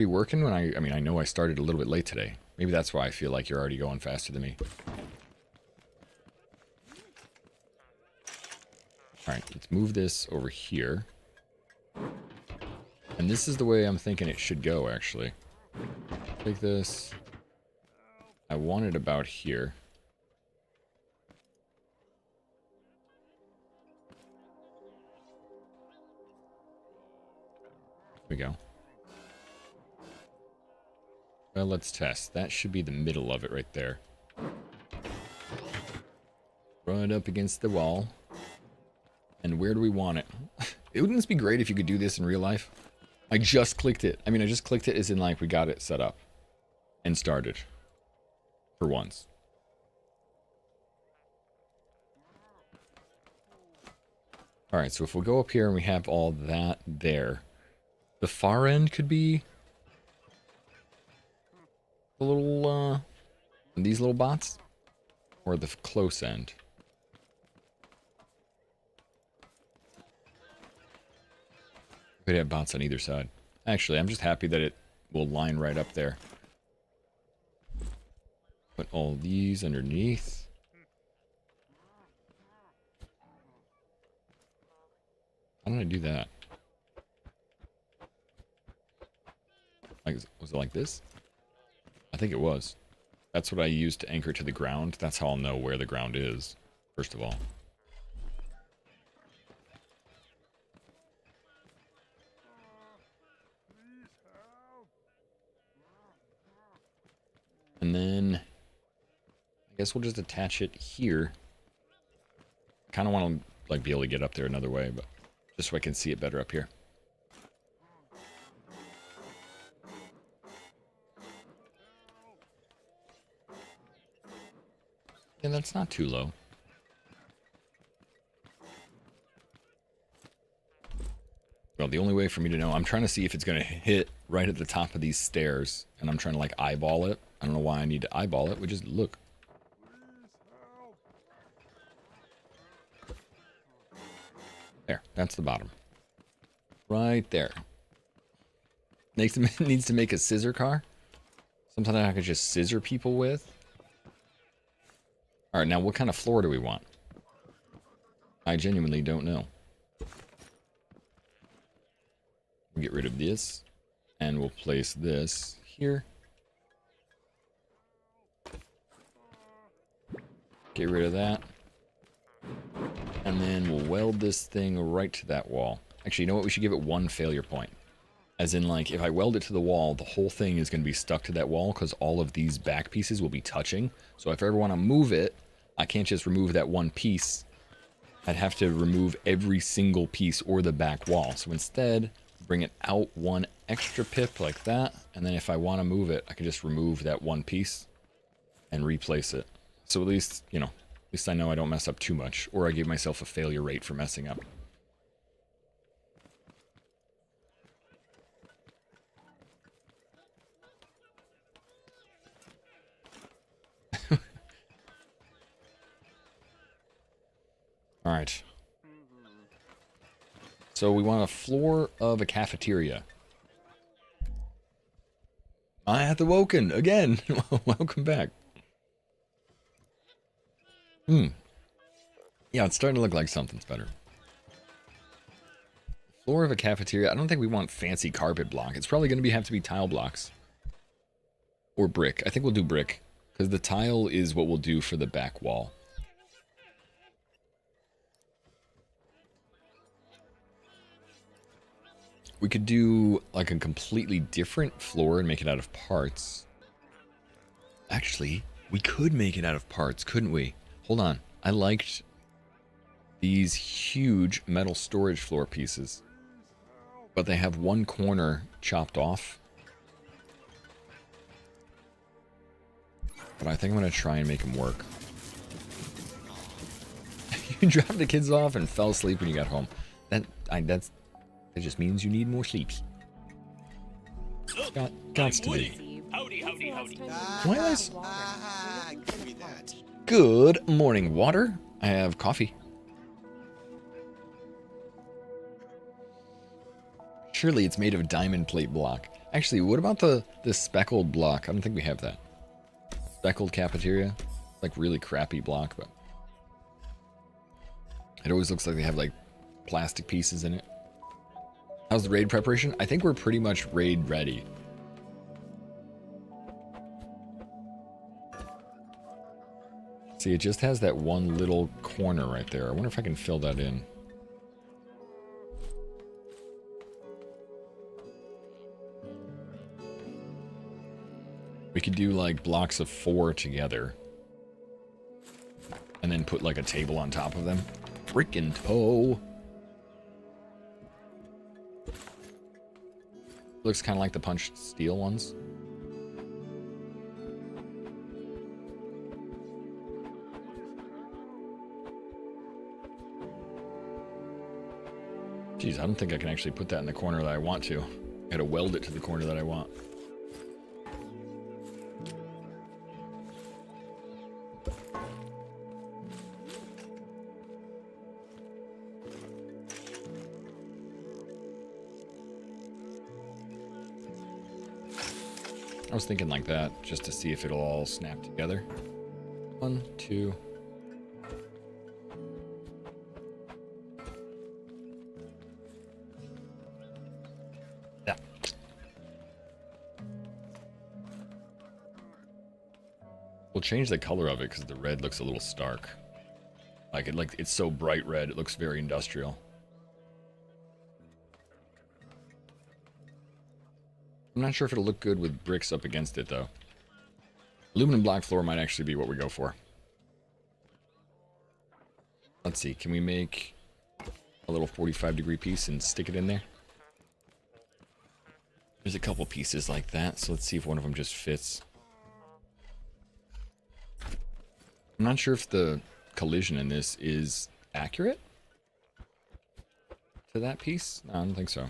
Be working when I mean, I know I started a little bit late today. Maybe that's why I feel like you're already going faster than me. Alright, let's move this over here. And this is the way I'm thinking it should go, actually. Take this. I want it about here. There we go. Well, let's test. That should be the middle of it right there. Run it up against the wall. And where do we want it? Wouldn't this be great if you could do this in real life? I just clicked it. I mean, I just clicked it as in like we got it set up. And started. For once. Alright, so if we go up here and we have all that there. The far end could be the little, these little bots? Or the close end? Could have bots on either side. Actually, I'm just happy that it will line right up there. Put all these underneath. How did I do that? Like, was it like this? I think it was. That's what I used to anchor to the ground. That's how I'll know where the ground is, first of all. And then, I guess we'll just attach it here. I kind of want to like be able to get up there another way, but just so I can see it better up here. Yeah, that's not too low. Well, the only way for me to know, I'm trying to see if it's going to hit right at the top of these stairs, and I'm trying to like eyeball it. I don't know why I need to eyeball it. We just look. There, that's the bottom. Right there. Needs to make a scissor car. Something I could just scissor people with. Alright, now what kind of floor do we want? I genuinely don't know. We'll get rid of this. And we'll place this here. Get rid of that. And then we'll weld this thing right to that wall. Actually, you know what? We should give it one failure point. As in, like, if I weld it to the wall, the whole thing is going to be stuck to that wall because all of these back pieces will be touching. So if I ever want to move it, I can't just remove that one piece. I'd have to remove every single piece or the back wall. So instead, bring it out one extra pip like that. And then if I want to move it, I can just remove that one piece and replace it. So at least, you know, at least I know I don't mess up too much. Or I give myself a failure rate for messing up. Alright. So we want a floor of a cafeteria. I have awoken again. Welcome back. Yeah, it's starting to look like something's better. Floor of a cafeteria. I don't think we want fancy carpet block. It's probably going to have to be tile blocks. Or brick. I think we'll do brick. Because the tile is what we'll do for the back wall. We could do like a completely different floor and make it out of parts. Actually, we could make it out of parts, couldn't we? Hold on. I liked these huge metal storage floor pieces. But they have one corner chopped off. But I think I'm going to try and make them work. You dropped the kids off and fell asleep when you got home. That just means you need more sleeps. Gots to be. Howdy, howdy, howdy. Why is... Give me that. Good morning, water. I have coffee. Surely it's made of diamond plate block. Actually, what about the speckled block? I don't think we have that. Speckled cafeteria. Like really crappy block, but it always looks like they have like plastic pieces in it. How's the raid preparation? I think we're pretty much raid ready. See, it just has that one little corner right there. I wonder if I can fill that in. We could do like blocks of 4 together. And then put like a table on top of them. Freaking toe. Looks kind of like the punched steel ones. Jeez, I don't think I can actually put that in the corner that I want to. I gotta weld it to the corner that I want. I was thinking like that, just to see if it'll all snap together. 1, 2. Yeah. We'll change the color of it because the red looks a little stark. Like it's so bright red, it looks very industrial. I'm not sure if it'll look good with bricks up against it, though. Aluminum block floor might actually be what we go for. Let's see, can we make a little 45-degree piece and stick it in there? There's a couple pieces like that, so let's see if one of them just fits. I'm not sure if the collision in this is accurate to that piece. No, I don't think so.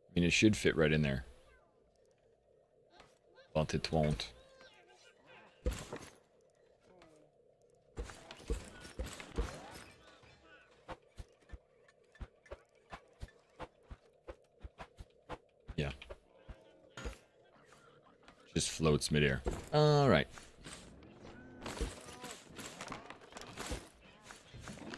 I mean, it should fit right in there. But it won't. Yeah. Just floats midair. Alright.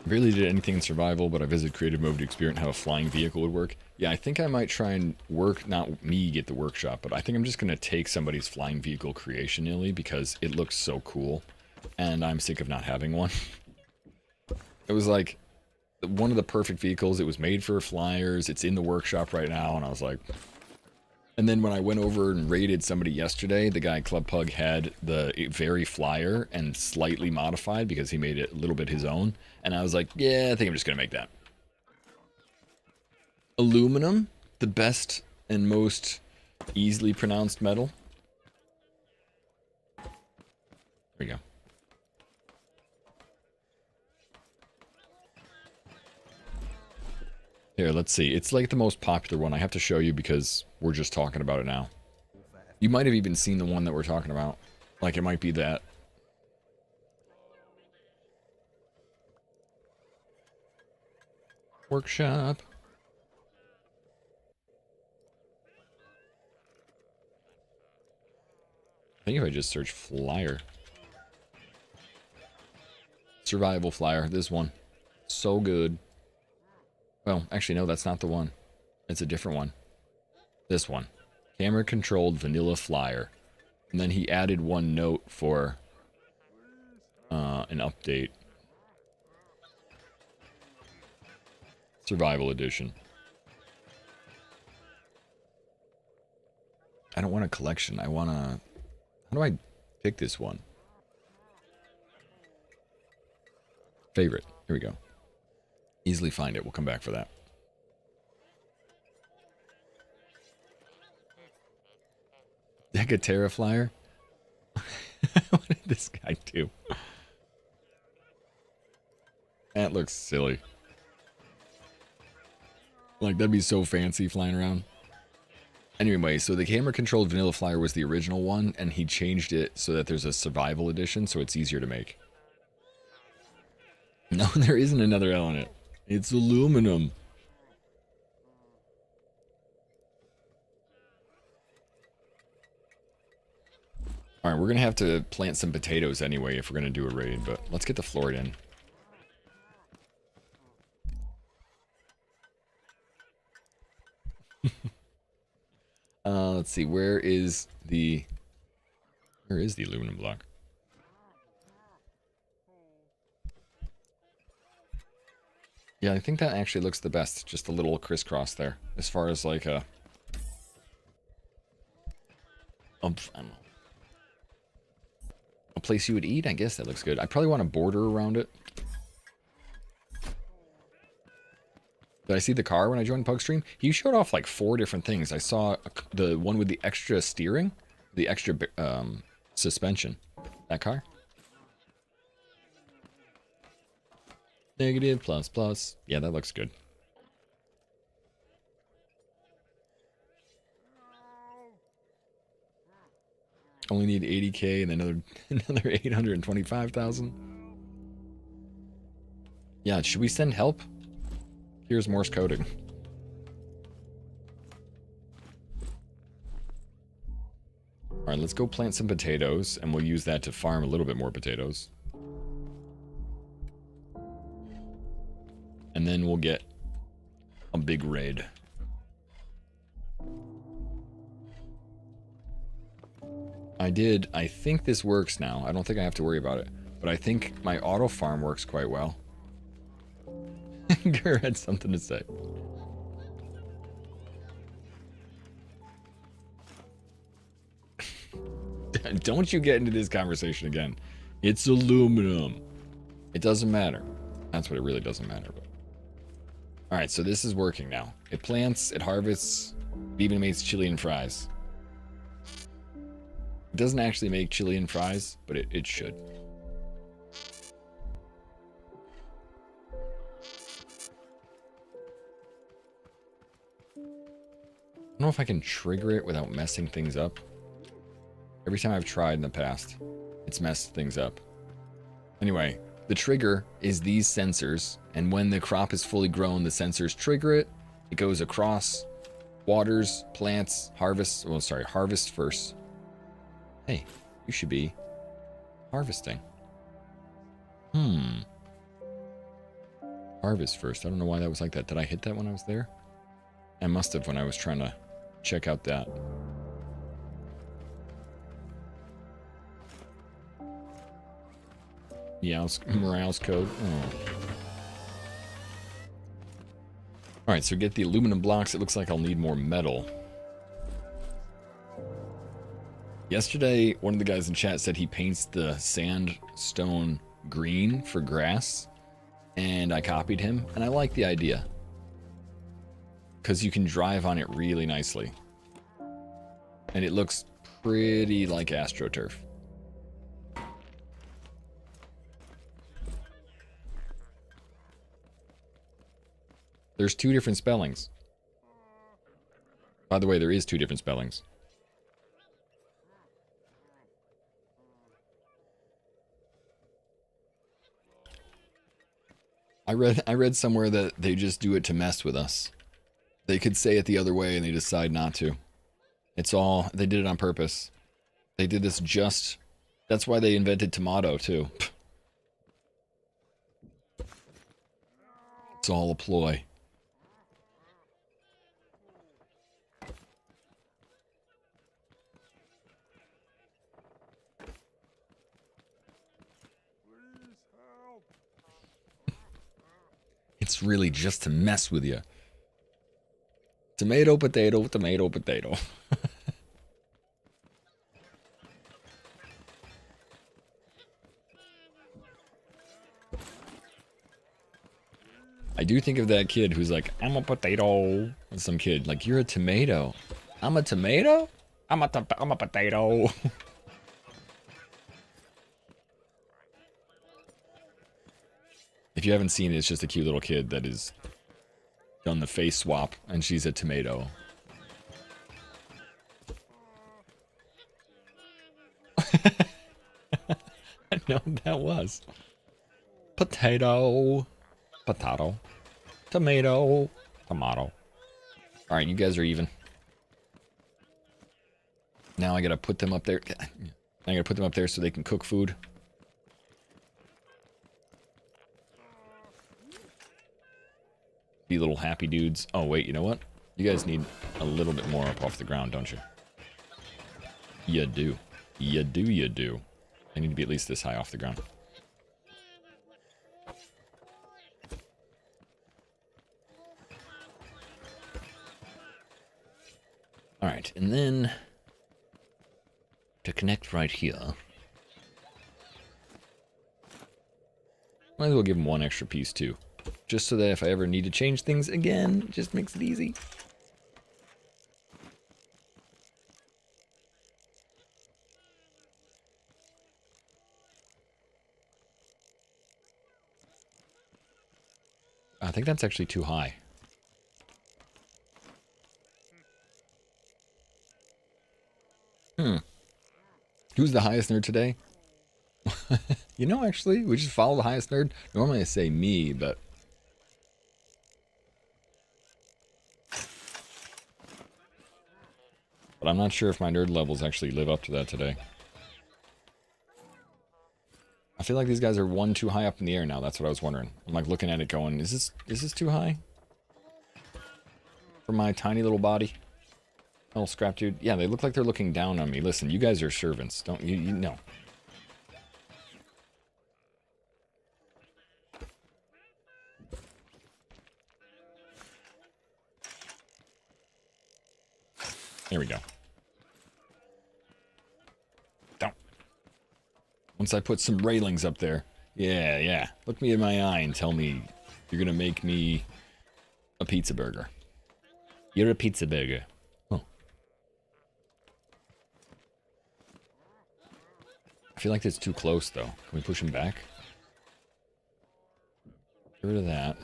Barely did anything in survival, but I visited creative mode to experience how a flying vehicle would work. Yeah, I think I might try and work, not me get the workshop, but I think I'm just going to take somebody's flying vehicle creation, Illy, because it looks so cool, and I'm sick of not having one. It was like one of the perfect vehicles. It was made for flyers. It's in the workshop right now, and I was like... And then when I went over and raided somebody yesterday, the guy Club Pug had the very flyer and slightly modified because he made it a little bit his own. And I was like, yeah, I think I'm just going to make that. Aluminum, the best and most easily pronounced metal. There we go. Here, let's see. It's like the most popular one. I have to show you because we're just talking about it now. You might have even seen the one that we're talking about. Like, it might be that. Workshop. I think if I just search flyer. Survival flyer. This one. So good. Well, actually, no, that's not the one. It's a different one. This one. Camera-controlled vanilla flyer. And then he added one note for an update. Survival edition. I don't want a collection. I want a... How do I pick this one? Favorite. Here we go. Easily find it. We'll come back for that. Decaterra flyer? What did this guy do? That looks silly. Like, that'd be so fancy flying around. Anyway, so the camera-controlled vanilla flyer was the original one, and he changed it so that there's a survival edition, so it's easier to make. No, there isn't another L in it. It's aluminum. All right, we're gonna have to plant some potatoes anyway if we're gonna do a raid, but let's get the floor in. Let's see, where is the aluminum block? Yeah, I think that actually looks the best. Just a little crisscross there, as far as like a, I don't know, a place you would eat. I guess that looks good. I probably want a border around it. Did I see the car when I joined Pugstream? He showed off like 4 different things. I saw the one with the extra steering, the extra suspension. That car. Negative, plus, plus. Yeah, that looks good. Only need 80K and then another 825,000. Yeah, should we send help? Here's Morse coding. Alright, let's go plant some potatoes, and we'll use that to farm a little bit more potatoes. And then we'll get a big raid. I think this works now. I don't think I have to worry about it. But I think my auto farm works quite well. Gur had something to say. Don't you get into this conversation again. It's aluminum. It doesn't matter. That's what it really doesn't matter. But. Alright, so this is working now. It plants, it harvests, it even makes Chilean fries. It doesn't actually make Chilean fries, but it should. I don't know if I can trigger it without messing things up. Every time I've tried in the past, it's messed things up. Anyway, the trigger is these sensors, and when the crop is fully grown, the sensors trigger it. It goes across, waters, plants, harvest first. Hey, you should be harvesting. Harvest first. I don't know why that was like that. Did I hit that when I was there? I must have when I was trying to check out that. Yeah, morale's code. Oh. Alright, so get the aluminum blocks. It looks like I'll need more metal. Yesterday, one of the guys in chat said he paints the sandstone green for grass. And I copied him, and I like the idea. Because you can drive on it really nicely. And it looks pretty like AstroTurf. There's 2 different spellings. By the way, there is 2 different spellings. I read somewhere that they just do it to mess with us. They could say it the other way and they decide not to. They did it on purpose. They did this that's why they invented tomato too. It's all a ploy. It's really just to mess with you. Tomato, potato, tomato, potato. I do think of that kid who's like, I'm a potato. And some kid, like, you're a tomato. I'm a tomato? I'm a potato. If you haven't seen it, it's just a cute little kid that is done the face swap, and she's a tomato. I know what that was. Potato. Potato. Tomato. Tomato. Alright, you guys are even. Now I gotta put them up there. I gotta put them up there so they can cook food. Be little happy dudes. Oh, wait, you know what? You guys need a little bit more up off the ground, don't you? You do. You do, you do. I need to be at least this high off the ground. Alright, and then to connect right here, might as well give them one extra piece too. Just so that if I ever need to change things again, it just makes it easy. I think that's actually too high. Who's the highest nerd today? You know, actually, we just follow the highest nerd. Normally I say me, but... But I'm not sure if my nerd levels actually live up to that today. I feel like these guys are one too high up in the air now. That's what I was wondering. I'm like looking at it going, is this too high? For my tiny little body? Oh, scrap dude. Yeah, they look like they're looking down on me. Listen, you guys are servants. Don't you know. There we go. Don't. Once I put some railings up there. Yeah, yeah. Look me in my eye and tell me you're gonna make me a pizza burger. You're a pizza burger. Oh. I feel like it's too close, though. Can we push him back? Get rid of that.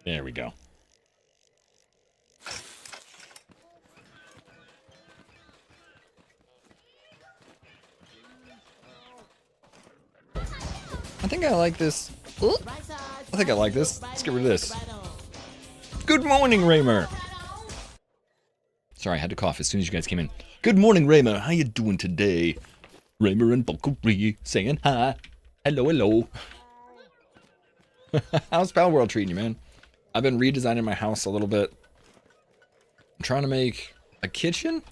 There we go. I think I like this. Ooh. I think I like this. Let's get rid of this. Good morning, Raymer. Sorry, I had to cough as soon as you guys came in. Good morning, Raymer. How you doing today? Raymer and Valkyrie saying hi. Hello, hello. How's Pal World treating you, man? I've been redesigning my house a little bit. I'm trying to make a kitchen.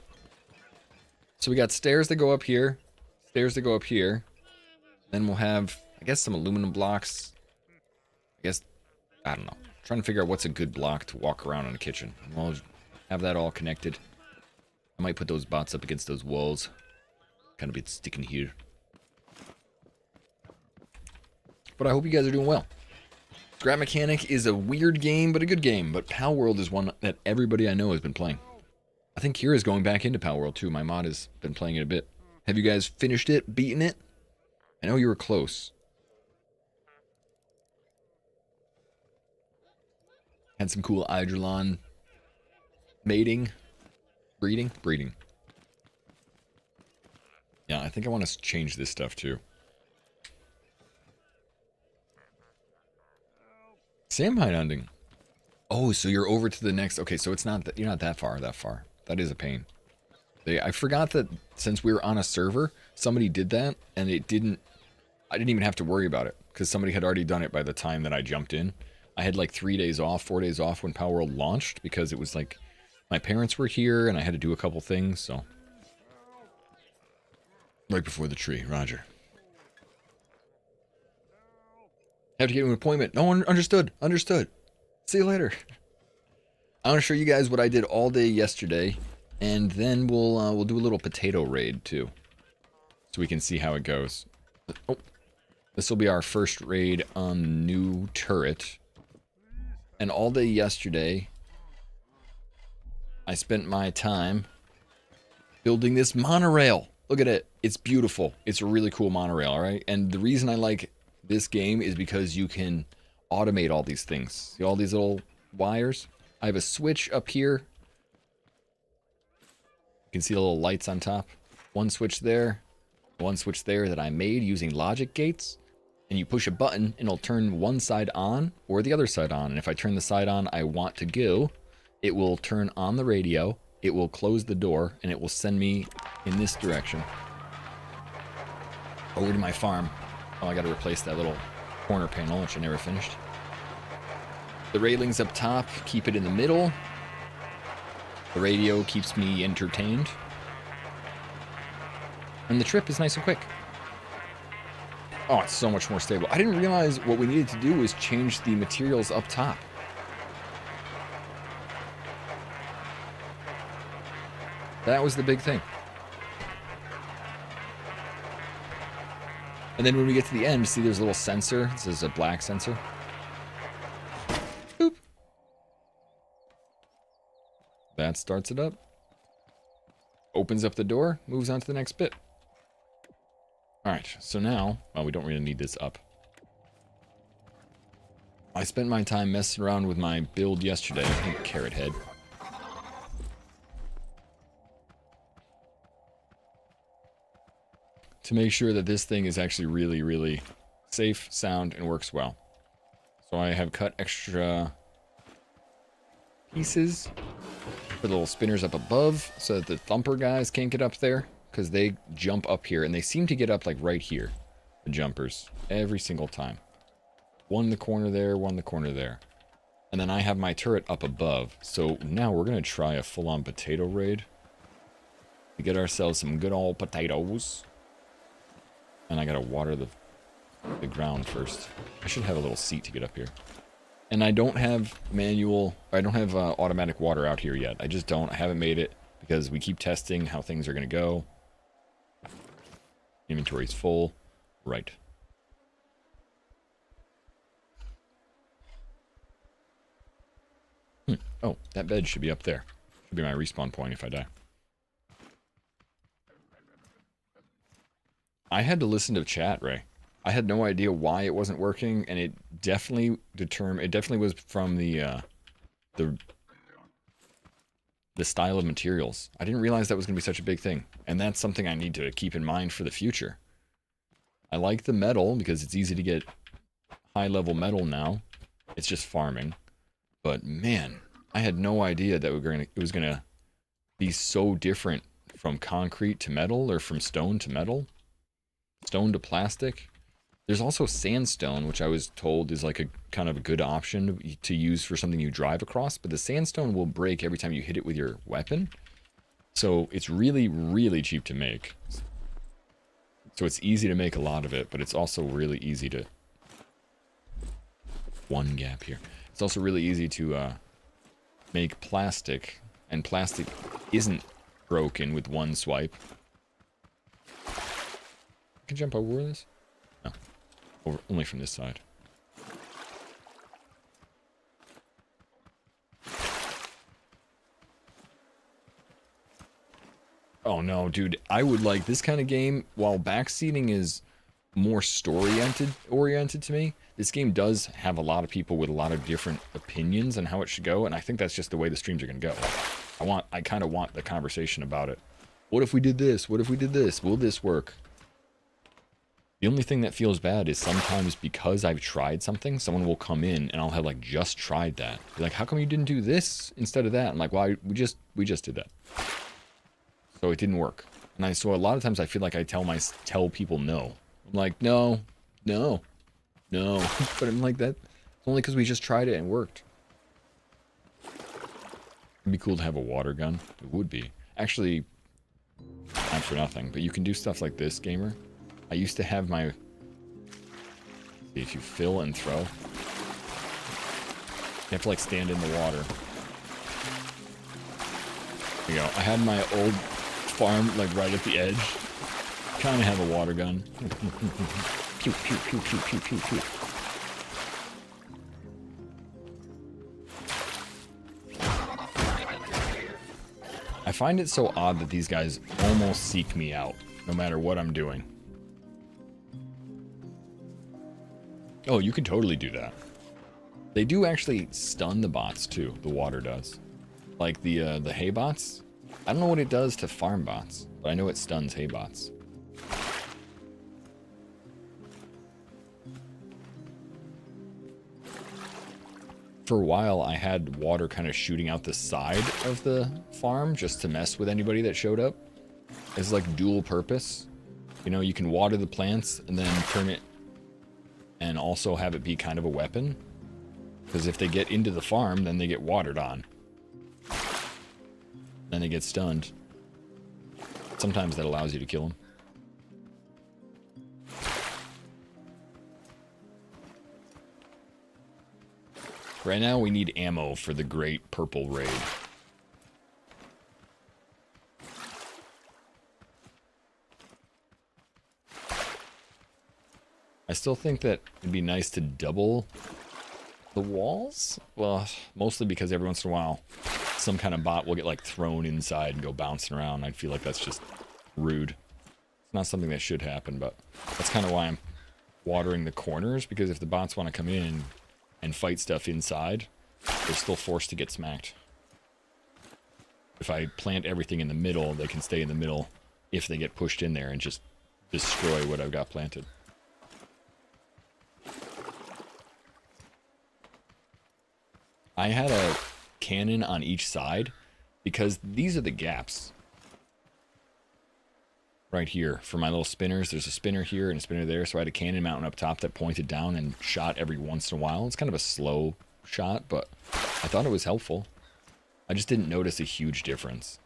So we got stairs that go up here. Stairs that go up here. Then we'll have, I guess, some aluminum blocks. I guess, I don't know. Trying to figure out what's a good block to walk around in a kitchen. We'll have that all connected. I might put those bots up against those walls. Kind of be sticking here. But I hope you guys are doing well. Scrap Mechanic is a weird game, but a good game. But Pal World is one that everybody I know has been playing. I think Kira's going back into Pal World too. My mod has been playing it a bit. Have you guys finished it? Beaten it? I know you were close. Had some cool Eidolon mating. Breeding? Breeding. Yeah, I think I want to change this stuff too. Sandmine hunting. Oh, so you're over to the next. Okay, so it's not that you're not that far. That is a pain. I forgot that since we were on a server, somebody did that, and it didn't. I didn't even have to worry about it because somebody had already done it by the time that I jumped in. I had like 3 days off, 4 days off when Power World launched because it was like my parents were here and I had to do a couple things. So right before the tree, Roger. Have to get an appointment. No one understood. Understood. See you later. I want to show you guys what I did all day yesterday, and then we'll do a little potato raid too, so we can see how it goes. Oh, this will be our first raid on the new turret. And all day yesterday, I spent my time building this monorail. Look at it. It's beautiful. It's a really cool monorail, all right? And the reason I like this game is because you can automate all these things. See all these little wires? I have a switch up here. You can see the little lights on top. One switch there, one switch there that I made using logic gates. And you push a button and it'll turn one side on or the other side on. And if I turn the side on I want to go, it will turn on the radio, it will close the door, and it will send me in this direction over to my farm. Oh, I gotta replace that little corner panel, which I never finished. The railings up top, keep it in the middle. The radio keeps me entertained. And the trip is nice and quick. Oh, it's so much more stable. I didn't realize what we needed to do was change the materials up top. That was the big thing. And then when we get to the end, see there's a little sensor. This is a black sensor. Boop. That starts it up. Opens up the door, moves on to the next bit. Alright, so now, well, we don't really need this up. I spent my time messing around with my build yesterday. I think Carrot Head. To make sure that this thing is actually really, really safe, sound, and works well. So I have cut extra pieces for the little spinners up above so that the thumper guys can't get up there, because they jump up here, and they seem to get up like right here, the jumpers, every single time. One in the corner there, one in the corner there. And then I have my turret up above, so now we're going to try a full-on potato raid to get ourselves some good old potatoes. And I gotta water the ground first. I should have a little seat to get up here. And I don't have automatic water out here yet. I just don't. I haven't made it because we keep testing how things are gonna go. Inventory's full. Right. Oh, that bed should be up there. Should be my respawn point if I die. I had to listen to chat, Ray. I had no idea why it wasn't working, and it definitely was from the style of materials. I didn't realize that was going to be such a big thing, and that's something I need to keep in mind for the future. I like the metal because it's easy to get high-level metal now. It's just farming. But man, I had no idea that it was going to be so different from concrete to metal or from stone to metal. Stone to plastic. There's also sandstone, which I was told is like a kind of a good option to use for something you drive across, but the sandstone will break every time you hit it with your weapon. So it's really, really cheap to make. So it's easy to make a lot of it, but it's also really easy to... One gap here. It's also really easy to make plastic, and plastic isn't broken with one swipe. I can jump over this? No. Only from this side. Oh no, dude. I would like this kind of game, while backseating is more story-oriented to me, this game does have a lot of people with a lot of different opinions on how it should go, and I think that's just the way the streams are going to go. I kind of want the conversation about it. What if we did this? What if we did this? Will this work? The only thing that feels bad is sometimes because I've tried something, someone will come in and I'll have like just tried that. Be like, how come you didn't do this instead of that? I'm like, well, we just did that. So it didn't work. And so a lot of times I feel like I tell people no. I'm like, no. But I'm like, that it's only because we just tried it and worked. It'd be cool to have a water gun. It would be. Actually, not for nothing, but you can do stuff like this, gamer. I used to have my... See, if you fill and throw, you have to like stand in the water. There you go. I had my old farm like right at the edge. Kind of have a water gun. Pew, pew, pew, pew, pew, pew, pew. I find it so odd that these guys almost seek me out, no matter what I'm doing. Oh, you can totally do that. They do actually stun the bots too. The water does. Like the hay bots. I don't know what it does to farm bots, but I know it stuns hay bots. For a while, I had water kind of shooting out the side of the farm just to mess with anybody that showed up. It's like dual purpose. You know, you can water the plants and then turn it and also have it be kind of a weapon. Because if they get into the farm, then they get watered on. Then they get stunned. Sometimes that allows you to kill them. Right now we need ammo for the Great Purple Raid. I still think that it'd be nice to double the walls. Well, mostly because every once in a while some kind of bot will get like thrown inside and go bouncing around. I feel like that's just rude. It's not something that should happen, but that's kind of why I'm watering the corners, because if the bots want to come in and fight stuff inside, they're still forced to get smacked. If I plant everything in the middle, they can stay in the middle if they get pushed in there and just destroy what I've got planted. I had a cannon on each side because these are the gaps. Right here for my little spinners. There's a spinner here and a spinner there, so I had a cannon mounting up top that pointed down and shot every once in a while. It's kind of a slow shot, but I thought it was helpful. I just didn't notice a huge difference.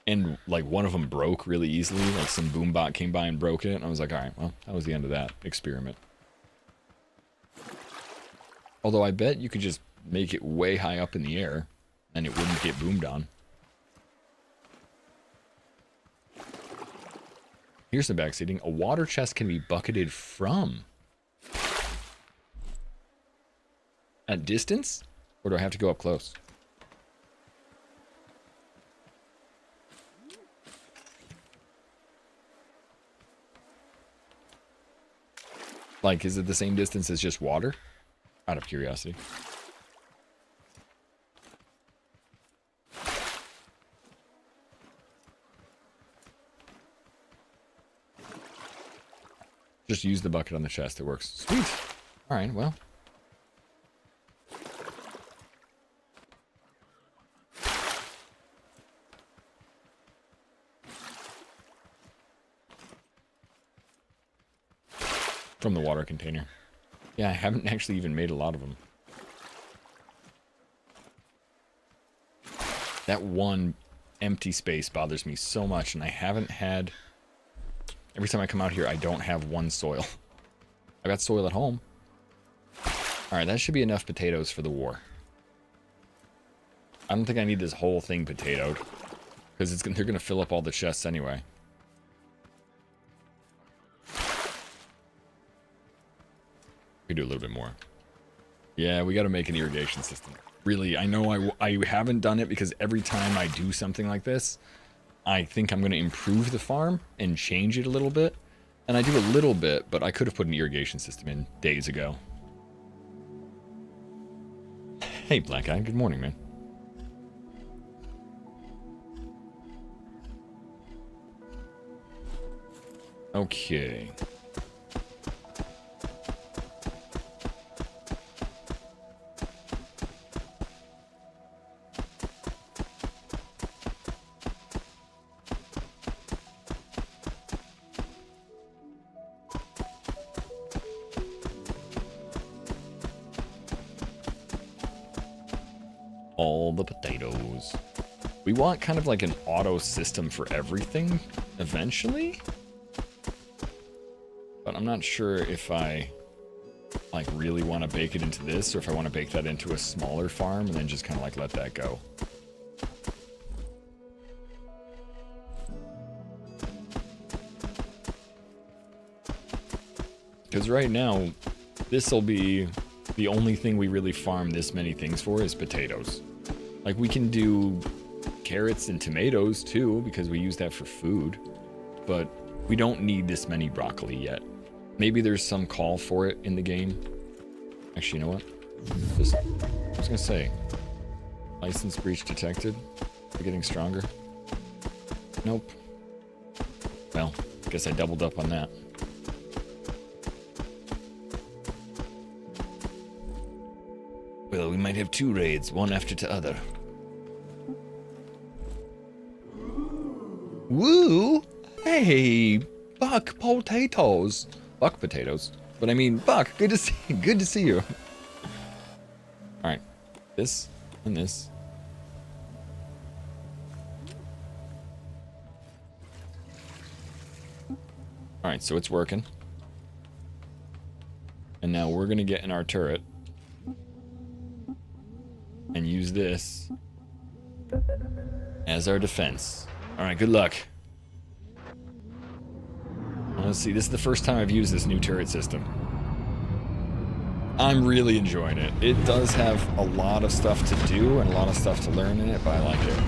And like one of them broke really easily. Like some boom bot came by and broke it, and I was like, all right, well, that was the end of that experiment. Although I bet you could just make it way high up in the air and it wouldn't get boomed on. Here's the backseating. A water chest can be bucketed from. At distance? Or do I have to go up close? Like, is it the same distance as just water? Out of curiosity. Just use the bucket on the chest. It works. Sweet. All right, well. From the water container. Yeah, I haven't actually even made a lot of them. That one empty space bothers me so much, and I haven't had... Every time I come out here, I don't have one soil. I got soil at home. Alright, that should be enough potatoes for the war. I don't think I need this whole thing potatoed, because they're going to fill up all the chests anyway. We do a little bit more. Yeah, we got to make an irrigation system. Really, I know I haven't done it because every time I do something like this, I think I'm going to improve the farm and change it a little bit. And I do a little bit, but I could have put an irrigation system in days ago. Hey, Black Eye, good morning, man. Okay. All the potatoes. We want kind of like an auto system for everything eventually. But I'm not sure if I like really want to bake it into this, or if I want to bake that into a smaller farm and then just kind of like let that go. Because right now, this will be the only thing we really farm this many things for is potatoes. Like, we can do carrots and tomatoes too, because we use that for food. But we don't need this many broccoli yet. Maybe there's some call for it in the game. Actually, you know what? Just, I was gonna say, license breach detected. We're getting stronger. Nope. Well, guess I doubled up on that. Well, we might have 2 raids, one after the other. Woo! Hey, Buck potatoes. Buck potatoes. But I mean, Buck, good to see you. Alright. This and this. Alright, so it's working. And now we're gonna get in our turret and use this as our defense. Alright, good luck. Let's see, this is the first time I've used this new turret system. I'm really enjoying it. It does have a lot of stuff to do and a lot of stuff to learn in it, but I like it.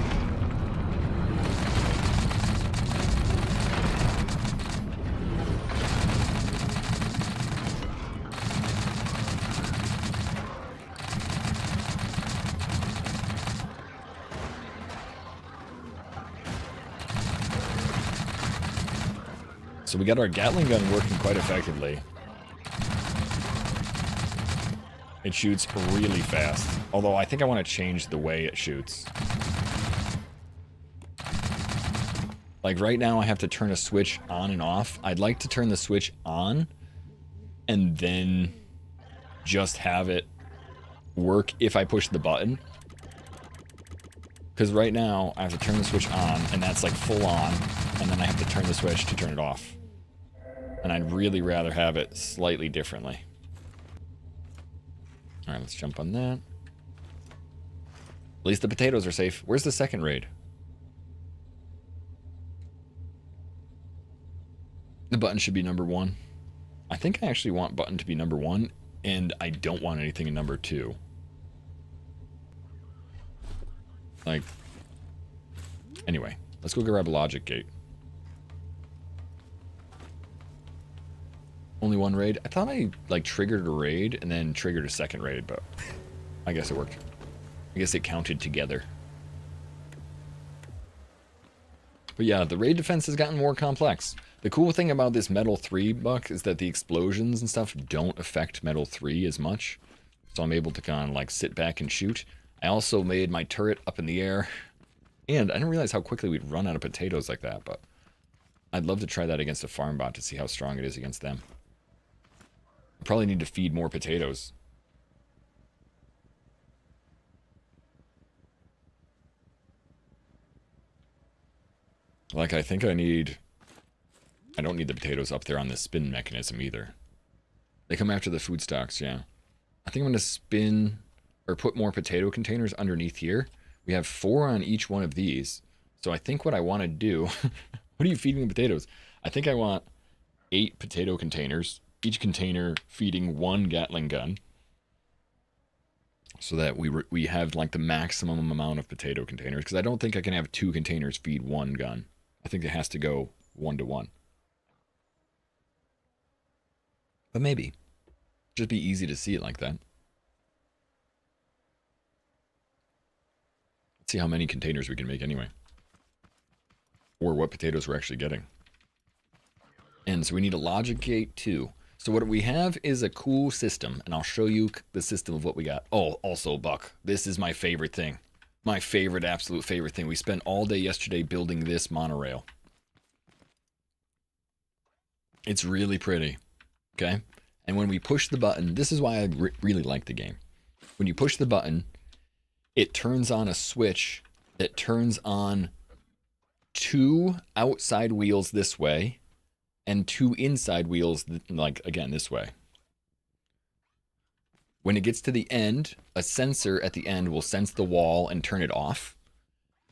So we got our Gatling gun working quite effectively. It shoots really fast. Although I think I want to change the way it shoots. Like right now I have to turn a switch on and off. I'd like to turn the switch on and then just have it work if I push the button. Because right now I have to turn the switch on and that's like full on, and then I have to turn the switch to turn it off. And I'd really rather have it slightly differently. Alright, let's jump on that. At least the potatoes are safe. Where's the second raid? The button should be number 1. I think I actually want button to be number 1, and I don't want anything in number 2. Like, anyway, let's go grab a logic gate. Only 1 raid? I thought I, like, triggered a raid and then triggered a second raid, but I guess it worked. I guess it counted together. But yeah, the raid defense has gotten more complex. The cool thing about this Metal 3 buck is that the explosions and stuff don't affect Metal 3 as much. So I'm able to kind of, like, sit back and shoot. I also made my turret up in the air. And I didn't realize how quickly we'd run out of potatoes like that, but I'd love to try that against a farm bot to see how strong it is against them. Probably need to feed more potatoes. Like, I think I don't need the potatoes up there on the spin mechanism either. They come after the food stocks, yeah. I think I'm going to spin or put more potato containers underneath here. We have 4 on each one of these. So I think what I want to do... What are you feeding the potatoes? I think I want 8 potato containers. Each container feeding 1 Gatling gun, so that we have like the maximum amount of potato containers. Because I don't think I can have 2 containers feed 1 gun. I think it has to go 1-to-1. But maybe. Just be easy to see it like that. Let's see how many containers we can make anyway. Or what potatoes we're actually getting. And so we need a logic gate too. So what we have is a cool system, and I'll show you the system of what we got. Oh, also, Buck, this is my favorite thing. My favorite, absolute favorite thing. We spent all day yesterday building this monorail. It's really pretty, okay? And when we push the button, this is why I really like the game. When you push the button, it turns on a switch that turns on 2 outside wheels this way, and 2 inside wheels, like, again, this way. When it gets to the end, a sensor at the end will sense the wall and turn it off.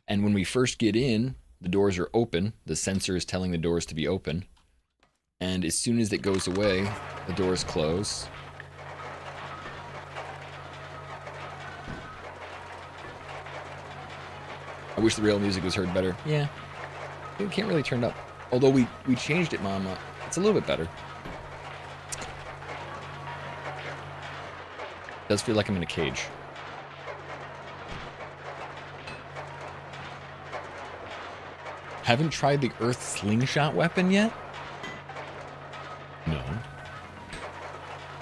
And when we first get in, the doors are open. The sensor is telling the doors to be open. And as soon as it goes away, the doors close. I wish the rail music was heard better. Yeah. It can't really turn it up. Although we changed it, Mama. It's a little bit better. Does feel like I'm in a cage. Haven't tried the Earth Slingshot weapon yet? No.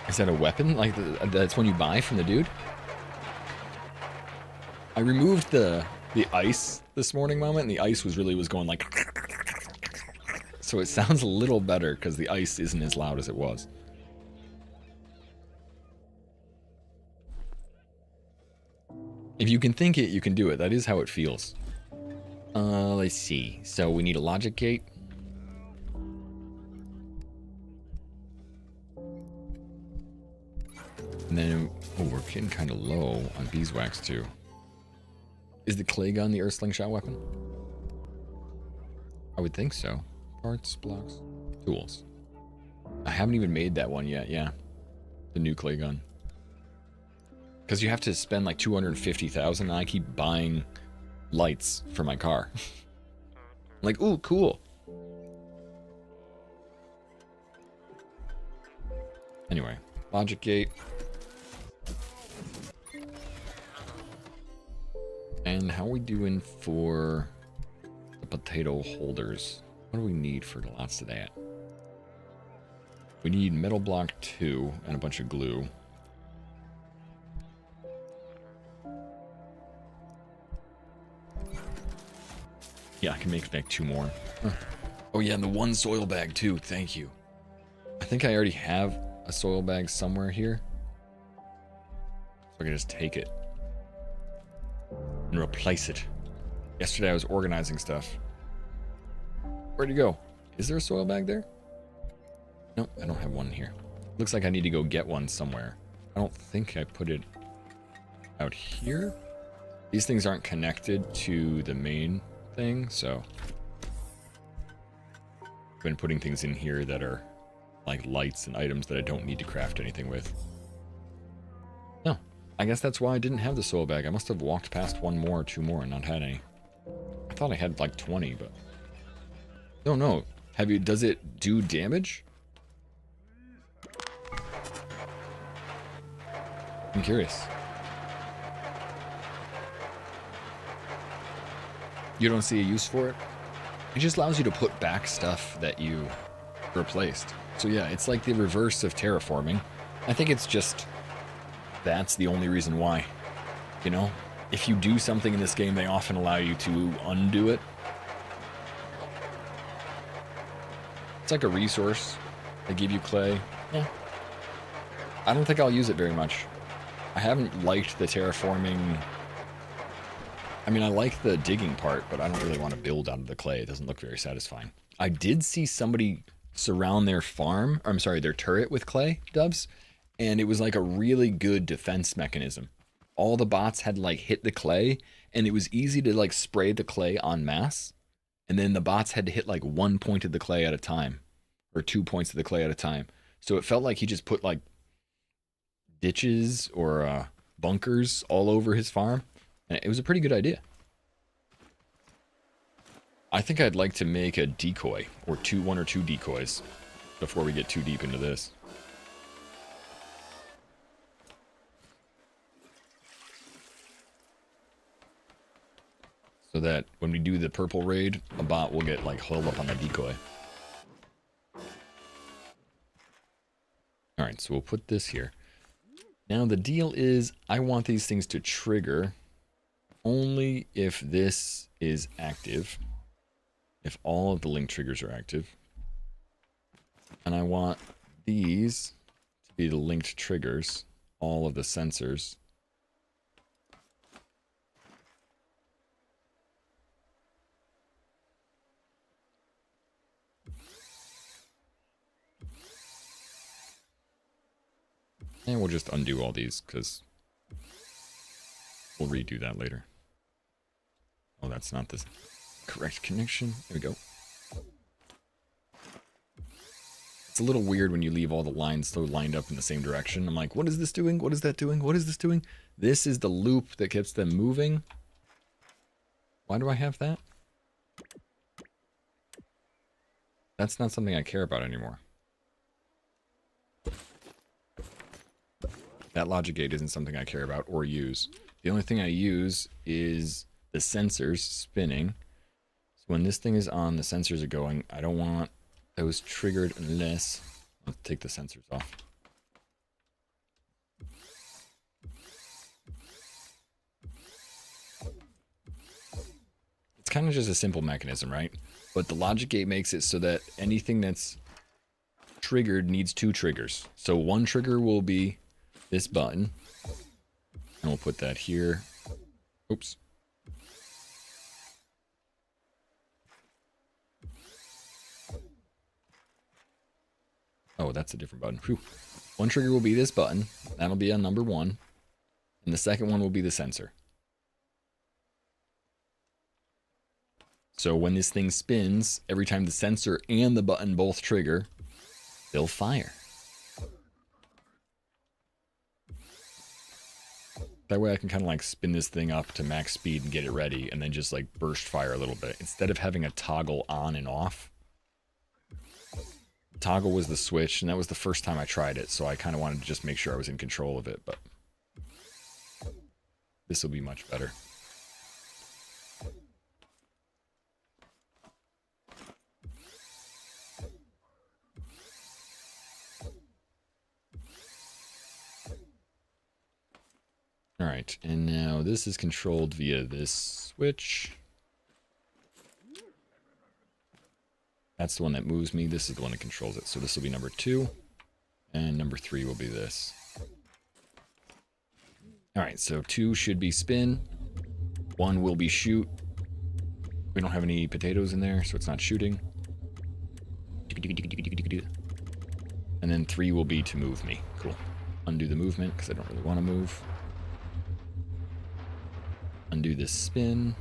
Is that a weapon? Like, that's one you buy from the dude? I removed the ice this morning moment, and the ice was going like... So it sounds a little better, because the ice isn't as loud as it was. If you can think it, you can do it. That is how it feels. Let's see. So we need a logic gate. And then, oh, we're getting kind of low on beeswax too. Is the clay gun the earth slingshot weapon? I would think so. Parts, blocks, tools. I haven't even made that one yet, yeah. The new clay gun. Because you have to spend like 250,000 and I keep buying lights for my car. Like, ooh, cool. Anyway, logic gate. And how are we doing for the potato holders? What do we need for lots of that? We need metal block 2 and a bunch of glue. Yeah, I can make like 2 more. Huh. Oh yeah, and the 1 soil bag too. Thank you. I think I already have a soil bag somewhere here. So I can just take it and replace it. Yesterday I was organizing stuff. Where'd you go? Is there a soil bag there? Nope, I don't have one here. Looks like I need to go get one somewhere. I don't think I put it out here. These things aren't connected to the main thing, so I've been putting things in here that are like lights and items that I don't need to craft anything with. No, I guess that's why I didn't have the soil bag. I must have walked past 1 more or 2 more and not had any. I thought I had like 20, but no. Have you? Does it do damage? I'm curious. You don't see a use for it? It just allows you to put back stuff that you replaced. So yeah, it's like the reverse of terraforming. I think it's just that's the only reason why. You know, if you do something in this game, they often allow you to undo it. It's like a resource. They give you clay. Yeah. I don't think I'll use it very much. I haven't liked the terraforming. I mean, I like the digging part, but I don't really want to build out of the clay. It doesn't look very satisfying. I did see somebody surround their farm, or I'm sorry, their turret with clay, Dubs, and it was like a really good defense mechanism. All the bots had like hit the clay, and it was easy to like spray the clay en masse, and then the bots had to hit like 1 point of the clay at a time, or 2 points of the clay at a time. So it felt like he just put like ditches or bunkers all over his farm. And it was a pretty good idea. I think I'd like to make a decoy, or 1 or 2 decoys, before we get too deep into this. So that when we do the purple raid, a bot will get like hulled up on the decoy. Alright, so we'll put this here. Now the deal is, I want these things to trigger only if this is active. If all of the link triggers are active. And I want these to be the linked triggers, all of the sensors. And we'll just undo all these because we'll redo that later. Oh, that's not the correct connection. There we go. It's a little weird when you leave all the lines so lined up in the same direction. I'm like, what is this doing? What is that doing? What is this doing? This is the loop that gets them moving. Why do I have that? That's not something I care about anymore. That logic gate isn't something I care about or use. The only thing I use is the sensors spinning. So when this thing is on, the sensors are going. I don't want those triggered unless... Let's take the sensors off. It's kind of just a simple mechanism, right? But the logic gate makes it so that anything that's triggered needs two triggers. So one trigger will be this button. And we'll put that here. Oops. Oh, that's a different button. Whew. One trigger will be this button. That'll be on number 1. And the second one will be the sensor. So when this thing spins, every time the sensor and the button both trigger, they'll fire. That way I can kind of like spin this thing up to max speed and get it ready and then just like burst fire a little bit. Instead of having a toggle on and off. Toggle was the switch, and that was the first time I tried it, so I kind of wanted to just make sure I was in control of it, but this will be much better. Alright, and now this is controlled via this switch. That's the one that moves me. This is the one that controls it. So this will be number 2. And number 3 will be this. Alright, so 2 should be spin. 1 will be shoot. We don't have any potatoes in there, so it's not shooting. And then 3 will be to move me. Cool. Undo the movement, because I don't really want to move. Undo this spin.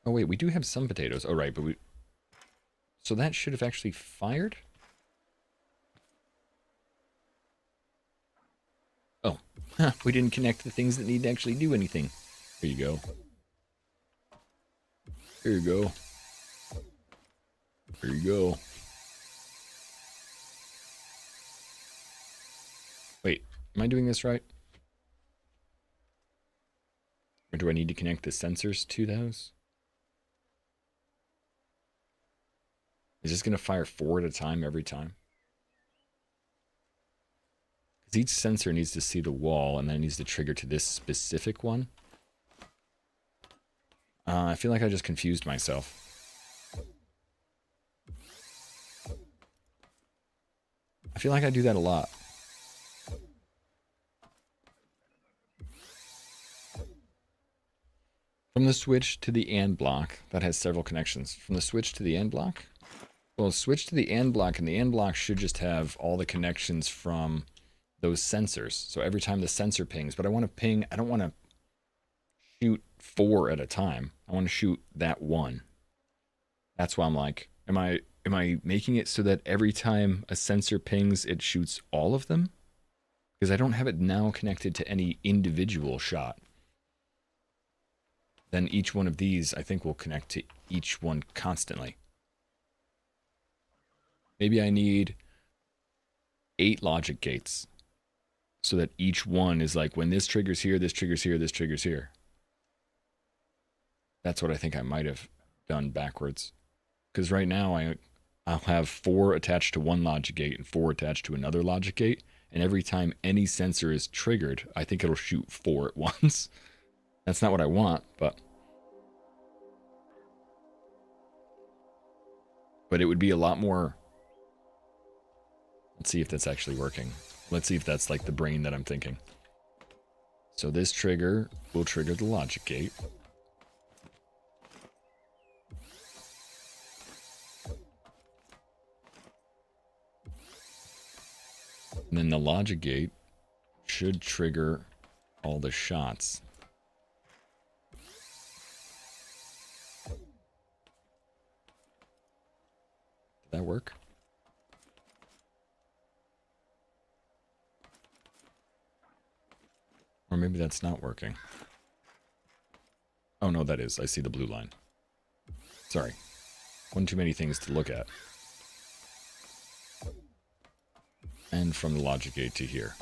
Oh wait, we do have some potatoes. Oh right, but we... So that should have actually fired? Oh. Huh, we didn't connect the things that need to actually do anything. Here you go. Here you go. Here you go. Wait, am I doing this right? Or do I need to connect the sensors to those? Is this going to fire 4 at a time every time? Because each sensor needs to see the wall, and then it needs to trigger to this specific one. I feel like I just confused myself. I feel like I do that a lot. From the switch to the AND block, that has several connections. From the switch to the AND block? Well, switch to the AND block, and the AND block should just have all the connections from those sensors. So every time the sensor pings, but I want to ping, I don't want to shoot 4 at a time. I want to shoot that one. That's why I'm like, am I making it so that every time a sensor pings, it shoots all of them? Because I don't have it now connected to any individual shot. Then each one of these, I think, will connect to each one constantly. Maybe I need 8 logic gates so that each one is like, when this triggers here, this triggers here, this triggers here. That's what I think I might have done backwards. Because right now I'll have 4 attached to one logic gate and 4 attached to another logic gate. And every time any sensor is triggered, I think it'll shoot 4 at once. That's not what I want, but it would be a lot more. Let's see if that's actually working. Let's see if that's like the brain that I'm thinking. So this trigger will trigger the logic gate. And then the logic gate should trigger all the shots. Did that work? Or maybe that's not working. Oh no, that is. I see the blue line. Sorry. One too many things to look at. And from the logic gate to here.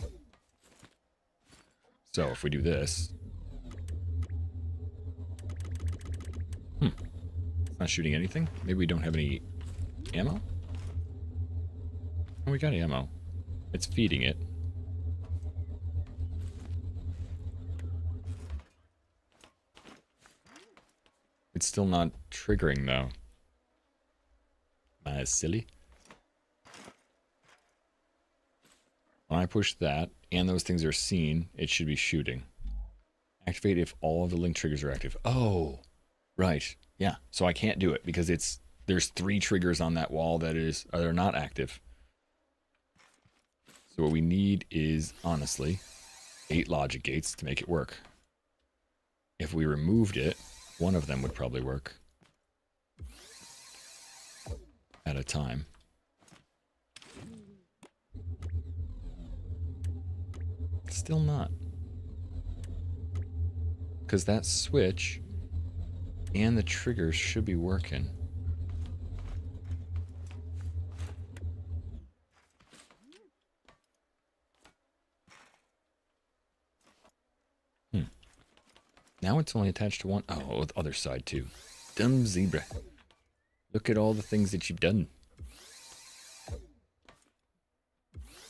So if we do this... Not shooting anything? Maybe we don't have any ammo? Oh, we got ammo. It's feeding it. It's still not triggering, though. Am I silly? When I push that, and those things are seen, it should be shooting. Activate if all of the link triggers are active. Oh, right. Yeah, so I can't do it because there's 3 triggers on that wall that are not active. So what we need is, honestly, 8 logic gates to make it work. If we removed it, one of them would probably work. At a time. Still not. Because that switch and the triggers should be working. Now it's only attached to one. Oh, the other side too. Dumb zebra. Look at all the things that you've done.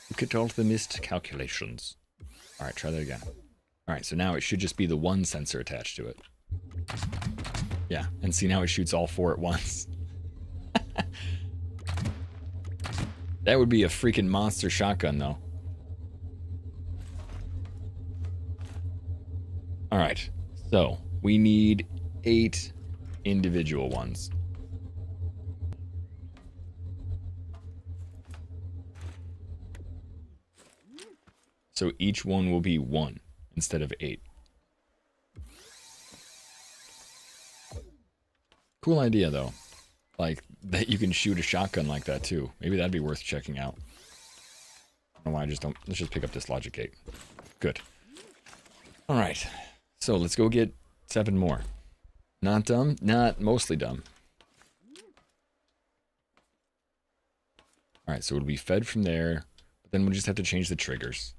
Look at all the missed calculations. Alright, try that again. Alright, so now it should just be the one sensor attached to it. Yeah, and see now it shoots all 4 at once. That would be a freaking monster shotgun though. Alright, so we need 8 individual ones. So each one will be 1 instead of 8. Cool idea though. Like that you can shoot a shotgun like that too. Maybe that'd be worth checking out. I don't know why I just don't. Let's just pick up this logic gate. Good. Alright. So let's go get 7 more. Not dumb? Not mostly dumb. Alright, so it'll be fed from there. But then we'll just have to change the triggers.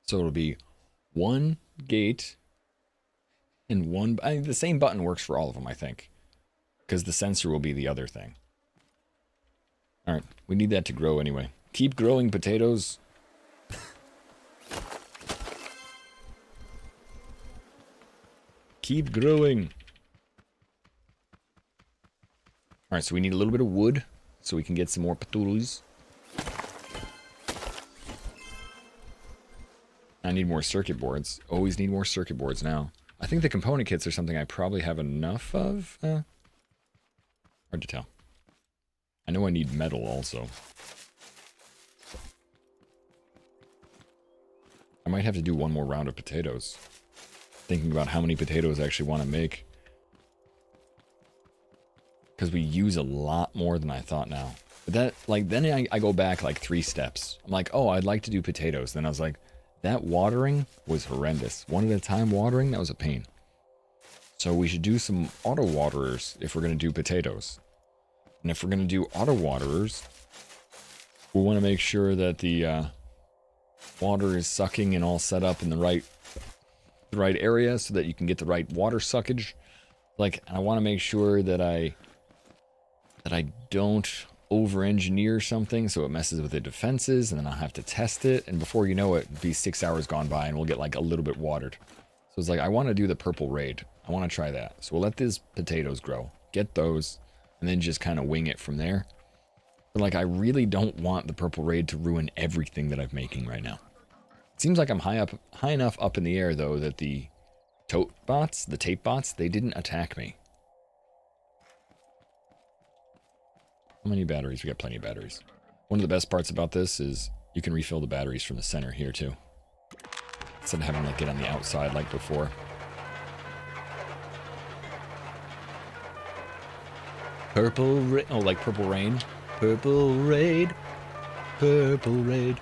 So it'll be 1 gate and 1... the same button works for all of them, I think. Because the sensor will be the other thing. Alright, we need that to grow anyway. Keep growing, potatoes. Keep growing. Alright, so we need a little bit of wood so we can get some more potatoes. I need more circuit boards. Always need more circuit boards now. I think the component kits are something I probably have enough of. Hard to tell. I know I need metal also. I might have to do one more round of potatoes. Thinking about how many potatoes I actually want to make. Because we use a lot more than I thought now. But that, like, then I go back like 3 steps. I'm like, oh, I'd like to do potatoes. Then I was like, that watering was horrendous. 1 at a time watering, that was a pain. So we should do some auto waterers if we're going to do potatoes. And if we're going to do auto waterers, we want to make sure that the water is sucking and all set up in the right area so that you can get the right water suckage. Like, I want to make sure that I don't over-engineer something so it messes with the defenses, and then I'll have to test it, and before you know it, it'll be 6 hours gone by and we'll get like a little bit watered. So it's like, I want to do the purple raid. I want to try that. So we'll let these potatoes grow, get those, and then just kind of wing it from there. But like, I really don't want the purple raid to ruin everything that I'm making right now. It seems like I'm high enough up in the air though that the tape bots, they didn't attack me. How many batteries? We got plenty of batteries. One of the best parts about this is you can refill the batteries from the center here too. Instead of having to like get on the outside like before. Purple raid. Oh, like purple rain. Purple raid. Purple raid.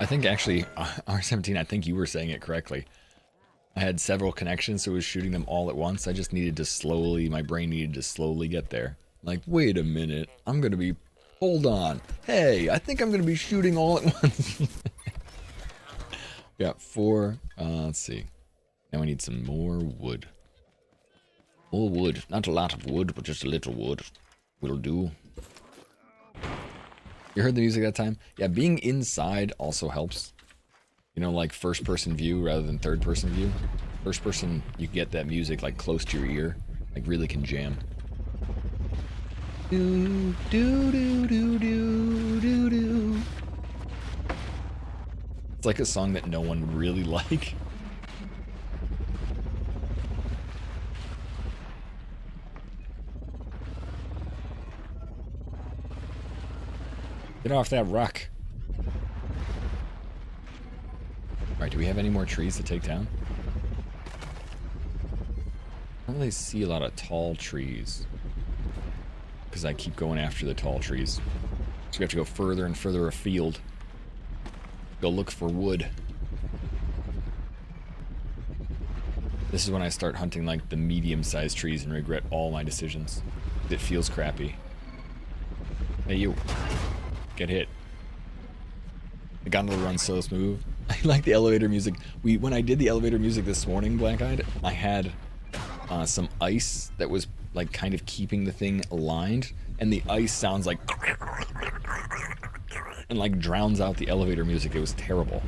I think actually, R17, I think you were saying it correctly. I had several connections, so it was shooting them all at once. I just needed to slowly, my brain needed to slowly get there. Like, wait a minute, I'm gonna be, hold on. Hey, I think I'm gonna be shooting all at once. Got 4, let's see. Now we need some more wood. More wood, not a lot of wood, but just a little wood. Will do. You heard the music that time? Yeah, being inside also helps. You know, like first person view rather than third person view. First person, you get that music like close to your ear. Like really can jam. Do, do, do, do, do, do, do. It's like a song that no one really like. Get off that rock. Alright, do we have any more trees to take down? I don't really see a lot of tall trees. Because I keep going after the tall trees. So we have to go further and further afield. Go look for wood. This is when I start hunting like the medium-sized trees and regret all my decisions. It feels crappy. Hey you. Get hit. The gondola runs so smooth. I like the elevator music. When I did the elevator music this morning, Black-Eyed, I had some ice that was like kind of keeping the thing aligned, and the ice sounds like and like drowns out the elevator music. It was terrible.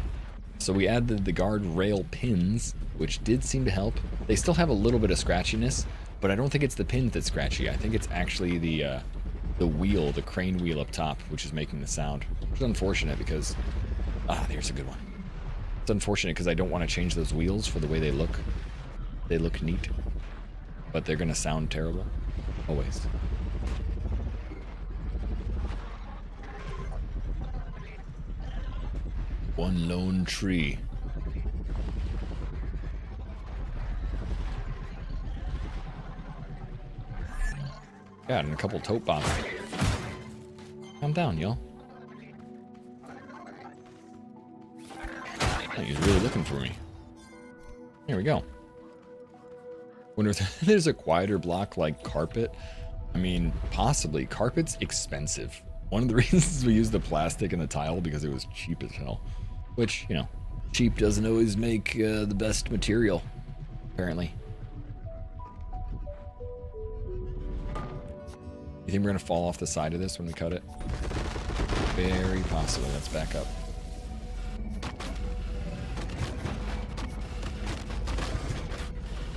So we added the guardrail pins, which did seem to help. They still have a little bit of scratchiness, but I don't think it's the pins that's scratchy. I think it's actually the wheel, the crane wheel up top, which is making the sound. Which is unfortunate because... Ah, there's a good one. It's unfortunate because I don't want to change those wheels for the way they look. They look neat. But they're going to sound terrible. Always. One lone tree. God, and a couple tote bombs. Calm down, y'all. I think he's really looking for me. Here we go. Wonder if there's a quieter block like carpet. I mean, possibly. Carpet's expensive. One of the reasons we used the plastic and the tile because it was cheap as hell. Which, you know, cheap doesn't always make the best material, apparently. You think we're gonna fall off the side of this when we cut it? Very possible. Let's back up.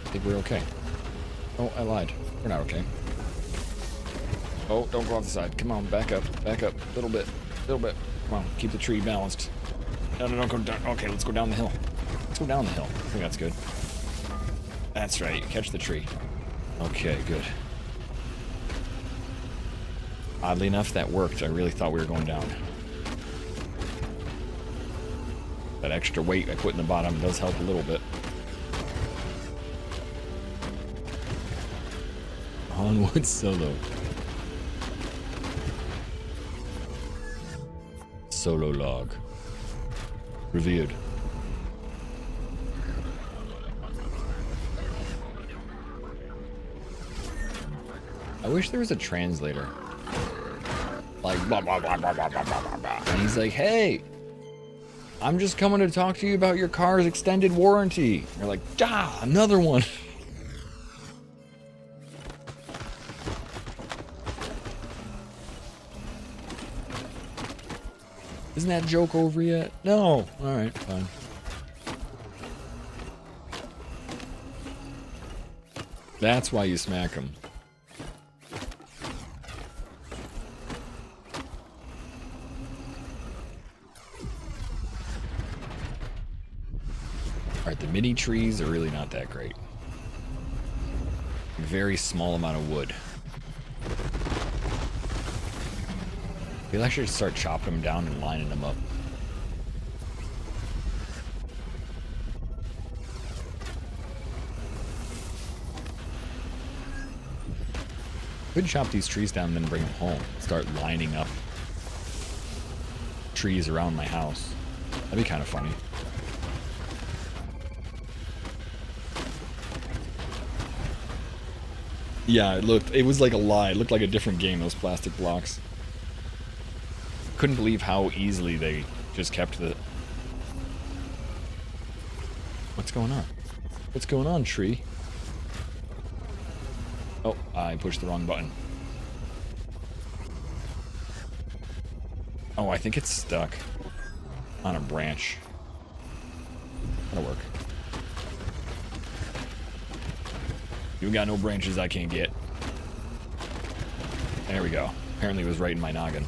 I think we're okay. Oh, I lied. We're not okay. Oh, don't go off the side. Come on, back up. Back up. Little bit. Little bit. Come on, keep the tree balanced. No, don't go down. Okay, let's go down the hill. Let's go down the hill. I think that's good. That's right. Catch the tree. Okay, good. Oddly enough, that worked. I really thought we were going down. That extra weight I put in the bottom does help a little bit. Onwood solo. Solo log. Revered. I wish there was a translator. Like, blah, blah, blah, blah, blah, blah, blah, blah. And he's like, hey, I'm just coming to talk to you about your car's extended warranty. And you're like, ah, another one. Isn't that joke over yet? No. Alright, fine. That's why you smack him. Alright, the mini trees are really not that great. Very small amount of wood. We'll actually start chopping them down and lining them up. Could chop these trees down and then bring them home. Start lining up trees around my house. That'd be kind of funny. Yeah, it was like a lie. It looked like a different game, those plastic blocks. Couldn't believe how easily they just kept the... What's going on? What's going on, tree? Oh, I pushed the wrong button. Oh, I think it's stuck on a branch. That'll work. You got no branches I can't get. There we go. Apparently it was right in my noggin.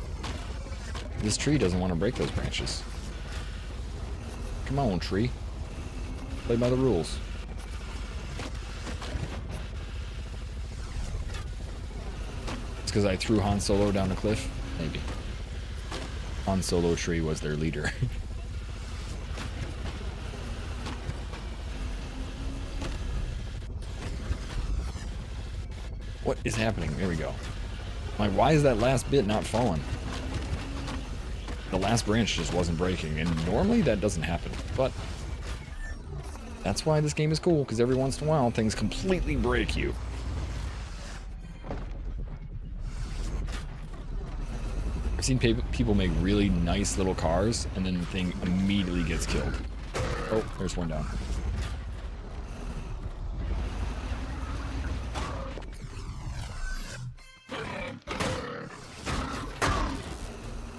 This tree doesn't want to break those branches. Come on, tree. Play by the rules. It's because I threw Han Solo down a cliff? Maybe. Han Solo tree was their leader. What is happening? There we go. Like, why is that last bit not falling? The last branch just wasn't breaking, and normally that doesn't happen, but that's why this game is cool, because every once in a while things completely break you. I've seen people make really nice little cars, and then the thing immediately gets killed. Oh, there's one down.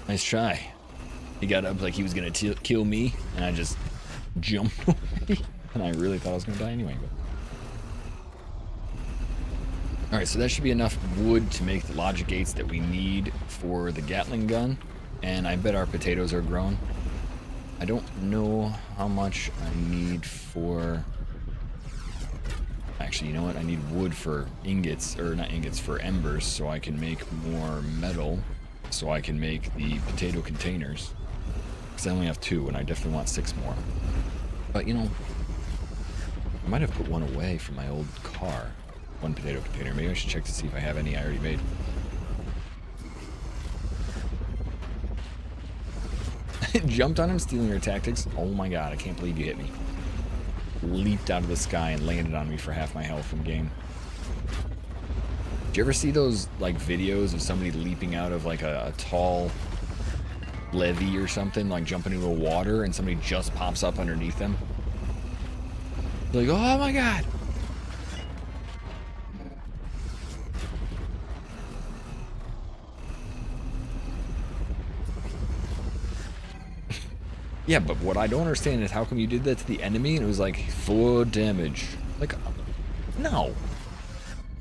Nice try. He got up like he was gonna kill me, and I just jumped away. And I really thought I was gonna die anyway. But... Alright, so that should be enough wood to make the logic gates that we need for the Gatling gun. And I bet our potatoes are grown. I don't know how much I need for... Actually, you know what? I need wood for ingots, or not ingots, for embers, so I can make more metal. So I can make the potato containers. Because I only have 2, and I definitely want 6 more. But, you know, I might have put one away from my old car. 1 potato container. Maybe I should check to see if I have any I already made. Jumped on him, stealing your tactics. Oh my god, I can't believe you hit me. Leaped out of the sky and landed on me for half my health in game. Do you ever see those, like, videos of somebody leaping out of, like, a tall levee or something, like jumping into the water, and somebody just pops up underneath them? Like, oh my god! Yeah, but what I don't understand is how come you did that to the enemy and it was like 4 damage? Like, no.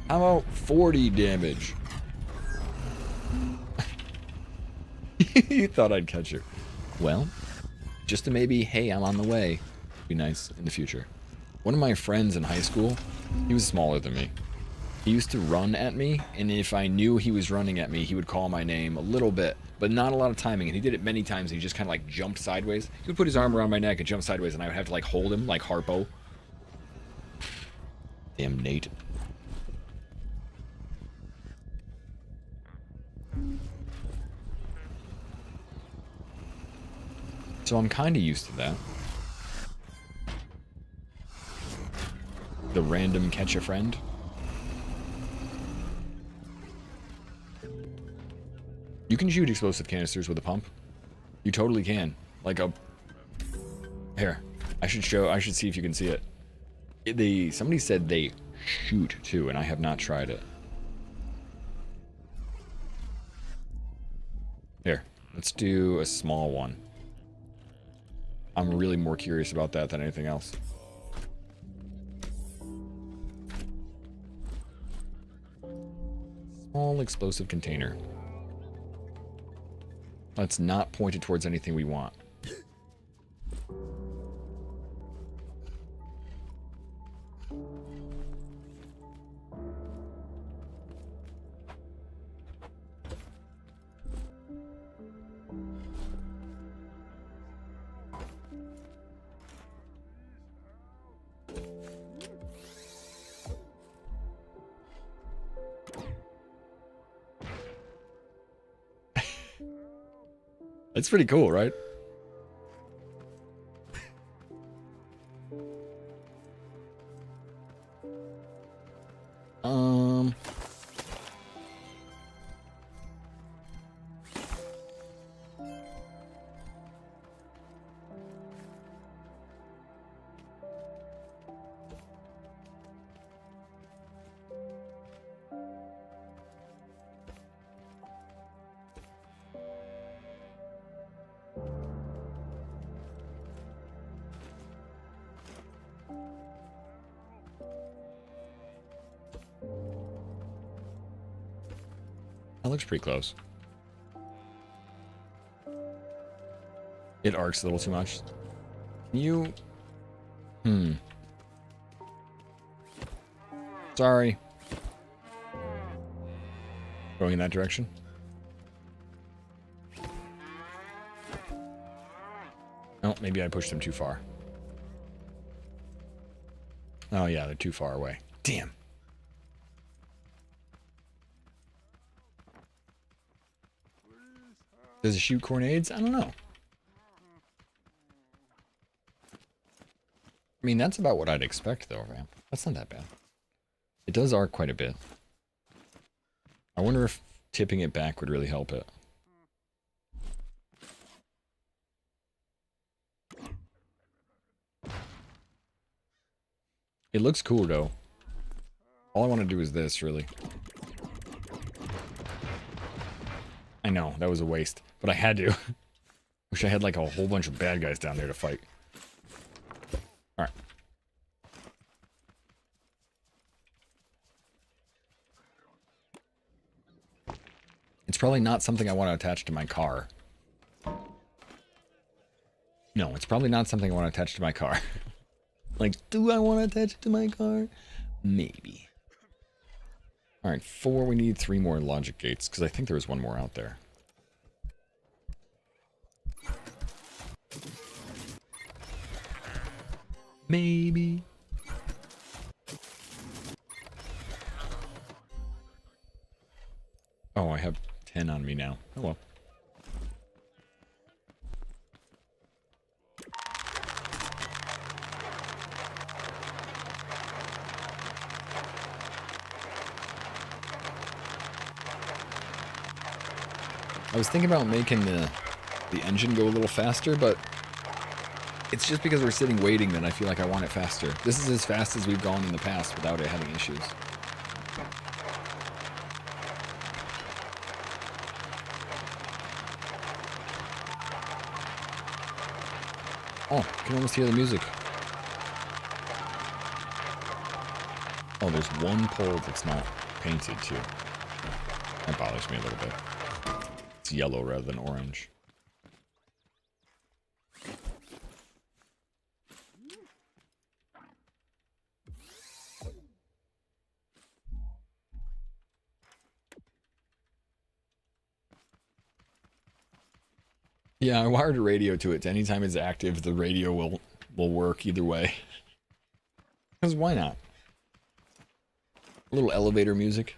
How about 40 damage? You thought I'd catch her. Well, just to maybe, hey, I'm on the way. Be nice in the future. One of my friends in high school, he was smaller than me. He used to run at me, and if I knew he was running at me, he would call my name a little bit, but not a lot of timing, and he did it many times, and he just kind of like jumped sideways. He would put his arm around my neck and jump sideways, and I would have to like hold him like Harpo. Damn Nate. So I'm kind of used to that. The random catch a friend. You can shoot explosive canisters with a pump. You totally can. Like a... Here. I should see if you can see it. Somebody said they shoot too, and I have not tried it. Here. Let's do a small one. I'm really more curious about that than anything else. Small explosive container. Let's not point it towards anything we want. It's pretty cool, right? That looks pretty close. It arcs a little too much. Can you... Sorry. Going in that direction? Oh, maybe I pushed them too far. Oh yeah, they're too far away. Damn. Does it shoot grenades? I don't know. I mean, that's about what I'd expect though, Ramp. That's not that bad. It does arc quite a bit. I wonder if tipping it back would really help it. It looks cool though. All I want to do is this, really. I know, that was a waste. But I had to. Wish I had like a whole bunch of bad guys down there to fight. Alright. It's probably not something I want to attach to my car. No, it's probably not something I want to attach to my car. Like, do I want to attach it to my car? Maybe. Alright, 4. We need 3 more logic gates, because I think there was one more out there. Maybe. Oh, I have 10 on me now. Oh well. I was thinking about making the engine go a little faster, but it's just because we're sitting waiting that I feel like I want it faster. This is as fast as we've gone in the past without it having issues. Oh, I can almost hear the music. Oh, there's one pole that's not painted too. That bothers me a little bit. It's yellow rather than orange. Yeah, I wired a radio to it. Anytime it's active, the radio will work either way. Because why not? A little elevator music.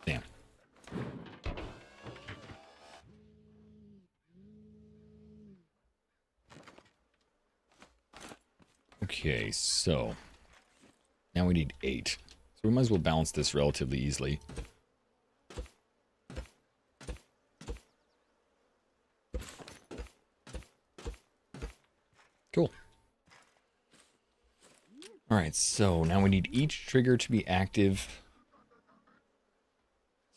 Damn. Okay, so now we need 8. So we might as well balance this relatively easily. Cool. Alright, so now we need each trigger to be active.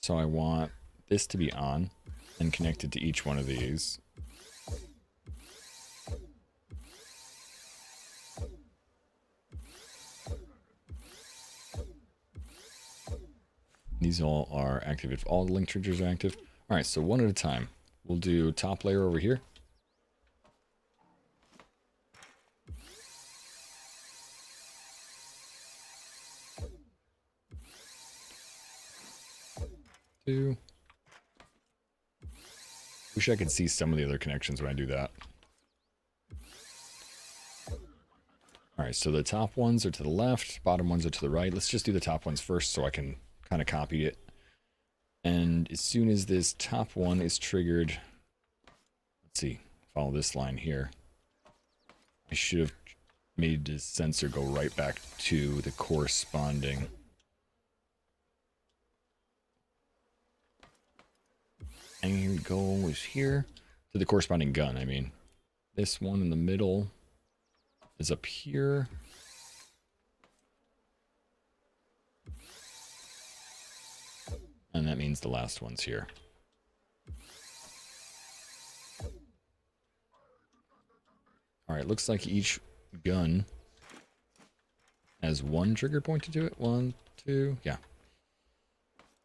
So I want this to be on and connected to each one of these. These all are active if all the link triggers are active. Alright, so one at a time. We'll do top layer over here. Two. Wish I could see some of the other connections when I do that. Alright, so the top ones are to the left, bottom ones are to the right. Let's just do the top ones first so I can kind of copy it. And as soon as this top one is triggered, let's see, follow this line here. I should have made the sensor go right back to the corresponding. And go is here to the corresponding gun. I mean, this one in the middle is up here. And that means the last one's here. Alright, looks like each gun has one trigger pointed to it. One, two, yeah.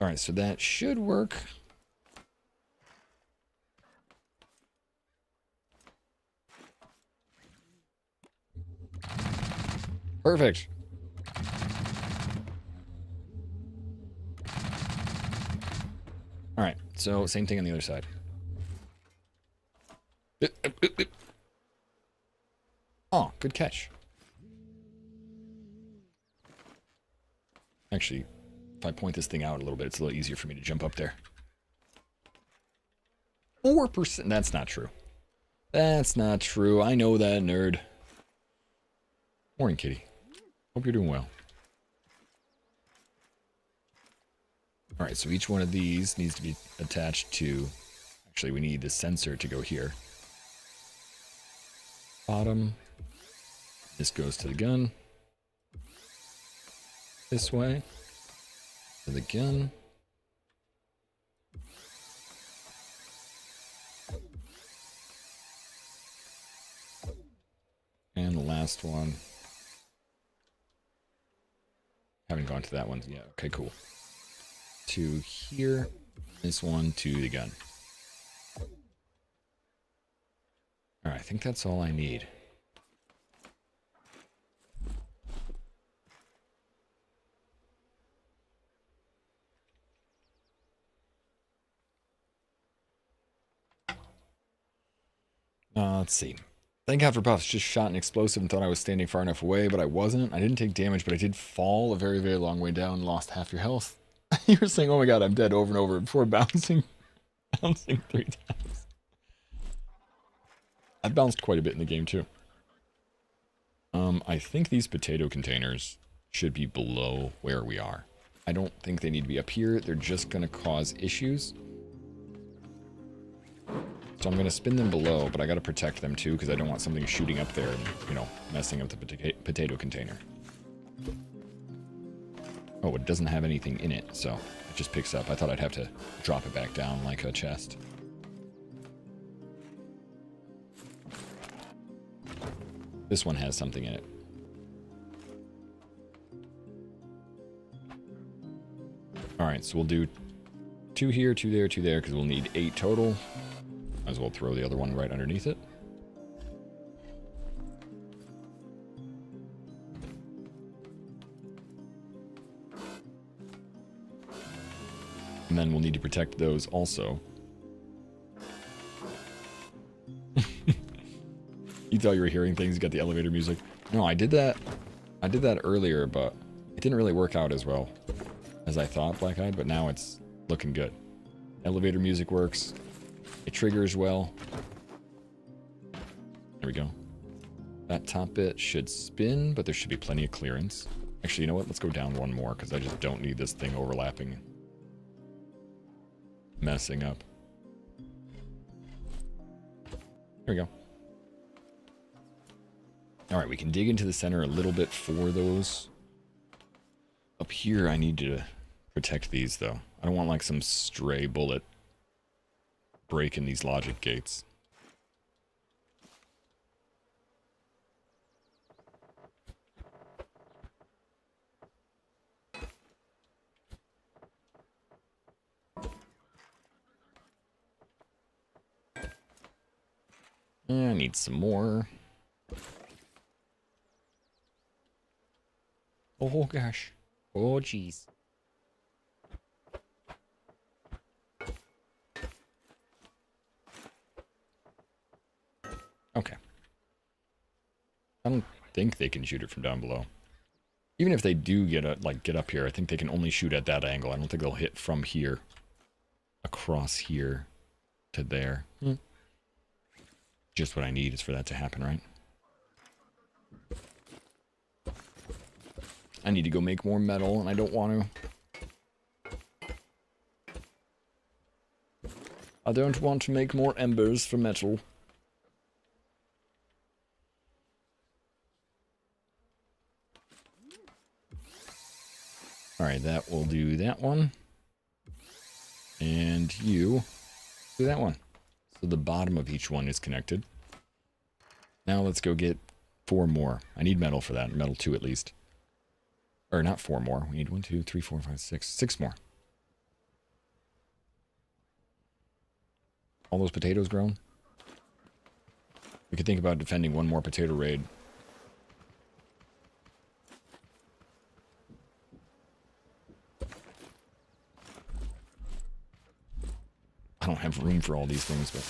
Alright, so that should work. Perfect. Alright, so same thing on the other side. Oh, good catch. Actually, if I point this thing out a little bit, it's a little easier for me to jump up there. 4%. That's not true. That's not true. I know that, nerd. Morning, kitty. Hope you're doing well. Alright, so each one of these needs to be attached to... Actually, we need the sensor to go here. Bottom. This goes to the gun. This way. To the gun. And the last one. Haven't gone to that one yet. Okay, cool. To here. This one to the gun. Alright, I think that's all I need. Let's see. Thank God for buffs. Just shot an explosive and thought I was standing far enough away, but I wasn't. I didn't take damage, but I did fall a very, very long way down and lost half your health. You were saying, oh my God, I'm dead over and over before bouncing 3 times. I've bounced quite a bit in the game too. I think these potato containers should be below where we are. I don't think they need to be up here. They're just going to cause issues. So I'm going to spin them below, but I got to protect them too because I don't want something shooting up there and, you know, messing up the potato container. Oh, it doesn't have anything in it, so it just picks up. I thought I'd have to drop it back down like a chest. This one has something in it. Alright, so we'll do 2 here, 2 there, 2 there, because we'll need 8 total. Might as well throw the other one right underneath it. And then we'll need to protect those also. You thought you were hearing things, you got the elevator music. No, I did that earlier, but it didn't really work out as well as I thought, Black Eyed, but now it's looking good. Elevator music works. It triggers well. There we go. That top bit should spin, but there should be plenty of clearance. Actually, you know what? Let's go down one more, because I just don't need this thing overlapping. Messing up. There we go. Alright, we can dig into the center a little bit for those. Up here, I need to protect these, though. I don't want, like, some stray bullet breaking these logic gates. I need some more. Oh gosh. Oh jeez. Okay. I don't think they can shoot it from down below. Even if they do get up here, I think they can only shoot at that angle. I don't think they'll hit from here across here to there. Just what I need is for that to happen, right? I need to go make more metal, and I don't want to. I don't want to make more embers for metal. Alright, that will do that one. And you do that one. So the bottom of each one is connected. Now let's go get 4 more. I need metal for that. Metal 2 at least. Or not 4 more. We need 1, 2, 3, 4, 5, 6. 6 more. All those potatoes grown? We could think about defending 1 more potato raid. I don't have room for all these things, but...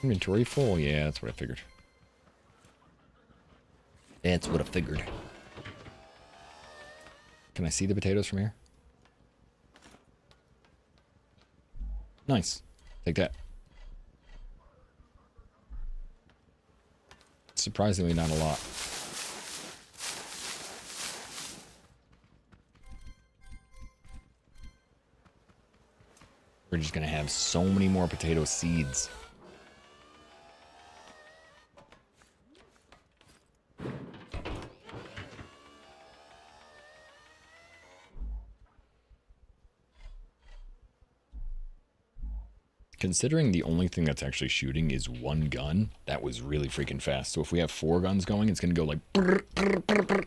Inventory full? Yeah, that's what I figured. That's what I figured. Can I see the potatoes from here? Nice. Take that. Surprisingly not a lot. We're just gonna have so many more potato seeds. Considering the only thing that's actually shooting is 1 gun, that was really freaking fast. So if we have 4 guns going, it's going to go like... Brr, brr, brr, brr.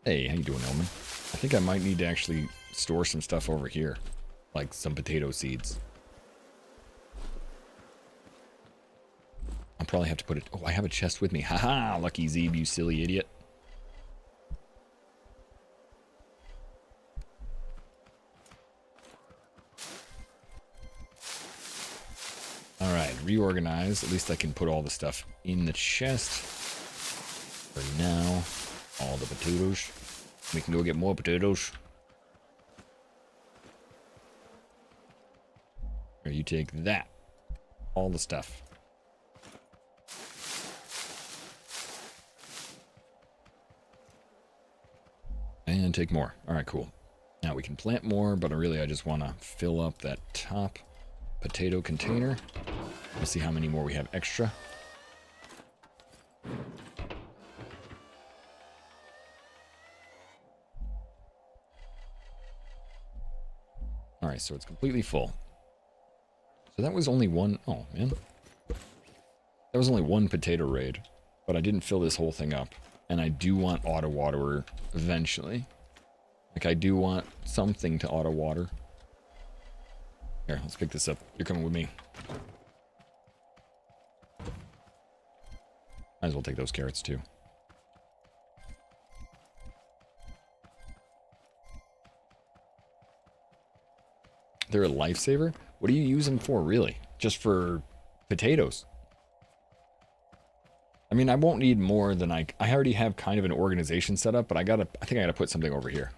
Hey, how you doing, Elman? I think I might need to actually store some stuff over here. Like some potato seeds. I'll probably have to put it... Oh, I have a chest with me. Haha, lucky Zeeb, you silly idiot. Alright, reorganize. At least I can put all the stuff in the chest. For now, all the potatoes. We can go get more potatoes. Here, you take that. All the stuff. And take more. Alright, cool. Now we can plant more, but I just want to fill up that top potato container. Let's see how many more we have extra. Alright, so it's completely full. So that was only one... Oh, man. That was only 1 potato raid. But I didn't fill this whole thing up. And I do want auto waterer eventually. Like, I do want something to auto water. Here, let's pick this up. You're coming with me. Might as well take those carrots, too. They're a lifesaver? What do you use them for, really? Just for potatoes? I mean, I won't need more than I already have kind of an organization set up, but I think I gotta put something over here.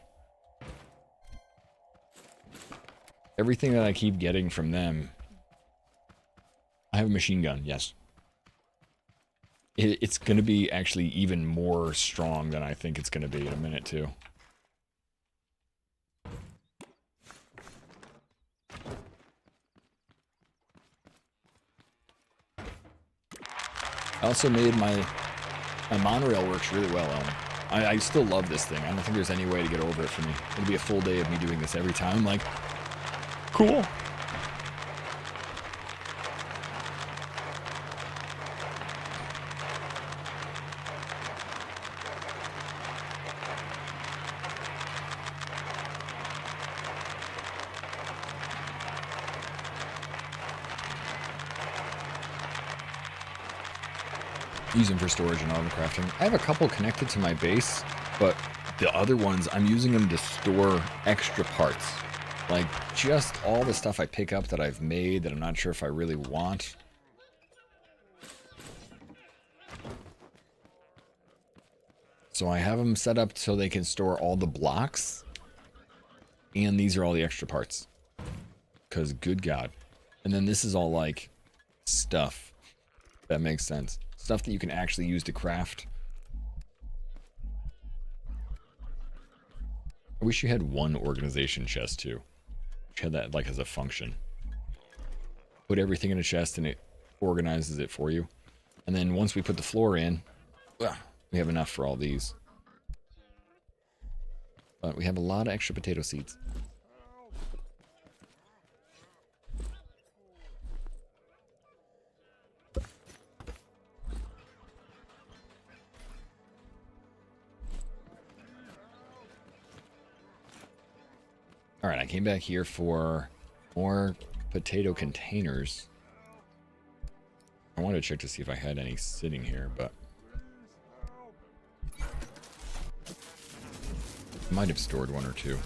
Everything that I keep getting from them... I have a machine gun, yes. It's going to be actually even more strong than I think it's going to be in a minute, too. I also made my monorail works really well, Ellen. I still love this thing. I don't think there's any way to get over it for me. It'll be a full day of me doing this every time. Like, cool. Use them for storage and auto crafting. I have a couple connected to my base, but the other ones, I'm using them to store extra parts. Like, just all the stuff I pick up that I've made that I'm not sure if I really want. So I have them set up so they can store all the blocks. And these are all the extra parts. Because, good God. And then this is all, like, stuff. That makes sense. Stuff that you can actually use to craft. I wish you had one organization chest, too. Which had that, like, as a function. Put everything in a chest and it organizes it for you. And then once we put the floor in, We have enough for all these. But we have a lot of extra potato seeds. Alright, I came back here for more potato containers. I wanted to check to see if I had any sitting here, but I might have stored one or two.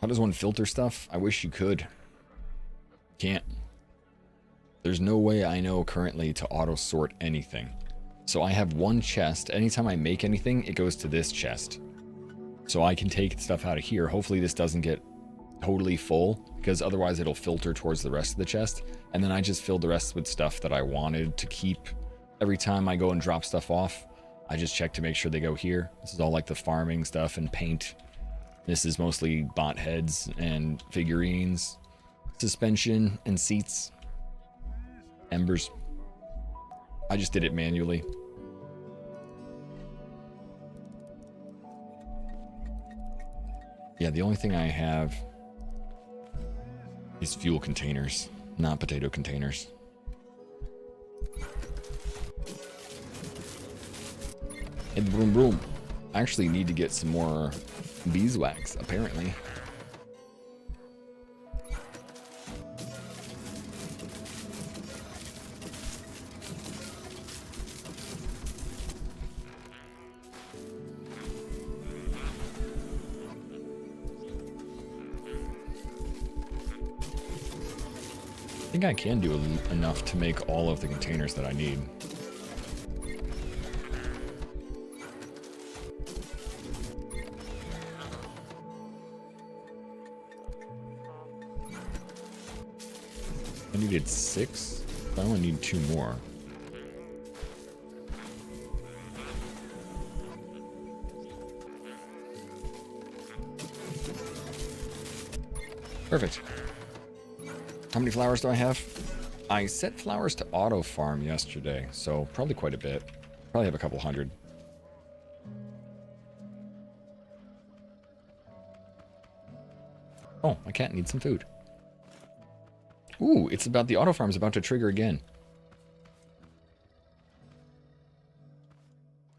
How does one filter stuff? I wish you could. Can't. There's no way I know currently to auto sort anything. So I have one chest. Anytime I make anything, it goes to this chest. So I can take stuff out of here. Hopefully this doesn't get totally full, because otherwise it'll filter towards the rest of the chest. And then I just fill the rest with stuff that I wanted to keep. Every time I go and drop stuff off, I just check to make sure they go here. This is all like the farming stuff and paint. This is mostly bot heads and figurines, suspension and seats, embers. I just did it manually. Yeah, the only thing I have is fuel containers, not potato containers. And boom, boom. I actually need to get some more beeswax, apparently. I think I can do enough to make all of the containers that I need. I needed 6. I only need 2 more. Perfect. How many flowers do I have? I set flowers to auto farm yesterday, so probably quite a bit. Probably have a couple hundred. Oh, my cat needs some food. Ooh, it's about the auto farm's about to trigger again.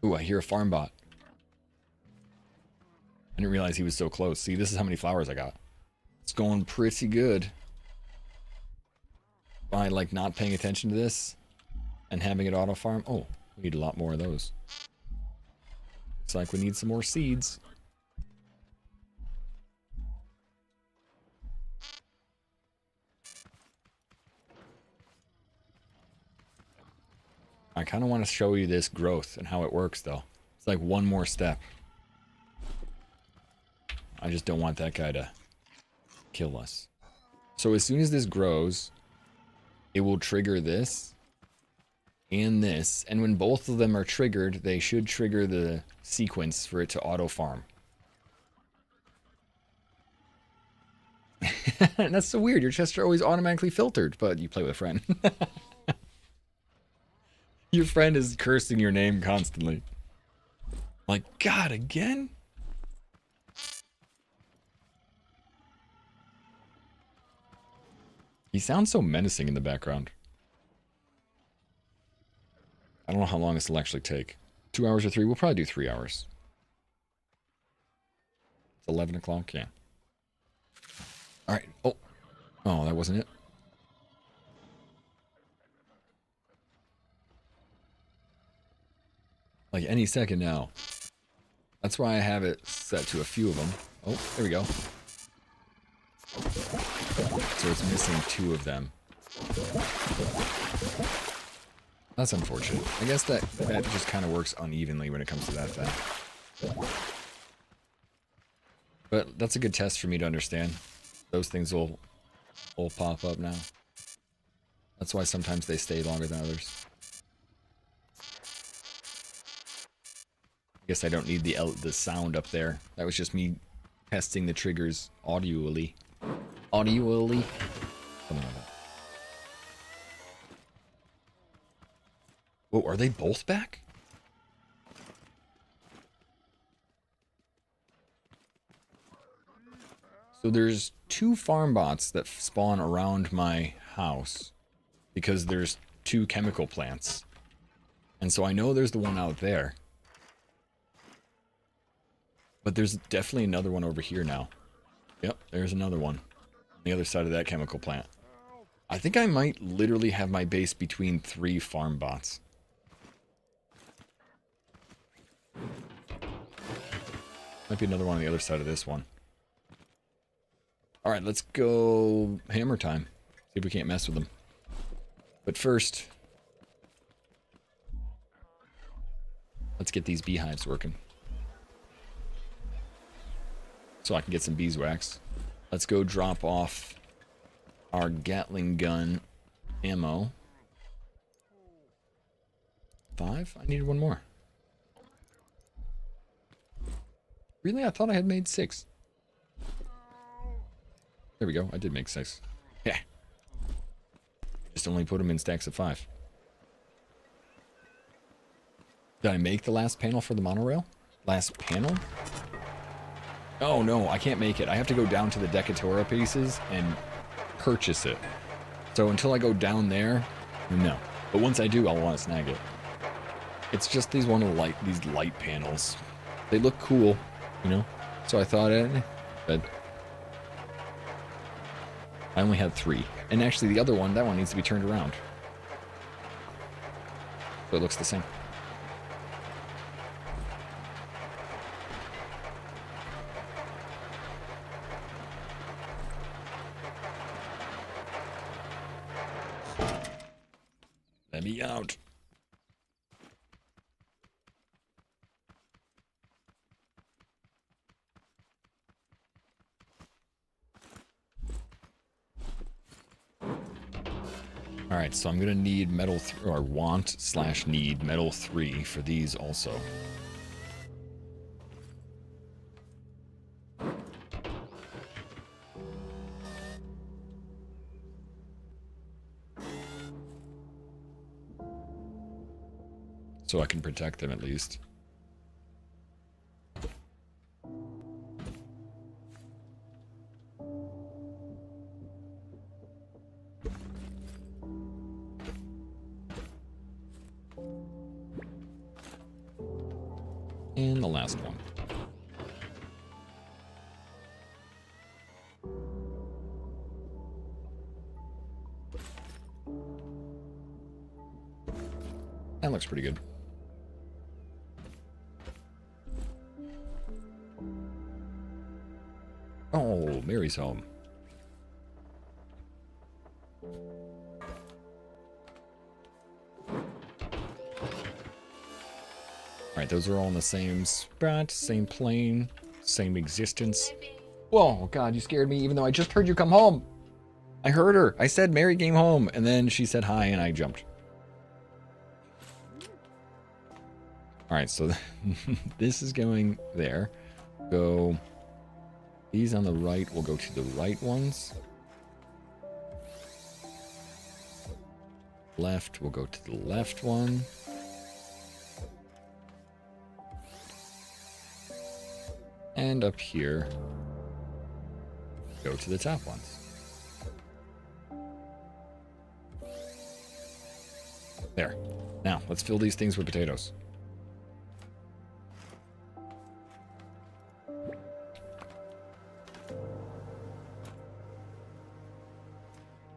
Ooh, I hear a farm bot. I didn't realize he was so close. See, this is how many flowers I got. It's going pretty good. By like not paying attention to this and having it auto farm. Oh, we need a lot more of those. Looks like we need some more seeds. I kind of want to show you this growth and how it works though. It's like one more step. I just don't want that guy to kill us. So as soon as this grows, it will trigger this and this. And when both of them are triggered, they should trigger the sequence for it to auto farm. And that's so weird. Your chests are always automatically filtered, but you play with a friend. Your friend is cursing your name constantly. Like, God, again? He sounds so menacing in the background. I don't know how long this will actually take. 2 hours or 3? We'll probably do 3 hours. It's 11 o'clock? Yeah. Alright. Oh. Oh, that wasn't it. Like any second now. That's why I have it set to a few of them. Oh, there we go. So it's missing 2 of them. That's unfortunate. I guess that just kind of works unevenly when it comes to that thing. But that's a good test for me to understand. Those things will pop up now. That's why sometimes they stay longer than others. I guess I don't need the sound up there. That was just me testing the triggers audially. Audially? Something like that. Whoa, are they both back? So there's 2 farm bots that spawn around my house because there's 2 chemical plants. And so I know there's the one out there. But there's definitely another one over here now. Yep, there's another one on the other side of that chemical plant. I think I might literally have my base between 3 farm bots. Might be another one on the other side of this one. Alright, let's go hammer time. See if we can't mess with them. But first, let's get these beehives working. So I can get some beeswax. Let's go drop off our Gatling gun ammo. 5? I needed 1 more. Really? I thought I had made 6. There we go. I did make 6. Yeah. Just only put them in stacks of 5. Did I make the last panel for the monorail? Last panel? Oh no, I can't make it. I have to go down to the Decatora pieces and purchase it. So until I go down there, no. But once I do, I'll want to snag it. It's just these light panels. They look cool, you know? So I thought, but I only had 3. And actually the other one, that one needs to be turned around. So it looks the same. Let me out. Alright, so I'm gonna need metal or want/need metal 3 for these also. So I can protect them at least. And the last one. That looks pretty good. Oh, Mary's home. Alright, those are all in the same spot, same plane, same existence. Whoa, God, you scared me even though I just heard you come home. I heard her. I said Mary came home, and then she said hi, and I jumped. Alright, so this is going there. Go... These on the right will go to the right ones. Left will go to the left one. And up here, go to the top ones. There. Now, let's fill these things with potatoes.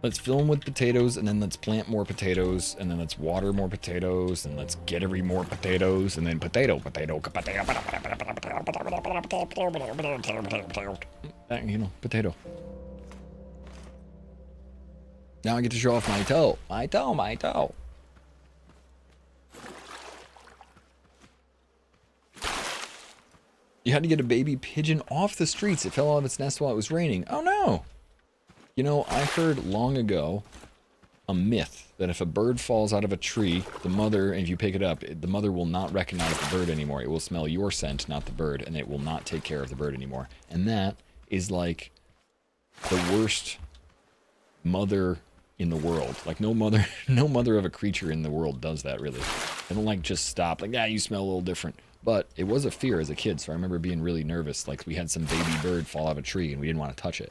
Let's fill them with potatoes, and then let's plant more potatoes, and then let's water more potatoes, and let's get every more potatoes, and then potato. You know, potato. Now I get to show off my toe. My toe, my toe. You had to get a baby pigeon off the streets. It fell out of its nest while it was raining. Oh no! You know, I heard long ago a myth that if a bird falls out of a tree, the mother, and if you pick it up, the mother will not recognize the bird anymore. It will smell your scent, not the bird, and it will not take care of the bird anymore. And that is like the worst mother in the world. Like no mother, no mother of a creature in the world does that really. They don't like just stop like, yeah, you smell a little different. But it was a fear as a kid, so I remember being really nervous. Like we had some baby bird fall out of a tree and we didn't want to touch it.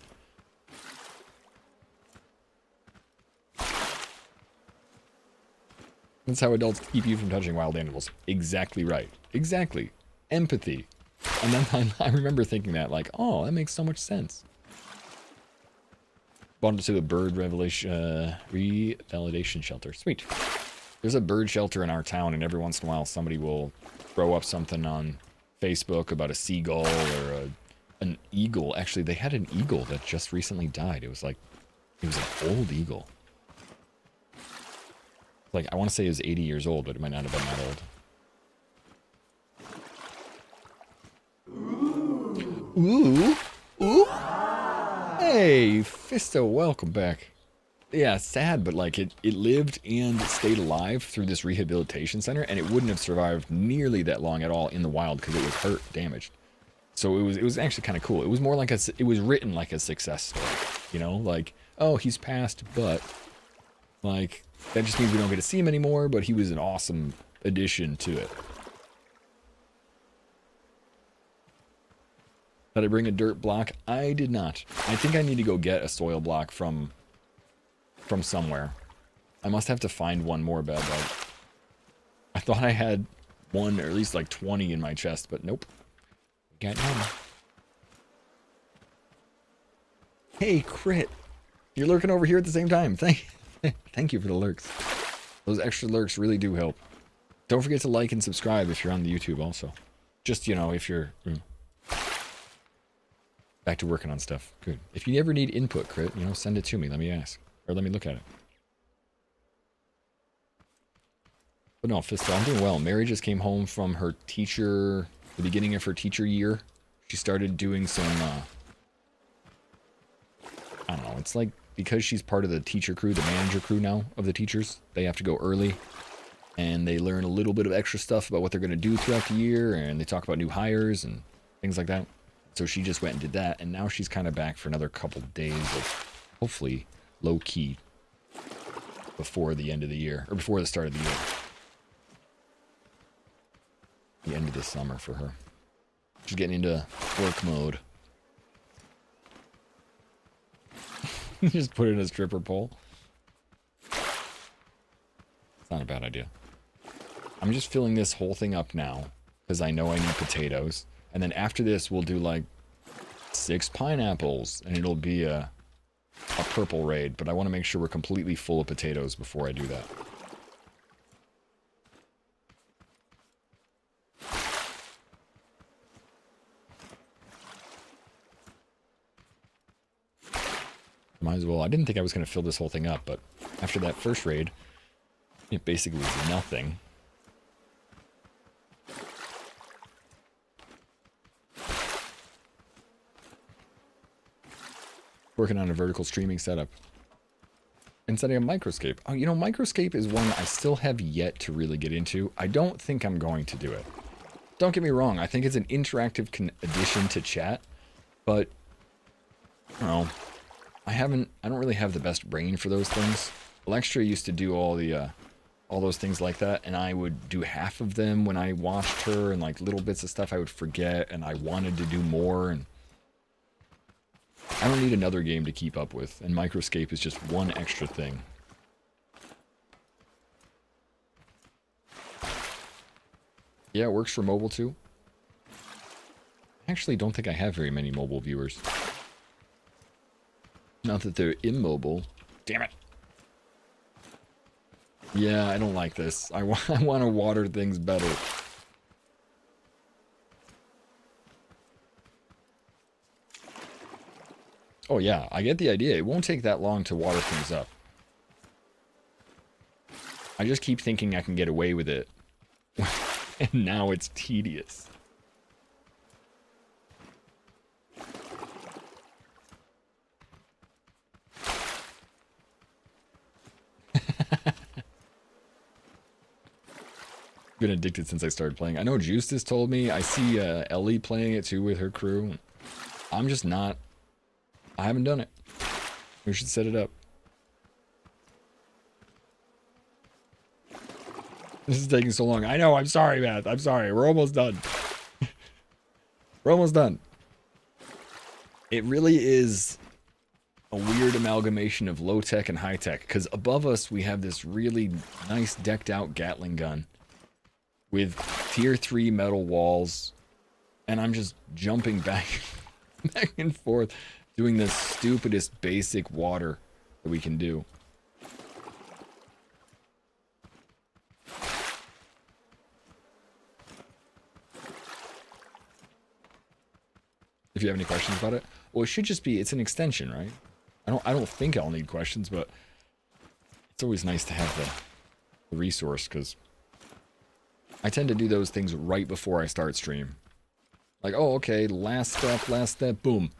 That's how adults keep you from touching wild animals. Exactly right. Exactly. Empathy. And then I remember thinking that, like, oh, that makes so much sense. Bonded to a bird revalidation shelter. Sweet. There's a bird shelter in our town, and every once in a while somebody will throw up something on Facebook about a seagull or an eagle. Actually, they had an eagle that just recently died. It was an old eagle. Like, I want to say it was 80 years old, but it might not have been that old. Ooh. Ooh. Hey, Fisto, welcome back. Yeah, sad, but like it lived and stayed alive through this rehabilitation center, and it wouldn't have survived nearly that long at all in the wild because it was hurt, damaged. So it was actually kind of cool. It was more like it was written like a success story, you know, like, oh, he's passed, but like that just means we don't get to see him anymore, but he was an awesome addition to it. Did I bring a dirt block? I did not. I think I need to go get a soil block from somewhere. I must have to find one more bad dog. I thought I had one, or at least like 20 in my chest, but nope. Got none. Hey, Crit. You're lurking over here at the same time. Thank you for the lurks. Those extra lurks really do help. Don't forget to like and subscribe if you're on the YouTube also. Just, you know, if you're... Back to working on stuff. Good. If you ever need input, Crit, you know, send it to me. Let me ask. Or let me look at it. But no, Fisto, I'm doing well. Mary just came home from her teacher... The beginning of her teacher year. She started doing some... I don't know. It's like... Because she's part of the teacher crew, the manager crew now of the teachers, they have to go early. And they learn a little bit of extra stuff about what they're going to do throughout the year. And they talk about new hires and things like that. So she just went and did that, and now she's kind of back for another couple days of hopefully low-key before the end of the year, or before the start of the year. The end of the summer for her. She's getting into work mode. Just put it in a stripper pole. It's not a bad idea. I'm just filling this whole thing up now, because I know I need potatoes. And then after this, we'll do like 6 pineapples, and it'll be a purple raid. But I want to make sure we're completely full of potatoes before I do that. Might as well. I didn't think I was going to fill this whole thing up, but after that first raid, it basically was nothing. Working on a vertical streaming setup. And setting a microscape. Oh, you know, microscape is one I still have yet to really get into. I don't think I'm going to do it. Don't get me wrong. I think it's an interactive addition to chat. But, I don't know. I don't really have the best brain for those things. Alextra used to do all those things like that. And I would do half of them when I watched her. And like little bits of stuff I would forget. And I wanted to do more. And I don't need another game to keep up with, and Microscape is just one extra thing. Yeah, it works for mobile too. I actually don't think I have very many mobile viewers. Not that they're immobile. Damn it. Yeah, I don't like this. I want to water things better. Oh yeah, I get the idea. It won't take that long to water things up. I just keep thinking I can get away with it. And now it's tedious. Been addicted since I started playing. I know Juice has told me. I see Ellie playing it too with her crew. I'm just not... I haven't done it. We should set it up. This is taking so long. I know. I'm sorry, Matt. I'm sorry. We're almost done. We're almost done. It really is a weird amalgamation of low tech and high tech. Because above us, we have this really nice decked out Gatling gun with tier 3 metal walls. And I'm just jumping back, back and forth, doing the stupidest basic water that we can do. If you have any questions about it, well, it should just be, it's an extension, right? I don't think I'll need questions, but it's always nice to have the resource, because I tend to do those things right before I start stream. Like, oh, okay, last step, boom.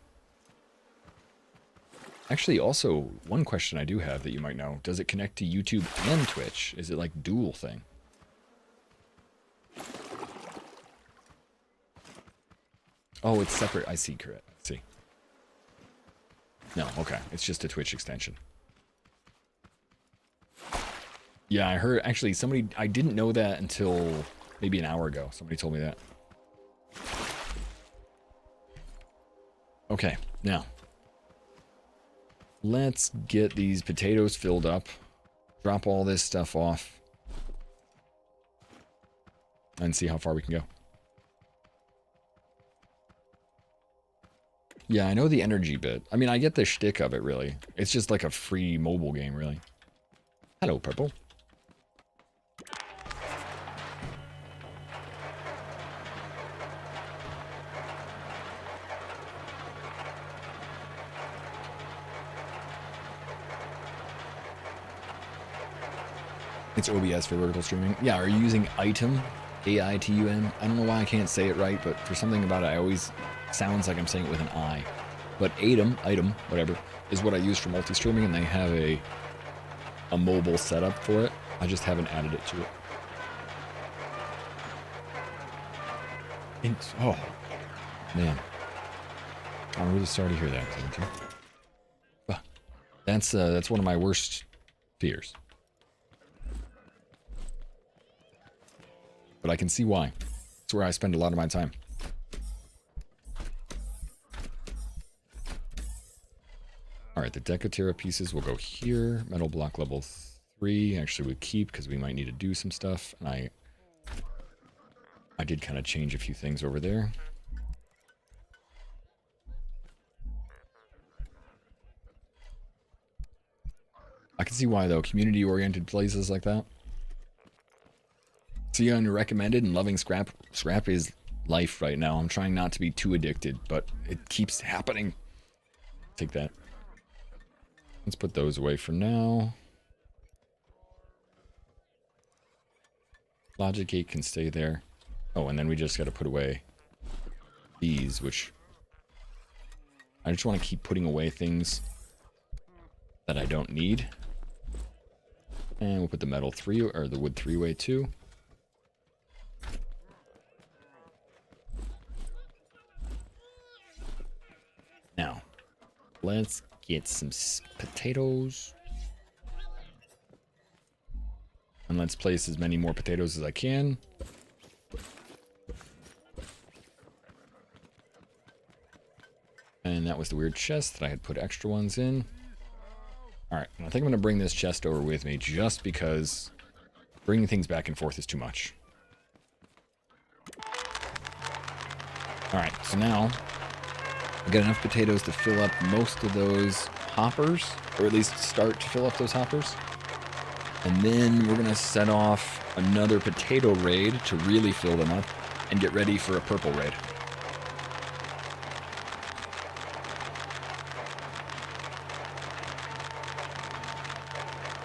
Actually, also, one question I do have that you might know, does it connect to YouTube and Twitch? Is it like dual thing? Oh, it's separate. I see, correct. See. No, okay. It's just a Twitch extension. Yeah, I heard, actually, somebody, I didn't know that until maybe an hour ago. Somebody told me that. Okay, now. Let's get these potatoes filled up. Drop all this stuff off. And see how far we can go. Yeah, I know the energy bit. I mean, I get the shtick of it, really. It's just like a free mobile game, really. Hello, Purple. It's OBS for vertical streaming. Yeah, are you using Item? A-I-T-U-M? I don't know why I can't say it right, but for something about it, I always sounds like I'm saying it with an I. But Item, whatever, is what I use for multi-streaming, and they have a mobile setup for it. I just haven't added it to it. Oh, man. I'm really sorry to hear that, Timothy. That's one of my worst fears. But I can see why. It's where I spend a lot of my time. Alright, the Decatera pieces will go here. Metal block level 3. Actually, we keep because we might need to do some stuff. And I did kind of change a few things over there. I can see why, though. Community-oriented places like that. See, unrecommended and loving scrap. Scrap is life right now. I'm trying not to be too addicted, but it keeps happening. Take that. Let's put those away for now. Logic gate can stay there. Oh, and then we just got to put away these, which I just want to keep putting away things that I don't need. And we'll put the metal 3 or the wood 3-way too. Now, let's get some potatoes. And let's place as many more potatoes as I can. And that was the weird chest that I had put extra ones in. Alright, I think I'm going to bring this chest over with me just because bringing things back and forth is too much. Alright, so now I got enough potatoes to fill up most of those hoppers, or at least start to fill up those hoppers. And then we're going to set off another potato raid to really fill them up and get ready for a purple raid.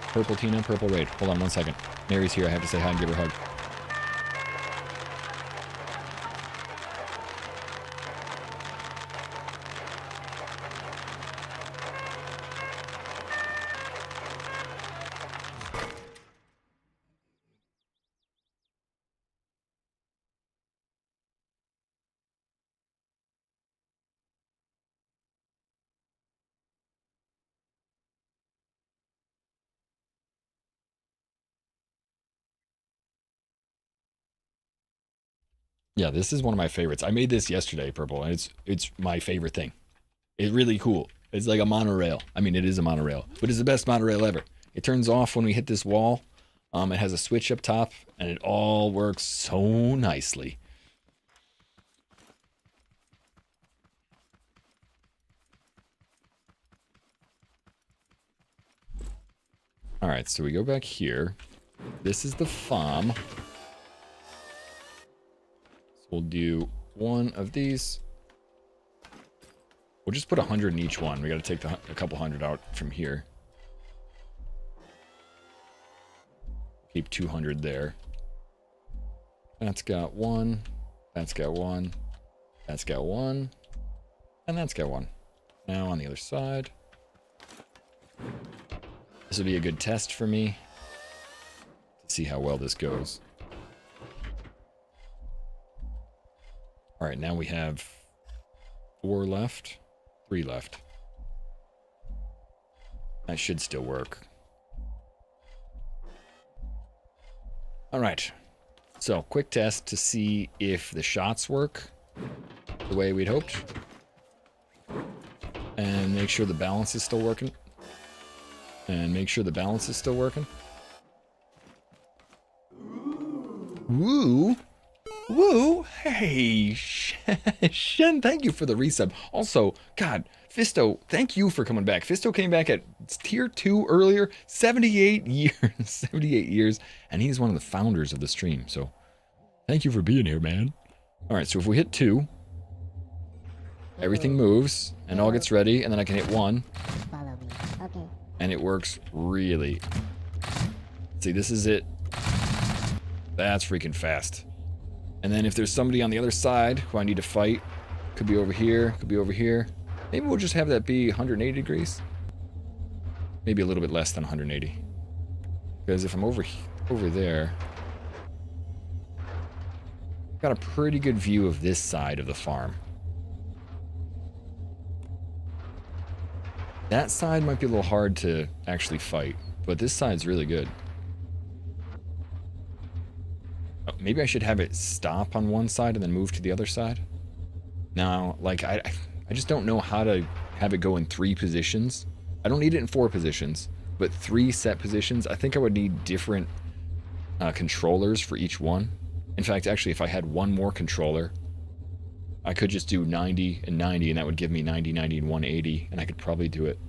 Purple Tina, purple raid. Hold on one second. Mary's here. I have to say hi and give her a hug. Yeah, this is one of my favorites. I made this yesterday, Purple, and it's my favorite thing. It's really cool. It's like a monorail. I mean, it is a monorail, but it's the best monorail ever. It turns off when we hit this wall. It has a switch up top, and it all works so nicely. All right, so we go back here. This is the farm. So we'll do one of these. We'll just put 100 in each one. We got to take a couple hundred out from here. Keep 200 there. That's got one. That's got one. That's got one. And that's got one. Now on the other side. This will be a good test for me to see how well this goes. All right, now we have 4 left, 3 left. That should still work. All right, so quick test to see if the shots work the way we'd hoped. And make sure the balance is still working. Woo! Woo! Hey, Shen, thank you for the resub. Also, God, Fisto, thank you for coming back. Fisto came back at tier 2 earlier, 78 years, 78 years, and he's one of the founders of the stream, so thank you for being here, man. All right, so if we hit 2, everything moves, and all gets ready, and then I can hit 1. Follow me. Okay. And it works really. See, this is it. That's freaking fast. And then if there's somebody on the other side who I need to fight, could be over here, could be over here. Maybe we'll just have that be 180 degrees. Maybe a little bit less than 180. Because if I'm over there, I've got a pretty good view of this side of the farm. That side might be a little hard to actually fight, but this side's really good. Oh, maybe I should have it stop on one side and then move to the other side. Now, like, I just don't know how to have it go in 3 positions. I don't need it in 4 positions, but 3 set positions. I think I would need different controllers for each one. In fact, actually, if I had one more controller, I could just do 90 and 90, and that would give me 90, 90, and 180, and I could probably do it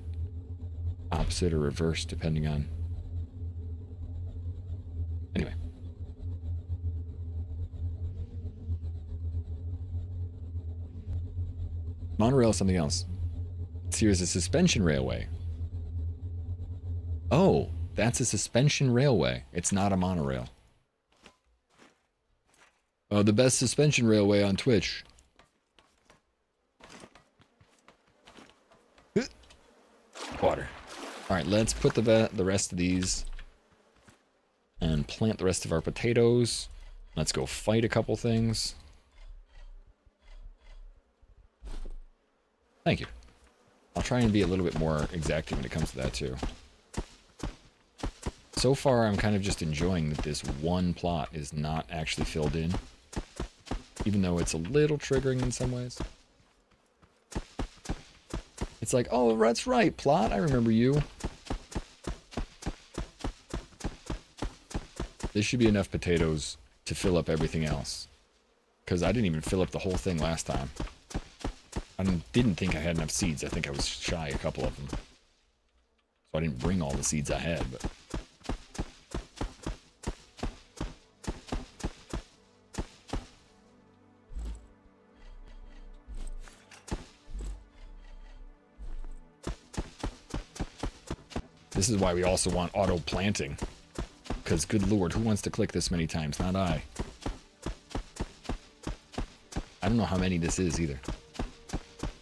opposite or reverse, depending on... Anyway. Monorail is something else. Here's a suspension railway. Oh, that's a suspension railway. It's not a monorail. Oh, the best suspension railway on Twitch. Water. Alright, let's put the rest of these and plant the rest of our potatoes. Let's go fight a couple things. Thank you. I'll try and be a little bit more exacting when it comes to that too. So far, I'm kind of just enjoying that this one plot is not actually filled in. Even though it's a little triggering in some ways. It's like, oh, that's right, plot, I remember you. This should be enough potatoes to fill up everything else. Because I didn't even fill up the whole thing last time. I didn't think I had enough seeds. I think I was shy a couple of them. So I didn't bring all the seeds I had, but... This is why we also want auto planting. Because, good lord, who wants to click this many times? Not I. I don't know how many this is either.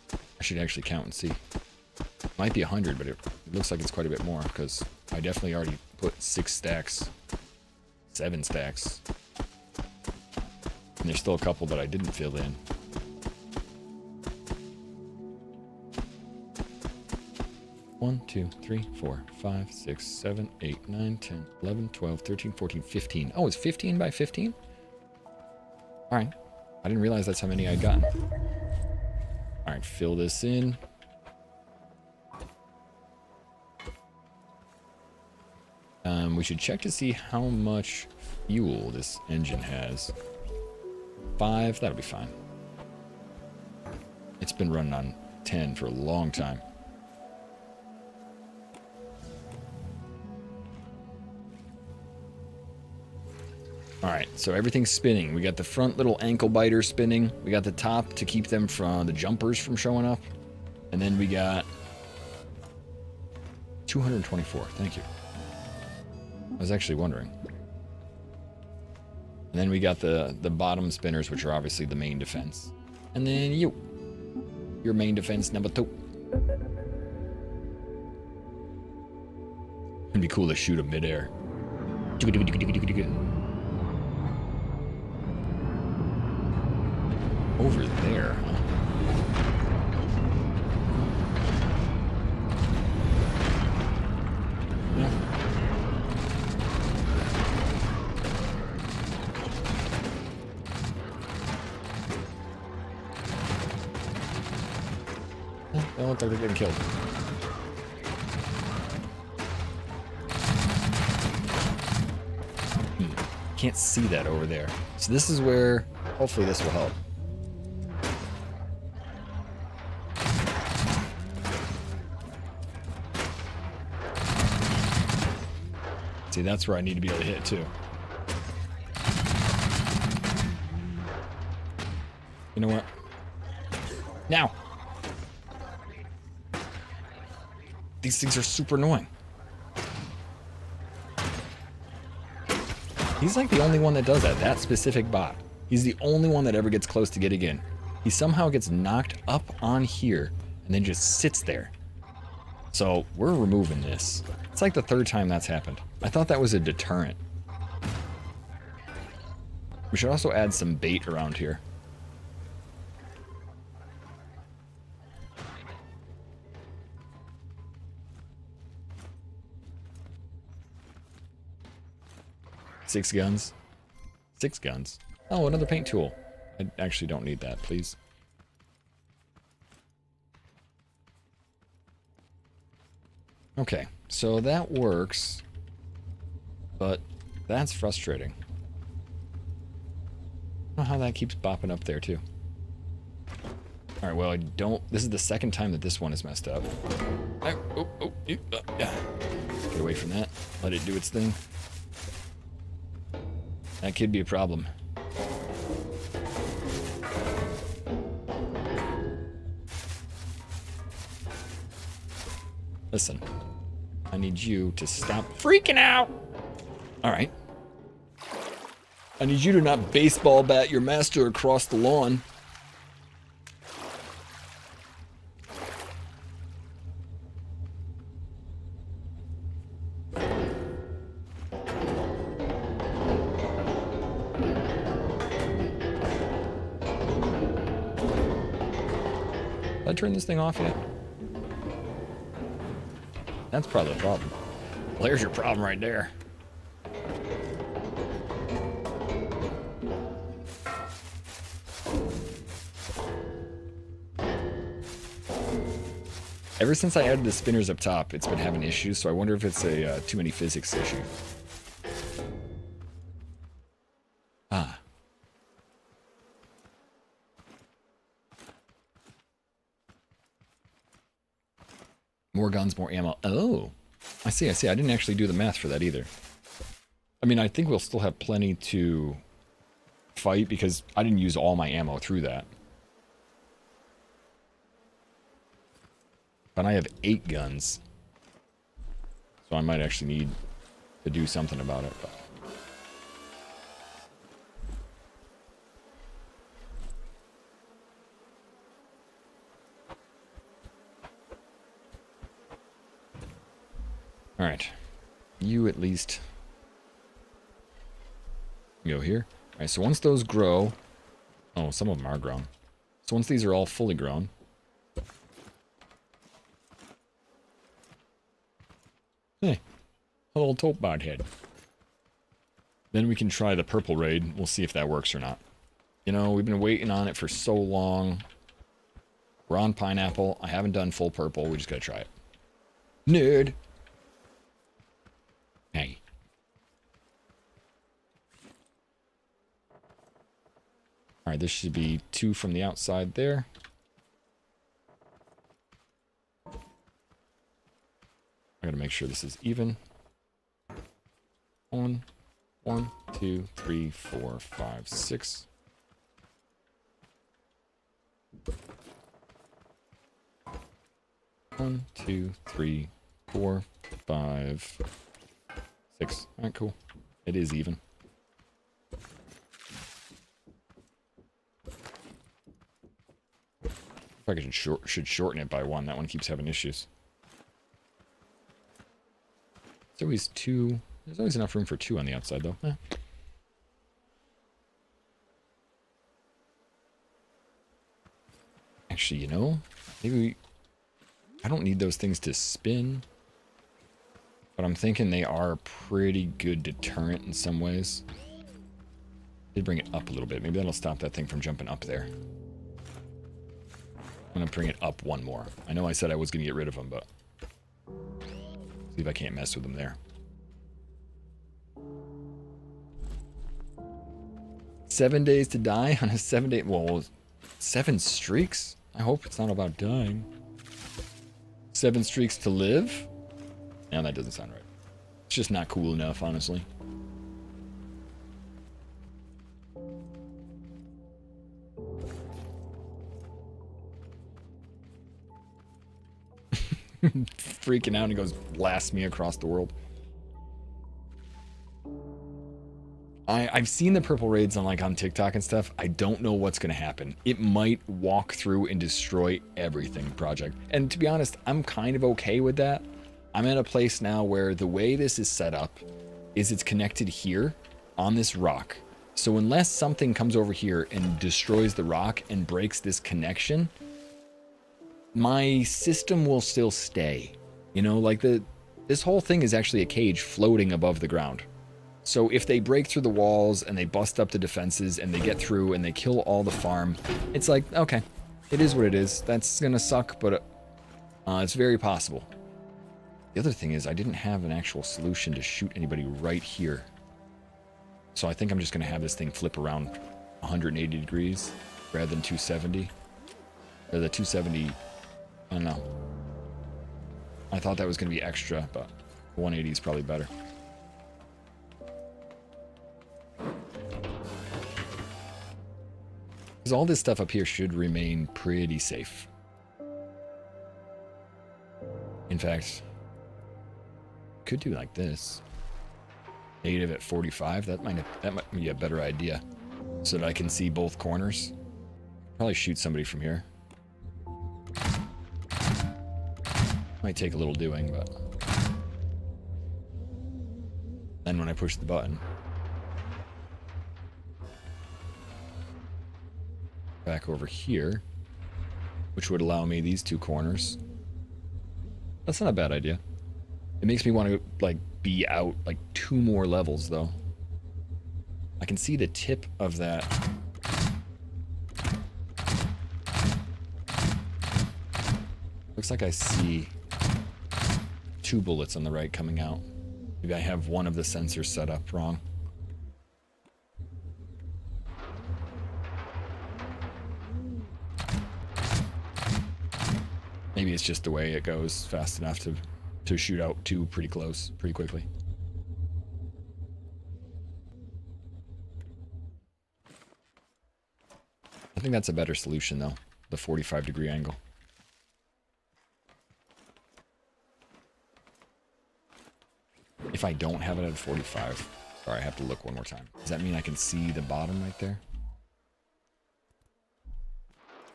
I should actually count and see. Might be 100, but it looks like it's quite a bit more, because I definitely already put 6 stacks. 7 stacks. And there's still a couple that I didn't fill in. One, 2, 3, 4, 5, 6, 7, 8, 9, 10, 11, 12, 13, 14, 15. Oh, it's 15 by 15? Alright. I didn't realize that's how many I'd gotten. Alright, fill this in. We should check to see how much fuel this engine has. 5, that'll be fine. It's been running on 10 for a long time. Alright, so everything's spinning. We got the front little ankle biter spinning. We got the top to keep them from the jumpers from showing up. And then we got 224. Thank you. I was actually wondering. And then we got the bottom spinners, which are obviously the main defense. And then your main defense number 2. It'd be cool to shoot him midair. Over there, huh? Yeah. They look like they're getting killed. Can't see that over there. So this is where, hopefully this will help. See, that's where I need to be able to hit too. You know what? Now! These things are super annoying. He's like the only one that does that specific bot. He's the only one that ever gets close to getting in. He somehow gets knocked up on here and then just sits there. So we're removing this. It's like the 3rd time that's happened. I thought that was a deterrent. We should also add some bait around here. Six guns. 6 guns. Oh, another paint tool. I actually don't need that, please. Okay, so that works, but that's frustrating. I don't know how that keeps bopping up there, too. Alright, well, I don't... This is the 2nd time that this one is messed up. Yeah. Get away from that. Let it do its thing. That could be a problem. Listen, I need you to stop freaking out. All right. I need you to not baseball bat your master across the lawn. Did I turn this thing off yet? That's probably the problem. Well, there's your problem right there. Ever since I added the spinners up top, it's been having issues, so I wonder if it's a too many physics issue. Ah. More guns, more ammo. Oh, I see, I see. I didn't actually do the math for that either. I mean, I think we'll still have plenty to fight because I didn't use all my ammo through that. But I have 8 guns. So I might actually need to do something about it. But. Alright. You at least go here. Alright, so once those grow... Oh, some of them are grown. So once these are all fully grown... Hey, a little taupe bod head. Then we can try the purple raid. We'll see if that works or not. You know, we've been waiting on it for so long. We're on pineapple. I haven't done full purple. We just gotta try it. Nerd. Hey. Alright, this should be 2 from the outside there. I gotta make sure this is even. 1, 1, 2, 3, 4, 5, 6. One, 2, 3, 4, 5, 6. All right, cool. It is even. I should shorten it by 1. That one keeps having issues. There's always 2. There's always enough room for 2 on the outside, though. Eh. Actually, you know, maybe I don't need those things to spin, but I'm thinking they are a pretty good deterrent in some ways. They bring it up a little bit. Maybe that'll stop that thing from jumping up there. I'm gonna bring it up 1 more. I know I said I was gonna get rid of them, but see if I can't mess with them there. 7 days to die on a 7-day. Well, 7 streaks. I hope it's not about dying. 7 streaks to live? No, that doesn't sound right. It's just not cool enough, honestly. Freaking out and he goes, blast me across the world. I've seen the purple raids on TikTok and stuff. I don't know what's going to happen. It might walk through and destroy everything project. And to be honest, I'm kind of okay with that. I'm at a place now where the way this is set up is it's connected here on this rock. So unless something comes over here and destroys the rock and breaks this connection, my system will still stay. You know, like this whole thing is actually a cage floating above the ground. So if they break through the walls and they bust up the defenses and they get through and they kill all the farm, it's like, okay, it is what it is. That's gonna suck, but it's very possible. The other thing is I didn't have an actual solution to shoot anybody right here. So I think I'm just gonna have this thing flip around 180 degrees rather than 270. Or the 270, I don't know. I thought that was gonna be extra, but 180 is probably better. Because all this stuff up here should remain pretty safe. In fact, could do like this. Native at 45. That might be a better idea, so that I can see both corners. Probably shoot somebody from here. Might take a little doing, but then when I push the button, back over here, which would allow me these 2 corners. That's not a bad idea. It makes me want to like be out like 2 more levels though. I can see the tip of that. Looks like I see 2 bullets on the right coming out. Maybe I have one of the sensors set up wrong. Maybe it's just the way it goes fast enough to shoot out 2 pretty close, pretty quickly. I think that's a better solution though, the 45-degree angle. If I don't have it at 45, sorry, I have to look one more time. Does that mean I can see the bottom right there?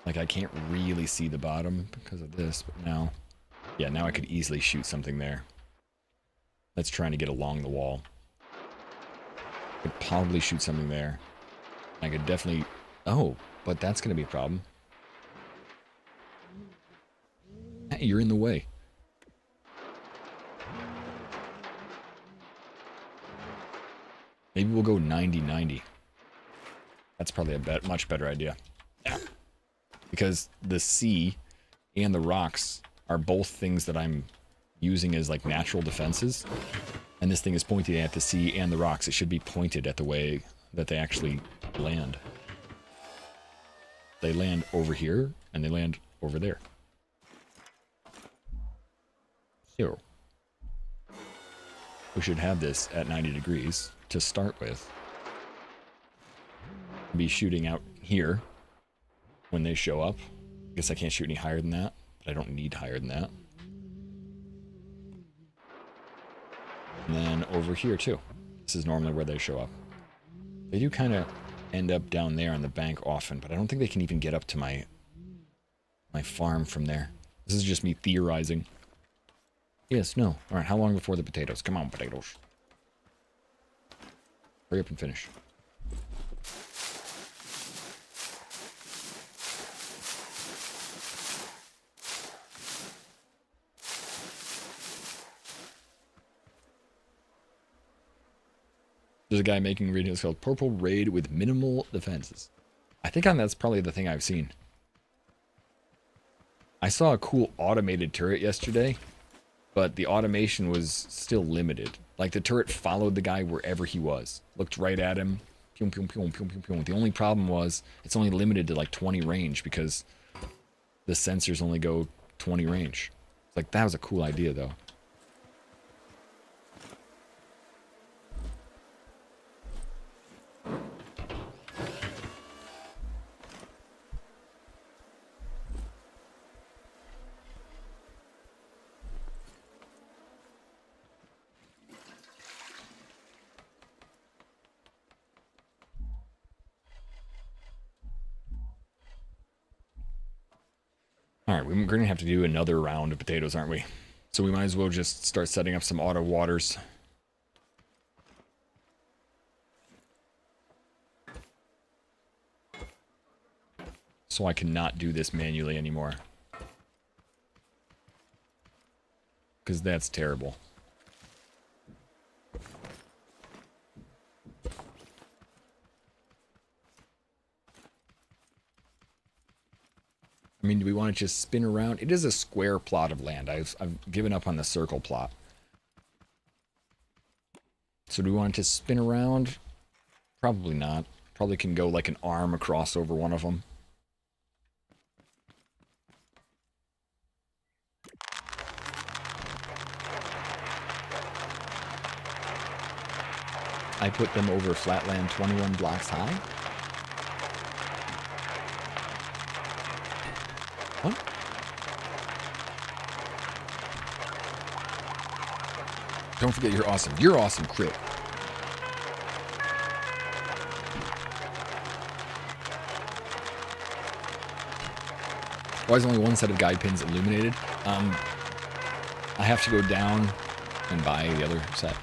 Like, I can't really see the bottom because of this, but now... Yeah, now I could easily shoot something there. That's trying to get along the wall. Could probably shoot something there. I could definitely... Oh, but that's going to be a problem. Hey, you're in the way. Maybe we'll go 90-90. That's probably a much better idea. Yeah. Because the sea and the rocks are both things that I'm using as like natural defenses. And this thing is pointing at the sea and the rocks. It should be pointed at the way that they actually land. They land over here, and they land over there. So, we should have this at 90 degrees to start with. Be shooting out here when they show up. I guess I can't shoot any higher than that, but I don't need higher than that. And then over here too. This is normally where they show up. They do kind of end up down there on the bank often, but I don't think they can even get up to my farm from there. This is just me theorizing. Yes, no. Alright, how long before the potatoes? Come on, potatoes. Hurry up and finish. There's a guy making videos called Purple Raid with Minimal Defenses. I think that's probably the thing I've seen. I saw a cool automated turret yesterday, but the automation was still limited. Like the turret followed the guy wherever he was. Looked right at him. Pew, pew, pew, pew, pew, pew. The only problem was it's only limited to like 20 range because the sensors only go 20 range. It's like, that was a cool idea though. Alright, we're going to have to do another round of potatoes, aren't we? So we might as well just start setting up some auto waters. So I cannot do this manually anymore. Because that's terrible. I mean, do we want to just spin around? It is a square plot of land. I've given up on the circle plot. So do we want to just spin around? Probably not. Probably can go like an arm across over one of them. I put them over flatland 21 blocks high. What? Don't forget you're awesome. You're awesome, crit. Why is only one set of guide pins illuminated? I have to go down and buy the other set.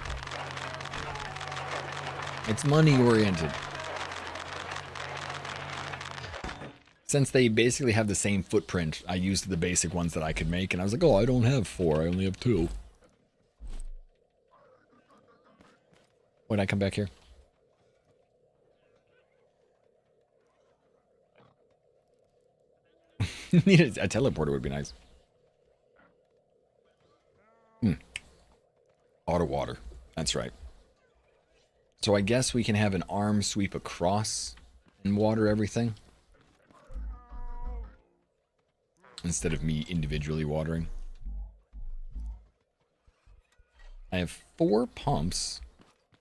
It's money oriented. Since they basically have the same footprint, I used the basic ones that I could make, and I was like, oh, I don't have 4, I only have 2. Why'd I come back here? Need a teleporter would be nice. Auto water. That's right. So I guess we can have an arm sweep across and water everything. Instead of me individually watering. I have 4 pumps.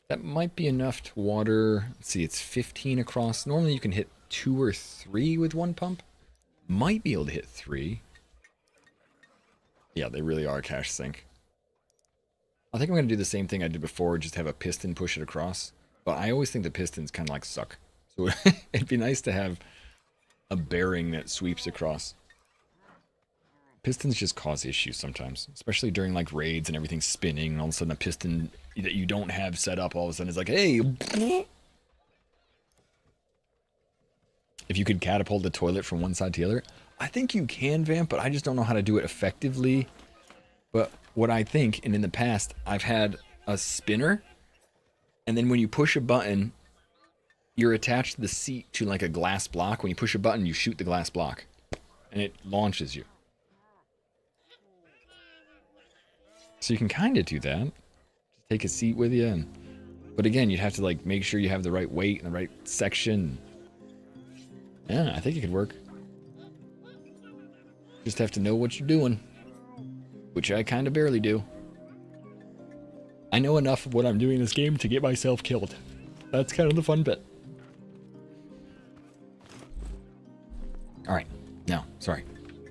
That might be enough to water. Let's see, it's 15 across. Normally you can hit 2 or 3 with 1 pump. Might be able to hit 3. Yeah, they really are a cash sink. I think I'm going to do the same thing I did before, just have a piston push it across. But I always think the pistons kind of like suck. So it'd be nice to have a bearing that sweeps across. Pistons just cause issues sometimes, especially during like raids and everything's spinning, and all of a sudden a piston that you don't have set up all of a sudden is like, hey. If you could catapult the toilet from one side to the other, I think you can, Vamp, but I just don't know how to do it effectively. But what I think, and in the past, I've had a spinner, and then when you push a button, you're attached to the seat to like a glass block. When you push a button, you shoot the glass block, and it launches you. So you can kind of do that. Just take a seat with you, but again, you'd have to like make sure you have the right weight and the right section. Yeah, I think it could work. Just have to know what you're doing, which I kind of barely do. I know enough of what I'm doing in this game to get myself killed. That's kind of the fun bit. Alright, now, sorry.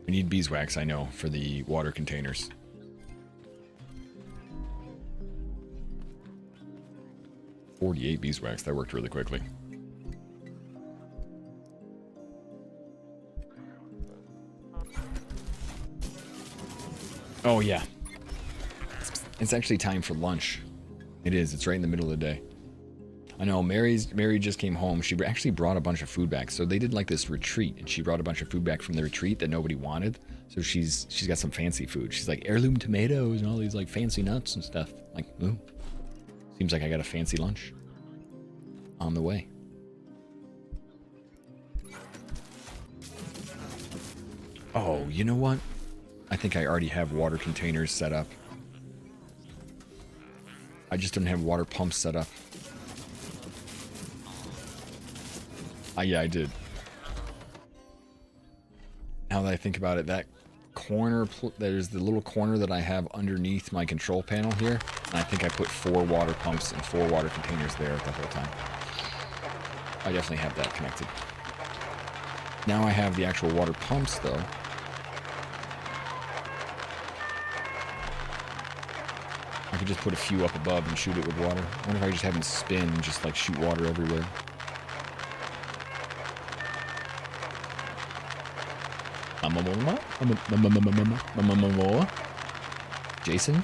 We need beeswax, I know, for the water containers. $48 beeswax, that worked really quickly. Oh yeah. It's actually time for lunch. It is, it's right in the middle of the day. I know, Mary just came home. She actually brought a bunch of food back. So they did like this retreat, and she brought a bunch of food back from the retreat that nobody wanted. So she's got some fancy food. She's like heirloom tomatoes and all these like fancy nuts and stuff. Like, ooh. Seems like I got a fancy lunch on the way. Oh, you know what? I think I already have water containers set up. I just don't have water pumps set up. Yeah, I did. Now that I think about it, that corner, there's the little corner that I have underneath my control panel here. And I think I put 4 water pumps and 4 water containers there the whole time. I definitely have that connected. Now I have the actual water pumps, though. I could just put a few up above and shoot it with water. I wonder if I just have them spin and just like shoot water everywhere. Jason?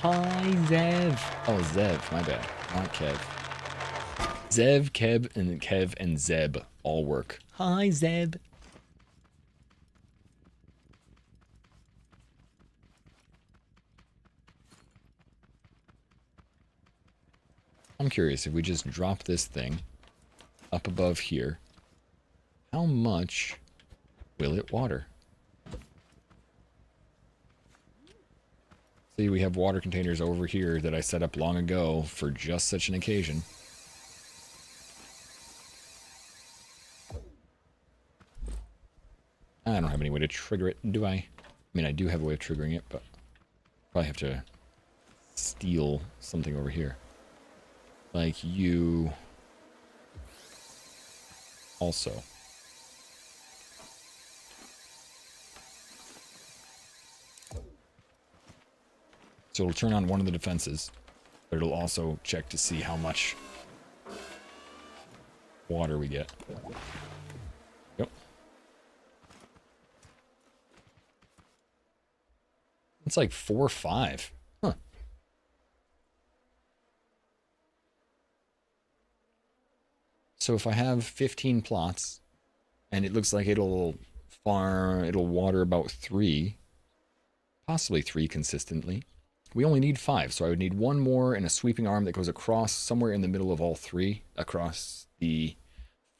Hi, Zev. Oh, Zev, my bad. Not Kev. Zev, Kev, and Zeb all work. Hi, Zeb. I'm curious, if we just drop this thing up above here, how much will it water? See, we have water containers over here that I set up long ago for just such an occasion. I don't have any way to trigger it, do I? I mean, I do have a way of triggering it, but probably have to steal something over here. Like you also. So it'll turn on one of the defenses, but it'll also check to see how much water we get. Yep. It's like 4 or 5. Huh. So if I have 15 plots, and it looks like it'll water about 3, possibly 3 consistently. We only need 5, so I would need 1 more and a sweeping arm that goes across somewhere in the middle of all 3 across the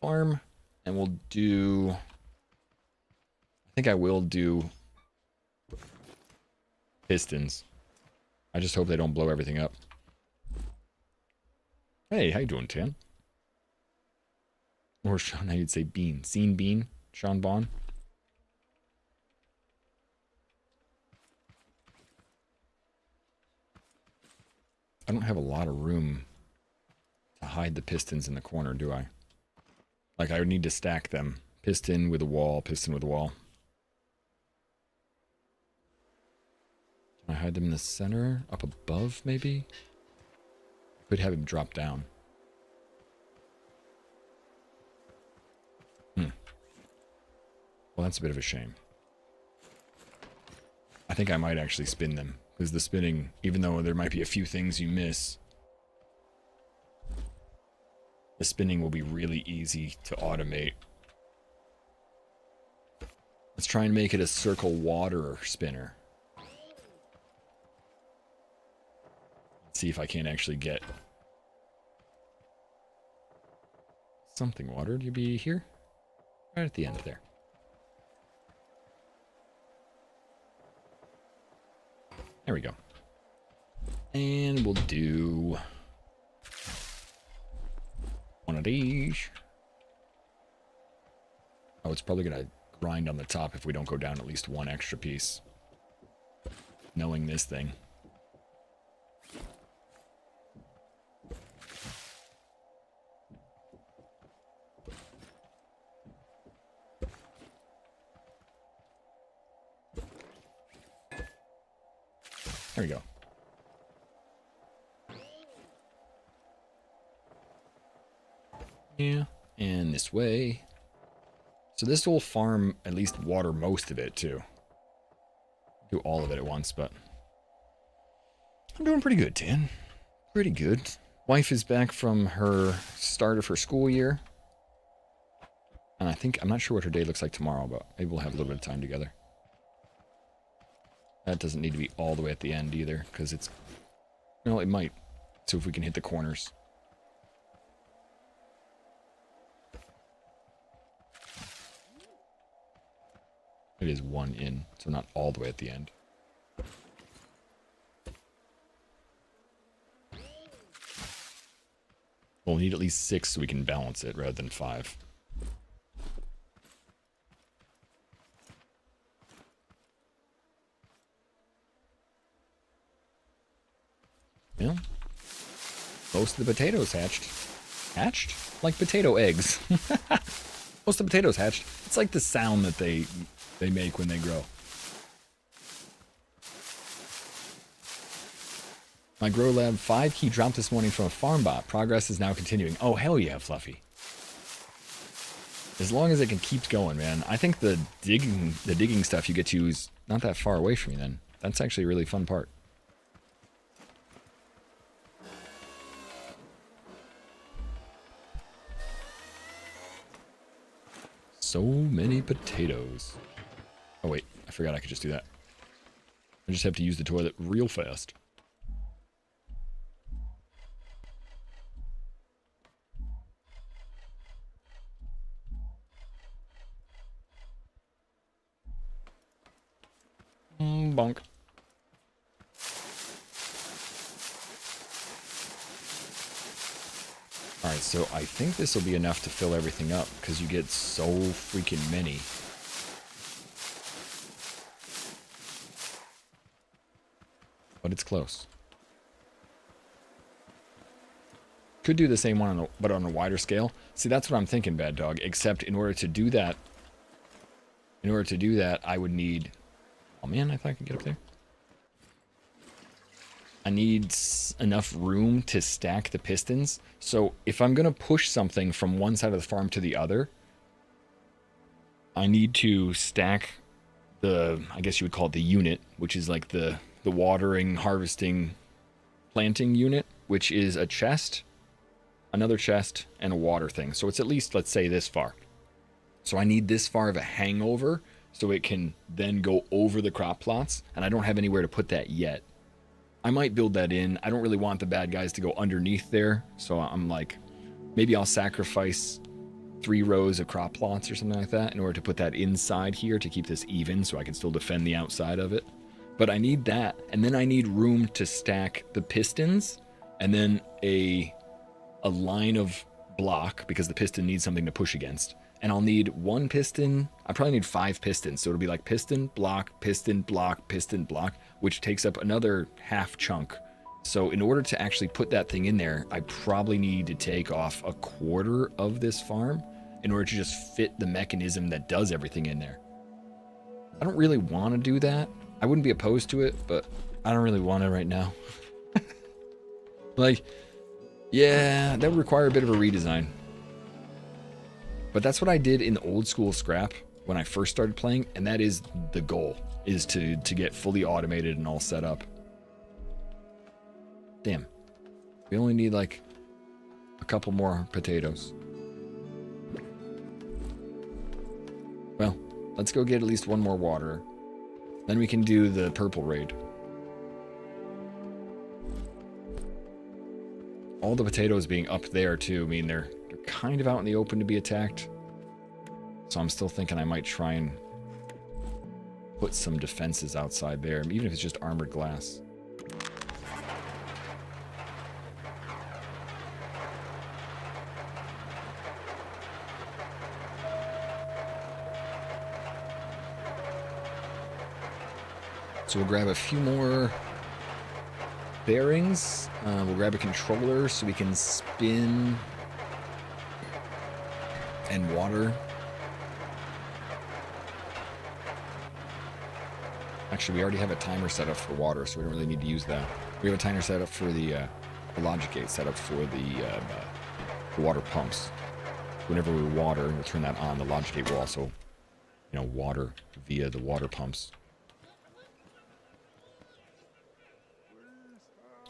farm. And we'll do, I think I will do pistons. I just hope they don't blow everything up. Hey, how you doing, Tan? Or Sean, how you'd say Bean. Scene Bean? Sean Bond? I don't have a lot of room to hide the pistons in the corner, do I? Like, I would need to stack them. Piston with a wall, piston with a wall. Can I hide them in the center? Up above, maybe? Could have him drop down. Well, that's a bit of a shame. I think I might actually spin them. Because the spinning, even though there might be a few things you miss, the spinning will be really easy to automate. Let's try and make it a circle water spinner. see if I can actually get something watered. You'd be here? Right at the end there. There we go. And we'll do one of these. Oh, it's probably going to grind on the top if we don't go down at least one extra piece. Knowing this thing. There we go. Yeah, and this way. So this will farm, at least water most of it, too. Do all of it at once, but I'm doing pretty good, Tan. Pretty good. Wife is back from her start of her school year. And I'm not sure what her day looks like tomorrow, but maybe we'll have a little bit of time together. That doesn't need to be all the way at the end either, because it's, well, it might. So if we can hit the corners. It is one in, so not all the way at the end. We'll need at least 6 so we can balance it rather than 5. Yeah. Most of the potatoes hatched. Hatched? Like potato eggs. Most of the potatoes hatched. It's like the sound that they make when they grow. My Grow Lab 5 key dropped this morning from a farm bot. Progress is now continuing. Oh, hell yeah, Fluffy. As long as it can keep going, man. I think the digging stuff you get to is not that far away from you then. That's actually a really fun part. So many potatoes. Oh wait, I forgot I could just do that. I just have to use the toilet real fast. Bonk. Alright, so I think this will be enough to fill everything up, because you get so freaking many. But it's close. Could do the same one, but on a wider scale. See, that's what I'm thinking, Bad Dog, except in order to do that, I would need... Oh man, I thought I could get up there. I need enough room to stack the pistons. So if I'm going to push something from one side of the farm to the other, I need to stack the, I guess you would call it the unit, which is like the watering, harvesting, planting unit, which is a chest, another chest, and a water thing. So it's at least, let's say, this far. So I need this far of a hangover so it can then go over the crop plots, and I don't have anywhere to put that yet. I might build that in. I don't really want the bad guys to go underneath there. So I'm like, maybe I'll sacrifice 3 rows of crop plots or something like that in order to put that inside here to keep this even so I can still defend the outside of it. But I need that. And then I need room to stack the pistons and then a line of block because the piston needs something to push against. And I'll need 1 piston. I probably need 5 pistons. So it'll be like piston, block, which takes up another half chunk. So in order to actually put that thing in there, I probably need to take off a quarter of this farm in order to just fit the mechanism that does everything in there. I don't really want to do that. I wouldn't be opposed to it, but I don't really want it right now. Like, yeah, that would require a bit of a redesign. But that's what I did in the old school scrap when I first started playing, and that is the goal, is to get fully automated and all set up. Damn. We only need like a couple more potatoes. Well, let's go get at least 1 more water. Then we can do the purple raid. all the potatoes being up there too, I mean, they're kind of out in the open to be attacked. So I'm still thinking I might try and put some defenses outside there, even if it's just armored glass. So we'll grab a few more bearings. We'll grab a controller so we can spin and water. Actually, we already have a timer set up for water, so we don't really need to use that. We have a timer set up for the logic gate set up for the water pumps. Whenever we water, we'll turn that on. The logic gate will also, water via the water pumps.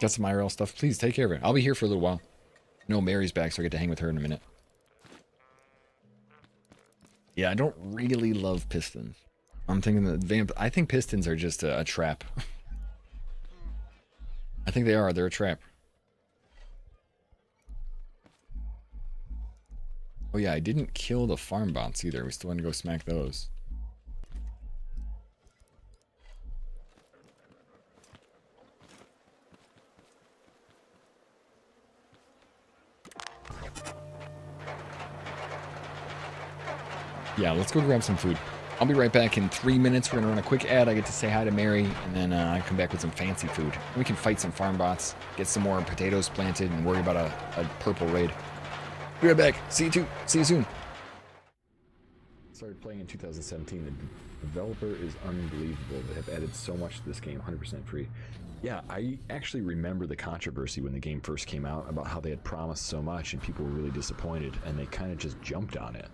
Got some IRL stuff. Please take care of it. I'll be here for a little while. No, Mary's back, so I get to hang with her in a minute. Yeah, I don't really love pistons. I'm thinking that I think pistons are just a trap. I think they are. They're a trap. Oh yeah, I didn't kill the farm bots either. We still want to go smack those. Yeah, let's go grab some food. I'll be right back in 3 minutes. We're going to run a quick ad. I get to say hi to Mary, and then I come back with some fancy food. We can fight some farm bots, get some more potatoes planted, and worry about a purple raid. Be right back. See you soon. Started playing in 2017. The developer is unbelievable. They have added so much to this game, 100% free. Yeah, I actually remember the controversy when the game first came out about how they had promised so much and people were really disappointed, and they kind of just jumped on it.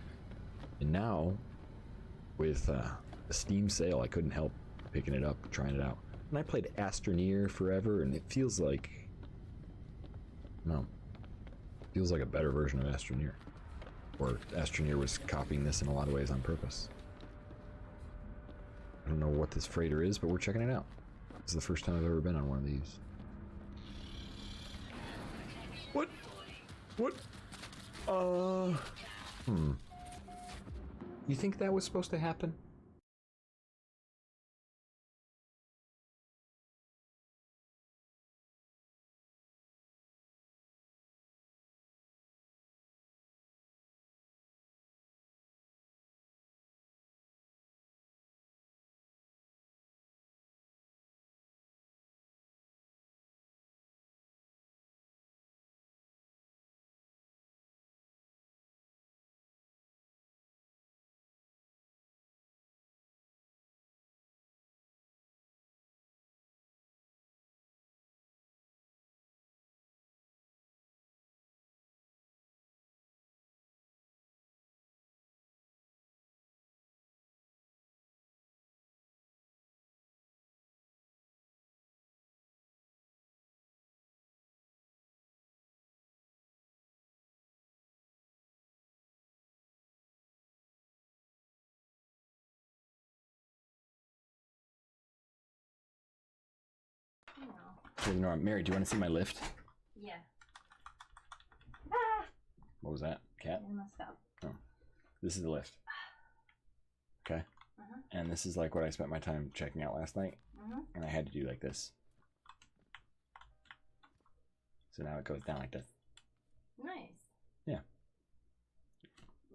And now, with a Steam sale, I couldn't help picking it up, trying it out. And I played Astroneer forever, and it feels like... feels like a better version of Astroneer. Or Astroneer was copying this in a lot of ways on purpose. I don't know what this freighter is, but we're checking it out. This is the first time I've ever been on one of these. What? You think that was supposed to happen? Hey, Nora, Mary, do you want to see my lift? Yeah. Ah! What was that? Cat? It must stop. Oh. This is the lift. Okay? And this is like what I spent my time checking out last night. And I had to do like this. So now it goes down like this. Nice. Yeah.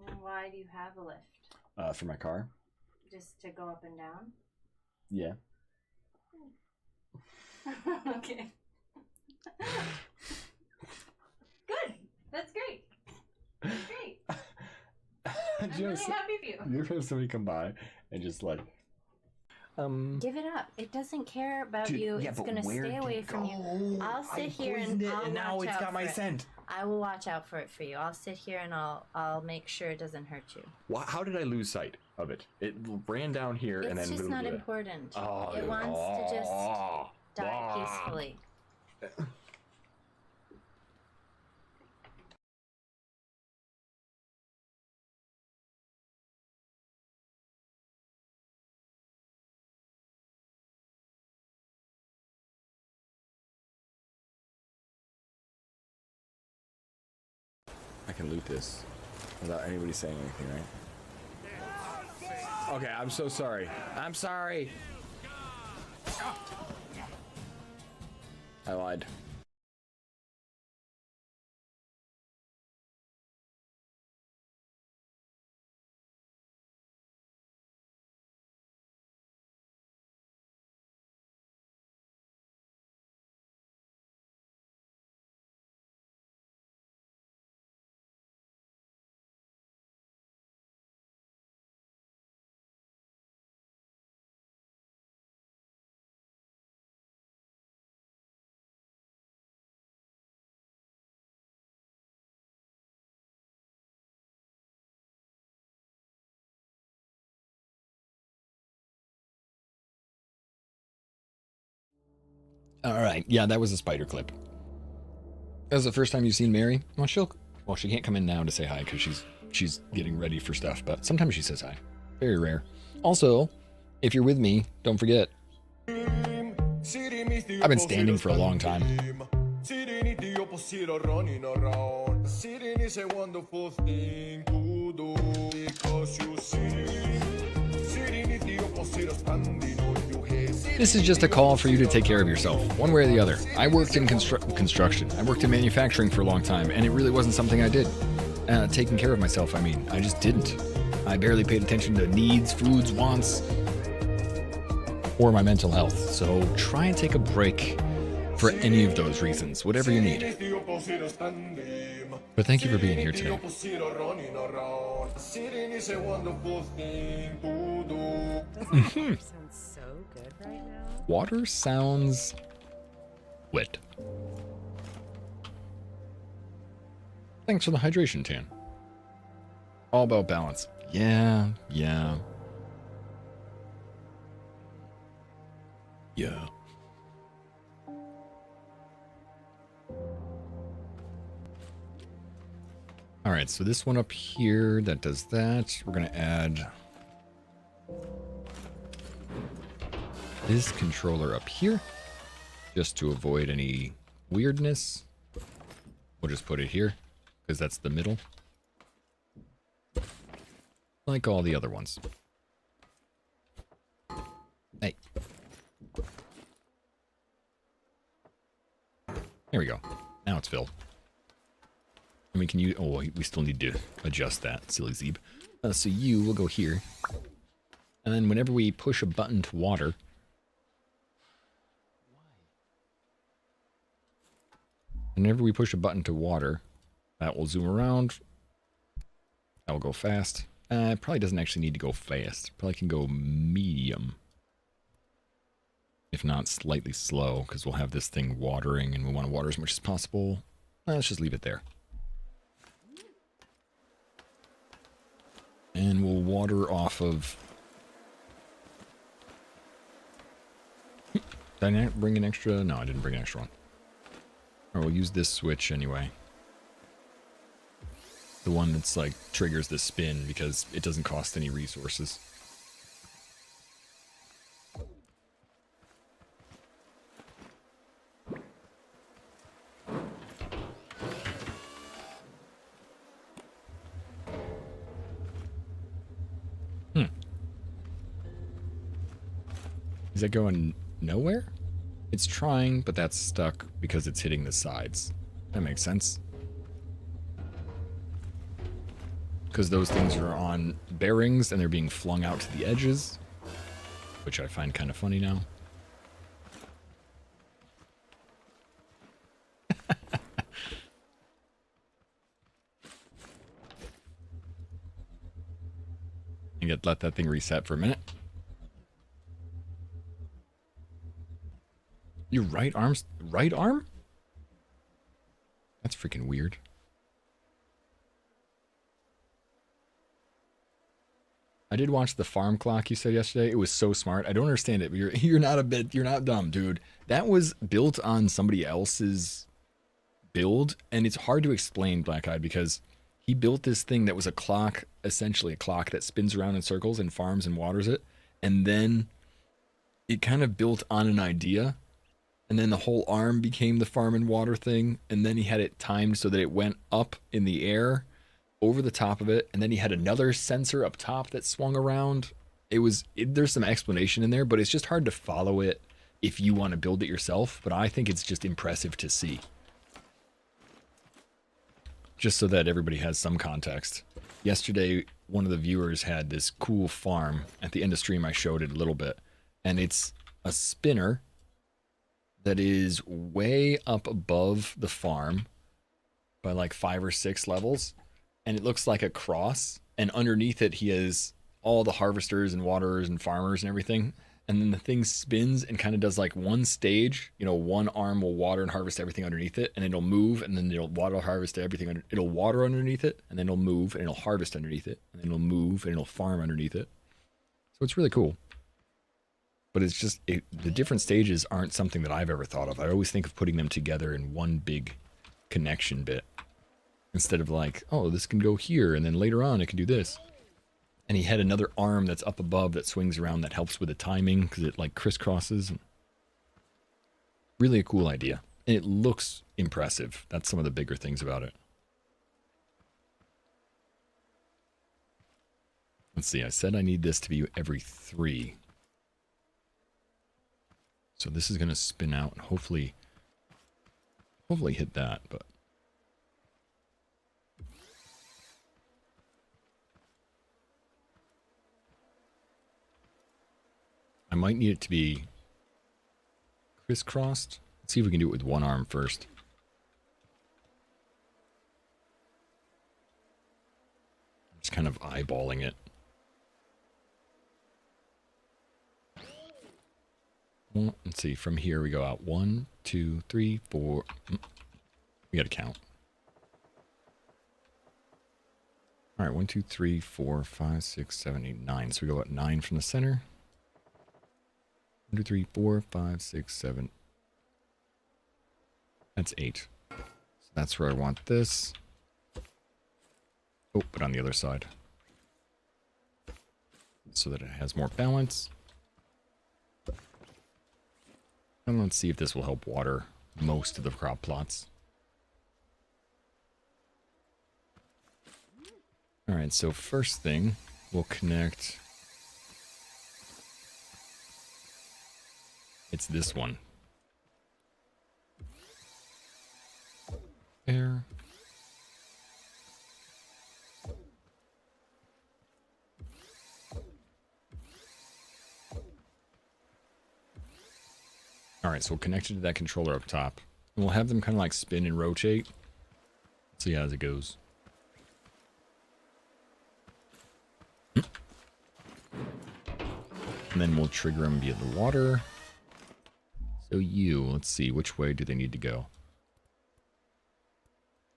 And why do you have a lift? For my car? Just to go up and down? Yeah. Okay. Good. That's great. That's great. I'm really happy for you. You ever have somebody come by and just like, Give it up. It doesn't care about Dude, you. yeah, it's but gonna where stay did away it from you. go? I'll sit I here poisoned and it, I'll and now watch it's out got my for it. scent. I will watch out for it for you. I'll sit here and I'll make sure it doesn't hurt you. how did I lose sight of it? It ran down here and then... It's just not important. Oh, It wants to just die peacefully. I can loot this without anybody saying anything, right? Okay, I'm so sorry. I'm sorry. I lied. All right. Yeah, that was a spider clip. That was the first time you've seen Mary. Well, she can't come in now to say hi because she's getting ready for stuff. But sometimes she says hi. Very rare. Also, if you're with me, don't forget. I've been standing for a long time. Sitting is a wonderful thing to do because you see. Sitting is the opposite of standing on your head. This is just a call for you to take care of yourself, one way or the other. I worked in construction. I worked in manufacturing for a long time, and it really wasn't something I did. Taking care of myself, I mean. I just didn't. I barely paid attention to needs, foods, wants, or my mental health. So try and take a break for any of those reasons, whatever you need. But thank you for being here today. Sounds so good right now. Water sounds wet. Thanks for the hydration, Tan. All about balance. Yeah. Yeah. All right, so this one up here that does that. We're going to add this controller up here just to avoid any weirdness. We'll just put it here because that's the middle. Like all the other ones. Hey. There we go. Now it's filled. And we can use... Oh, we still need to adjust that, silly Zeeb. So you will go here. And then whenever we push a button to water... Whenever we push a button to water, that will zoom around. That will go fast. It probably doesn't actually need to go fast. Probably can go medium. If not, slightly slow, because we'll have this thing watering, and we want to water as much as possible. Let's just leave it there. And we'll water off of... Did I bring an extra? No, I didn't bring an extra one. Or we'll use this switch anyway. The one that's like triggers the spin because it doesn't cost any resources. Is that going nowhere? It's trying, but that's stuck because it's hitting the sides. That makes sense. Because those things are on bearings and they're being flung out to the edges, which I find kind of funny now. You let that thing reset for a minute. Your right arm? That's freaking weird. I did watch the farm clock you said yesterday. It was so smart. I don't understand it, but you're not dumb, dude. That was built on somebody else's build, and it's hard to explain, Black Eyed, because he built this thing that was a clock, essentially a clock that spins around in circles and farms and waters it, and then it kind of built on an idea and then the whole arm became the farm and water thing, and then he had it timed so that it went up in the air over the top of it, and then he had another sensor up top that swung around. There's some explanation in there, but it's just hard to follow it if you want to build it yourself, but I think it's just impressive to see. Just so that everybody has some context. Yesterday, one of the viewers had this cool farm. At the end of stream, I showed it a little bit. And it's a spinner that is way up above the farm by like 5 or 6 levels. And it looks like a cross. And underneath it, he has all the harvesters and waterers and farmers and everything. And then the thing spins and kind of does like one stage. You know, one arm will water and harvest everything underneath it, and it'll move, and then it'll water, harvest everything. It'll water underneath it, and then it'll move, and it'll harvest underneath it, and then it'll move, and it'll farm underneath it. So it's really cool. But it's just, the different stages aren't something that I've ever thought of. I always think of putting them together in one big connection bit. Instead of like, oh, this can go here, and then later on it can do this. And he had another arm that's up above that swings around that helps with the timing because it like crisscrosses. Really a cool idea. And it looks impressive. That's some of the bigger things about it. Let's see. I said I need this to be every 3. So this is going to spin out and hopefully hit that, but I might need it to be crisscrossed. Let's see if we can do it with one arm first. I'm just kind of eyeballing it. Well, let's see, from here we go out 1, 2, 3, 4. We gotta count. All right, 1, 2, 3, 4, 5, 6, 7, 8, 9. So we go out 9 from the center. 1, 2, 3, 4, 5, 6, 7. That's 8. So that's where I want this. Oh, but on the other side. So that it has more balance. And let's see if this will help water most of the crop plots. Alright, so first thing, we'll connect. It's this one. There. Alright, so we'll connect it to that controller up top. And we'll have them kind of like spin and rotate. See how it goes. And then we'll trigger them via the water. So let's see, which way do they need to go?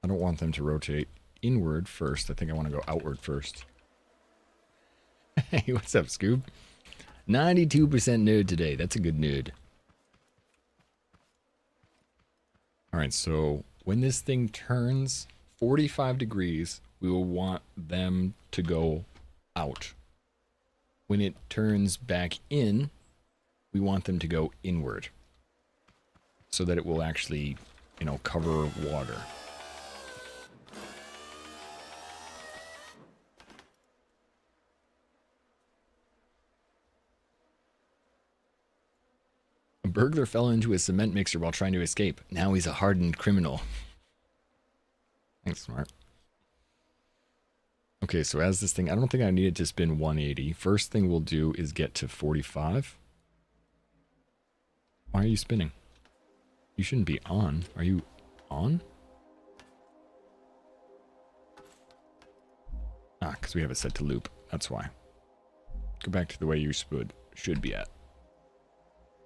I don't want them to rotate inward first. I think I want to go outward first. Hey, what's up, Scoop? 92% nerd today. That's a good nerd. Alright, so when this thing turns 45 degrees, we will want them to go out. When it turns back in, we want them to go inward. So that it will actually, cover water. A burglar fell into a cement mixer while trying to escape. Now he's a hardened criminal. Thanks, Smart. Okay, so as this thing, I don't think I need it to spin 180. First thing we'll do is get to 45. Why are you spinning? You shouldn't be on. Are you on? Ah, because we have it set to loop. That's why. Go back to the way you should be at.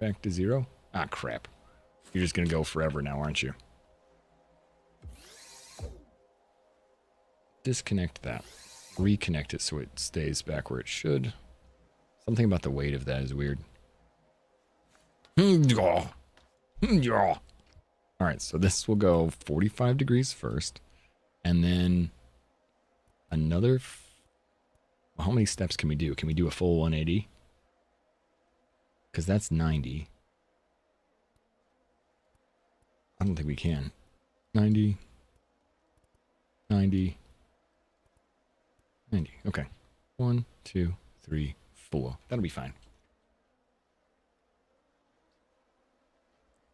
Back to 0? Ah, crap. You're just going to go forever now, aren't you? Disconnect that. Reconnect it so it stays back where it should. Something about the weight of that is weird. Alright, so this will go 45 degrees first. And then another... Well, how many steps can we do? Can we do a full 180? Because that's 90. I don't think we can. 90. 90. 90. Okay. 1, 2, 3, 4. That'll be fine.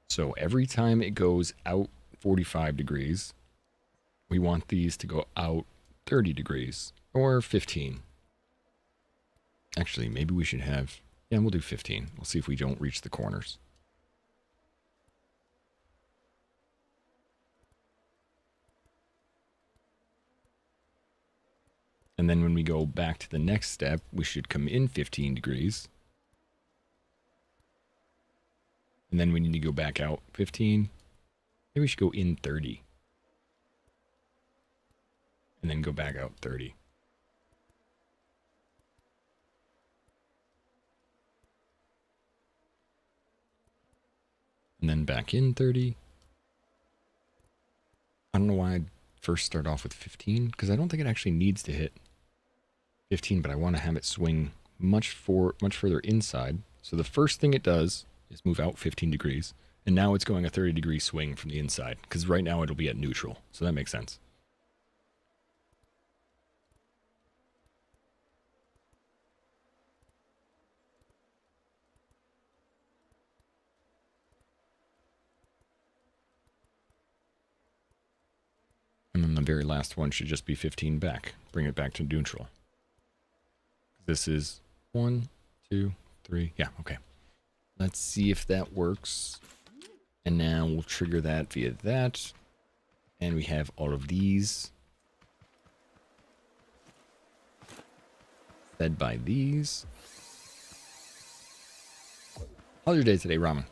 So every time it goes out 45 degrees, we want these to go out 30 degrees or 15. Actually, maybe we should have, yeah, we'll do 15. We'll see if we don't reach the corners. And then when we go back to the next step, we should come in 15 degrees. And then we need to go back out 15. Maybe we should go in 30. And then go back out 30. And then back in 30. I don't know why I'd first start off with 15, because I don't think it actually needs to hit 15, but I want to have it swing much further inside. So the first thing it does is move out 15 degrees, and now it's going a 30-degree swing from the inside, because right now it'll be at neutral, so that makes sense. And then the very last one should just be 15 back. Bring it back to neutral. This is 1, 2, 3. Yeah, okay. Let's see if that works. And now we'll trigger that via that. And we have all of these fed by these. How's your day today, Ramen?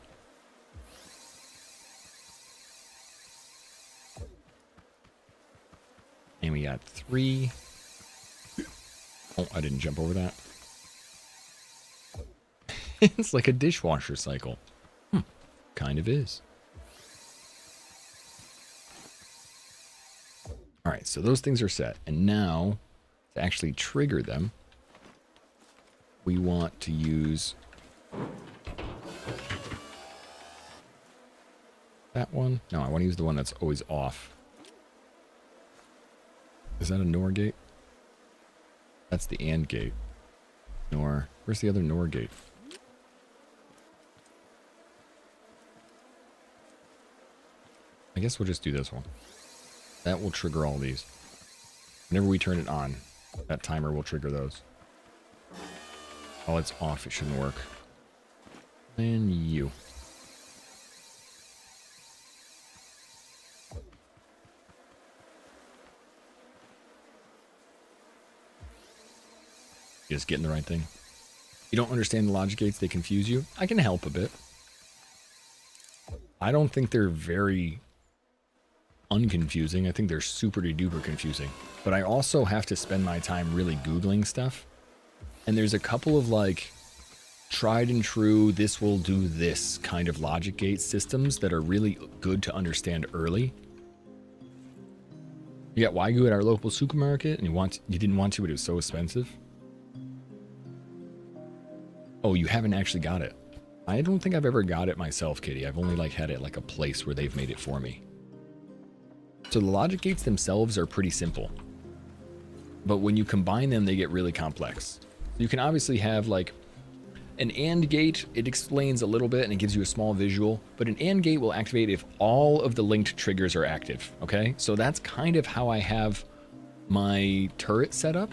And we got 3. Oh, I didn't jump over that. It's like a dishwasher cycle. Kind of is. All right, so those things are set. And now, to actually trigger them, we want to use that one. No, I want to use the one that's always off. Is that a NOR gate? That's the AND gate. NOR. Where's the other NOR gate? I guess we'll just do this one. That will trigger all these. Whenever we turn it on, that timer will trigger those. While it's off, it shouldn't work. And you. You just getting the right thing. You don't understand the logic gates, they confuse you. I can help a bit. I don't think they're very unconfusing. I think they're super duper confusing. But I also have to spend my time really Googling stuff. And there's a couple of like tried and true, this will do this kind of logic gate systems that are really good to understand early. You got Wagyu at our local supermarket and you didn't want to, but it was so expensive. Oh, you haven't actually got it. I don't think I've ever got it myself, Kitty. I've only like had it like a place where they've made it for me. So the logic gates themselves are pretty simple. But when you combine them, they get really complex. You can obviously have like an AND gate. It explains a little bit and it gives you a small visual. But an AND gate will activate if all of the linked triggers are active. Okay? So that's kind of how I have my turret set up.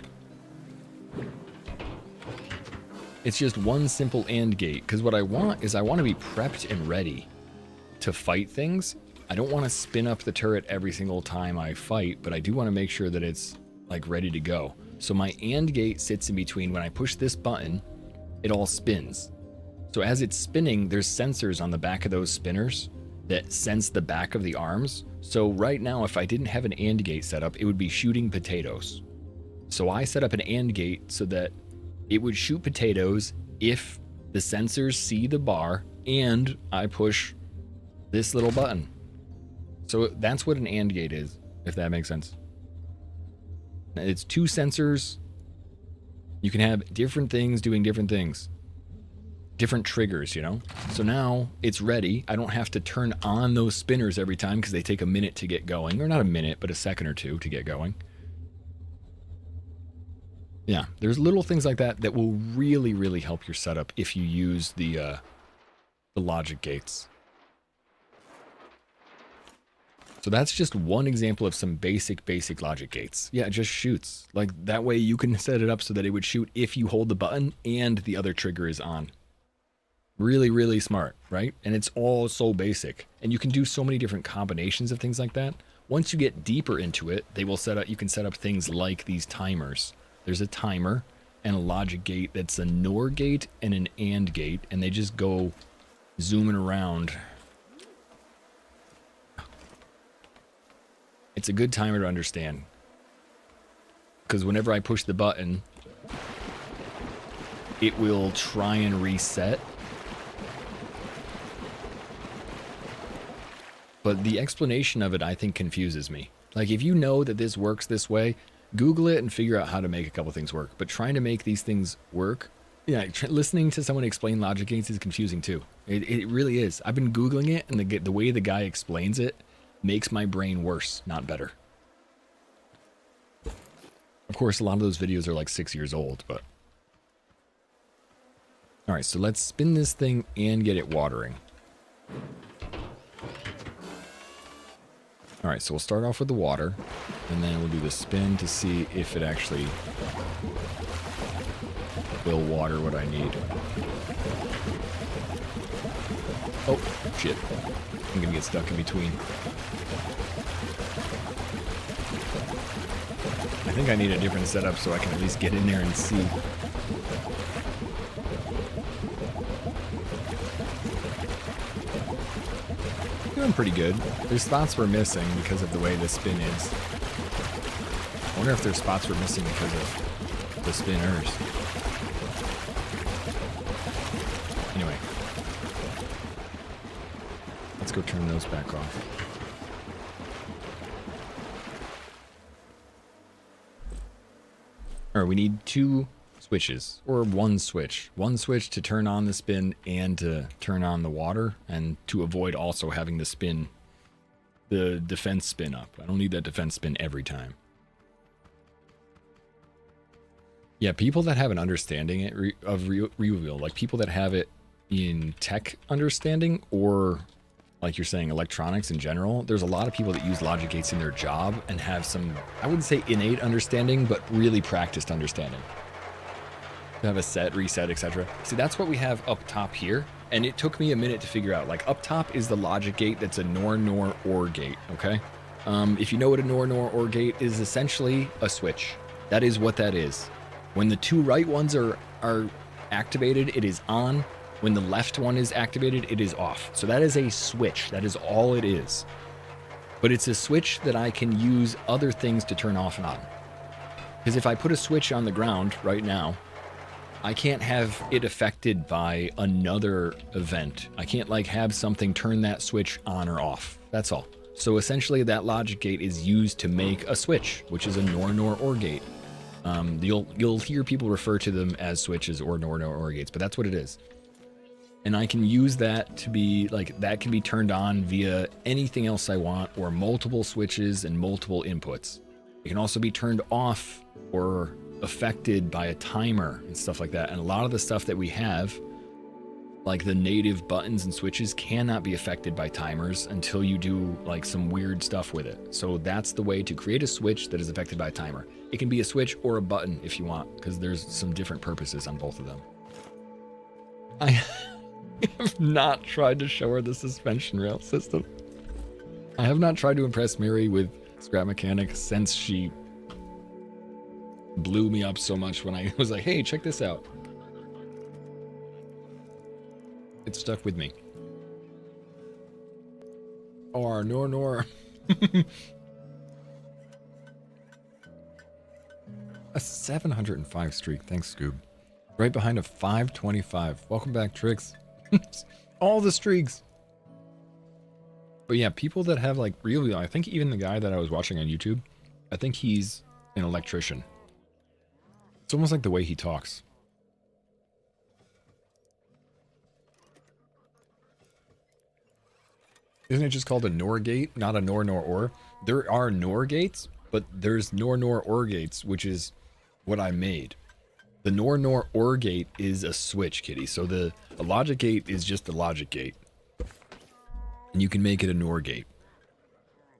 It's just one simple AND gate, because what I want is I want to be prepped and ready to fight things. I don't want to spin up the turret every single time I fight, but I do want to make sure that it's like ready to go. So my AND gate sits in between. When I push this button, it all spins. So as it's spinning, there's sensors on the back of those spinners that sense the back of the arms. So right now, if I didn't have an AND gate set up, it would be shooting potatoes. So I set up an AND gate so that it would shoot potatoes if the sensors see the bar and I push this little button. So that's what an AND gate is, if that makes sense. It's 2 sensors. You can have different things doing different things. different triggers, you know? So now it's ready. I don't have to turn on those spinners every time because they take a minute to get going. Or not a minute, but a second or two to get going. Yeah, there's little things like that that will really, really help your setup if you use the logic gates. So that's just one example of some basic logic gates. Yeah, it just shoots. Like, that way you can set it up so that it would shoot if you hold the button and the other trigger is on. Really, really smart, right? And it's all so basic. And you can do so many different combinations of things like that. Once you get deeper into it, they will set up, you can set up things like these timers. There's a timer and a logic gate that's a NOR gate and an AND gate, and they just go zooming around. It's a good timer to understand. Because whenever I push the button, it will try and reset. But the explanation of it, I think, confuses me. Like, if you know that this works this way, Google it and figure out how to make a couple things work. But trying to make these things work, yeah, listening to someone explain logic gates is confusing too. It really is. I've been Googling it, and the way the guy explains it makes my brain worse, not better. Of course, a lot of those videos are like 6 years old, but... Alright, so let's spin this thing and get it watering. Alright, so we'll start off with the water, and then we'll do the spin to see if it actually will water what I need. Oh, shit. I'm gonna get stuck in between. I think I need a different setup so I can at least get in there and see. Doing pretty good. There's spots we're missing because of the way the spin is. I wonder if there's spots we're missing because of the spinners. Anyway. Let's go turn those back off. Alright, we need 2 switches, or 1 switch. 1 switch to turn on the spin and to turn on the water, and to avoid also having the spin, the defense spin up. I don't need that defense spin every time. Yeah, people that have an understanding of ReWheel, like people that have it in tech understanding, or like you're saying, electronics in general, there's a lot of people that use logic gates in their job and have some, I wouldn't say innate understanding, but really practiced understanding. They have a set, reset, etc. See, that's what we have up top here, and it took me a minute to figure out. Like, up top is the logic gate that's a NOR, NOR, OR gate, okay? If you know what a NOR, NOR, OR gate is, essentially a switch. That is what that is. When the 2 right ones are activated, it is on. When the left one is activated, it is off. So that is a switch. That is all it is. But it's a switch that I can use other things to turn off and on. Because if I put a switch on the ground right now, I can't have it affected by another event. I can't like have something turn that switch on or off. That's all. So essentially that logic gate is used to make a switch, which is a NOR, NOR, OR gate. You'll hear people refer to them as switches or NOR, NOR, OR gates, but that's what it is. And I can use that to be, like, that can be turned on via anything else I want, or multiple switches and multiple inputs. It can also be turned off or affected by a timer and stuff like that. And a lot of the stuff that we have, like the native buttons and switches, cannot be affected by timers until you do, like, some weird stuff with it. So that's the way to create a switch that is affected by a timer. It can be a switch or a button if you want, because there's some different purposes on both of them. I have not tried to show her the suspension rail system. I have not tried to impress Mary with scrap mechanics since she blew me up so much when I was like, hey, check this out. It stuck with me. Or nor. A 705 streak. Thanks, Scoob. Right behind a 525. Welcome back, Tricks. All the streaks. But yeah, people that have like really, I think even the guy that I was watching on YouTube, I think he's an electrician. It's almost like the way he talks. Isn't it just called a NOR gate, not a NOR nor OR? There are NOR gates, but there's NOR nor OR gates, which is what I made. The NOR nor OR gate is a switch, kitty. So a logic gate is just a logic gate. And you can make it a NOR gate.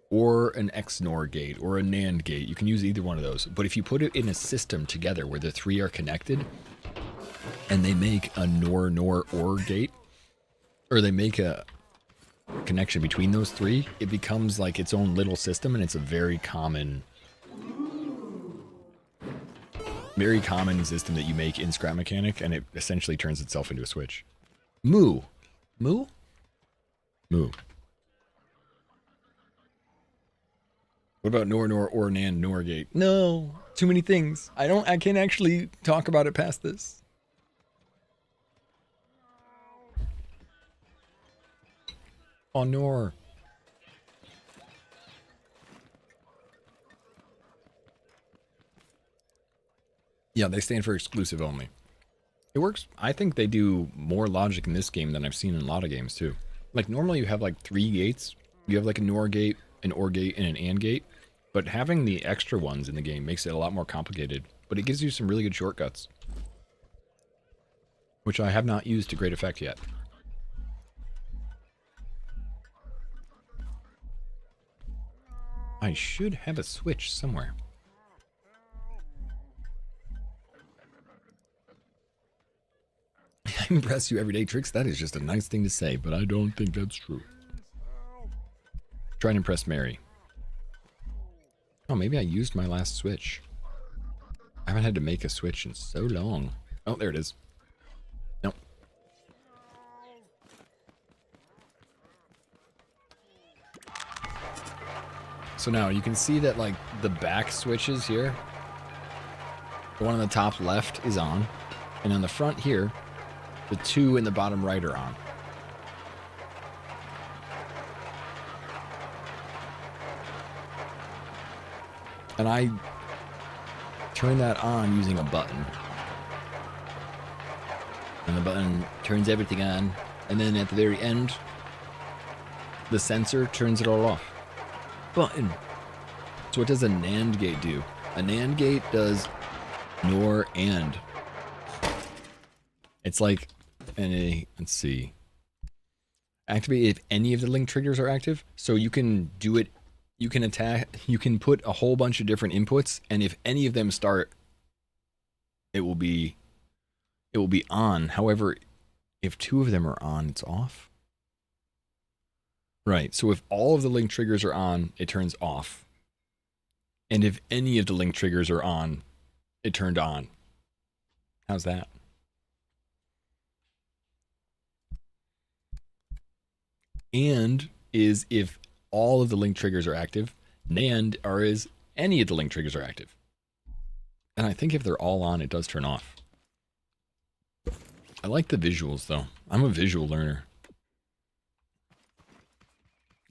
Or an XNOR gate, or a NAND gate. You can use either one of those. But if you put it in a system together where the three are connected, and they make a NOR nor OR gate, or they make a connection between those three, it becomes like its own little system, and it's a very common system that you make in Scrap Mechanic, and it essentially turns itself into a switch. Moo. Moo? Moo. What about NOR nor OR NAND NOR gate? No, too many things. I can't actually talk about it past this. Oh, NOR. Yeah, they stand for exclusive only. It works. I think they do more logic in this game than I've seen in a lot of games too. Like normally you have like 3 gates. You have like a NOR gate, an OR gate, and an AND gate. But having the extra ones in the game makes it a lot more complicated. But it gives you some really good shortcuts, which I have not used to great effect yet. I should have a switch somewhere. I impress you every day, Tricks. That is just a nice thing to say, but I don't think that's true. Try and impress Mary. Oh, maybe I used my last switch. I haven't had to make a switch in so long. Oh, there it is. Nope. So now you can see that like the back switches here, the one on the top left is on, and on the front here, the 2 in the bottom right are on. And I turn that on using a button. And the button turns everything on. And then at the very end, the sensor turns it all off. Button. So what does a NAND gate do? A NAND gate does NOR AND. It's like, let's see. Activate if any of the link triggers are active. So you can do it. You can put a whole bunch of different inputs, and if any of them start, it will be on. However, if 2 of them are on, it's off. Right, so if all of the link triggers are on, it turns off. And if any of the link triggers are on, it turned on. How's that? And is if all of the link triggers are active, NAND is any of the link triggers are active. And I think if they're all on, it does turn off. I like the visuals though. I'm a visual learner.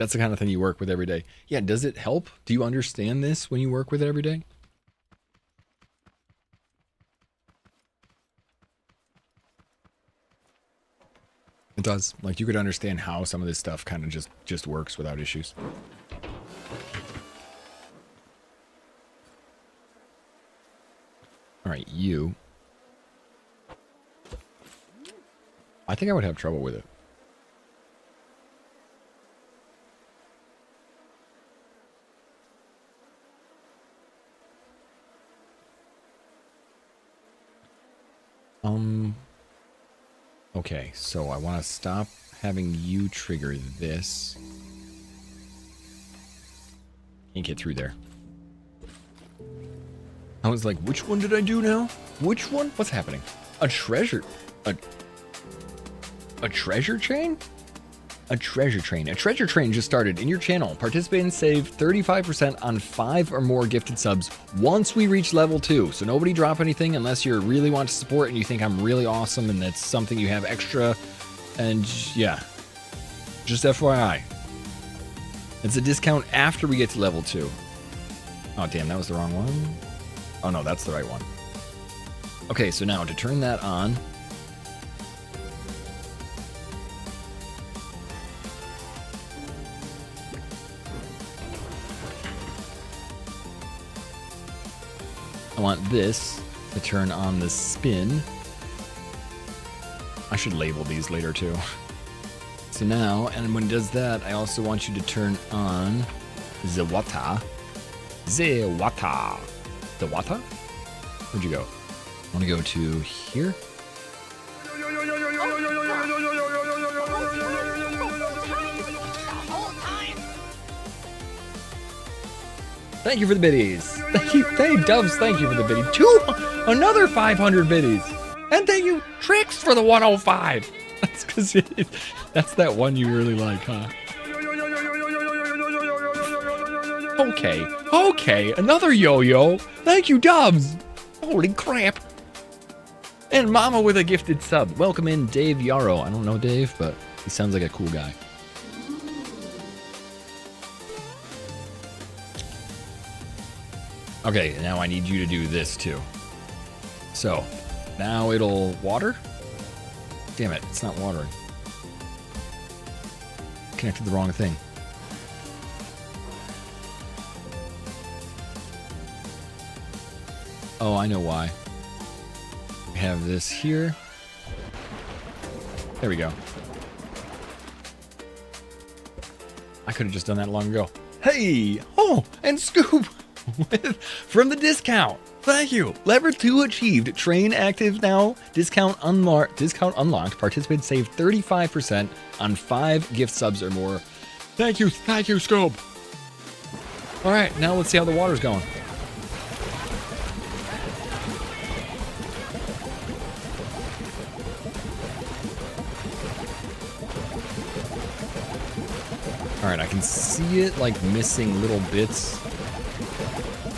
That's the kind of thing you work with every day. Yeah, does it help? Do you understand this when you work with it every day? It does. Like you could understand how some of this stuff kind of just works without issues. All right, you. I think I would have trouble with it. Okay, so I want to stop having you trigger this. Can't get through there. I was like, which one did I do now? Which one? What's happening? A treasure. A treasure chain? A treasure train. A treasure train just started in your channel. Participate and save 35% on 5 or more gifted subs once we reach level 2. So nobody drop anything unless you really want to support and you think I'm really awesome and that's something you have extra. And yeah, just FYI. It's a discount after we get to level 2. Oh, damn, that was the wrong one. Oh, no, that's the right one. Okay, so now to turn that on. I want this to turn on the spin. I should label these later too. So now, and when it does that, I also want you to turn on the water. The water. The water? Where'd you go? I want to go to here. Thank you for the biddies. Thank you, Doves. Thank you for the biddy. Another 500 biddies. And thank you, Tricks, for the 105. That's because that's that one you really like, huh? Okay, another yo-yo. Thank you, Dubs. Holy crap. And Mama with a gifted sub. Welcome in, Dave Yarrow. I don't know Dave, but he sounds like a cool guy. Okay, now I need you to do this too. So, now it'll water. Damn it, it's not watering. Connected the wrong thing. Oh, I know why. We have this here. There we go. I could have just done that long ago. Hey! Oh, and Scoop! From the discount. Thank you. Lever 2 achieved. Train active now. Discount unlocked. Participants save 35% on 5 gift subs or more. Thank you, Scoop. All right, now let's see how the water's going. All right, I can see it like missing little bits.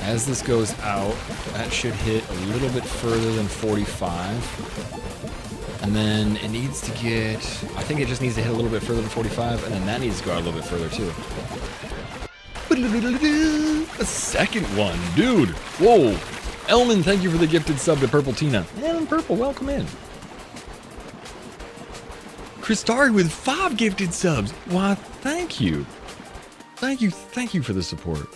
As this goes out, that should hit a little bit further than 45. And then it needs to get, I think it just needs to hit a little bit further than 45, and then that needs to go out a little bit further too. A second one, dude. Whoa. Elman, thank you for the gifted sub to Purple Tina. And Purple, welcome in. Christari with 5 gifted subs. Why, thank you. Thank you for the support.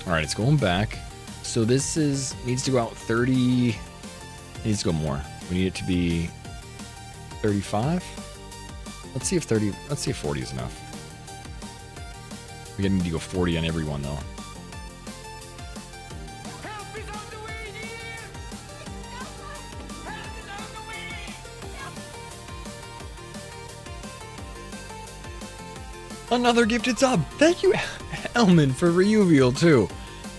All right, it's going back. So this needs to go out 30. It needs to go more. We need it to be 35. Let's see if 40 is enough. We need to go 40 on everyone though. Another gifted sub. Thank you, Elman, for Ryuviel too.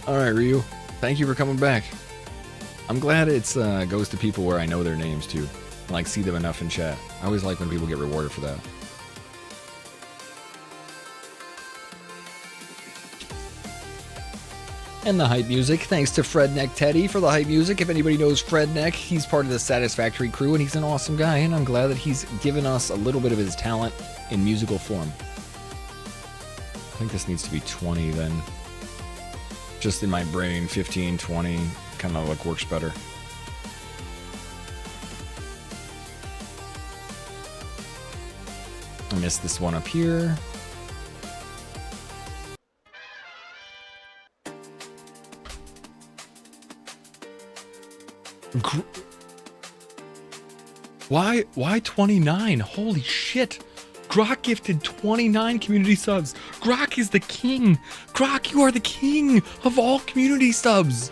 All right, Ryu. Thank you for coming back. I'm glad it's goes to people where I know their names too. Like see them enough in chat. I always like when people get rewarded for that. And the hype music. Thanks to Fredneck Teddy for the hype music. If anybody knows Fredneck, he's part of the Satisfactory crew and he's an awesome guy. And I'm glad that he's given us a little bit of his talent in musical form. I think this needs to be 20 then. Just in my brain, 15, 20, kind of like works better. I missed this one up here. Why 29? Holy shit. Grok gifted 29 community subs. Grok is the king. Grok, you are the king of all community subs.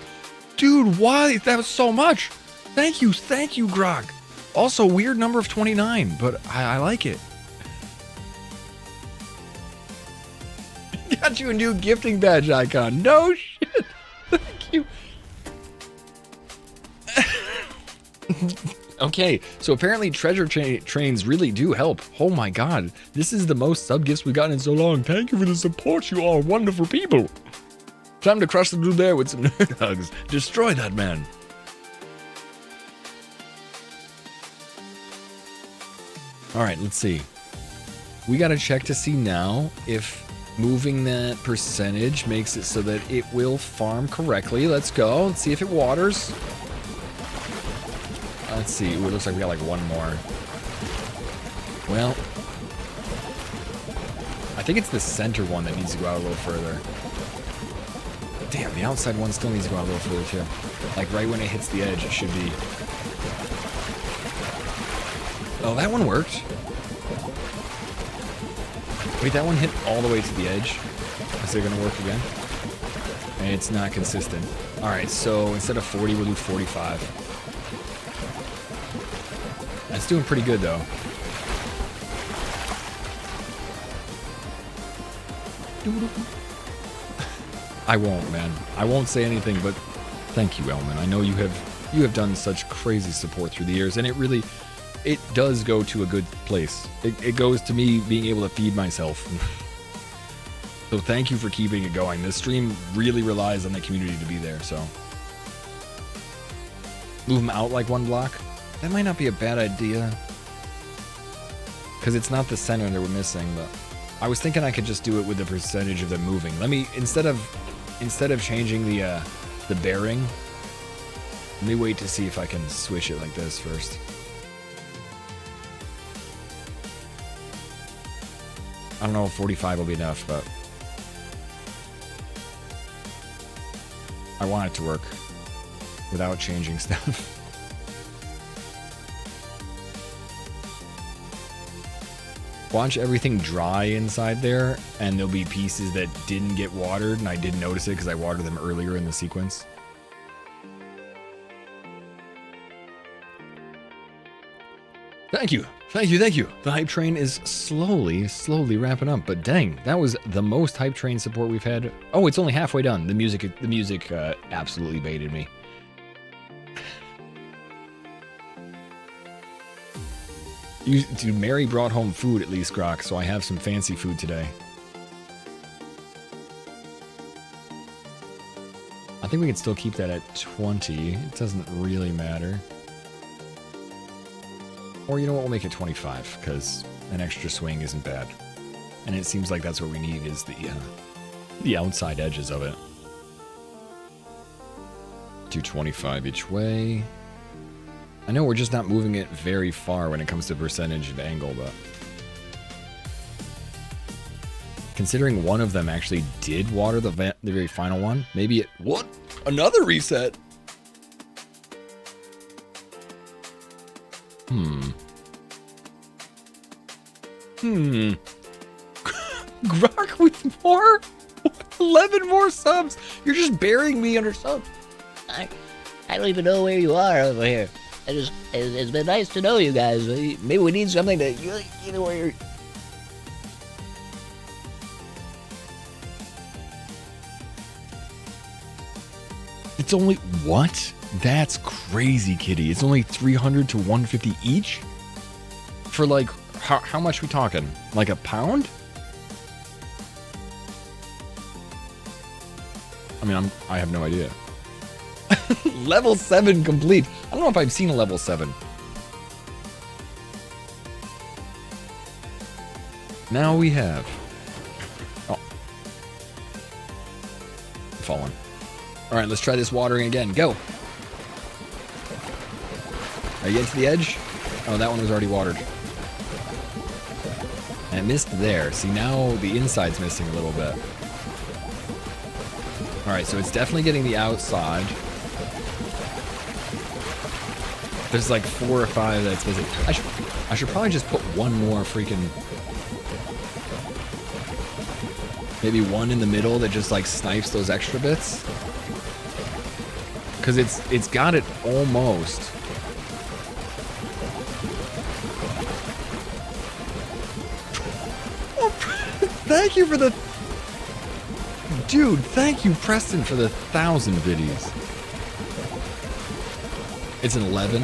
Dude, why? That was so much. Thank you, Grok. Also, weird number of 29, but I like it. Got you a new gifting badge icon. No shit. Thank you. Okay, so apparently treasure trains really do help. Oh my god, this is the most sub gifts we've gotten in so long. Thank you for the support, you all wonderful people. Time to crush the blue bear with some nerd hugs. Destroy that man. All right, let's see. We gotta check to see now if moving that percentage makes it so that it will farm correctly. Let's go. Let's see if it waters. Let's see. Ooh, it looks like we got like one more. Well, think it's the center one that needs to go out a little further. Damn, the outside one still needs to go out a little further too. Like right when it hits the edge, it should be. Oh, that one worked. Wait, that one hit all the way to the edge. Is it gonna work again? And it's not consistent. All right, so instead of 40, we'll do 45. That's doing pretty good though. I won't, man. I won't say anything, but thank you, Elman. I know you have done such crazy support through the years, and it does go to a good place. It goes to me being able to feed myself. So thank you for keeping it going. This stream really relies on the community to be there, so. Move them out like one block? That might not be a bad idea. Because it's not the center that we're missing, but I was thinking I could just do it with the percentage of them moving. Let me, instead of changing the bearing, let me wait to see if I can switch it like this first. I don't know if 45 will be enough, but I want it to work without changing stuff. Watch everything dry inside there, and there'll be pieces that didn't get watered, and I didn't notice it because I watered them earlier in the sequence. Thank you. Thank you, thank you. The hype train is slowly wrapping up, but dang, that was the most hype train support we've had. Oh, it's only halfway done. The music absolutely baited me. Dude, Mary brought home food at least, Grok, so I have some fancy food today. I think we can still keep that at 20. It doesn't really matter. Or you know what, we'll make it 25, because an extra swing isn't bad. And it seems like that's what we need is the outside edges of it. Do 25 each way. I know we're just not moving it very far when it comes to percentage of angle, but considering one of them actually did water the very final one, maybe it... What? Another reset? Grok with more? 11 more subs? You're just burying me under subs. I don't even know where you are over here. It's been nice to know you guys. Maybe we need something to, you know, where you're... It's only... What? That's crazy, Kitty. It's only 300 to 150 each? For like, how much we talking? Like a pound? I mean, I have no idea. Level 7 complete. I don't know if I've seen a level 7. Now we have... Oh. Fallen. Alright, let's try this watering again. Go! Are you getting to the edge? Oh, that one was already watered. And it missed there. See, now the inside's missing a little bit. Alright, so it's definitely getting the outside. There's like 4 or 5 that's missing. I should probably just put one more freaking... Maybe one in the middle that just like snipes those extra bits. Because it's got it almost. Oh, thank you for the... Dude, thank you, Preston, for the 1,000 biddies. It's an 11.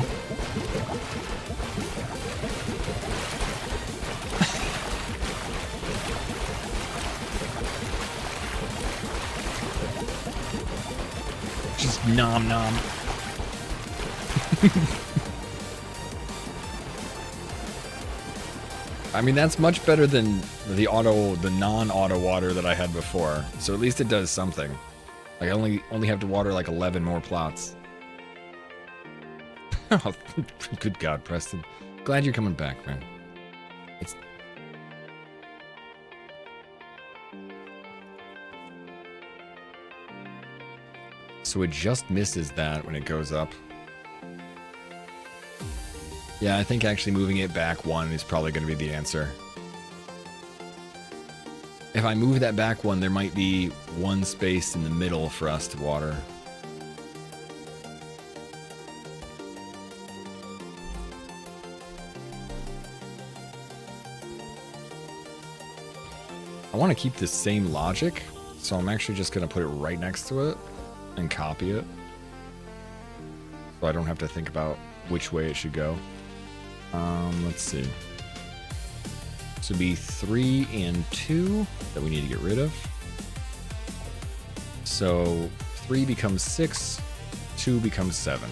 Just nom nom. I mean, that's much better than the non-auto water that I had before. So at least it does something. I only have to water like 11 more plots. Oh, good God, Preston. Glad you're coming back, man. So it just misses that when it goes up. Yeah, I think actually moving it back 1 is probably going to be the answer. If I move that back 1, there might be 1 space in the middle for us to water. I want to keep the same logic, so I'm actually just going to put it right next to it and copy it. So I don't have to think about which way it should go. Let's see. This would be 3 and 2 that we need to get rid of. So 3 becomes 6, 2 becomes 7.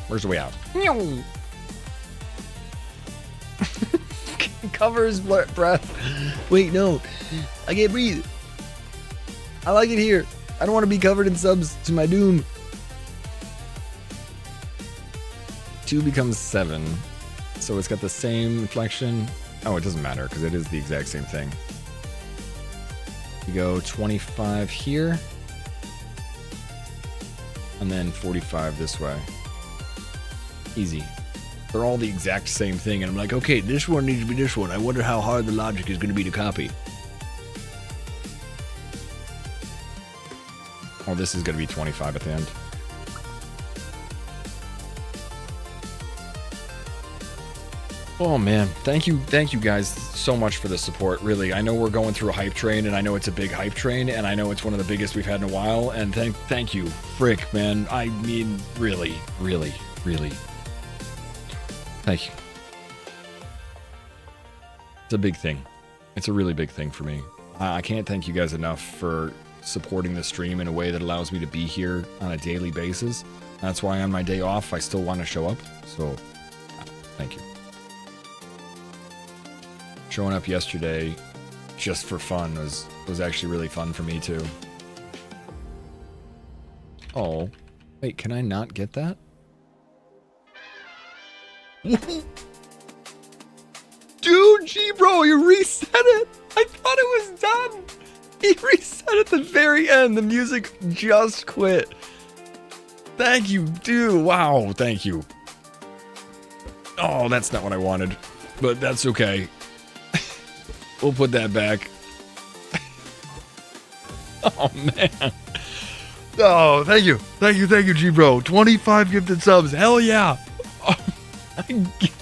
Where's the way out? Covers breath. Wait, no. I can't breathe. I like it here. I don't want to be covered in subs to my doom. 2 becomes 7. So it's got the same inflection. Oh, it doesn't matter because it is the exact same thing. You go 25 here. And then 45 this way. Easy. They're all the exact same thing. And I'm like, okay, this one needs to be this one. I wonder how hard the logic is going to be to copy. Oh, this is going to be 25 at the end. Oh man, thank you guys so much for the support, really. I know we're going through a hype train, and I know it's a big hype train, and I know it's one of the biggest we've had in a while, and thank you. Frick, man. I mean, really. Thank you. It's a big thing. It's a really big thing for me. I can't thank you guys enough for supporting the stream in a way that allows me to be here on a daily basis. That's why on my day off, I still want to show up, so thank you. Showing up yesterday just for fun was actually really fun for me too. Oh, wait, can I not get that? Dude, G-Bro, you reset it! I thought it was done! He reset at the very end. The music just quit. Thank you, dude. Wow, thank you. Oh, that's not what I wanted, but that's okay. We'll put that back. Oh, man. Oh, thank you. Thank you, G-Bro. 25 gifted subs. Hell yeah. Oh,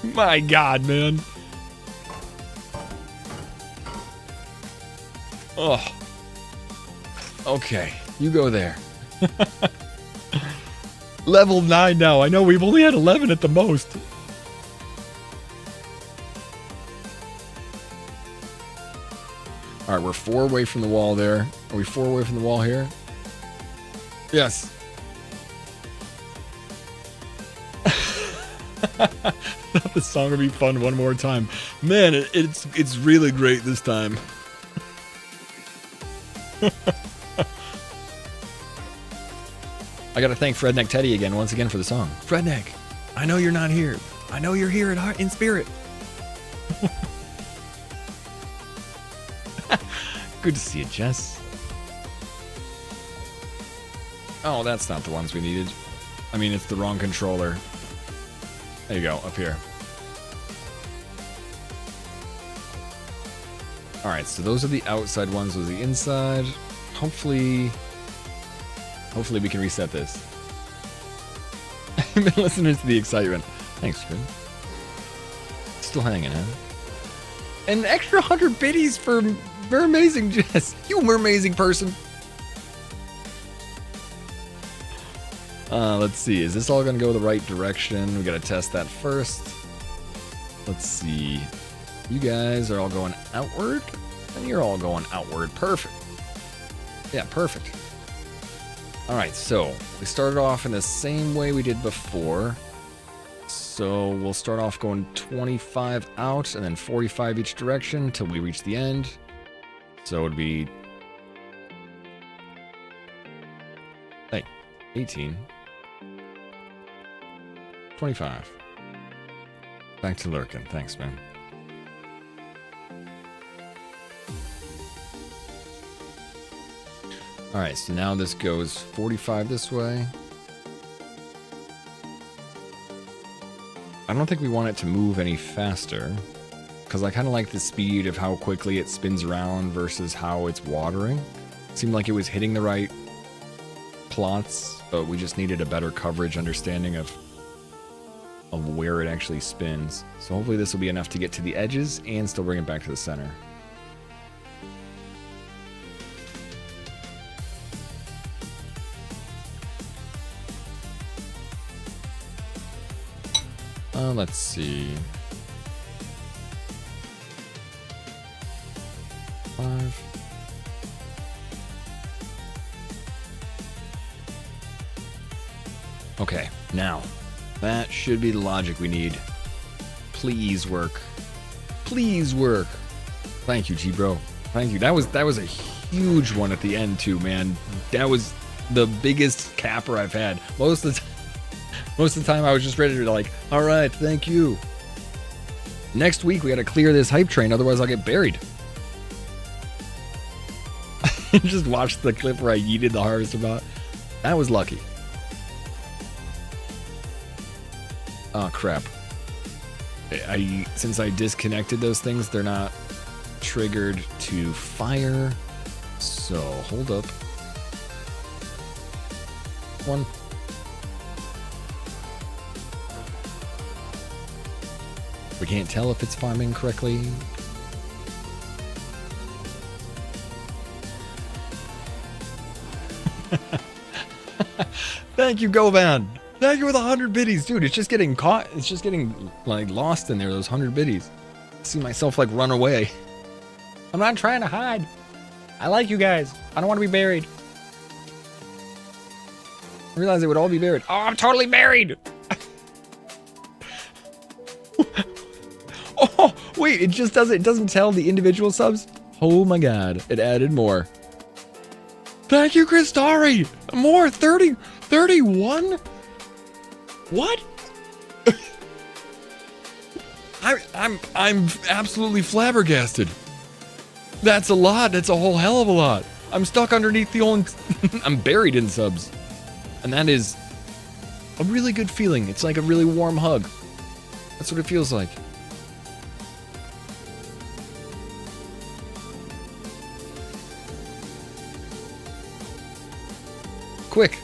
my God, man. Oh. Okay, you go there. Level 9 now. I know we've only had 11 at the most. All right, we're 4 away from the wall there. Are we 4 away from the wall here? Yes. Thought the song would be fun one more time. Man, it's really great this time. I gotta thank Fredneck Teddy again, once again, for the song. Fredneck, I know you're not here. I know you're here at heart, in spirit. Good to see you, Jess. Oh, that's not the ones we needed. I mean, it's the wrong controller. There you go, up here. Alright, so those are the outside ones, those are the inside. Hopefully we can reset this. I've been listening to the excitement. Thanks, Fred. Still hanging, huh? An extra 100 biddies for Mermazing Jess. You mermazing person. Let's see. Is this all going to go the right direction? We got to test that first. Let's see. You guys are all going outward, and you're all going outward. Perfect. Yeah, perfect. All right, so we started off in the same way we did before. So we'll start off going 25 out and then 45 each direction until we reach the end. So it would be 18, 25. Back to lurking. Thanks, man. All right, so now this goes 45 this way. I don't think we want it to move any faster, because I kind of like the speed of how quickly it spins around versus how it's watering. It seemed like it was hitting the right plots, but we just needed a better coverage understanding of where it actually spins. So hopefully this will be enough to get to the edges and still bring it back to the center. Let's see. 5. Okay, now that should be the logic we need. Please work. Please work. Thank you, G-Bro. Thank you. That was a huge one at the end too, man. That was the biggest capper I've had. Most of the time I was just ready to like, all right, thank you. Next week we got to clear this hype train, otherwise I'll get buried. Just watch the clip where I yeeted the harvester bot. That was lucky. Oh crap. Since I disconnected those things, they're not triggered to fire. So hold up. One. We can't tell if it's farming correctly. Thank you, Govan. Thank you for the 100 biddies. Dude, it's just getting caught. It's just getting, like, lost in there, those 100 biddies. I see myself, like, run away. I'm not trying to hide. I like you guys. I don't want to be buried. I realized they would all be buried. Oh, I'm totally buried. Oh, wait, it doesn't tell the individual subs? Oh my god, it added more. Thank you, Christari! More, 30, 31? What? I'm absolutely flabbergasted. That's a lot, that's a whole hell of a lot. I'm stuck underneath the old, I'm buried in subs. And that is a really good feeling. It's like a really warm hug. That's what it feels like. Quick.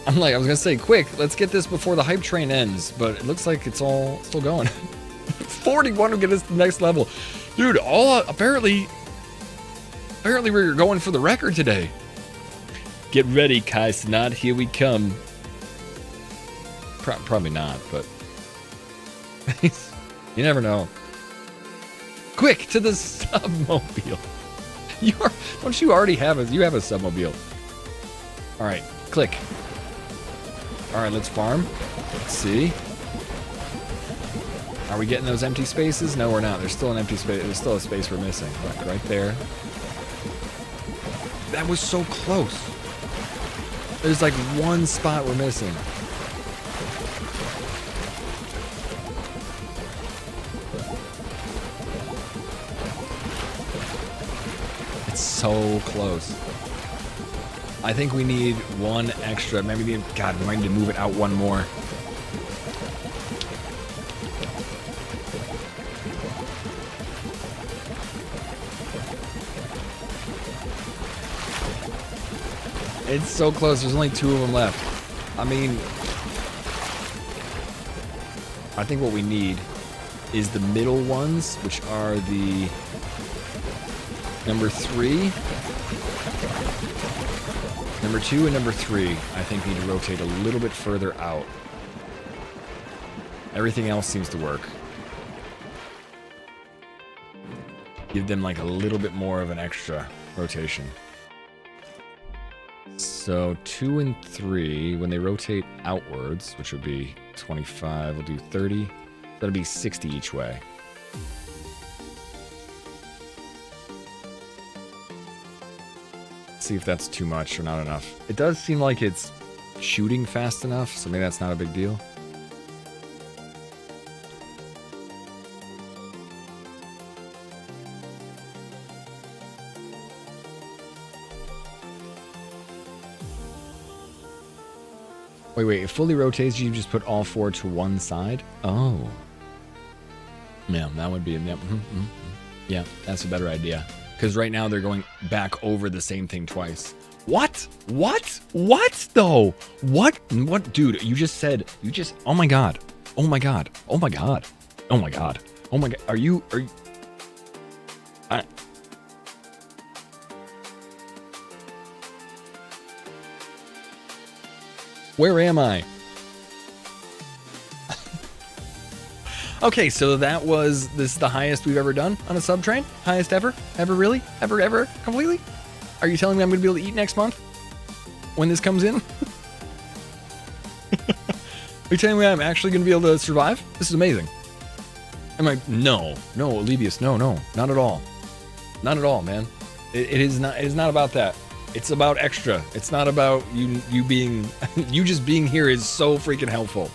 I was gonna say quick, let's get this before the hype train ends, but it looks like it's all still going. 41 will get us to the next level. Dude, apparently we're going for the record today. Get ready, Kai Sanat, here we come. Probably not, but you never know. Quick to the submobile. Don't you already have you have a submobile? All right, click. All right, let's farm. Let's see. Are we getting those empty spaces? No, we're not. There's still an empty space. There's still a space we're missing. Look, right there. That was so close. There's like one spot we're missing. It's so close. I think we need one extra. Maybe we might need to move it out one more. It's so close. There's only 2 of them left. I mean, I think what we need is the middle ones, which are the number 3. Number 2 and number 3, I think, need to rotate a little bit further out. Everything else seems to work. Give them like a little bit more of an extra rotation. So 2 and 3, when they rotate outwards, which would be 25, we'll do 30. That'll be 60 each way. See if that's too much or not enough. It does seem like it's shooting fast enough, so maybe that's not a big deal. Wait. It fully rotates. You just put all 4 to one side. Oh. Yeah, that would be. Yeah, that's a better idea. Because right now they're going back over the same thing twice. What? What though? What? Dude, you just said. Oh my god. Oh my god. Oh my god. Oh my god. Oh my god. Are you? Where am I? Okay, so this is the highest we've ever done on a sub train? Highest ever? Ever really? Ever? Completely? Are you telling me I'm going to be able to eat next month? When this comes in? Are you telling me I'm actually going to be able to survive? This is amazing. Am I? No, Alibius, no, not at all. Not at all, man. It is not about that. It's about extra. It's not about you being, you just being here is so freaking helpful.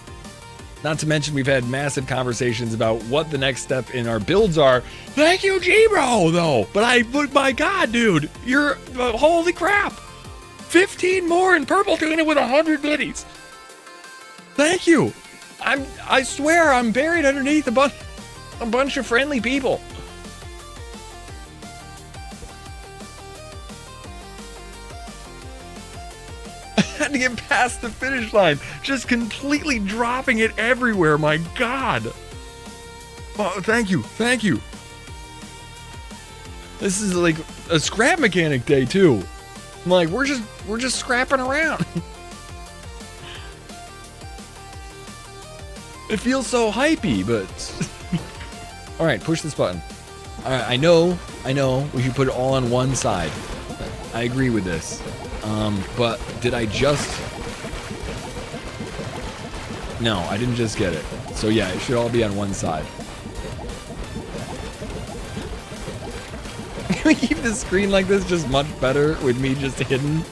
Not to mention we've had massive conversations about what the next step in our builds are. Thank you, G-Bro, though. But my God, dude, you're, holy crap. 15 more in purple doing it with 100 biddies. Thank you. I swear I'm buried underneath a bunch of friendly people. Had to get past the finish line, just completely dropping it everywhere. My God. Oh, thank you. This is like a scrap mechanic day too. I'm like, we're just scrapping around. It feels so hypey, but all right, push this button. All right, I know we should put it all on one side. I agree with this. But did I just... No, I didn't just get it. So yeah, it should all be on one side. Can we keep the screen like this just much better with me just hidden?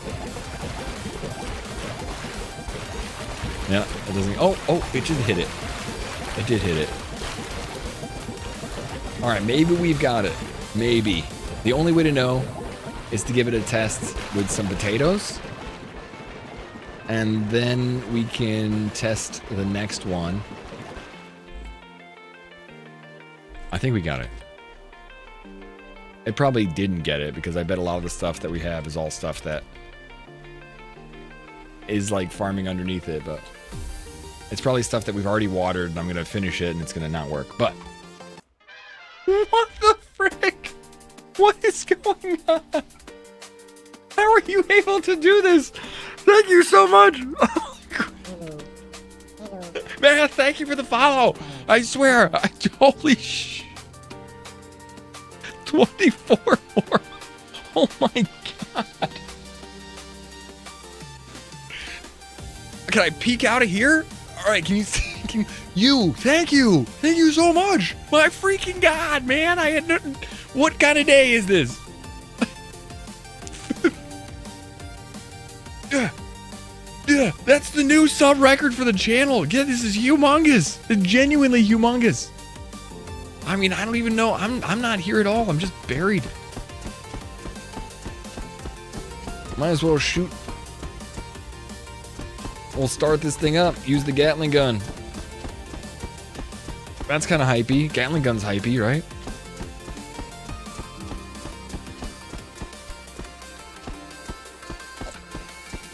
Yeah, it doesn't... Oh, it just hit it. It did hit it. Alright, maybe we've got it. Maybe. The only way to know is to give it a test with some potatoes. And then we can test the next one. I think we got it. It probably didn't get it because I bet a lot of the stuff that we have is all stuff that is like farming underneath it, but it's probably stuff that we've already watered and I'm gonna finish it and it's gonna not work. But what the frick? What is going on? How are you able to do this? Thank you so much. Man, thank you for the follow. I swear. Holy sh... 24 more. Oh my God. Can I peek out of here? All right, can you see? Thank you so much. My freaking God, man. I had nothing. What kind of day is this? Yeah, that's the new sub record for the channel. Yeah, this is humongous. It's genuinely humongous. I mean, I don't even know. I'm not here at all. I'm just buried. Might as well shoot. We'll start this thing up. Use the Gatling gun. That's kind of hypey. Gatling gun's hypey, right?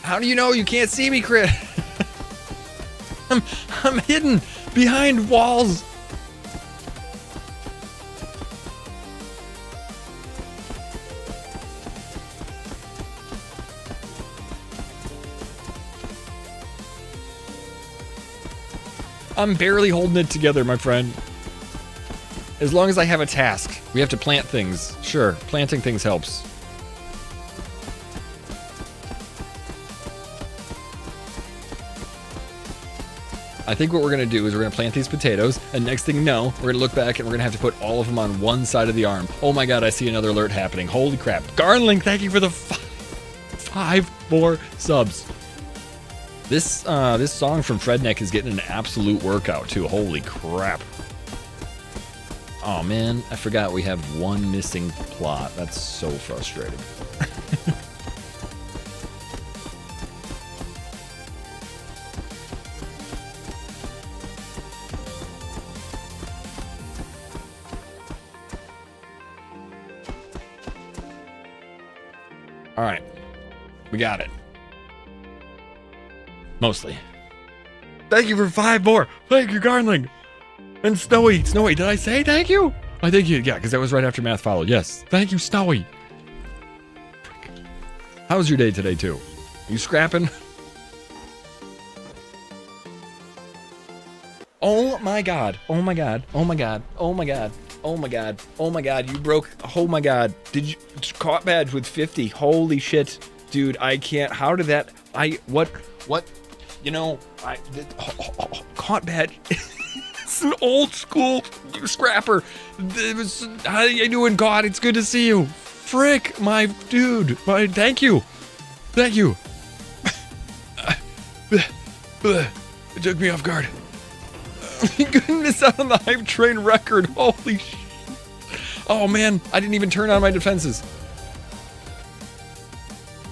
How do you know you can't see me, Crit? I'm hidden behind walls. I'm barely holding it together, my friend. As long as I have a task. We have to plant things. Sure, planting things helps. I think what we're going to do is we're going to plant these potatoes, and next thing you know, we're going to look back and we're going to have to put all of them on one side of the arm. Oh my God, I see another alert happening. Holy crap. Garnling, thank you for the 5 more subs. This song from Fredneck is getting an absolute workout too. Holy crap. Oh man, I forgot we have one missing plot. That's so frustrating. All right. We got it. Mostly. Thank you for 5 more. Thank you, Garnling. And Snowy. Snowy, did I say thank you? I think you, yeah, because that was right after Math followed. Yes. Thank you, Snowy. How was your day today, too? You scrapping? Oh my god. Oh my god. Oh my god. Oh my god. Oh my god. Oh my god. You broke. Oh my god. Did you caught badge with 50? Holy shit. Dude, I can't. How did that? What? You know, caught badge. It's an old school scrapper. It was, how you doing, God? It's good to see you. Frick, my dude. Thank you. Thank you. It took me off guard. You couldn't miss out on the hype train record. Holy shit. Oh man, I didn't even turn on my defenses.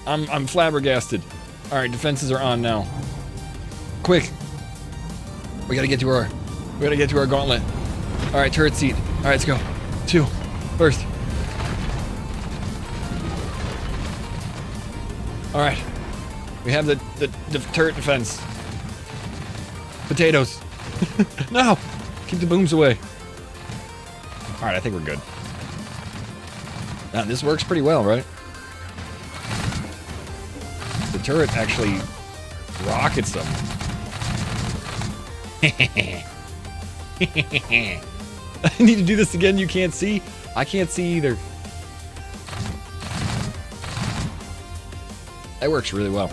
I'm flabbergasted. All right, defenses are on now. Quick. We gotta get to our gauntlet. All right, turret seat. All right, let's go. 2, first. All right, we have the turret defense. Potatoes. No, keep the booms away. All right, I think we're good. Now, this works pretty well, right? The turret actually rockets them. I need to do this again. You can't see. I can't see either. That works really well.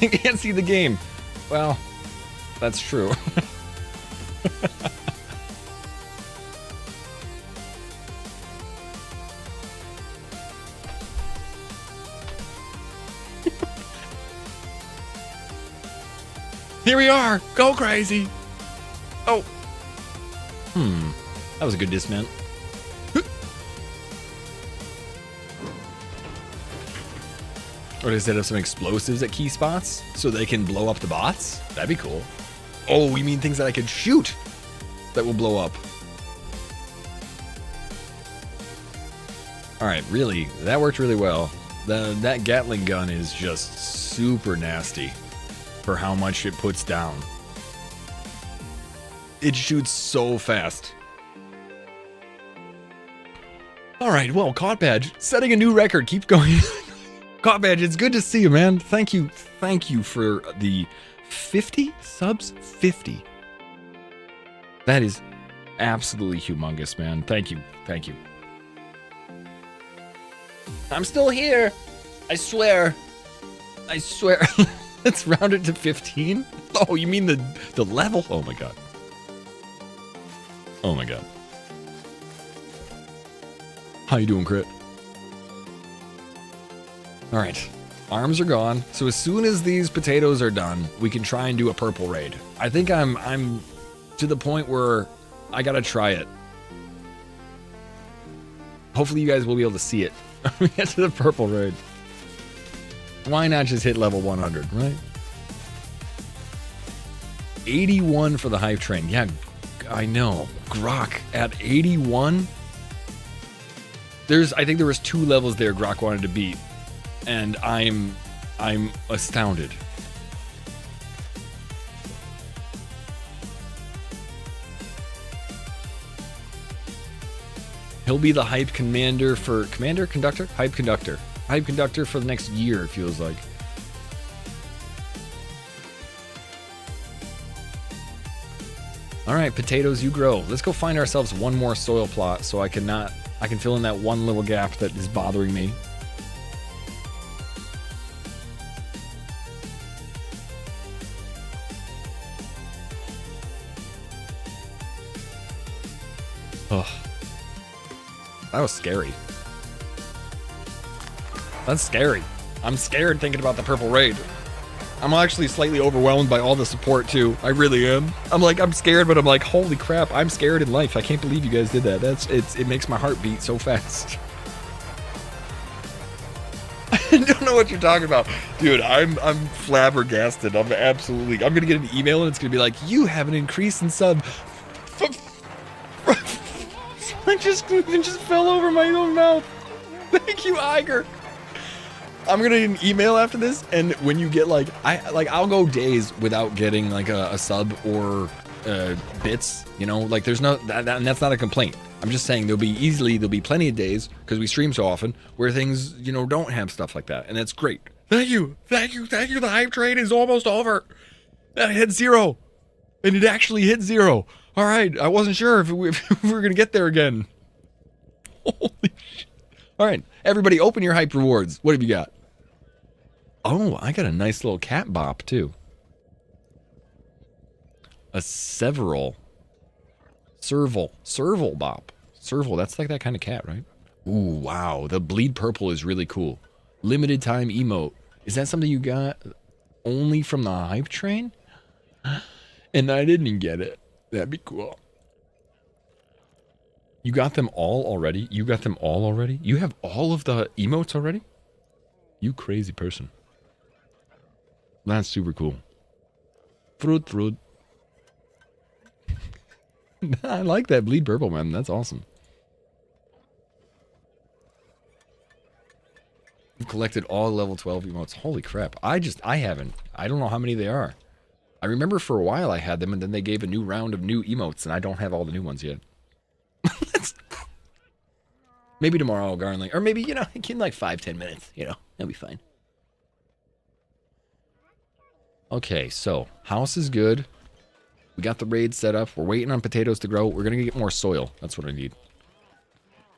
I can't see the game. Well, that's true. Here we are. Go crazy. Oh. That was a good dismount. Or does it have some explosives at key spots so they can blow up the bots? That'd be cool. Oh, you mean things that I could shoot that will blow up? All right, really, that worked really well. That Gatling gun is just super nasty for how much it puts down. It shoots so fast. All right, well, Caught Badge, setting a new record. Keep going. Caught Badge, it's good to see you, man. Thank you for the 50 subs. 50. That is absolutely humongous, man. Thank you. I'm still here. I swear. Let's round it to 15. Oh, you mean the level? Oh my god. Oh my god. How you doing, Crit? All right, arms are gone. So as soon as these potatoes are done, we can try and do a purple raid. I think I'm to the point where I gotta try it. Hopefully you guys will be able to see it when we get to the purple raid. Why not just hit level 100, right? 81 for the hype train. Yeah, I know. Grok at 81. I think there was 2 levels there Grok wanted to beat, and I'm astounded. He'll be the hype conductor for the next year, it feels like. All right, potatoes, you grow. Let's go find ourselves one more soil plot so I can fill in that one little gap that is bothering me. Ugh. That was scary. That's scary. I'm scared thinking about the purple raid. I'm actually slightly overwhelmed by all the support too. I really am. I'm scared, but I'm like, holy crap, I'm scared in life. I can't believe you guys did that. It makes my heart beat so fast. I don't know what you're talking about. Dude, I'm flabbergasted. I'm gonna get an email and it's gonna be like, you have an increase in sub. I just fell over my own mouth. Thank you, Iger. I'm gonna get an email after this, and when you get like, I'll go days without getting like a sub or bits. You know, like there's no and that's not a complaint. I'm just saying there'll be plenty of days because we stream so often where things don't have stuff like that, and that's great. Thank you. The hype train is almost over. That hit 0, and it actually hit 0. All right, I wasn't sure if we were gonna get there again. Holy shit! All right, everybody, open your hype rewards. What have you got? Oh, I got a nice little cat bop too. A serval bop. Serval, that's like that kind of cat, right? Ooh, wow. The bleed purple is really cool. Limited time emote. Is that something you got only from the hype train? And I didn't get it. That'd be cool. You got them all already? You have all of the emotes already? You crazy person. That's super cool. Fruit. I like that bleed purple, man. That's awesome. You've collected all level 12 emotes. Holy crap. I haven't. I don't know how many they are. I remember for a while I had them, and then they gave a new round of new emotes, and I don't have all the new ones yet. Maybe tomorrow, Garnley. Or maybe, in like 5-10 minutes. That'll be fine. Okay, so house is good. We got the raid set up. We're waiting on potatoes to grow. We're going to get more soil. That's what I need.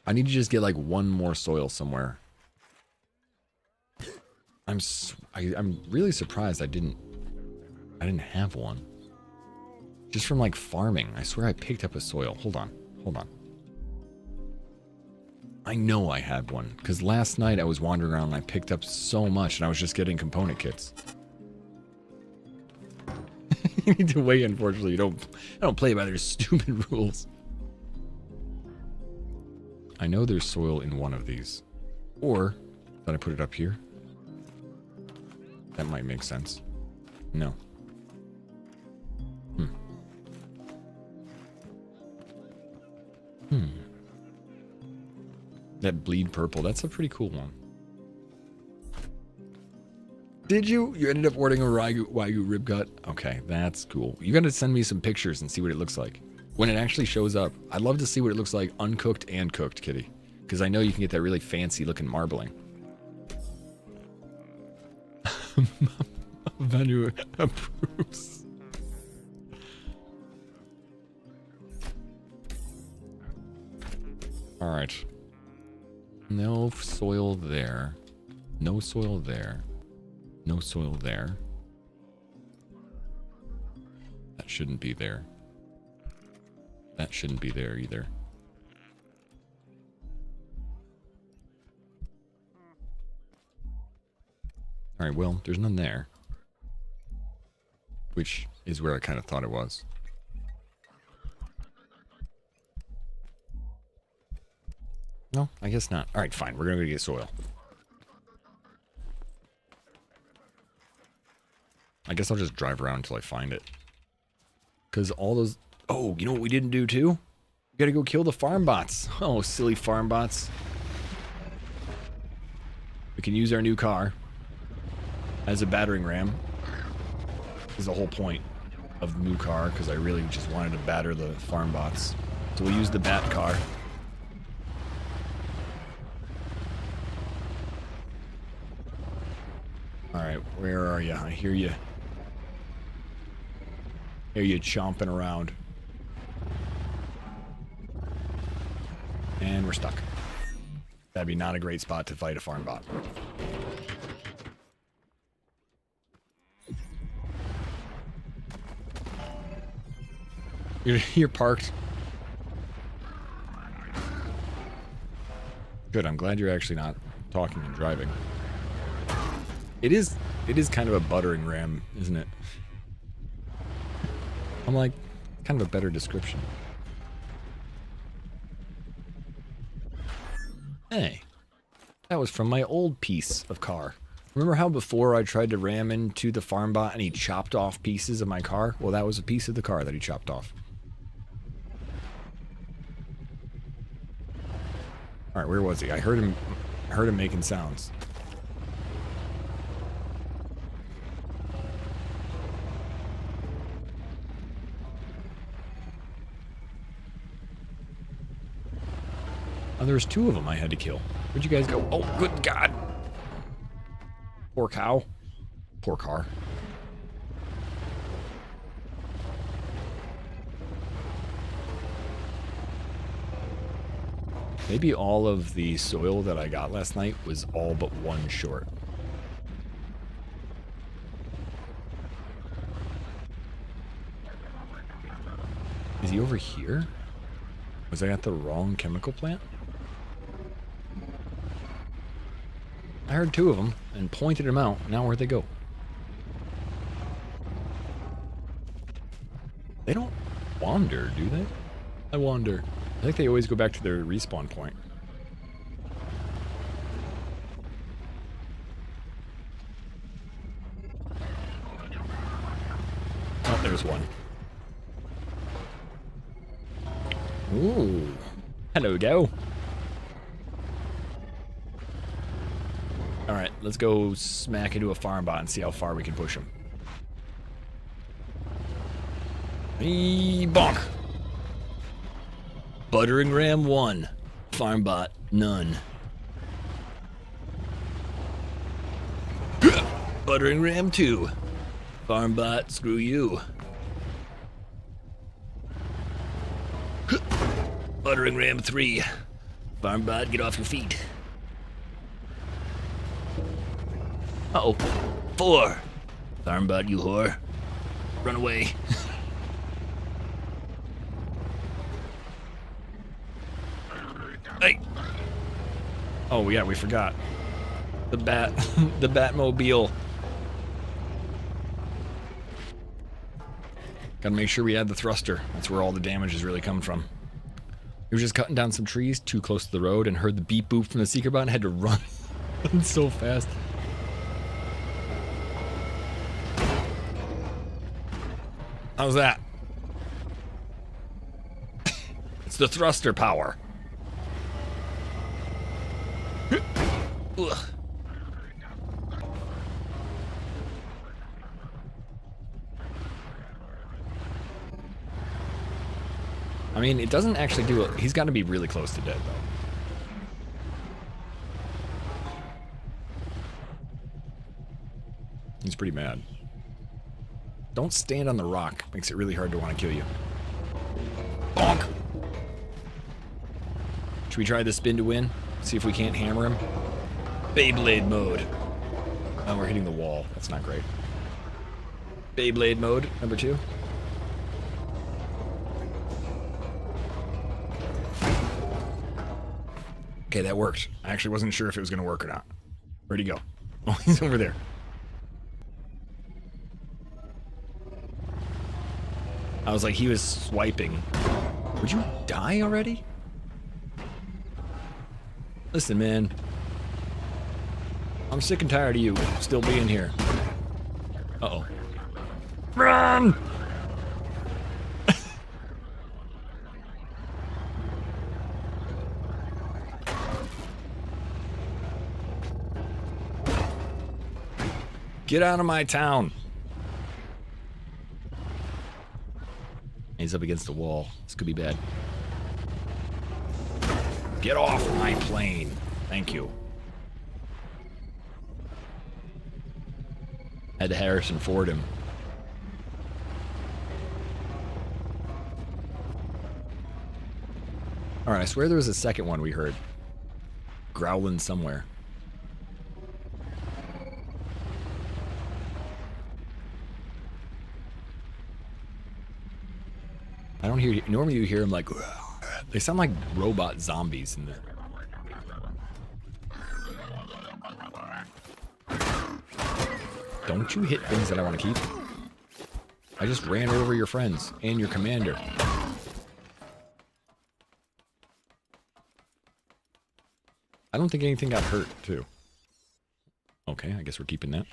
I need to just get like one more soil somewhere. I'm really surprised I didn't have one. Just from like farming. I swear I picked up a soil. Hold on. I know I had one because last night I was wandering around and I picked up so much and I was just getting component kits. You need to wait, unfortunately. I don't play by their stupid rules. I know there's soil in one of these. Or, did I put it up here? That might make sense. No. That bleed purple, that's a pretty cool one. Did you? You ended up ordering a Wagyu rib gut? Okay, that's cool. You gotta send me some pictures and see what it looks like. When it actually shows up, I'd love to see what it looks like uncooked and cooked, Kitty. Because I know you can get that really fancy looking marbling. Vanu approves. Alright. No soil there. No soil there. No soil there. That shouldn't be there. That shouldn't be there either. Alright, well, there's none there. Which is where I kind of thought it was. No, I guess not. Alright, fine. We're gonna go get soil. I guess I'll just drive around until I find it. Because all those... Oh, you know what we didn't do too? We gotta go kill the farm bots. Oh, silly farm bots. We can use our new car as a battering ram. Is the whole point of the new car, because I really just wanted to batter the farm bots. So we'll use the bat car. Alright, where are you? I hear you. Hear you chomping around. And we're stuck. That'd be not a great spot to fight a farm bot. You're parked. Good, I'm glad you're actually not talking and driving. It is kind of a buttering ram, isn't it? I'm like, kind of a better description. Hey, that was from my old piece of car. Remember how before I tried to ram into the farm bot and he chopped off pieces of my car? Well, that was a piece of the car that he chopped off. Alright, where was he? I heard him making sounds. Oh, there was 2 of them I had to kill. Where'd you guys go? Oh, good God. Poor cow. Poor car. Maybe all of the soil that I got last night was all but 1 short. Is he over here? Was I at the wrong chemical plant? I heard 2 of them and pointed them out. Now where'd they go? They don't wander, do they? I wonder. I think they always go back to their respawn point. Oh, there's one. Ooh. Hello, go. Alright, let's go smack into a farm bot and see how far we can push him. Bonk! Buttering ram 1. Farm bot none. Buttering ram 2. Farm bot screw you. Buttering ram 3. Farm bot get off your feet. Uh-oh. 4. Farm bot you whore. Run away. Hey. Oh yeah, we forgot. The the Batmobile. Gotta make sure we add the thruster. That's where all the damage is really coming from. We were just cutting down some trees too close to the road and heard the beep boop from the seeker bot and had to run so fast. How's that? It's the thruster power. Ugh. I mean, it doesn't actually do it. He's got to be really close to dead, though. He's pretty mad. Don't stand on the rock. Makes it really hard to want to kill you. Bonk! Should we try the spin to win? See if we can't hammer him? Beyblade mode. Oh, we're hitting the wall. That's not great. Beyblade mode, number 2. Okay, that worked. I actually wasn't sure if it was going to work or not. Where'd he go? Oh, he's over there. I was like, he was swiping. Would you die already? Listen, man. I'm sick and tired of you still being here. Uh-oh. Run! Get out of my town. He's up against the wall. This could be bad. Get off my plane. Thank you. Had to Harrison Ford him. Alright, I swear there was a second one we heard. Growling somewhere. I don't hear... Normally you hear them like... They sound like robot zombies in there. Don't you hit things that I want to keep. I just ran over your friends and your commander. I don't think anything got hurt, too. Okay, I guess we're keeping that.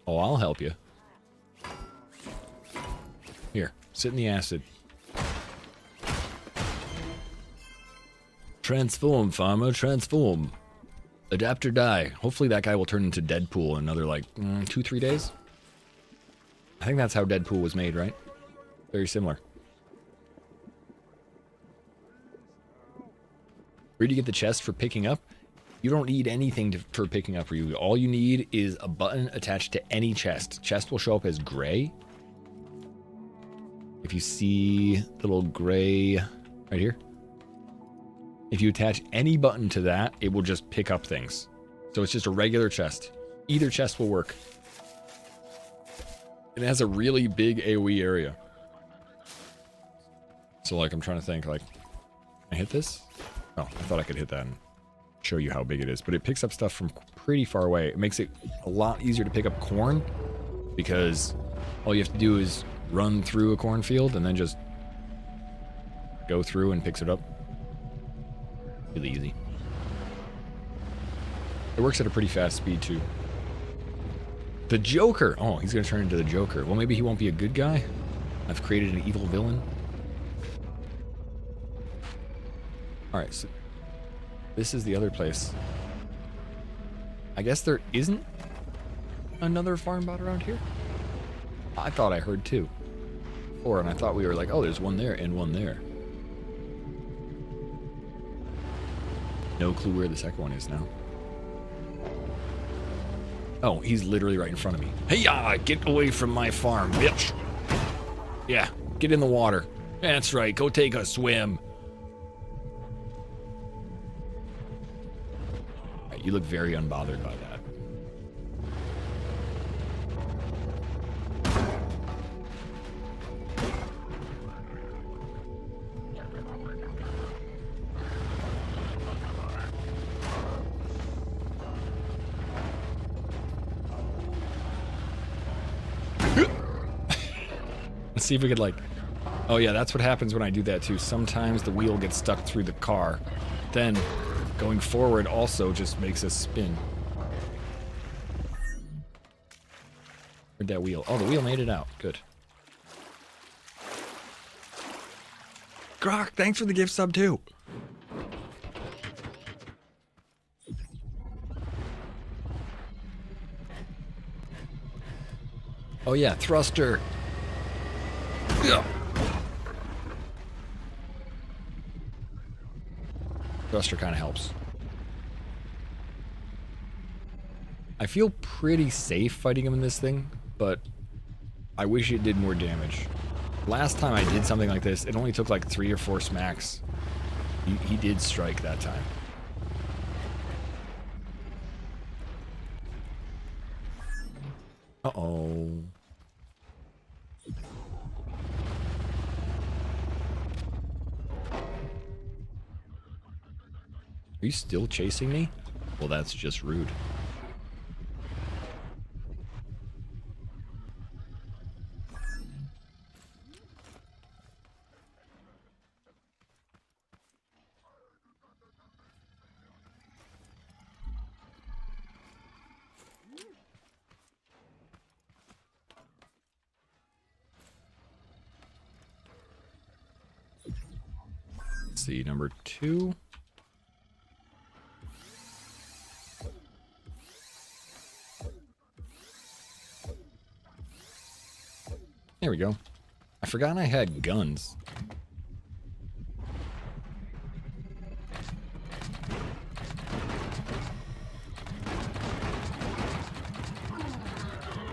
Oh, I'll help you. Here, sit in the acid. Transform, farmer, transform. Adapt or die. Hopefully that guy will turn into Deadpool in another, like, 2-3 days? I think that's how Deadpool was made, right? Very similar. Where do you get the chest for picking up? You don't need anything for picking up, Ryu. All you need is a button attached to any chest. Chest will show up as gray. If you see the little gray right here. If you attach any button to that, it will just pick up things. So it's just a regular chest. Either chest will work. It has a really big AoE area. So like, I'm trying to think, like, can I hit this? Oh, I thought I could hit that and show you how big it is. But it picks up stuff from pretty far away. It makes it a lot easier to pick up corn because all you have to do is run through a cornfield and then just go through and picks it up. Really easy. It works at a pretty fast speed too. The Joker! Oh, he's gonna turn into the Joker. Well, maybe he won't be a good guy. I've created an evil villain. Alright, so this is the other place. I guess there isn't another farm bot around here? I thought I heard two. And I thought we were like, oh, there's one there and one there. No clue where the second one is now. Oh, he's literally right in front of me. Hey-ya! Get away from my farm, bitch! Yeah, get in the water. That's right, go take a swim. Right, you look very unbothered by that. Let's see if we could like... Oh yeah, that's what happens when I do that too. Sometimes the wheel gets stuck through the car. Then, going forward also just makes us spin. Where'd that wheel? Oh, the wheel made it out. Good. Grok, thanks for the gift sub too. Oh yeah, thruster. Yeah. Thruster kind of helps. I feel pretty safe fighting him in this thing, but I wish it did more damage. Last time I did something like this, it only took like 3 or 4 smacks. He did strike that time. Uh-oh. Are you still chasing me? Well, that's just rude. Let's see, number 2. There we go. I forgot I had guns.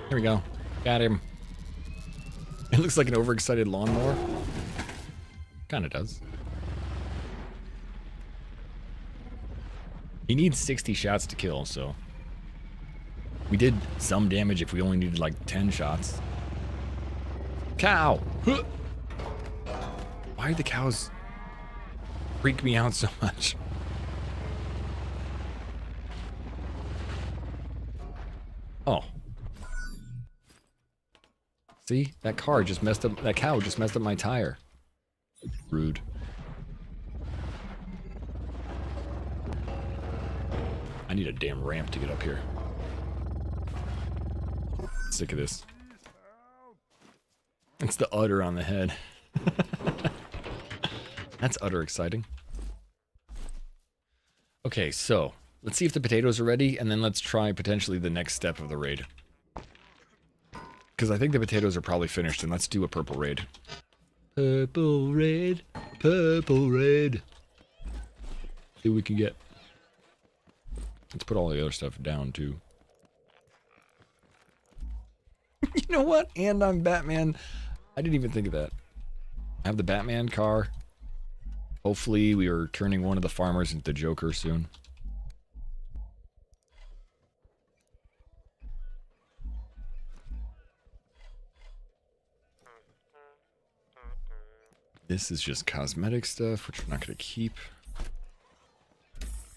There we go. Got him. It looks like an overexcited lawnmower. Kinda does. He needs 60 shots to kill, so... We did some damage if we only needed like 10 shots. Cow! Huh. Why do the cows freak me out so much? Oh. See? That car just messed up, that cow just messed up my tire. Rude. I need a damn ramp to get up here. Sick of this. It's the udder on the head. That's udder exciting. Okay, so let's see if the potatoes are ready, and then let's try potentially the next step of the raid. Because I think the potatoes are probably finished, and let's do a purple raid. Purple, red, purple, red. See what we can get. Let's put all the other stuff down, too. You know what? And I'm Batman. I didn't even think of that. I have the Batman car. Hopefully we are turning one of the farmers into the Joker soon. This is just cosmetic stuff, which we're not going to keep.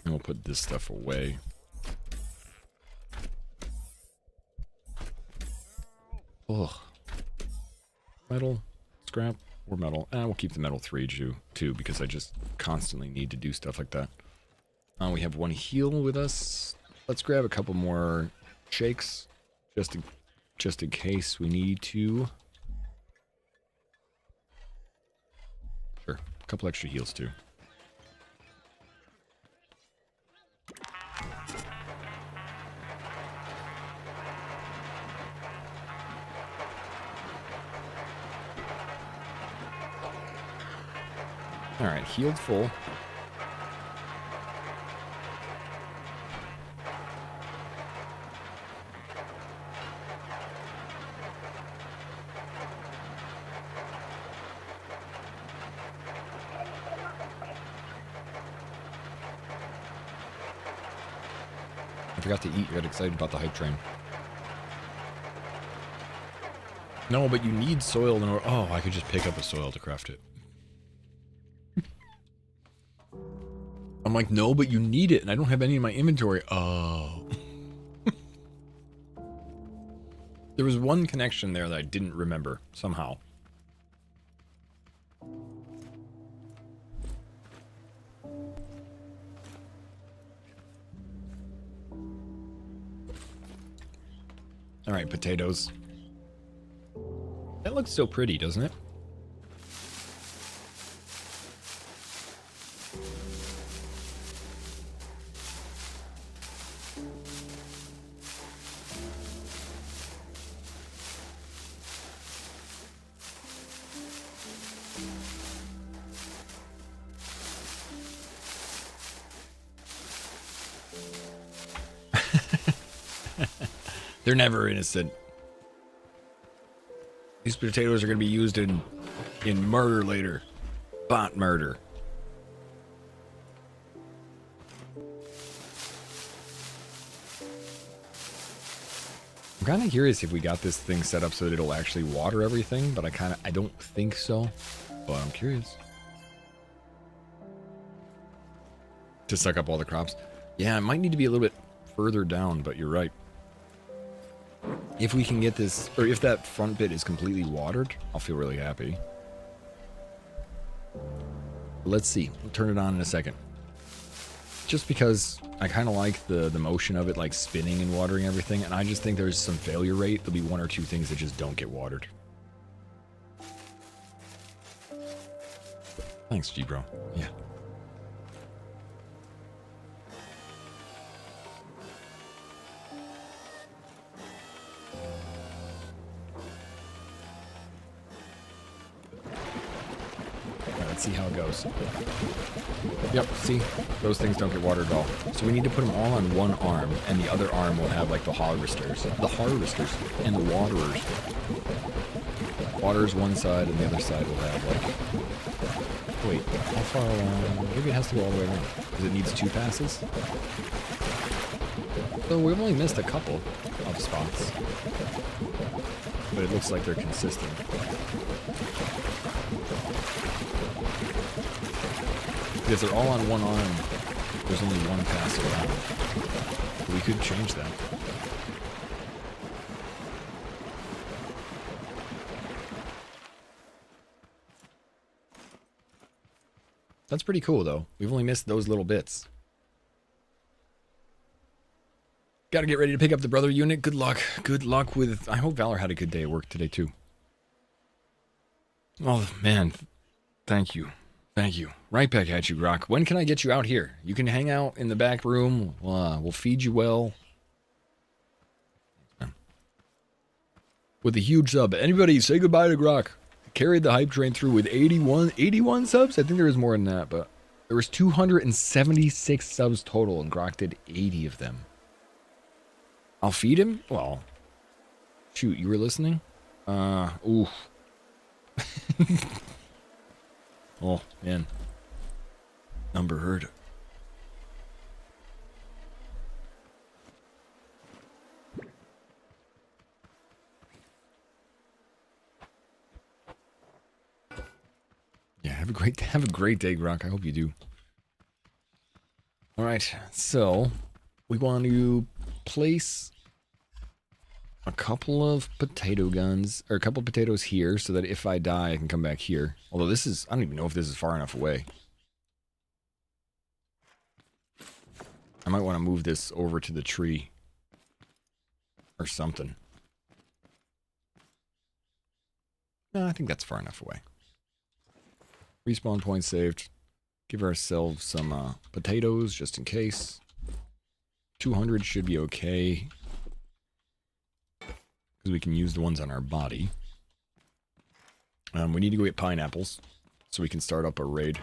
And we'll put this stuff away. Ugh. Metal, scrap, or metal. We'll keep the metal 3 too, because I just constantly need to do stuff like that. We have one heal with us. Let's grab a couple more shakes, just in case we need to. Sure, a couple extra heals too. Alright, healed full. I forgot to eat. I got excited about the hype train. No, but you need soil in order. Oh, I could just pick up a soil to craft it. I'm like, no, but you need it, and I don't have any in my inventory. Oh. There was one connection there that I didn't remember, somehow. Alright, potatoes. That looks so pretty, doesn't it? They're never innocent. These potatoes are going to be used in murder later. Bot murder. I'm kind of curious if we got this thing set up so that it'll actually water everything, but I don't think so. But I'm curious. To suck up all the crops. Yeah, it might need to be a little bit further down, but you're right. If we can get this, or if that front bit is completely watered, I'll feel really happy. Let's see. We'll turn it on in a second. Just because I kind of like the motion of it, like spinning and watering everything, and I just think there's some failure rate. There'll be one or two things that just don't get watered. Thanks, G-Bro. Yeah. Let's see how it goes. Yep, see? Those things don't get watered at all. So we need to put them all on one arm, and the other arm will have, like, the harvesters. The harvesters and the waterers. Waterers one side, and the other side will have, like... Wait, how far along? Maybe it has to go all the way around. Because it needs 2 passes? So we've only missed a couple of spots. But it looks like they're consistent. If they're all on one arm, there's only one pass around. We could change that. That's pretty cool, though. We've only missed those little bits. Gotta get ready to pick up the brother unit. Good luck. Good luck with... I hope Valor had a good day at work today, too. Oh, man. Thank you. Thank you. Right back at you, Grok. When can I get you out here? You can hang out in the back room. We'll feed you well. With a huge sub. Anybody say goodbye to Grok. carried the hype train through with 81 subs. I think there was more than that, but there was 276 subs total, and Grok did 80 of them. I'll feed him? Well, shoot, you were listening? Ooh. Oh, man. Number heard. Yeah, have a great day, Grok. I hope you do. All right, so we want to place a couple of potato guns, or a couple of potatoes here, so that if I die, I can come back here. Although this is, I don't even know if this is far enough away. I might want to move this over to the tree. Or something. No, I think that's far enough away. Respawn point saved. Give ourselves some potatoes, just in case. 200 should be okay. Because we can use the ones on our body. We need to go get pineapples, so we can start up a raid.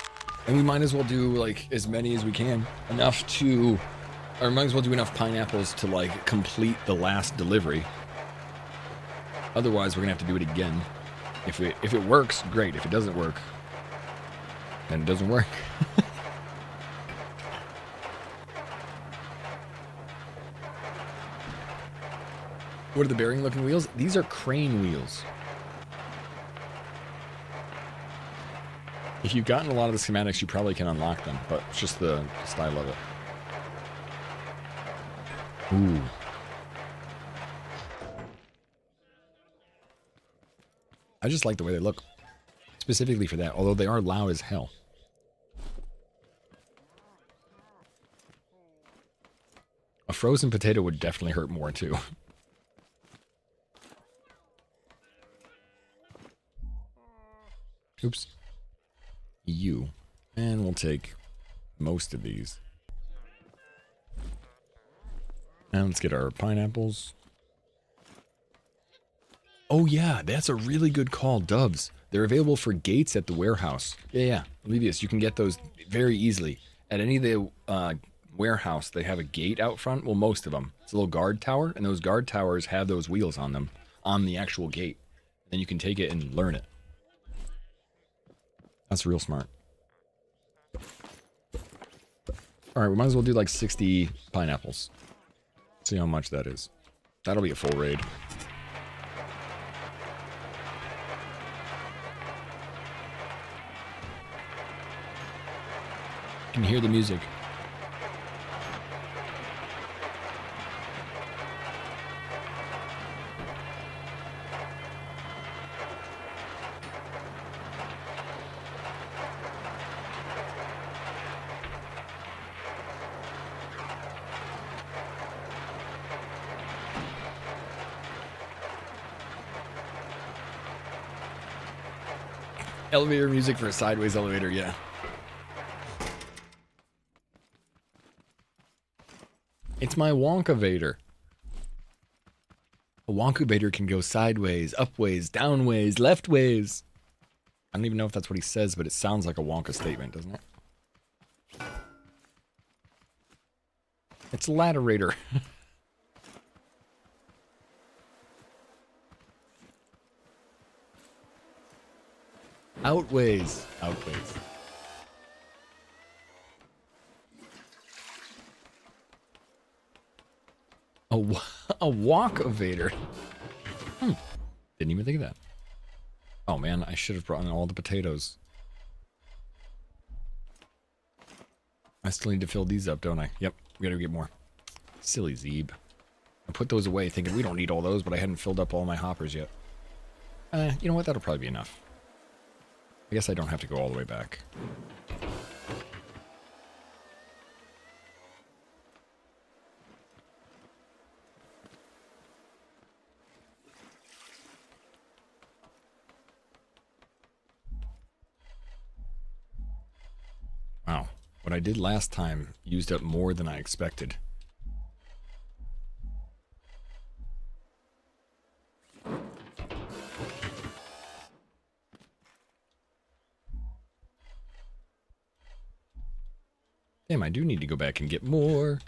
And we might as well do, like, as many as we can. Enough to... Or might as well do enough pineapples to, like, complete the last delivery. Otherwise, we're gonna have to do it again. If it works, great. If it doesn't work, then it doesn't work. What are the bearing looking wheels? These are crane wheels. If you've gotten a lot of the schematics, you probably can unlock them, but it's just the style of it. Ooh. I just like the way they look. Specifically for that, although they are loud as hell. A frozen potato would definitely hurt more too. Oops. You. And we'll take most of these. And let's get our pineapples. Oh yeah, that's a really good call, Dubs. They're available for gates at the warehouse. Yeah, Levius, you can get those very easily. At any of the warehouse, they have a gate out front. Well, most of them. It's a little guard tower, and those guard towers have those wheels on them, on the actual gate. Then you can take it and learn it. That's real smart. Alright, we might as well do like 60 pineapples. See how much that is. That'll be a full raid. Can hear the music. Elevator music for a sideways elevator, yeah. It's my Wonka-vator. A Wonka-vator can go sideways, upways, downways, leftways. I don't even know if that's what he says, but it sounds like a Wonka statement, doesn't it? It's Ladderator. Outways. Outways. A walk-evator. Didn't even think of that. Oh man, I should have brought in all the potatoes. I still need to fill these up, don't I? Yep, we gotta get more. Silly Zeeb. I put those away thinking we don't need all those, but I hadn't filled up all my hoppers yet. You know what? That'll probably be enough. I guess I don't have to go all the way back. Wow. What I did last time used up more than I expected. Damn, I do need to go back and get more.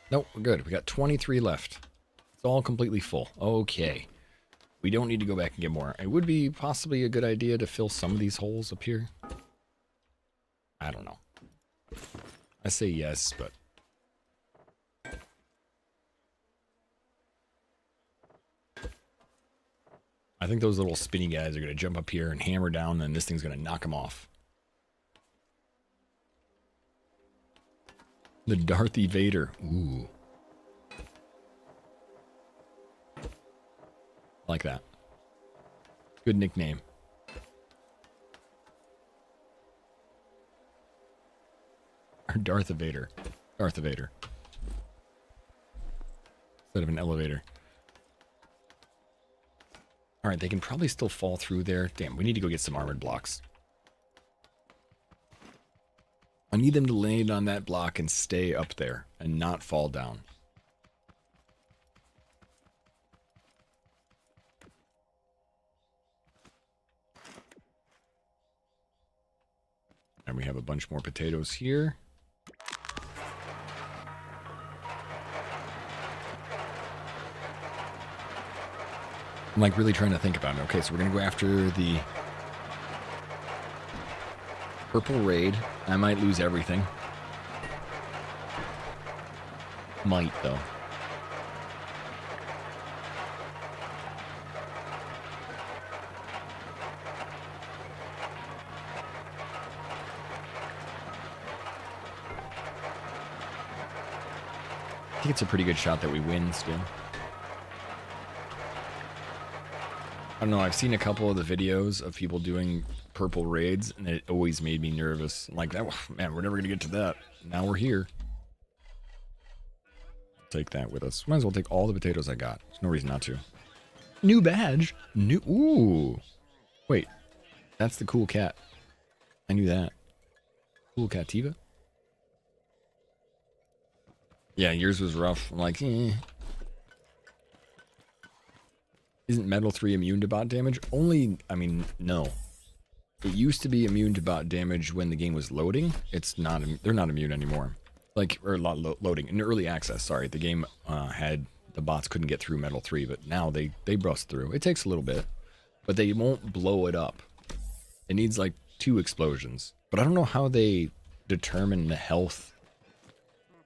Nope, we're good. We got 23 left. It's all completely full. Okay. We don't need to go back and get more. It would be possibly a good idea to fill some of these holes up here. I don't know. I say yes, but... I think those little spinny guys are going to jump up here and hammer down, and then this thing's going to knock them off. The Darth Vader. Ooh. Like that. Good nickname. Or Darth Vader. Darth Vader. Instead of an elevator. Alright, they can probably still fall through there. Damn, we need to go get some armored blocks. I need them to land on that block and stay up there and not fall down. And we have a bunch more potatoes here. I'm like really trying to think about it. Okay, so we're going to go after the purple raid. I might lose everything. Might, though. I think it's a pretty good shot that we win still. I don't know, I've seen a couple of the videos of people doing purple raids, and it always made me nervous. Like, that, man, we're never going to get to that. Now we're here. Take that with us. Might as well take all the potatoes I got. There's no reason not to. New badge. New. Ooh. Wait. That's the cool cat. I knew that. Cool Cativa? Yeah, yours was rough. I'm like, eh. Isn't Metal 3 immune to bot damage? Only, I mean, no. It used to be immune to bot damage when the game was loading. It's not, they're not immune anymore. Like, or loading. In early access, sorry. The game had, the bots couldn't get through Metal 3, but now they bust through. It takes a little bit, but they won't blow it up. It needs like 2 explosions. But I don't know how they determine the health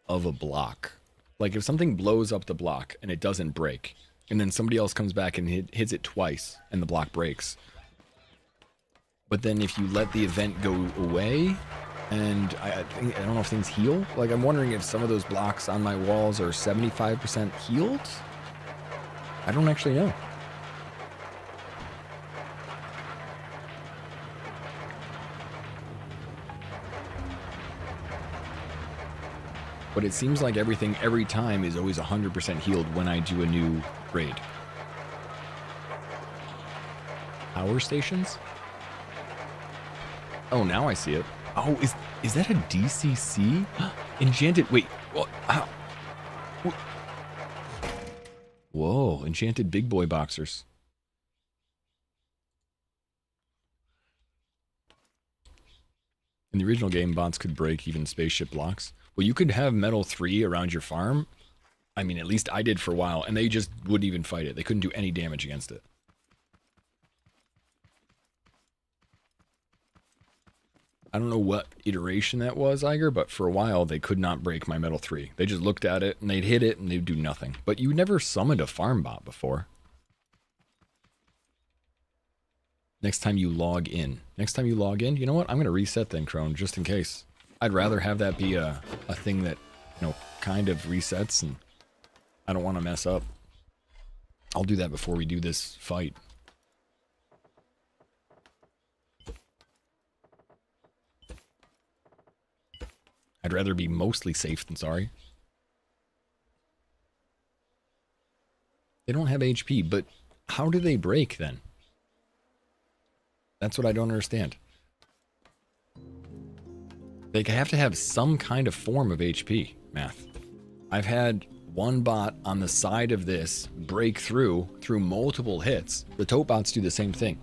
of a block. Like, if something blows up the block and it doesn't break, and then somebody else comes back and hits it twice, and the block breaks. But then if you let the event go away, and I don't know if things heal. Like, I'm wondering if some of those blocks on my walls are 75% healed? I don't actually know. But it seems like everything, every time, is always 100% healed when I do a new raid. Power stations? Oh, now I see it. Oh, is that a DCC? Enchanted, wait, what? How? Whoa, enchanted big boy boxers. In the original game, bots could break even spaceship blocks. Well, you could have Metal 3 around your farm. I mean, at least I did for a while, and they just wouldn't even fight it. They couldn't do any damage against it. I don't know what iteration that was, Iger, but for a while they could not break my Metal 3. They just looked at it, and they'd hit it, and they'd do nothing. But you never summoned a farm bot before. Next time you log in. Next time you log in, you know what? I'm going to reset then, Crone, just in case. I'd rather have that be a thing that, you know, kind of resets, and I don't want to mess up. I'll do that before we do this fight. I'd rather be mostly safe than sorry. They don't have HP, but how do they break then? That's what I don't understand. They have to have some kind of form of HP, Math. I've had one bot on the side of this break through multiple hits. The tote bots do the same thing.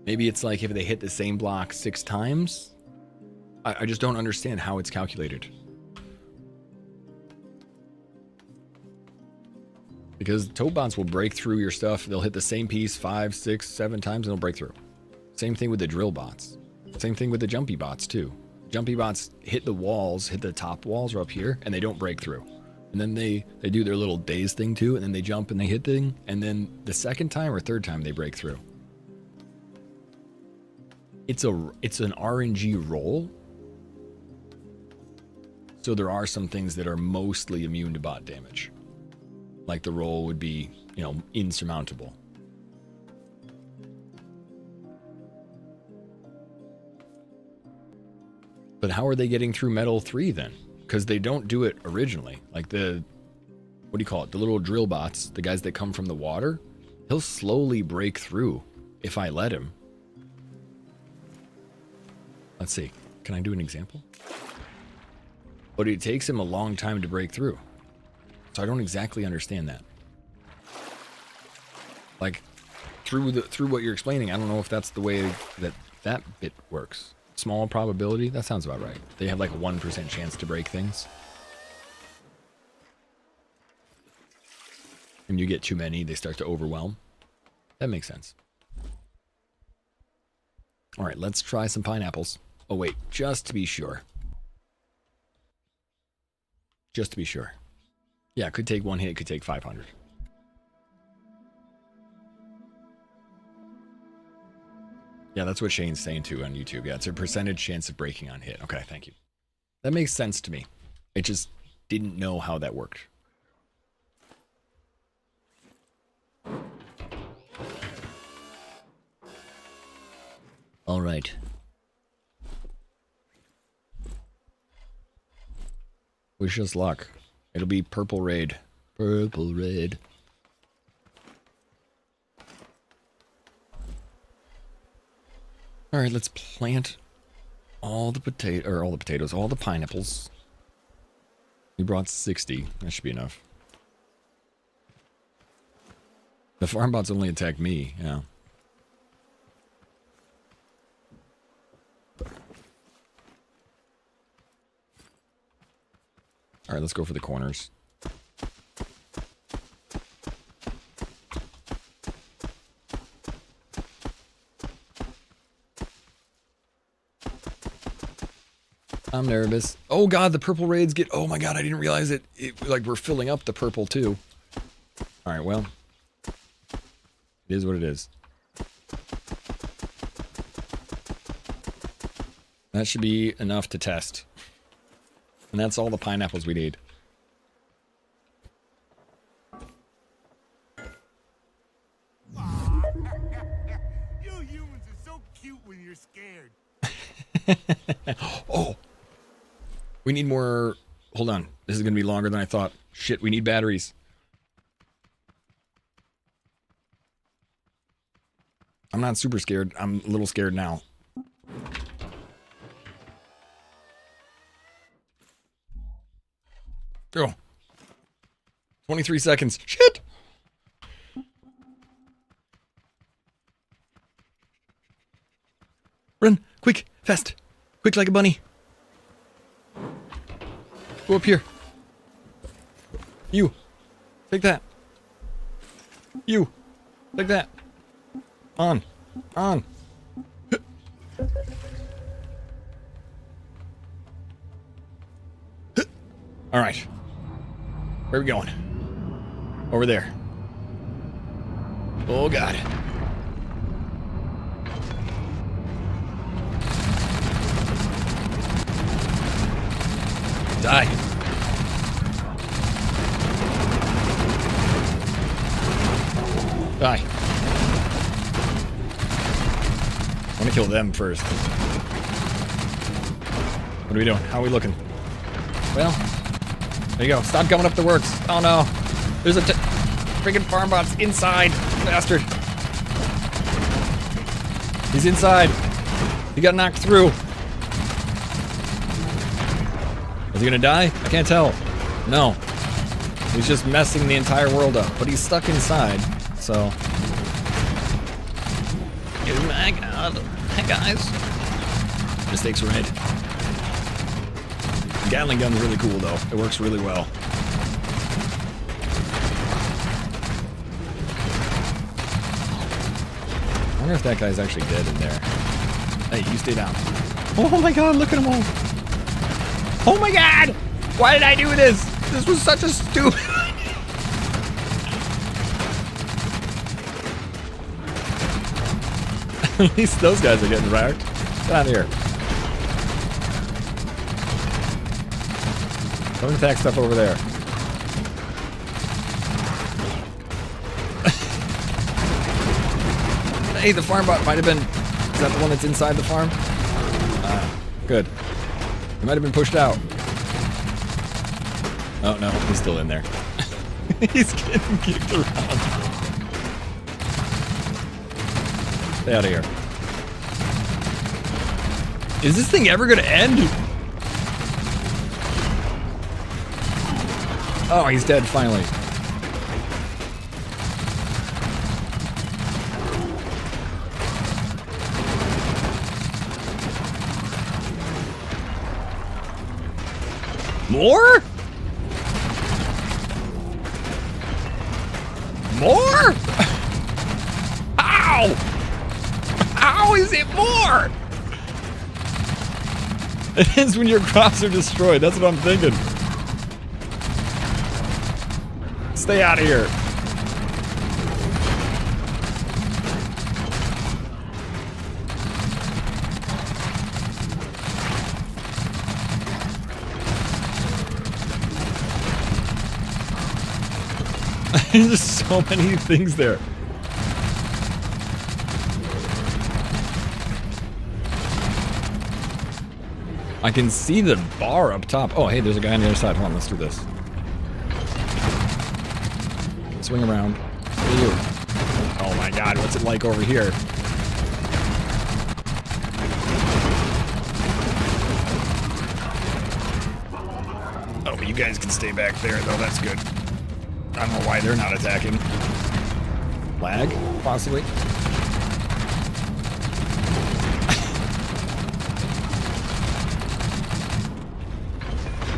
Maybe it's like if they hit the same block 6 times. I just don't understand how it's calculated. Because toad bots will break through your stuff. They'll hit the same piece 5, 6, 7 times and they'll break through. Same thing with the drill bots. Same thing with the jumpy bots too. Jumpy bots hit the walls, hit the top walls or up here, and they don't break through. And then they do their little daze thing too, and then they jump and they hit thing, and then the second time or third time they break through. It's an RNG roll. So there are some things that are mostly immune to bot damage. Like the roll would be, you know, insurmountable. But how are they getting through Metal 3 then? Because they don't do it originally. Like the, what do you call it? The little drill bots, the guys that come from the water, he'll slowly break through if I let him. Let's see. Can I do an example? But it takes him a long time to break through. So I don't exactly understand that. Like, through what you're explaining, I don't know if that's the way that bit works. Small probability? That sounds about right. They have like a 1% chance to break things. And you get too many, they start to overwhelm. That makes sense. Alright, let's try some pineapples. Oh wait, just to be sure. Just to be sure. Yeah, it could take 1 hit, it could take 500. Yeah, that's what Shane's saying too on YouTube. Yeah, it's a percentage chance of breaking on hit. Okay, thank you. That makes sense to me. I just didn't know how that worked. All right. Wish us luck. It'll be purple raid. Purple raid. All right, let's plant all the potatoes, all the pineapples. We brought 60. That should be enough. The farm bots only attack me, yeah. All right, let's go for the corners. I'm nervous. Oh god, the purple raids get... Oh my god, I didn't realize it. Like, we're filling up the purple too. Alright, well. It is what it is. That should be enough to test. And that's all the pineapples we need. You humans are so cute when you're scared. Oh! We need more... Hold on. This is going to be longer than I thought. Shit, we need batteries. I'm not super scared. I'm a little scared now. Oh. 23 seconds. Shit! Run! Quick! Fast! Quick like a bunny! Go up here. You. Take that. You. Take that. On. On. All right. Where are we going? Over there. Oh, God. Die. Die. I want to kill them first. What are we doing? How are we looking? Well, there you go. Stop coming up the works. Oh no. There's a freaking farm bot's inside. Bastard. He's inside. He got knocked through. Is he gonna die? I can't tell. No. He's just messing the entire world up. But he's stuck inside, so... Get him my god. Hi, guys. Mistakes were made. The Gatling gun's really cool, though. It works really well. I wonder if that guy's actually dead in there. Hey, you stay down. Oh my god, look at them all. Oh my god! Why did I do this? This was such a stupid... At least those guys are getting wrecked. Get out of here. Don't attack stuff over there. Hey, the farm bot might have been... Is that the one that's inside the farm? Good. He might have been pushed out. Oh, no. He's still in there. He's getting kicked around. Stay out of here. Is this thing ever going to end? Oh, he's dead finally. More? More? Ow! How is it more? It ends when your crops are destroyed. That's what I'm thinking. Stay out of here. There's so many things there. I can see the bar up top. Oh, hey, there's a guy on the other side. Hold on, let's do this. Swing around. What are you? Oh my god, what's it like over here? Oh, but you guys can stay back there, though. That's good. I don't know why they're not attacking. Lag, possibly.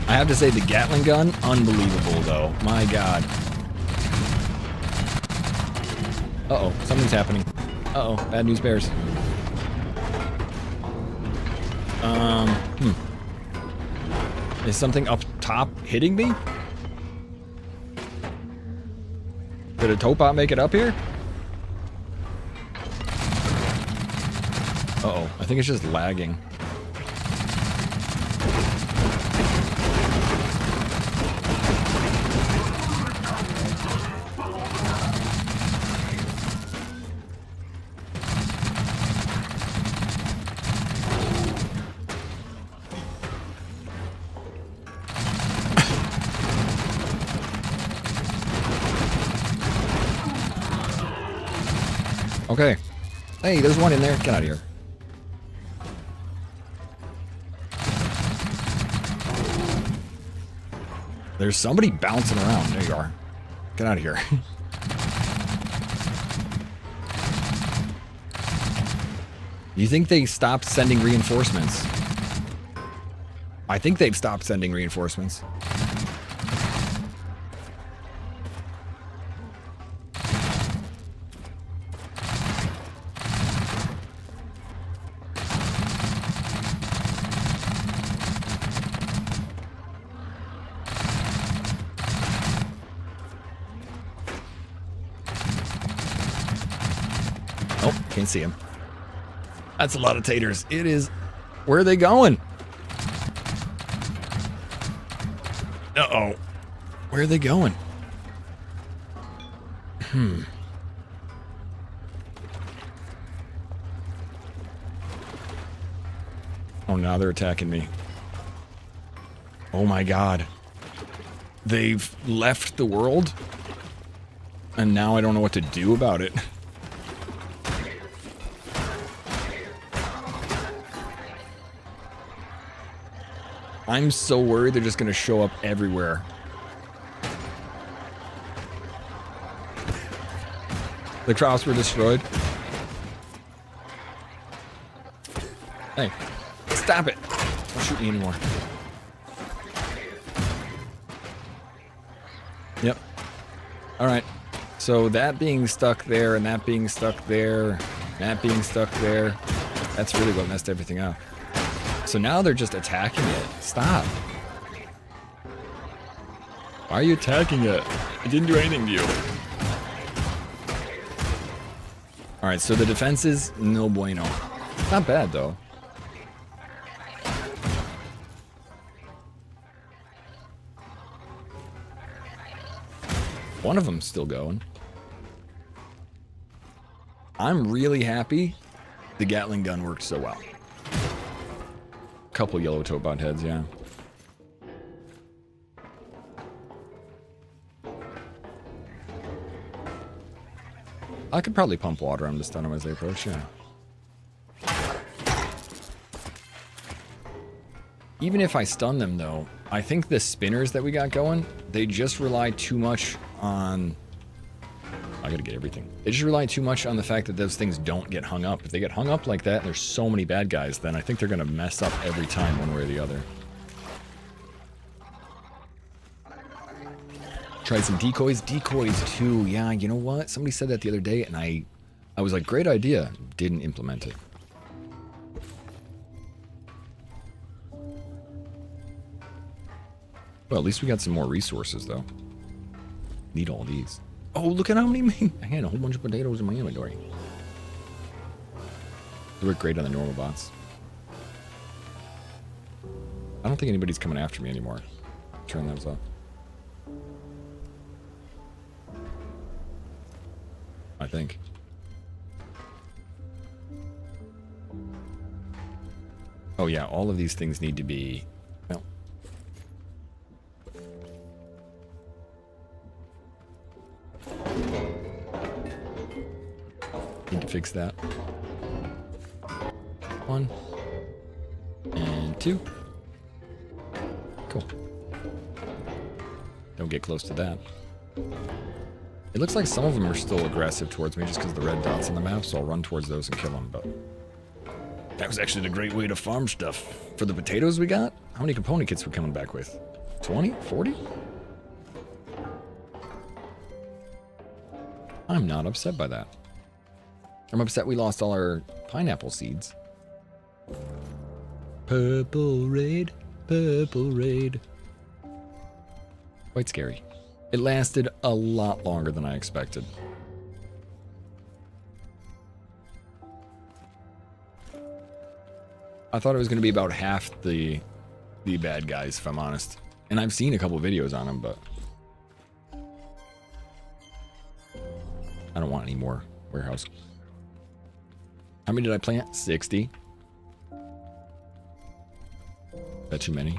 I have to say, the Gatling gun, unbelievable, though. My god. Uh-oh, something's happening. Uh-oh, bad news bears. Is something up top hitting me? Did a Topot make it up here? Uh-oh, I think it's just lagging. Okay. Hey, there's one in there. Get out of here. There's somebody bouncing around. There you are. Get out of here. You think they stopped sending reinforcements? I think they've stopped sending reinforcements. Oh, can't see him. That's a lot of taters. It is. Where are they going? Uh-oh. Where are they going? Oh, now they're attacking me. Oh my god. They've left the world? And now I don't know what to do about it. I'm so worried they're just gonna show up everywhere. The crops were destroyed. Hey, stop it. Don't shoot me anymore. Yep. Alright. So that being stuck there, and that being stuck there, and that being stuck there, that's really what messed everything up. So now they're just attacking it. Stop. Why are you attacking it? It didn't do anything to you. Alright, so the defense is no bueno. Not bad, though. One of them's still going. I'm really happy the Gatling gun worked so well. Couple yellow toe butt heads, yeah. I could probably pump water on to stun them as they approach, yeah. Even if I stun them, though, I think the spinners that we got going, they just rely too much on... I gotta get everything. They just rely too much on the fact that those things don't get hung up. If they get hung up like that, and there's so many bad guys, then I think they're gonna mess up every time one way or the other. Try some decoys. Decoys, too. Yeah, you know what? Somebody said that the other day, and I was like, great idea. Didn't implement it. Well, at least we got some more resources, though. Need all these. Oh, look at how many... I had a whole bunch of potatoes in my inventory. They work great on the normal bots. I don't think anybody's coming after me anymore. Turn those off. I think. Oh yeah, all of these things need to be... Well... Need to fix that. 1. And 2. Cool. Don't get close to that. It looks like some of them are still aggressive towards me just because of the red dots on the map, so I'll run towards those and kill them, but... That was actually a great way to farm stuff. For the potatoes we got, how many component kits we coming back with? 20? 40? I'm not upset by that. I'm upset we lost all our pineapple seeds. Purple raid, purple raid. Quite scary. It lasted a lot longer than I expected. I thought it was going to be about half the bad guys, if I'm honest. And I've seen a couple videos on them, but... I don't want any more warehouse. How many did I plant? 60. That too many?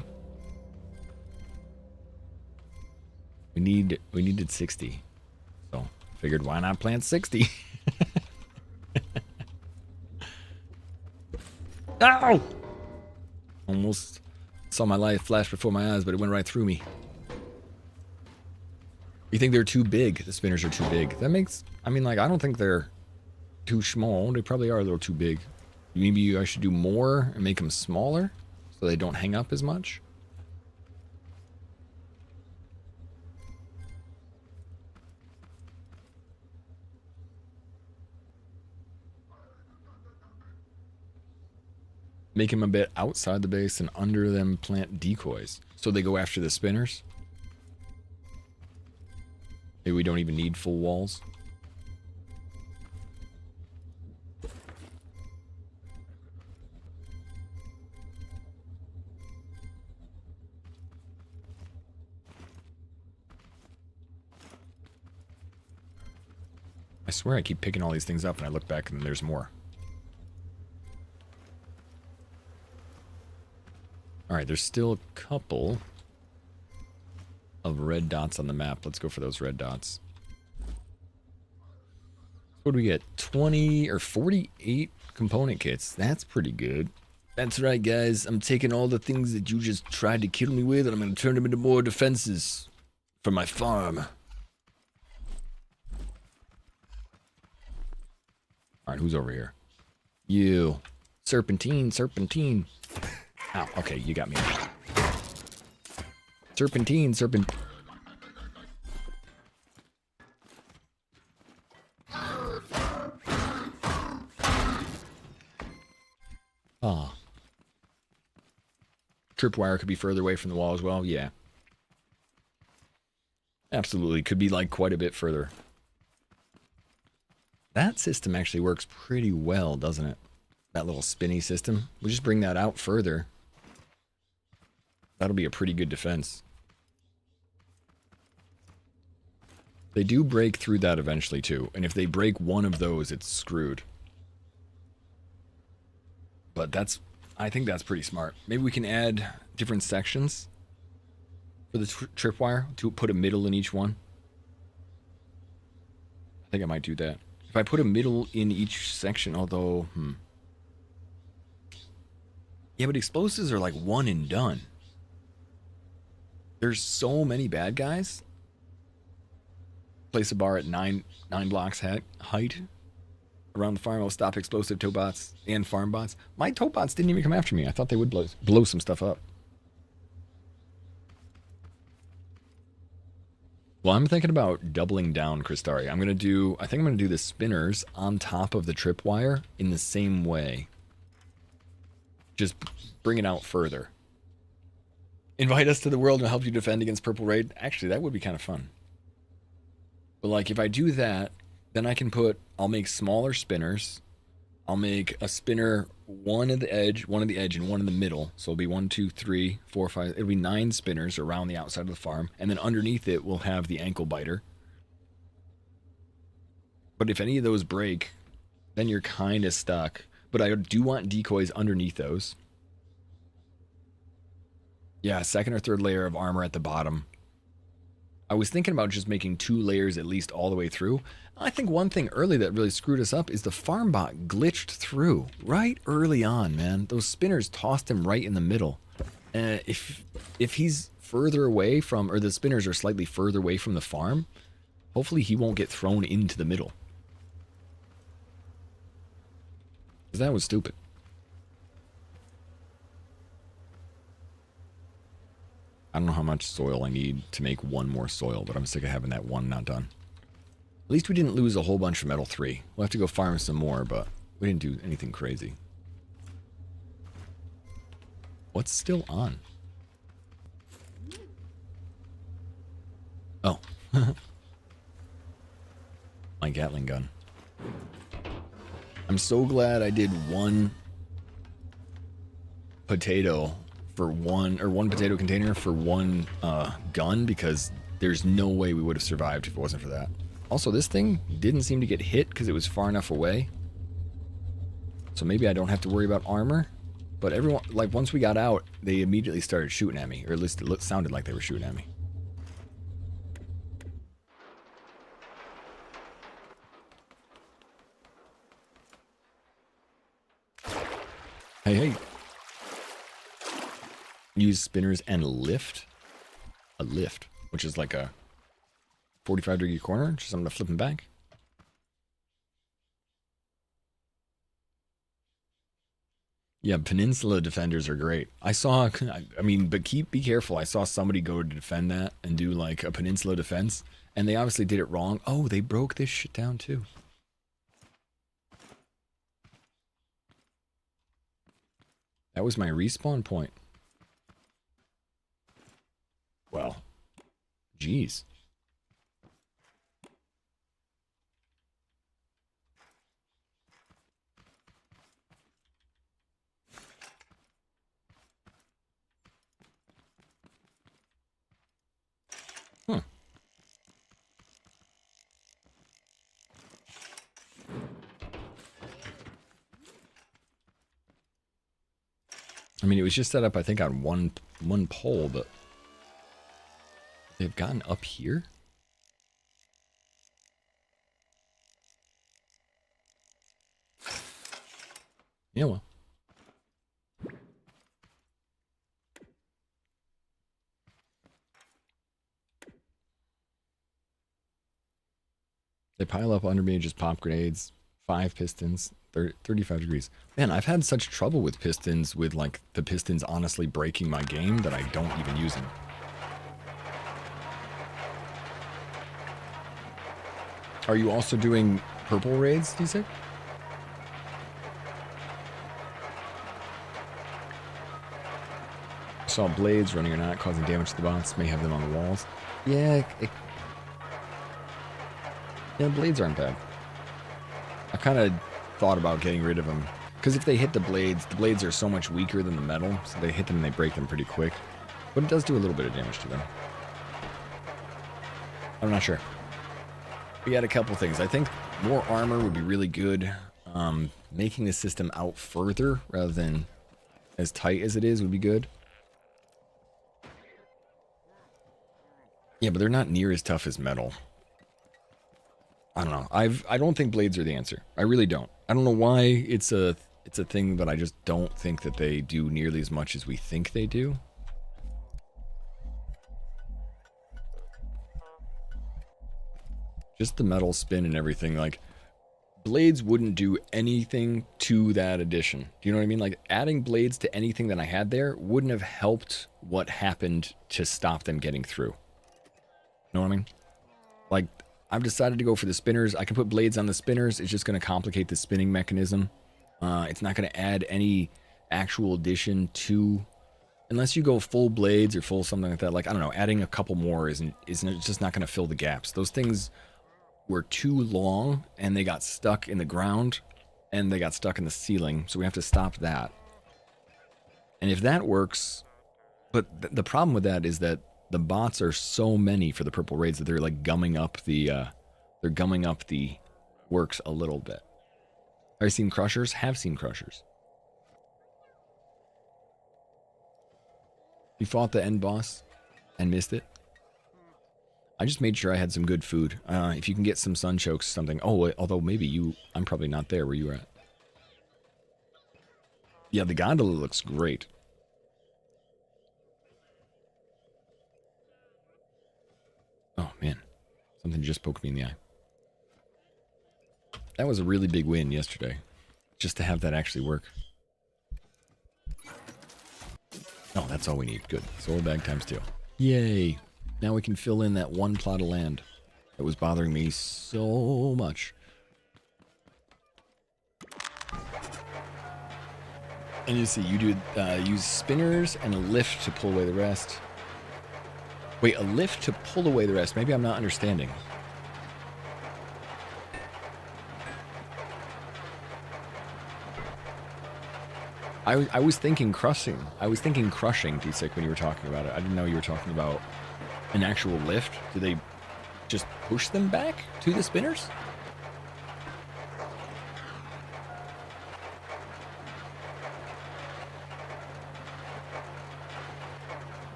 We needed 60. So figured why not plant 60? Ow! Almost saw my life flash before my eyes, but it went right through me. You think they're too big? The spinners are too big. That makes... I mean, like, I don't think they're too small. They probably are a little too big. Maybe I should do more and make them smaller so they don't hang up as much. Make them a bit outside the base and under them plant decoys. So they go after the spinners. Maybe we don't even need full walls. I swear I keep picking all these things up and I look back and there's more. Alright, there's still a couple of red dots on the map. Let's go for those red dots. What do we get? 20 or 48 component kits. That's pretty good. That's right, guys. I'm taking all the things that you just tried to kill me with and I'm going to turn them into more defenses for my farm. Alright, who's over here? You. Serpentine, serpentine. Ow, okay, you got me. Serpentine, serpent. Ah. Tripwire could be further away from the wall as well. Yeah. Absolutely. Could be like quite a bit further. That system actually works pretty well, doesn't it? That little spinny system. We'll just bring that out further. That'll be a pretty good defense. They do break through that eventually too. And if they break one of those, it's screwed. But I think that's pretty smart. Maybe we can add different sections for the tripwire to put a middle in each one. I think I might do that. If I put a middle in each section, although, yeah, but explosives are like one and done. There's so many bad guys. Place a bar at 9 blocks height. Around the farm, I'll stop explosive tobots and farm bots. My tobots didn't even come after me. I thought they would blow some stuff up. Well, I'm thinking about doubling down Crystari. I think I'm gonna do the spinners on top of the tripwire in the same way. Just bring it out further. Invite us to the world and help you defend against Purple Raid. Actually, that would be kind of fun. But like, if I do that, then I'll make smaller spinners. I'll make a spinner, one at the edge, and one in the middle. So it'll be 1, 2, 3, 4, 5. It'll be 9 spinners around the outside of the farm. And then underneath it, we'll have the ankle biter. But if any of those break, then you're kind of stuck. But I do want decoys underneath those. Yeah, second or third layer of armor at the bottom. I was thinking about just making 2 layers at least all the way through. I think one thing early that really screwed us up is the farm bot glitched through right early on, man. Those spinners tossed him right in the middle. If he's further away from, or the spinners are slightly further away from the farm, hopefully he won't get thrown into the middle. Because that was stupid. I don't know how much soil I need to make one more soil, but I'm sick of having that one not done. At least we didn't lose a whole bunch of metal 3. We'll have to go farm some more, but we didn't do anything crazy. What's still on? Oh. My Gatling gun. I'm so glad I did one potato for one potato container for one gun, because there's no way we would have survived if it wasn't for that. Also, this thing didn't seem to get hit because it was far enough away. So maybe I don't have to worry about armor. But everyone, like, once we got out, they immediately started shooting at me, or at least it sounded like they were shooting at me. Hey. Use spinners and lift. A lift, which is like a 45-degree corner, just something to flip them back. Yeah, peninsula defenders are great. I mean, but be careful. I saw somebody go to defend that and do like a peninsula defense, and they obviously did it wrong. Oh, they broke this shit down too. That was my respawn point. Well, geez. Huh. I mean, it was just set up, I think, on one pole, but they've gotten up here? Yeah, well. They pile up under me, just pop grenades, 5 pistons. 35 degrees. Man, I've had such trouble with pistons, with like the pistons honestly breaking my game, that I don't even use them. Are you also doing purple raids, D6? Saw blades running or not, causing damage to the bots. May have them on the walls. Yeah, yeah, blades aren't bad. I kind of thought about getting rid of them, because if they hit the blades are so much weaker than the metal, so they hit them and they break them pretty quick. But it does do a little bit of damage to them. I'm not sure. We had a couple things. I think more armor would be really good. Making the system out further rather than as tight as it is would be good. Yeah, but they're not near as tough as metal. I don't know. I don't think blades are the answer. I really don't. I don't know why it's a thing, but I just don't think that they do nearly as much as we think they do. Just the metal spin and everything, like blades wouldn't do anything to that addition. Do you know what I mean? Like adding blades to anything that I had there wouldn't have helped what happened to stop them getting through. Know what I mean? Like, I've decided to go for the spinners. I can put blades on the spinners. It's just going to complicate the spinning mechanism. It's not going to add any actual addition to, unless you go full blades or full something like that. Like, I don't know, adding a couple more isn't it's just not going to fill the gaps. Those things were too long, and they got stuck in the ground, and they got stuck in the ceiling. So we have to stop that. And if that works, but the problem with that is that the bots are so many for the purple raids that they're like gumming up the works a little bit. Have you seen crushers? Have seen crushers. You fought the end boss and missed it? I just made sure I had some good food. If you can get some sun chokes, something. Oh, although maybe I'm probably not there where you were at. Yeah, the gondola looks great. Oh, man. Something just poked me in the eye. That was a really big win yesterday. Just to have that actually work. Oh, that's all we need. Good. Solar bag times 2. Yay. Now we can fill in that one plot of land that was bothering me so much. And you see, you do use spinners and a lift to pull away the rest. Wait, a lift to pull away the rest. Maybe I'm not understanding. I was thinking crushing. I was thinking crushing, D-Sick, when you were talking about it. I didn't know you were talking about an actual lift. Do they just push them back to the spinners?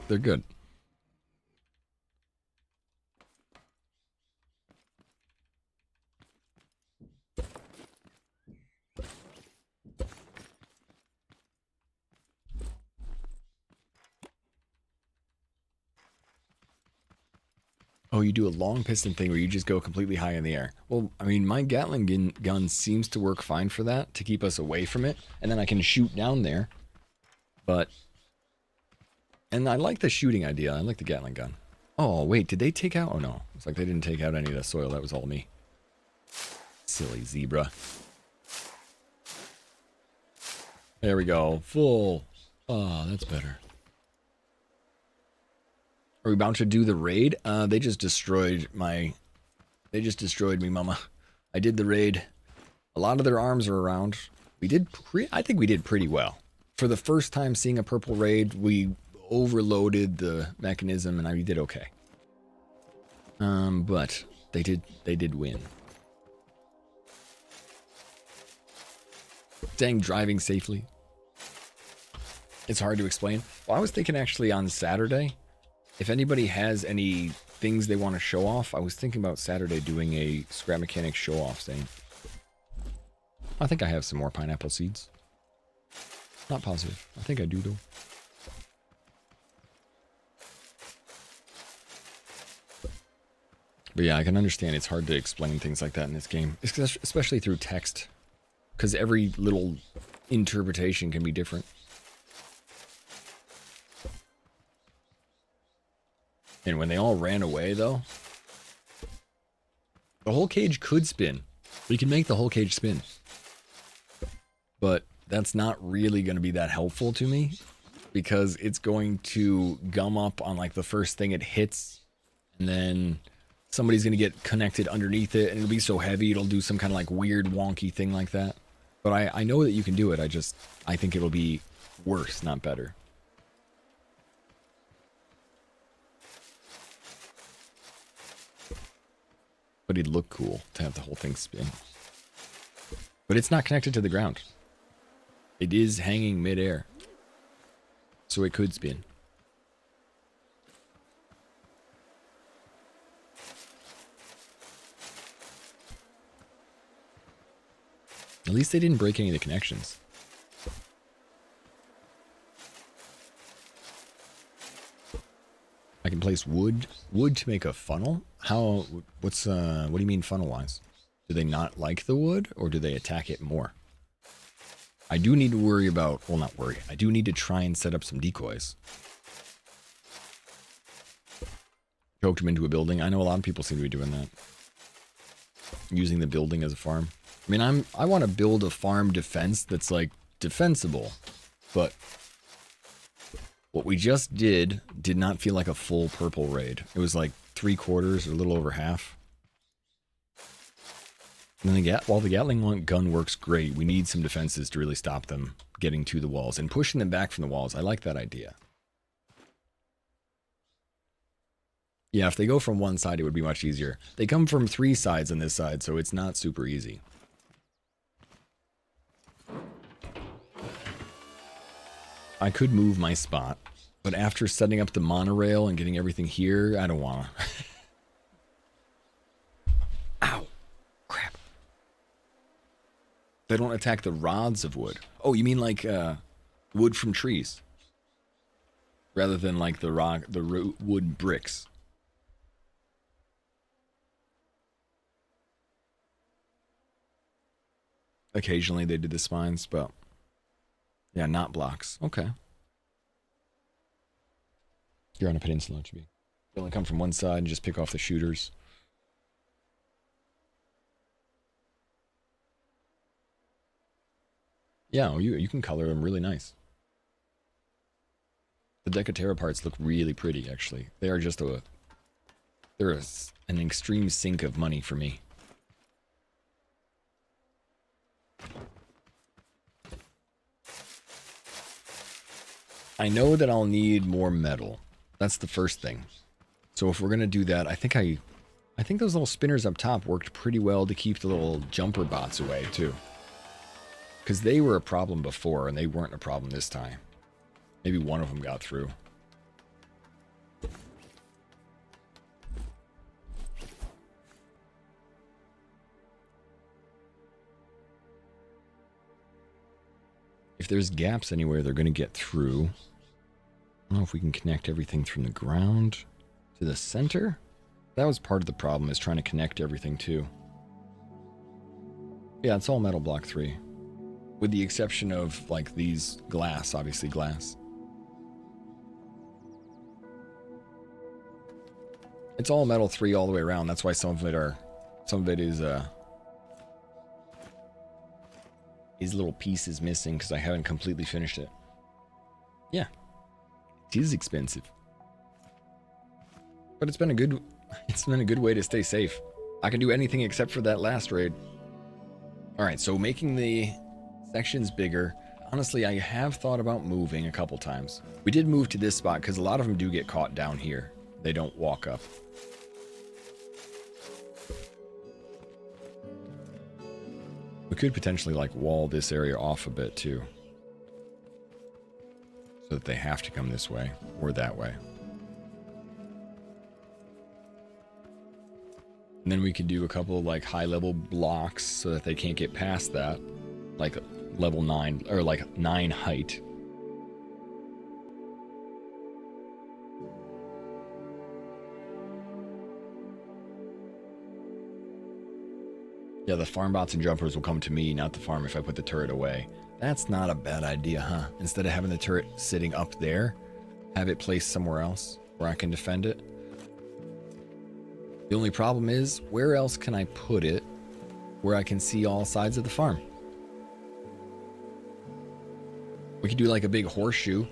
They're good. Oh, you do a long piston thing where you just go completely high in the air. Well, I mean, my Gatling gun seems to work fine for that, to keep us away from it, and then I can shoot down there. But, and I like the shooting idea. I like the Gatling gun. Oh, wait, did they take out? Oh, no. It's like they didn't take out any of the soil. That was all me. Silly zebra. There we go. Full. Oh, that's better. Are we about to do the raid? They just destroyed me, mama. I did the raid. A lot of their arms are around. I think we did pretty well. For the first time seeing a purple raid, we overloaded the mechanism and we did okay. But they did win. Dang, driving safely. It's hard to explain. Well, I was thinking actually on Saturday, if anybody has any things they want to show off, I was thinking about Saturday doing a scrap mechanics show off thing. I think I have some more pineapple seeds. Not positive. I think I do though. But yeah, I can understand it's hard to explain things like that in this game, especially through text, because every little interpretation can be different. And when they all ran away, though, the whole cage could spin. We can make the whole cage spin. But that's not really going to be that helpful to me, because it's going to gum up on like the first thing it hits, and then somebody's going to get connected underneath it, and it'll be so heavy it'll do some kind of like weird wonky thing like that. But I know that you can do it. I think it'll be worse, not better. But it'd look cool to have the whole thing spin. But it's not connected to the ground. It is hanging midair. So it could spin. At least they didn't break any of the connections. I can place wood to make a funnel. What do you mean funnel-wise? Do they not like the wood, or do they attack it more? I do need to worry about, well, not worry. I do need to try and set up some decoys. Choked them into a building. I know a lot of people seem to be doing that. Using the building as a farm. I mean, I want to build a farm defense that's like defensible, but what we just did not feel like a full purple raid. It was like 3/4 or a little over half. And then while the Gatling gun works great, we need some defenses to really stop them getting to the walls and pushing them back from the walls. I like that idea. Yeah, if they go from one side, it would be much easier. They come from 3 sides on this side, so it's not super easy. I could move my spot, but after setting up the monorail and getting everything here, I don't wanna. Ow. Crap. They don't attack the rods of wood. Oh, you mean like wood from trees? Rather than like the wood bricks. Occasionally they did the spines, but yeah, not blocks. Okay. You're on a peninsula, HB. You only come from one side and just pick off the shooters. Yeah, you can color them really nice. The Decaterra parts look really pretty, actually. They are just they're an extreme sink of money for me. I know that I'll need more metal. That's the first thing. So if we're gonna do that, I think those little spinners up top worked pretty well to keep the little jumper bots away too. Because they were a problem before, and they weren't a problem this time. Maybe one of them got through. If there's gaps anywhere, they're going to get through. I don't know if we can connect everything from the ground to the center. That was part of the problem, is trying to connect everything too. Yeah, it's all metal block 3. With the exception of, like, these glass, obviously glass. It's all metal 3 all the way around. That's why some of it is little pieces missing, because I haven't completely finished it. Yeah. It is expensive. But it's been a good way to stay safe. I can do anything except for that last raid. Alright, so making the sections bigger. Honestly, I have thought about moving a couple times. We did move to this spot because a lot of them do get caught down here. They don't walk up. We could potentially like wall this area off a bit too, so that they have to come this way or that way. And then we could do a couple of like high level blocks so that they can't get past that, like level 9 or like 9 height. Yeah, the farm bots and jumpers will come to me, not the farm if I put the turret away. That's not a bad idea, huh? Instead of having the turret sitting up there, have it placed somewhere else where I can defend it. The only problem is, where else can I put it where I can see all sides of the farm? We could do like a big horseshoe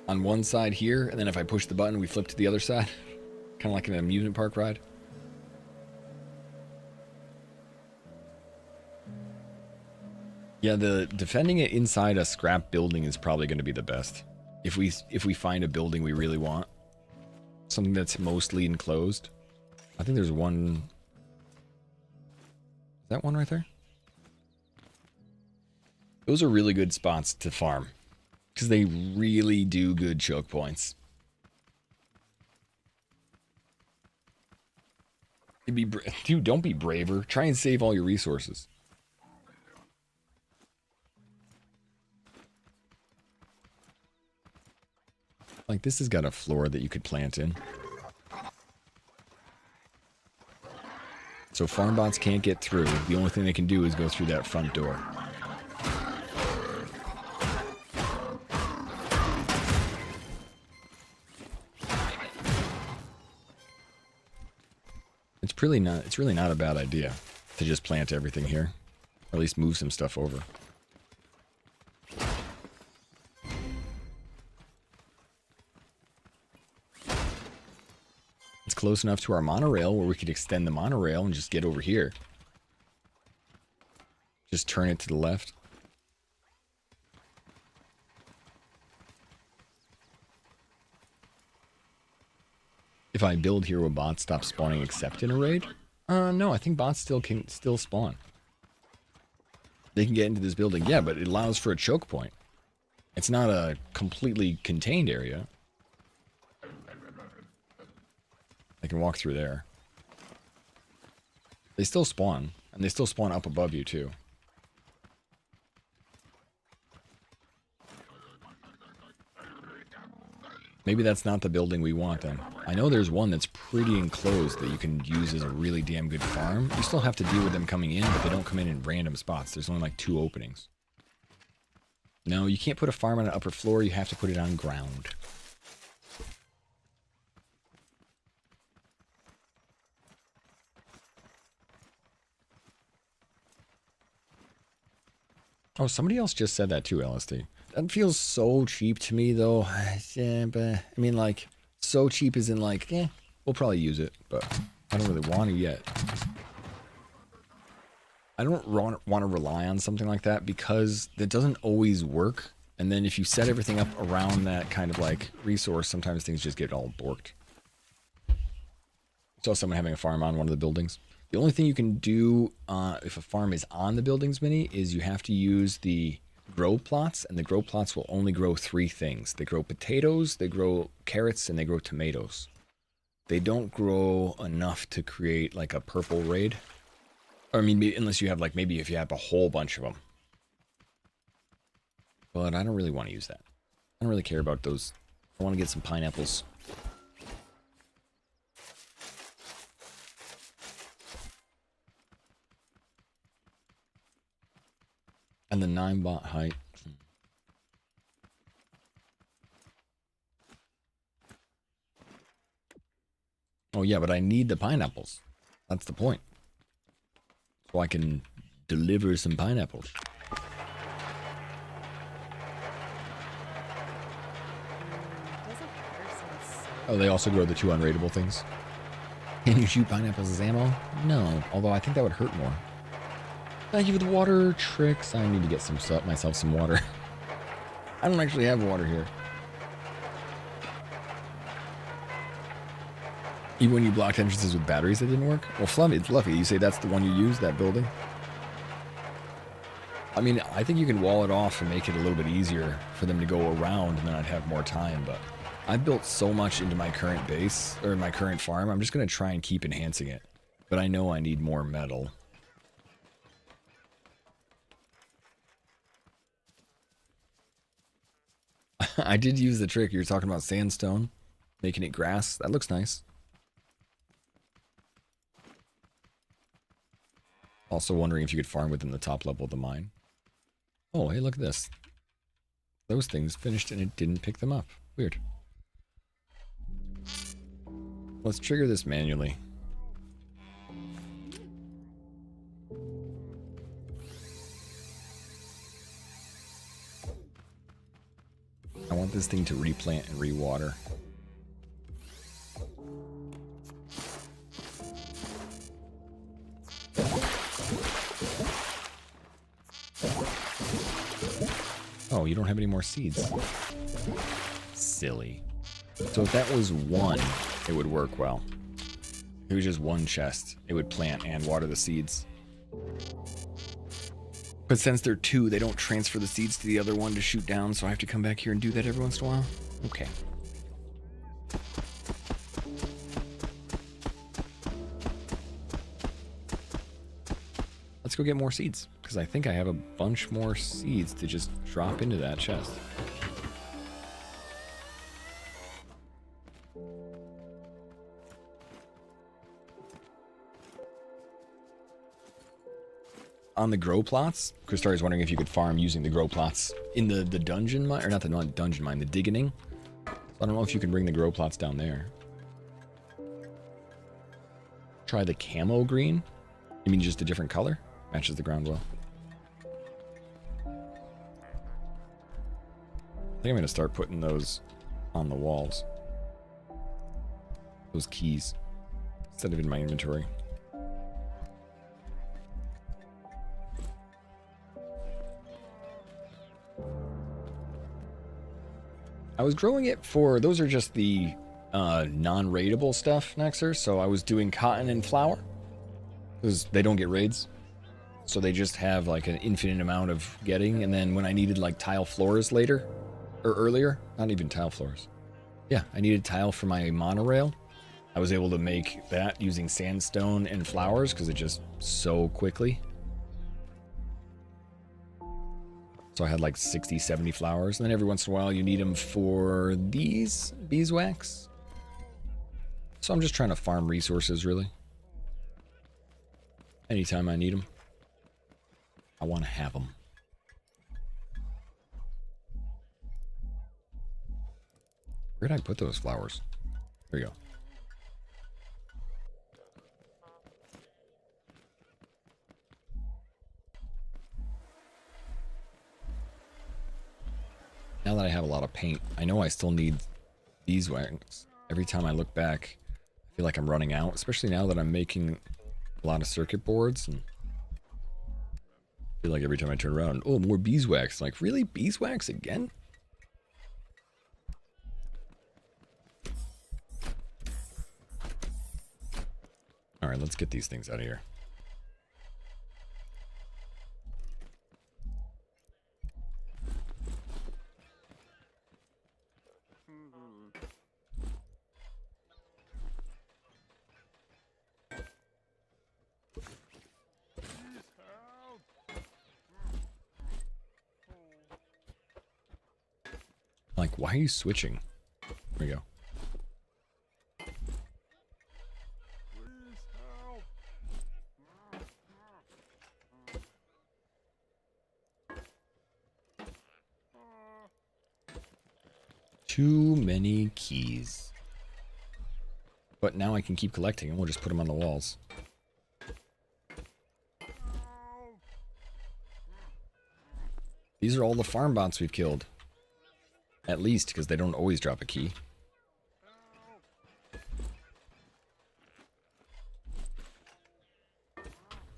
on one side here, and then if I push the button, we flip to the other side. Kind of like an amusement park ride. Yeah, the defending it inside a scrap building is probably going to be the best. If we find a building we really want, something that's mostly enclosed. I think there's one. Is that one right there? Those are really good spots to farm because they really do good choke points. Dude, don't be braver. Try and save all your resources. Like, this has got a floor that you could plant in. So farm bots can't get through. The only thing they can do is go through that front door. It's really not a bad idea to just plant everything here. Or at least move some stuff over. It's close enough to our monorail where we could extend the monorail and just get over here. Just turn it to the left. If I build here, will bots stop spawning except in a raid? No, I think bots can spawn. They can get into this building, yeah, but it allows for a choke point. It's not a completely contained area. I can walk through there. They still spawn, and they still spawn up above you too. Maybe that's not the building we want then. I know there's one that's pretty enclosed that you can use as a really damn good farm. You still have to deal with them coming in, but they don't come in random spots. There's only like 2 openings. No, you can't put a farm on an upper floor. You have to put it on ground. Oh, somebody else just said that too, LSD. That feels so cheap to me, though. Yeah, but, I mean, like, so cheap as in, like, we'll probably use it, but I don't really want to yet. I don't want to rely on something like that because it doesn't always work. And then if you set everything up around that kind of, like, resource, sometimes things just get all borked. Saw someone having a farm on one of the buildings. The only thing you can do if a farm is on the buildings mini is you have to use the grow plots, and the grow plots will only grow 3 things. They grow potatoes, they grow carrots, and they grow tomatoes. They don't grow enough to create like a purple raid. Or I mean, unless you have like, maybe if you have a whole bunch of them. But I don't really want to use that. I don't really care about those. I want to get some pineapples. And the 9 bot height. Oh yeah, but I need the pineapples. That's the point. So I can deliver some pineapples. Oh, they also grow the 2 unrateable things. Can you shoot pineapples as ammo? No, although I think that would hurt more. Thank you for the water tricks. I need to get myself some water. I don't actually have water here. Even when you blocked entrances with batteries that didn't work? Well, Fluffy, you say that's the one you use, that building? I mean, I think you can wall it off and make it a little bit easier for them to go around, and then I'd have more time, but I've built so much into my current base, or my current farm, I'm just going to try and keep enhancing it. But I know I need more metal. I did use the trick. You were talking about sandstone, making it grass. That looks nice. Also wondering if you could farm within the top level of the mine. Oh, hey, look at this. Those things finished and it didn't pick them up. Weird. Let's trigger this manually. I want this thing to replant and rewater. Oh, you don't have any more seeds. Silly. So if that was one, it would work well. If it was just one chest, it would plant and water the seeds. But since they're two, they don't transfer the seeds to the other one to shoot down, so I have to come back here and do that every once in a while? Okay. Let's go get more seeds, because I think I have a bunch more seeds to just drop into that chest. On the grow plots, Christar is wondering if you could farm using the grow plots in the dungeon mine, or not the dungeon mine, the Diggening. So I don't know if you can bring the grow plots down there. Try the camo green. You mean just a different color? Matches the ground well. I think I'm going to start putting those on the walls. Those keys. Instead of in my inventory. I was growing it for, those are just the non-raidable stuff, Nexer. So I was doing cotton and flour. Because they don't get raids. So they just have like an infinite amount of getting. And then when I needed like tile floors later, or earlier, not even tile floors. Yeah, I needed tile for my monorail. I was able to make that using sandstone and flowers because it just so quickly. So I had like 60, 70 flowers. And then every once in a while you need them for these beeswax. So I'm just trying to farm resources really. Anytime I need them. I want to have them. Where did I put those flowers? There you go. Now that I have a lot of paint, I know I still need beeswax. Every time I look back, I feel like I'm running out, especially now that I'm making a lot of circuit boards. And I feel like every time I turn around, oh, more beeswax. Like, really? Beeswax again? All right, let's get these things out of here. Like, why are you switching? There we go. Too many keys. But now I can keep collecting and we'll just put them on the walls. These are all the farm bots we've killed. At least, because they don't always drop a key.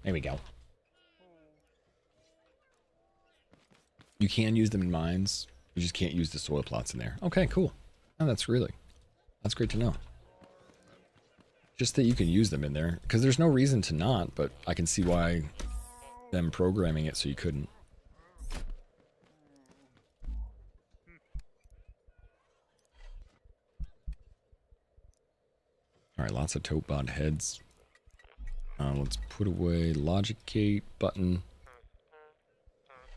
There we go. You can use them in mines. You just can't use the soil plots in there. Okay, cool. Oh, that's great to know. Just that you can use them in there. Because there's no reason to not, but I can see why them programming it so you couldn't. Alright, lots of tote bot heads. Let's put away logic gate button.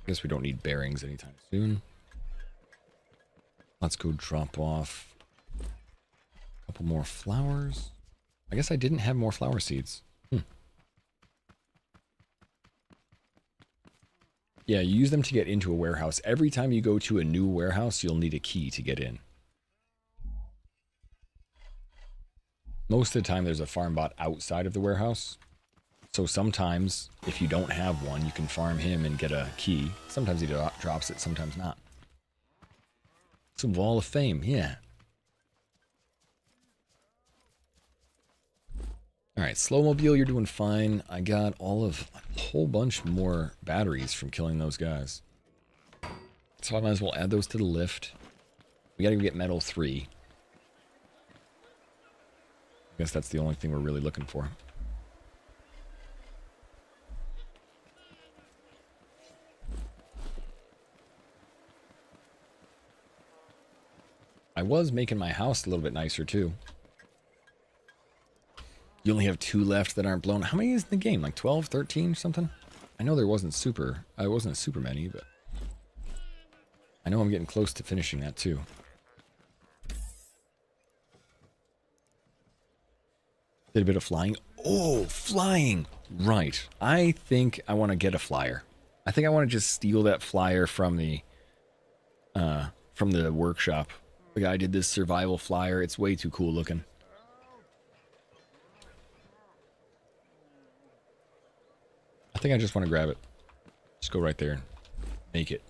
Guess we don't need bearings anytime soon. Let's go drop off a couple more flowers. I guess I didn't have more flower seeds. Yeah, you use them to get into a warehouse. Every time you go to a new warehouse, you'll need a key to get in. Most of the time, there's a farm bot outside of the warehouse. So sometimes, if you don't have one, you can farm him and get a key. Sometimes he drops it, sometimes not. Some Wall of Fame, yeah. Alright, Slowmobile, you're doing fine. I got a whole bunch more batteries from killing those guys. So I might as well add those to the lift. We gotta get metal 3. I guess that's the only thing we're really looking for. I was making my house a little bit nicer too. You only have 2 left that aren't blown. How many is in the game? Like 12, 13 or something? I know there wasn't super many, but I know I'm getting close to finishing that too. Did a bit of flying. Oh, flying! Right. I think I want to get a flyer. I think I want to just steal that flyer from the workshop. The guy did this survival flyer. It's way too cool looking. I think I just want to grab it. Just go right there and make it.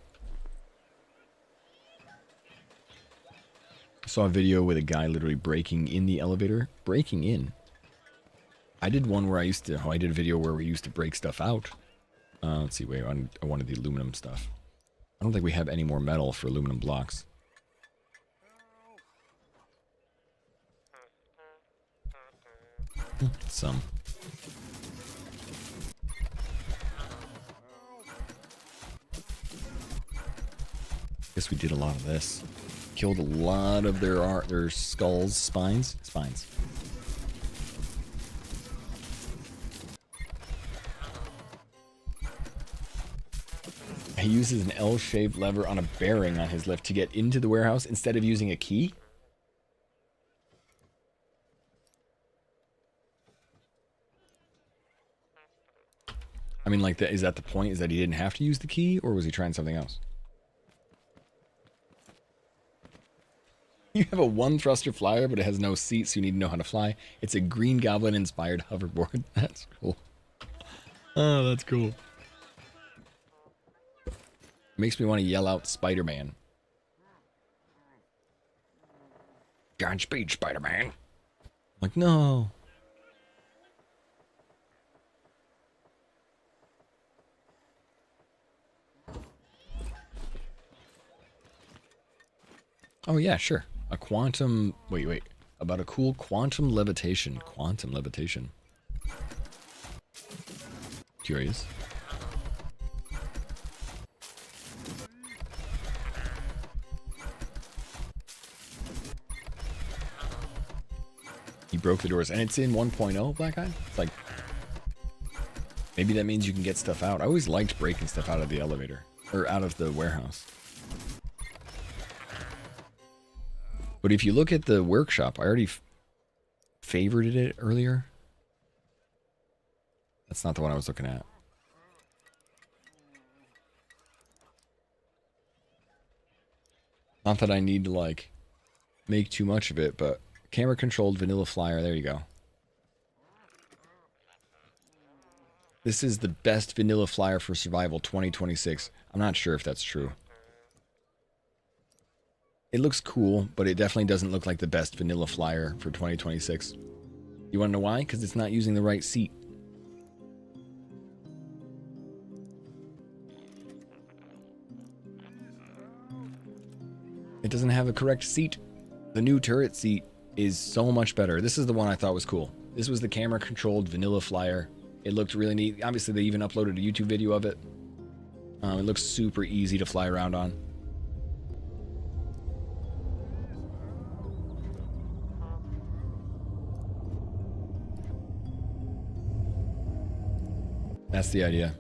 I saw a video with a guy literally breaking in the elevator. Breaking in. I did one where I did a video where we used to break stuff out. Let's see, wait, I wanted the aluminum stuff. I don't think we have any more metal for aluminum blocks. Some. Guess we did a lot of this. Killed a lot of their skulls, spines. He uses an L-shaped lever on a bearing on his lift to get into the warehouse instead of using a key. I mean, like, is that the point? Is that he didn't have to use the key, or was he trying something else? You have a 1-thruster flyer, but it has no seat, so you need to know how to fly. It's a Green Goblin-inspired hoverboard. That's cool. Oh, that's cool. Makes me want to yell out Spider-Man. Godspeed, Spider-Man. Like, no. Oh, yeah, sure. A quantum... Wait. About a cool quantum levitation. Quantum levitation. Curious. He broke the doors. And it's in 1.0, Black Eye? It's like... Maybe that means you can get stuff out. I always liked breaking stuff out of the elevator. Or out of the warehouse. But if you look at the workshop, I already favorited it earlier. That's not the one I was looking at. Not that I need to, like, make too much of it, but camera-controlled vanilla flyer, there you go. This is the best vanilla flyer for survival 2026. I'm not sure if that's true. It looks cool, but it definitely doesn't look like the best vanilla flyer for 2026. You want to know why? Because it's not using the right seat. It doesn't have a correct seat. The new turret seat is so much better. This is the one I thought was cool. This was the camera-controlled vanilla flyer. It looked really neat. Obviously, they even uploaded a YouTube video of it. It looks super easy to fly around on. That's the idea.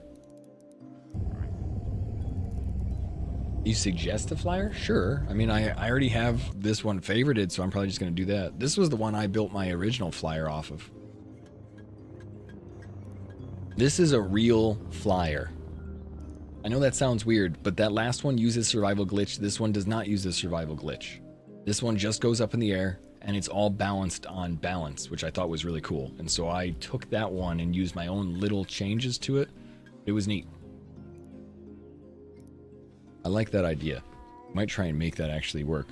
You suggest a flyer? Sure. I mean, I already have this one favorited, so I'm probably just going to do that. This was the one I built my original flyer off of. This is a real flyer. I know that sounds weird, but that last one uses survival glitch. This one does not use the survival glitch. This one just goes up in the air, and it's all balanced on balance, which I thought was really cool. And so I took that one and used my own little changes to it. It was neat. I like that idea. Might try and make that actually work.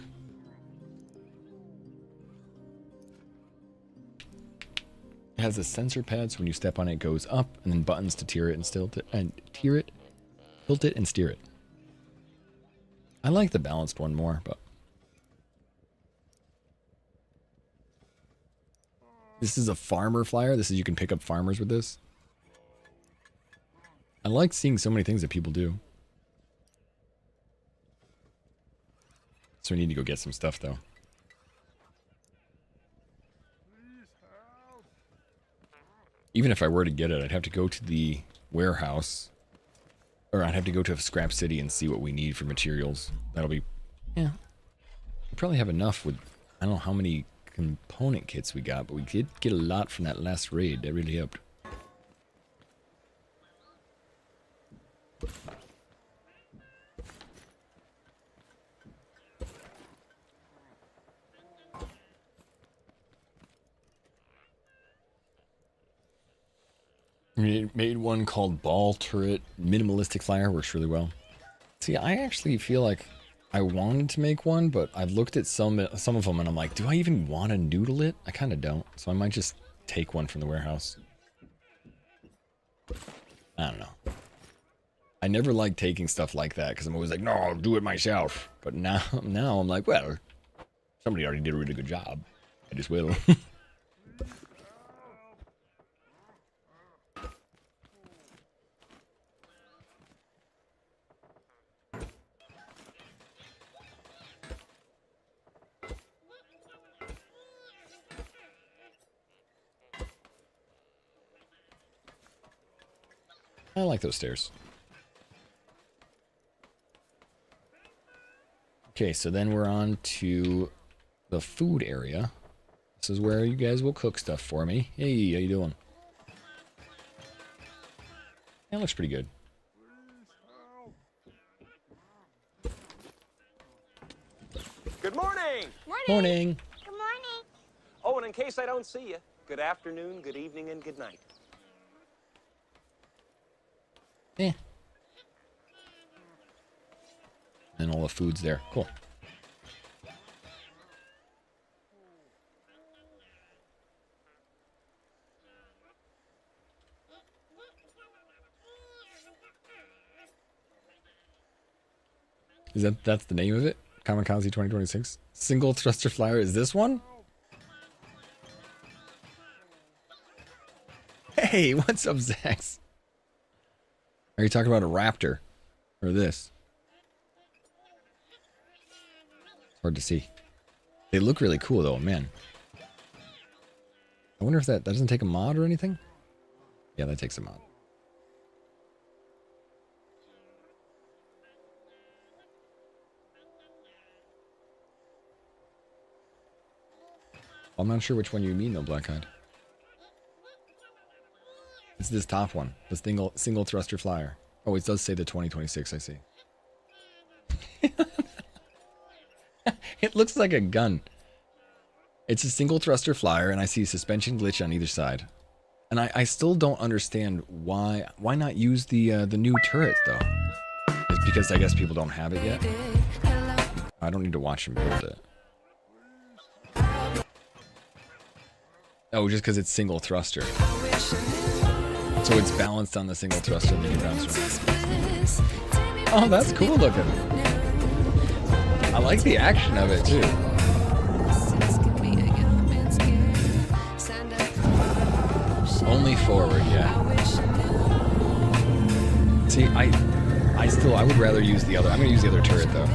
It has a sensor pad, so when you step on it, it goes up, and then buttons to tilt it and tilt it and steer it. I like the balanced one more, but this is a farmer flyer. This is, you can pick up farmers with this. I like seeing so many things that people do. So we need to go get some stuff though. Even if I were to get it, I'd have to go to the warehouse, or I'd have to go to Scrap City and see what we need for materials. That'll be, yeah. We probably have enough with, I don't know how many component kits we got, but we did get a lot from that last raid. That really helped. We made one called Ball Turret Minimalistic Flyer. Works really well. See, I actually feel like I wanted to make one, but I've looked at some of them and I'm like, do I even want to noodle it? I kind of don't. So I might just take one from the warehouse. I don't know. I never like taking stuff like that because I'm always like, no, I'll do it myself. But now I'm like, well, somebody already did a really good job. I just will. I like those stairs. Okay, so then we're on to the food area. This is where you guys will cook stuff for me. Hey, how you doing? That looks pretty good. Good morning! Morning. Good morning. Oh, and in case I don't see you, good afternoon, good evening, and good night. Yeah. And all the food's there. Cool. That's the name of it? Kamikaze 2026? Single thruster flyer is this one? Hey, what's up, Zax? Are you talking about a raptor? Or this? It's hard to see. They look really cool though, man. I wonder if that doesn't take a mod or anything? Yeah, that takes a mod. I'm not sure which one you mean though, Blackhide. It's this top one, the single thruster flyer. Oh, it does say the 2026, I see. It looks like a gun. It's a single thruster flyer, and I see suspension glitch on either side. And I still don't understand why not use the new turret though. It's because I guess people don't have it yet. I don't need to watch them build it. Oh, just because it's single thruster. So it's balanced on the single thruster that you bounce around. Oh, that's cool looking. I like the action of it too. Only forward, yeah. See, I would rather use the other. I'm gonna use the other turret though.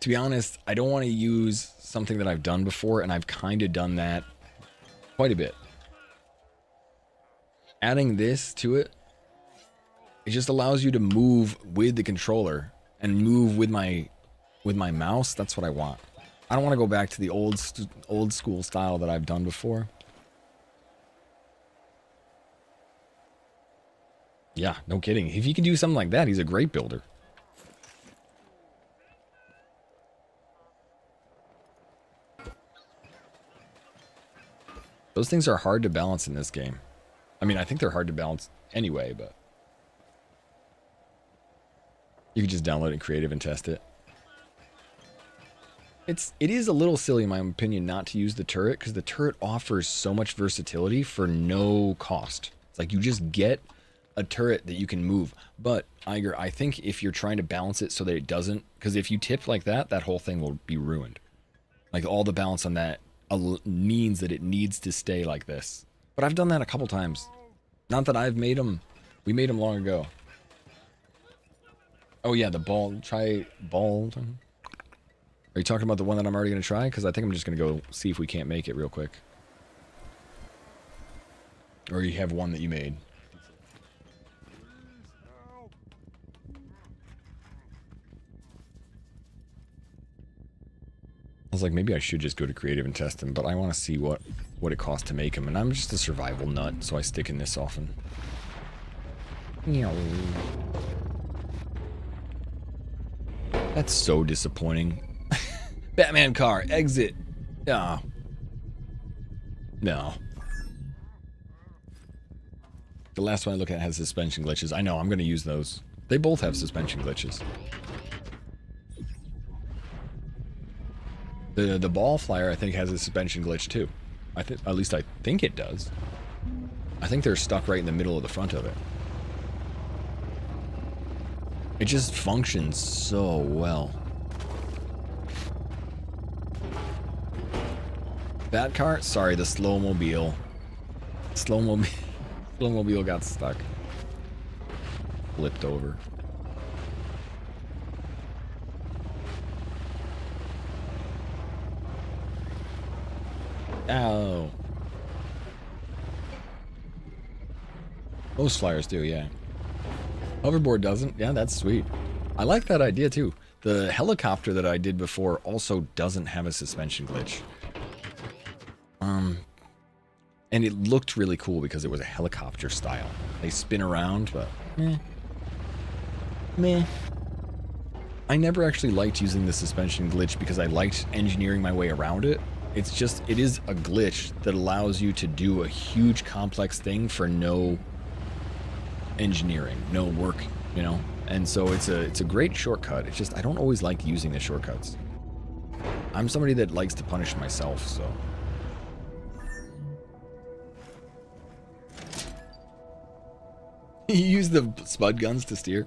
To be honest, I don't want to use something that I've done before, and I've kind of done that quite a bit. Adding this to it, it just allows you to move with the controller and move with my mouse. That's what I want. I don't want to go back to the old school style that I've done before. Yeah, no kidding. If he can do something like that, he's a great builder. Those things are hard to balance in this game. I mean, I think they're hard to balance anyway, but you can just download it in Creative and test it. It is a little silly, in my opinion, not to use the turret, because the turret offers so much versatility for no cost. It's like you just get a turret that you can move. But, Iger, I think if you're trying to balance it so that it doesn't, because if you tip like that, that whole thing will be ruined. Like, all the balance on that means that it needs to stay like this. But I've done that a couple times. Not that I've made them. We made them long ago. Oh yeah, the ball. Try ball. Are you talking about the one that I'm already going to try? Because I think I'm just going to go see if we can't make it real quick. Or you have one that you made. I was like, maybe I should just go to Creative and test them, but I want to see what it costs to make them. And I'm just a survival nut, so I stick in this often. That's so disappointing. Batman car, exit. No. No. The last one I look at has suspension glitches. I know, I'm going to use those. They both have suspension glitches. The ball flyer, I think, has a suspension glitch too. At least I think it does. I think they're stuck right in the middle of the front of it. It just functions so well. That car? Sorry, the slow-mobile. Slow-mobile got stuck. Flipped over. Ow. Most flyers do, yeah. Hoverboard doesn't. Yeah, that's sweet. I like that idea too. The helicopter that I did before also doesn't have a suspension glitch. And it looked really cool because it was a helicopter style. They spin around, but meh. I never actually liked using the suspension glitch because I liked engineering my way around it. It's just, it is a glitch that allows you to do a huge complex thing for no engineering, no work, you know? And so it's a great shortcut. It's just, I don't always like using the shortcuts. I'm somebody that likes to punish myself, so. You use the spud guns to steer?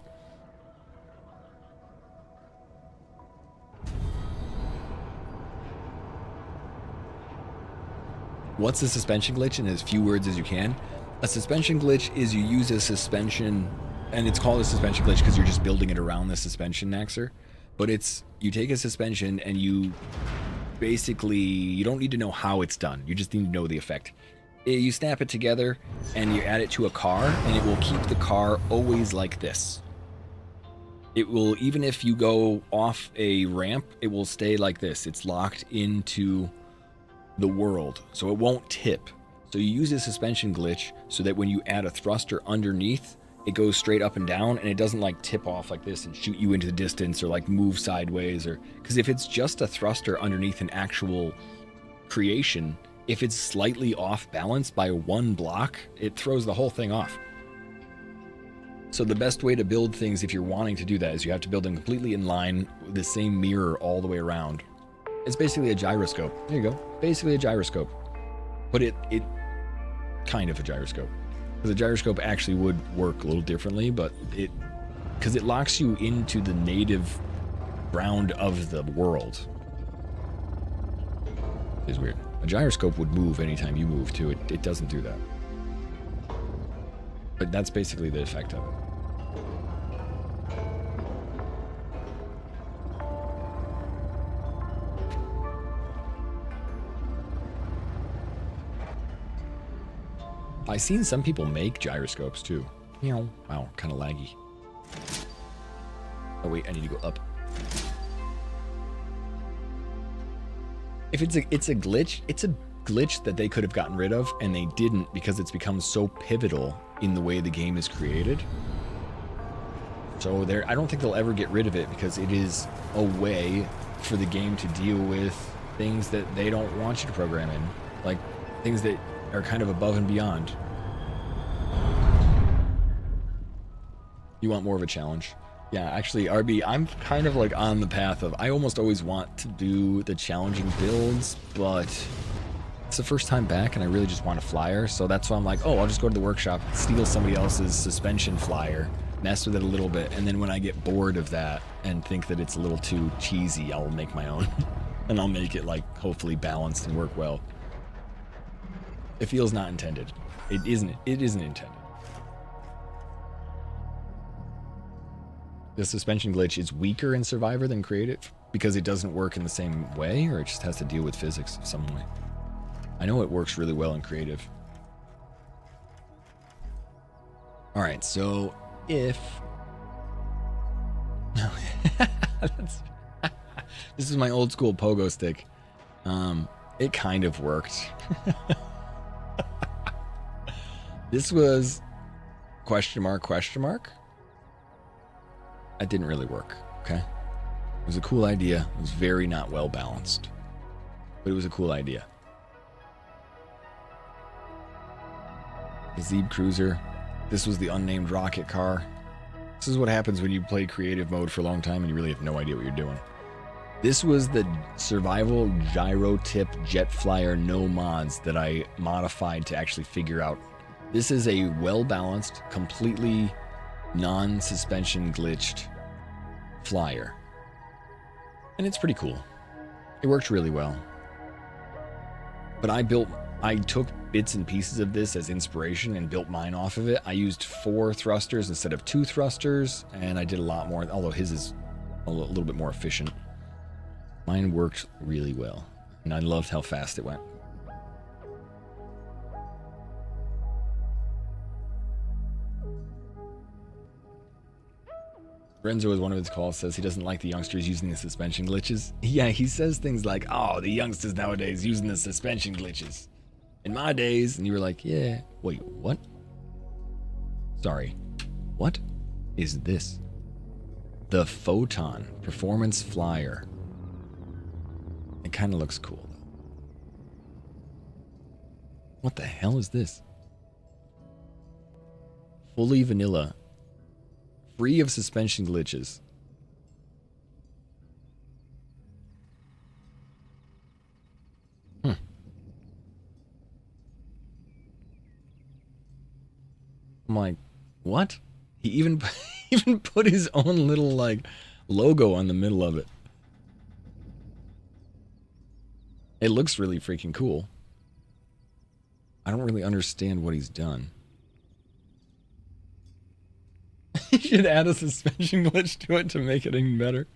What's a suspension glitch in as few words as you can? A suspension glitch is you use a suspension, and it's called a suspension glitch because you're just building it around the suspension Naxer. But it's, you take a suspension and you basically, you don't need to know how it's done. You just need to know the effect. You snap it together and you add it to a car, and it will keep the car always like this. It will, even if you go off a ramp, it will stay like this. It's locked into the world, so it won't tip. So you use a suspension glitch so that when you add a thruster underneath, it goes straight up and down, and it doesn't like tip off like this and shoot you into the distance or like move sideways, or because if it's just a thruster underneath an actual creation, if it's slightly off balance by one block, it throws the whole thing off. So the best way to build things if you're wanting to do that is you have to build them completely in line with the same mirror all the way around. It's basically a gyroscope. There you go. Basically a gyroscope. But it kind of a gyroscope. Because a gyroscope actually would work a little differently, but because it locks you into the native ground of the world. It's weird. A gyroscope would move anytime you move too. It doesn't do that. But that's basically the effect of it. I've seen some people make gyroscopes too. Wow, kind of laggy. Oh wait, I need to go up. If it's a glitch, it's a glitch that they could have gotten rid of, and they didn't because it's become so pivotal in the way the game is created. So I don't think they'll ever get rid of it because it is a way for the game to deal with things that they don't want you to program in, like things that are kind of above and beyond. You want more of a challenge? Yeah, actually, RB, I'm kind of like on the path of, I almost always want to do the challenging builds, but it's the first time back and I really just want a flyer. So that's why I'm like, oh, I'll just go to the workshop, steal somebody else's suspension flyer, mess with it a little bit. And then when I get bored of that and think that it's a little too cheesy, I'll make my own and I'll make it like hopefully balanced and work well. It feels not intended. It isn't intended. The suspension glitch is weaker in Survivor than Creative because it doesn't work in the same way, or it just has to deal with physics of some way. I know it works really well in Creative. All right, so if... This is my old school pogo stick. It kind of worked. This was question mark, question mark. That didn't really work, okay? It was a cool idea. It was very not well balanced, but it was a cool idea. The Zeeb Cruiser. This was the unnamed rocket car. This is what happens when you play creative mode for a long time and you really have no idea what you're doing. This was the survival gyro tip jet flyer no mods that I modified to actually figure out. This is a well-balanced, completely non-suspension glitched flyer. And it's pretty cool. It worked really well. But I took bits and pieces of this as inspiration and built mine off of it. I used 4 thrusters instead of 2 thrusters, and I did a lot more, although his is a little bit more efficient. Mine worked really well, and I loved how fast it went. Renzo, as one of his calls, says he doesn't like the youngsters using the suspension glitches. Yeah, he says things like, oh, the youngsters nowadays using the suspension glitches. In my days, and you were like, yeah. Wait, what? Sorry. What is this? The Photon Performance Flyer. It kind of looks cool, though. What the hell is this? Fully vanilla. Free of suspension glitches. I'm like, what? He even put his own little like logo on the middle of it. It looks really freaking cool. I don't really understand what he's done. You should add a suspension glitch to it to make it even better.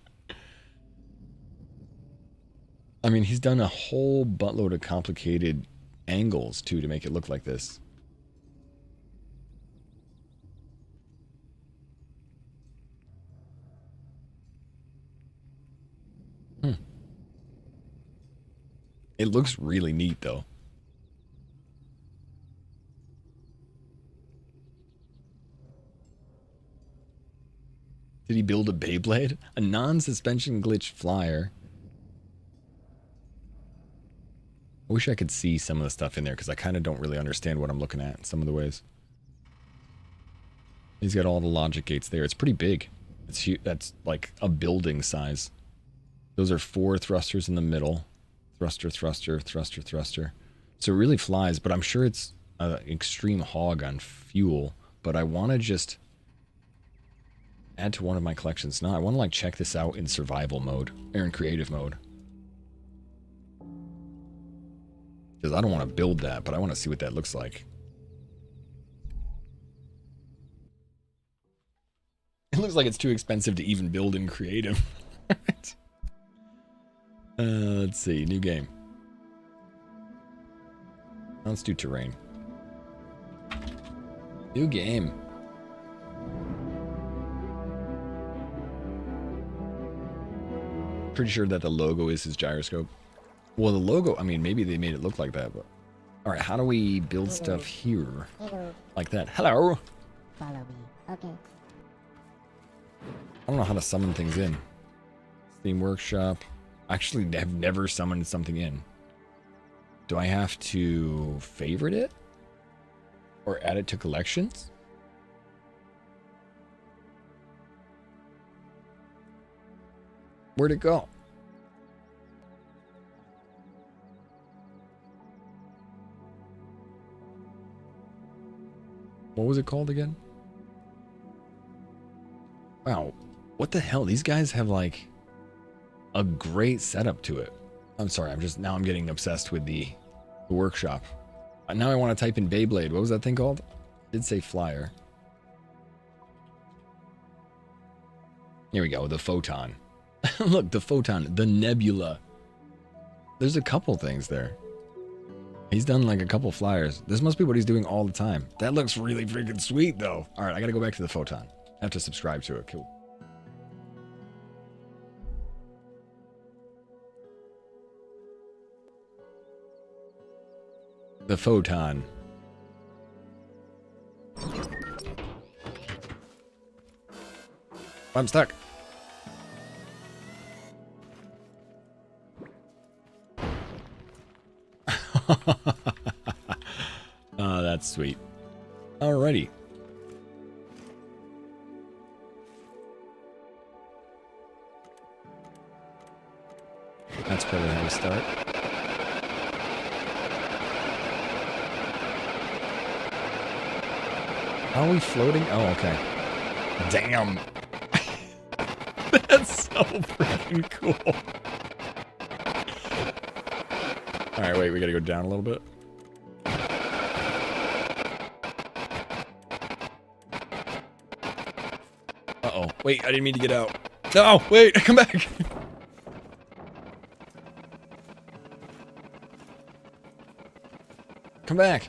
I mean, he's done a whole buttload of complicated angles too to make it look like this. It looks really neat though. Did he build a Beyblade? A non-suspension glitch flyer. I wish I could see some of the stuff in there because I kind of don't really understand what I'm looking at in some of the ways. He's got all the logic gates there. It's pretty big. It's huge. That's like a building size. Those are 4 thrusters in the middle. Thruster, thruster, thruster, thruster. So it really flies, but I'm sure it's an extreme hog on fuel. But I want to just add to one of my collections. No, I want to like check this out in survival mode or in creative mode. Because I don't want to build that, but I want to see what that looks like. It looks like it's too expensive to even build in creative. Let's see, new game. Let's do terrain. New game. Pretty sure that the logo is his gyroscope. Well, the logo, I mean, maybe they made it look like that, but... Alright, how do we build stuff here? Hello. Like that. Hello! Follow me. Okay. I don't know how to summon things in. Steam Workshop. Actually, I've never summoned something in. Do I have to favorite it? Or add it to collections? Where'd it go? What was it called again? Wow. What the hell? These guys have like a great setup to it. I'm sorry, I'm getting obsessed with the workshop. Now I want to type in Beyblade. What was that thing called? It did say flyer. Here we go, the photon. Look, the photon, the nebula. There's a couple things there. He's done like a couple flyers. This must be what he's doing all the time. That looks really freaking sweet though. All right, I gotta go back to the photon. I have to subscribe to it. Cool. The photon. I'm stuck. Oh, that's sweet. Alrighty. That's probably how we start. How are we floating? Oh, okay. Damn. That's so freaking cool. Alright, wait, we gotta go down a little bit. Uh-oh. Wait, I didn't mean to get out. No, wait, come back. Come back.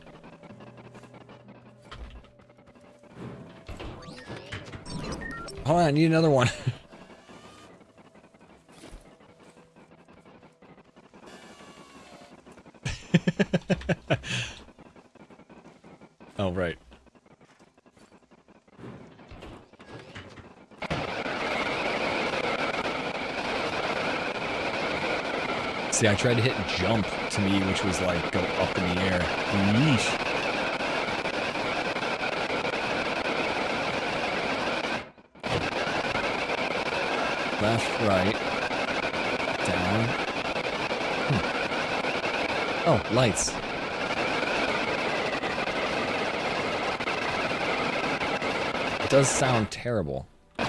Hold on, I need another one. Oh, right. See, I tried to hit jump to me, which was like go up in the air. Yeesh. Left, right, down. Oh, lights. It does sound terrible. I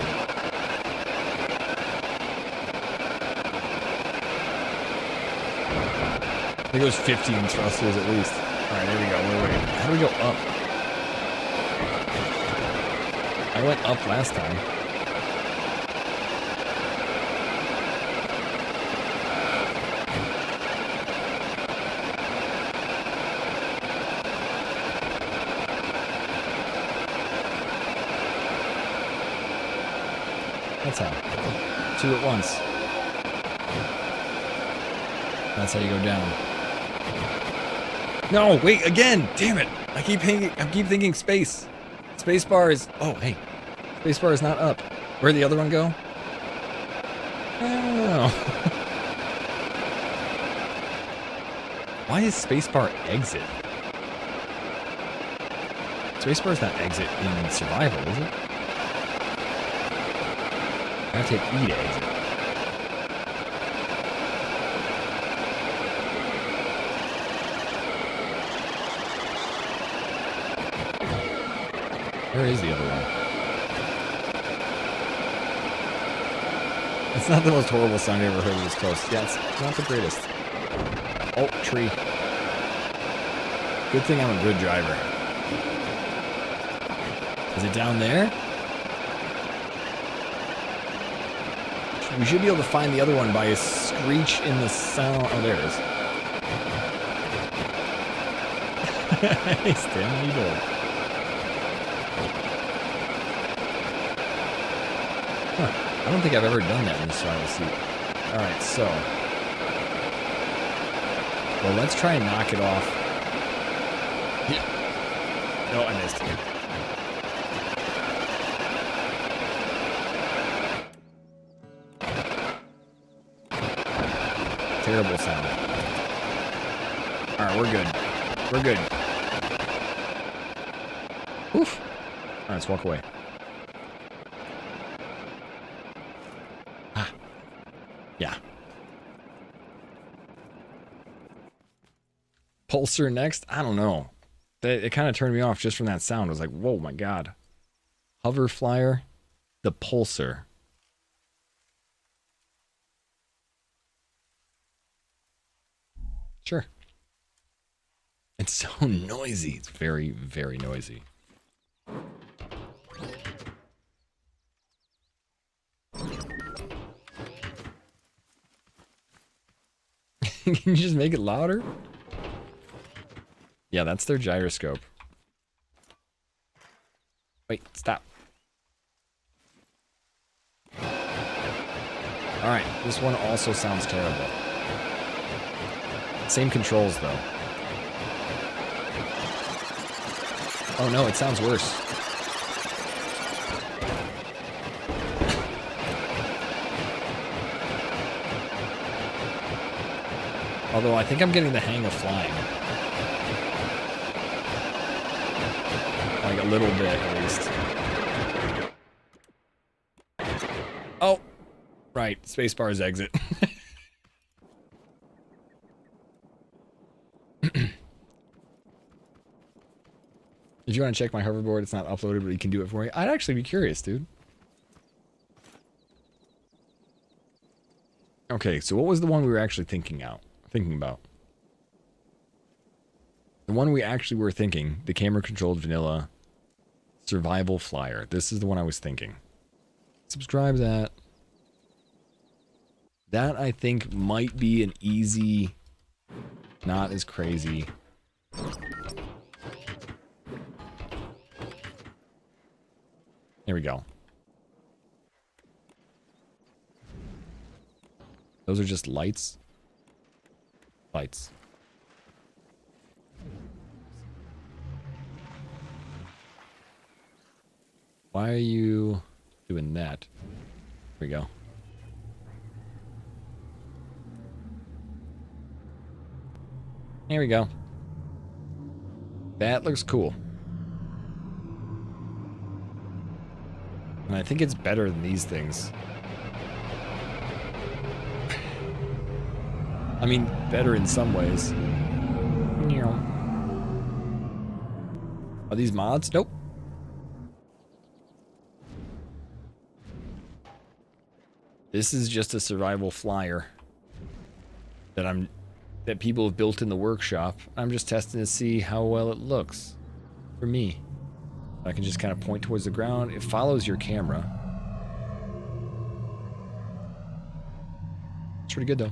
think it was 15 thrusters at least. Alright, there we go. Wait. How do we go up? I went up last time. That's how. Two at once. That's how you go down. No, wait, again! Damn it! I keep thinking space. Space bar is... Oh, hey. Space bar is not up. Where'd the other one go? I don't know. Why is space bar exit? Space bar is not exit in survival, is it? I have to hit E to exit. Where is the other one? It's not the most horrible sound I ever heard this close. Yeah, it's not the greatest. Oh, tree. Good thing I'm a good driver. Is it down there? We should be able to find the other one by a screech in the sound. Oh, there it is. Hey, Stan, what are you doing? Huh. I don't think I've ever done that in the survival seat. Alright, so. Well, let's try and knock it off. Yeah. No, I missed. Terrible sound. Alright, we're good. We're good. Oof. Alright, let's walk away. Ah. Yeah. Pulsar next? I don't know. It kind of turned me off just from that sound. I was like, whoa, my god. Hover flyer. The Pulsar. Sure. It's so noisy. It's very, very noisy. Can you just make it louder? Yeah, that's their gyroscope. Wait, stop. Alright, this one also sounds terrible. Same controls, though. Oh no, it sounds worse. Although I think I'm getting the hang of flying. Like a little bit, at least. Oh! Right, spacebar's exit. Did you want to check my hoverboard? It's not uploaded, but you can do it for me. I'd actually be curious, dude. Okay, so what was the one we were actually thinking about? The one we actually were thinking, the camera-controlled vanilla survival flyer. This is the one I was thinking. Subscribe that. That, I think, might be an easy, not as crazy. Here we go. Those are just lights. Lights. Why are you doing that? Here we go. Here we go. That looks cool. And I think it's better than these things. I mean, better in some ways. Are these mods? Nope. This is just a survival flyer that people have built in the workshop. I'm just testing to see how well it looks for me. I can just kind of point towards the ground. It follows your camera. It's pretty good though.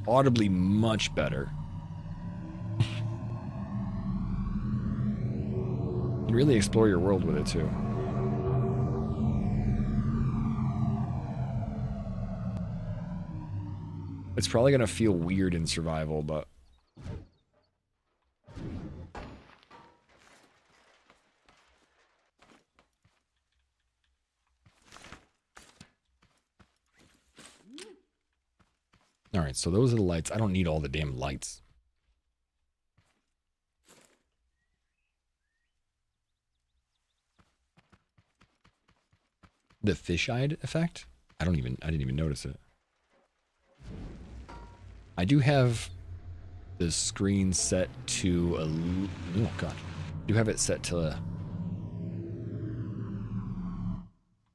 Audibly much better. You can really explore your world with it too. It's probably gonna feel weird in survival, but alright, so those are the lights. I don't need all the damn lights. The fisheye effect? I didn't even notice it. I do have the screen set to a... Oh, God. I do have it set to a...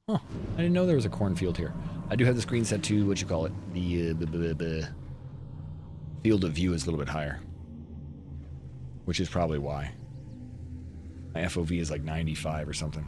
Huh. I didn't know there was a cornfield here. I do have the screen set to, what you call it, the field of view is a little bit higher. Which is probably why. My FOV is like 95 or something.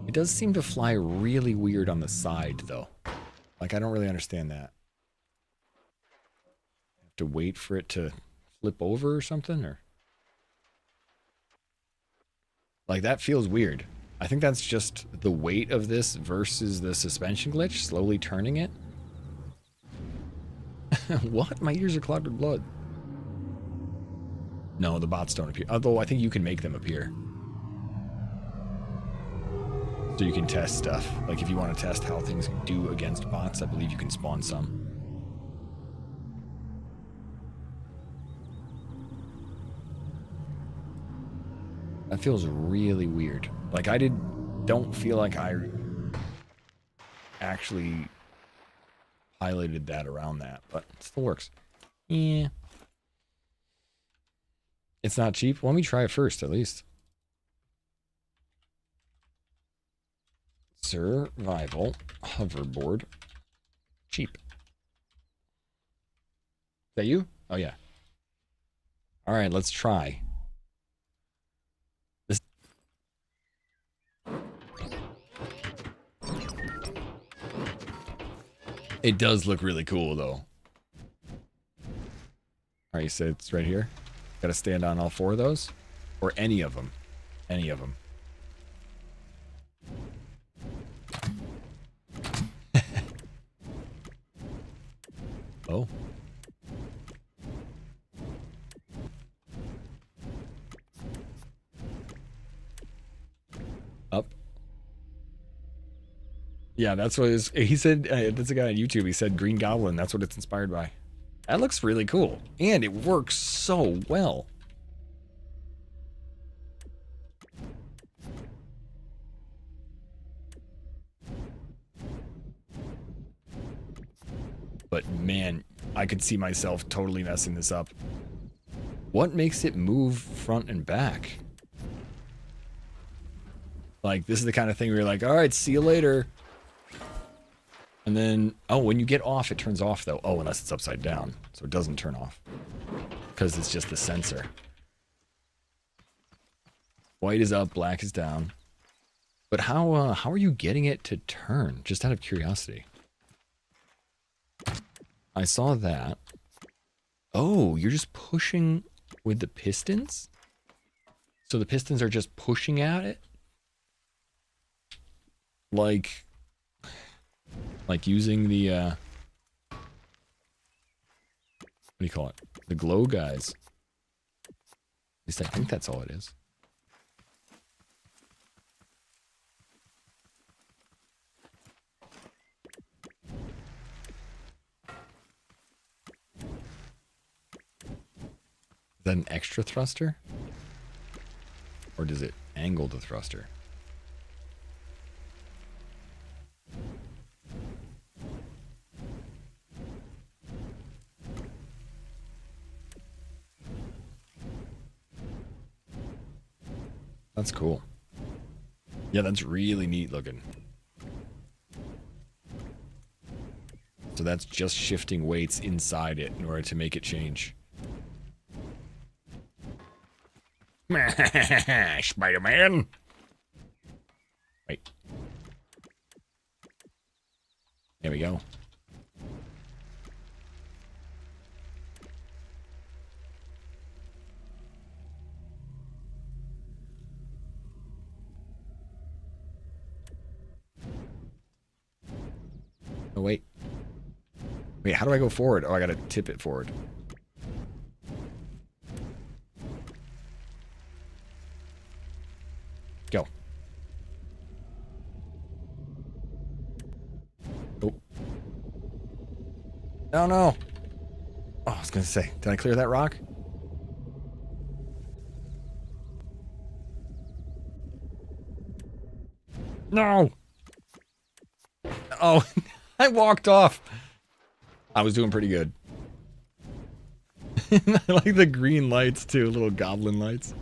It does seem to fly really weird on the side, though. Like, I don't really understand that. I have to wait for it to flip over or something, or like that feels weird. I think that's just the weight of this versus the suspension glitch slowly turning it. What? My ears are clogged with blood. No, the bots don't appear. Although I think you can make them appear. So you can test stuff. Like if you want to test how things do against bots, I believe you can spawn some. That feels really weird. Like don't feel like I actually piloted that around that, but it still works. Yeah. It's not cheap. Well, let me try it first, at least. Survival hoverboard. Cheap. Is that you? Oh, yeah. All right, let's try. This. It does look really cool, though. All right, you said it's right here. Got to stand on all four of those? Or any of them. Any of them. Oh. Up. Yeah, that's what he said. That's a guy on YouTube. He said Green Goblin. That's what it's inspired by. That looks really cool. And it works so well. But man, I could see myself totally messing this up. What makes it move front and back? Like, this is the kind of thing where you're like, all right, see you later. And then, oh, when you get off, it turns off, though. Oh, unless it's upside down. So it doesn't turn off. Because it's just the sensor. White is up, black is down. But how are you getting it to turn? Just out of curiosity. I saw that. Oh, you're just pushing with the pistons? So the pistons are just pushing at it? Like using the, what do you call it? The glow guys. At least I think that's all it is. Is that an extra thruster? Or does it angle the thruster? That's cool. Yeah, that's really neat looking. So that's just shifting weights inside it in order to make it change. Spider-Man! Wait. There we go. Oh, wait. Wait, how do I go forward? Oh, I gotta tip it forward. Go. Oh. No, no. Oh, I was gonna say, did I clear that rock? No. Oh, I walked off. I was doing pretty good. I like the green lights too, little goblin lights.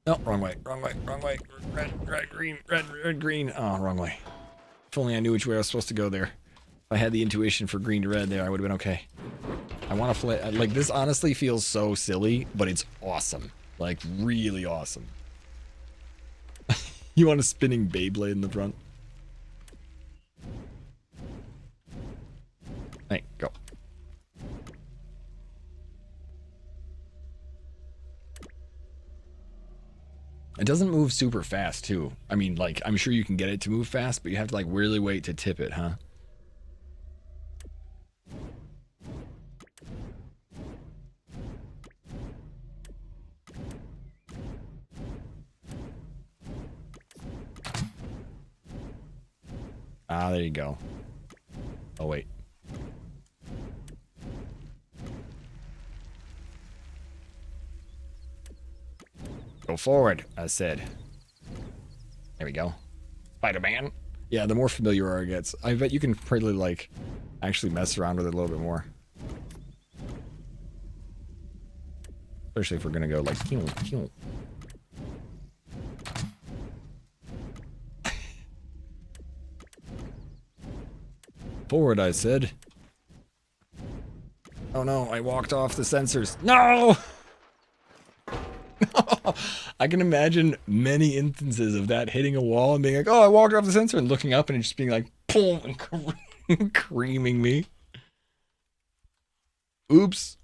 No, wrong way, wrong way, wrong way. Red, red, green, red, red, green. Oh, wrong way. If only I knew which way I was supposed to go there. If I had the intuition for green to red there, I would have been okay. I want to flip. Like, this honestly feels so silly, but it's awesome. Like, really awesome. You want a spinning Beyblade in the front? Hey, go. It doesn't move super fast, too. I mean, like, I'm sure you can get it to move fast, but you have to, like, really wait to tip it, huh? Ah, there you go. Oh, wait. Go forward, I said. There we go. Spider-Man. Yeah, the more familiar it gets, I bet you can probably, like, actually mess around with it a little bit more. Especially if we're gonna go, like, Forward, I said. Oh no, I walked off the sensors. No! I can imagine many instances of that hitting a wall and being like, oh, I walked off the sensor, and looking up and it just being like, boom, and creaming me. Oops.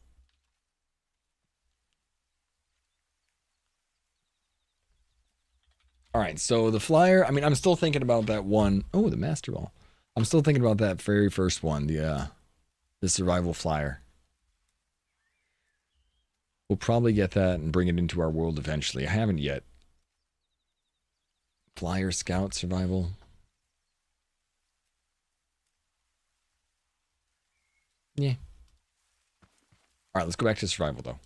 All right, so the flyer, I mean, I'm still thinking about that one. Oh, the master ball. I'm still thinking about that very first one, the survival flyer. We'll probably get that and bring it into our world eventually. I haven't yet. Flyer, scout, survival. Yeah. All right, let's go back to survival, though.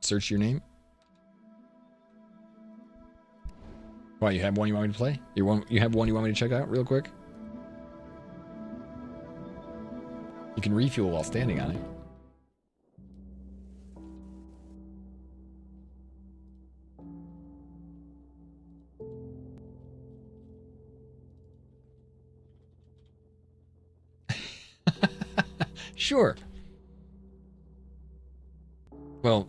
Search your name. Why, you have one you want me to play? You have one you want me to check out real quick? You can refuel while standing on it. Sure. Well,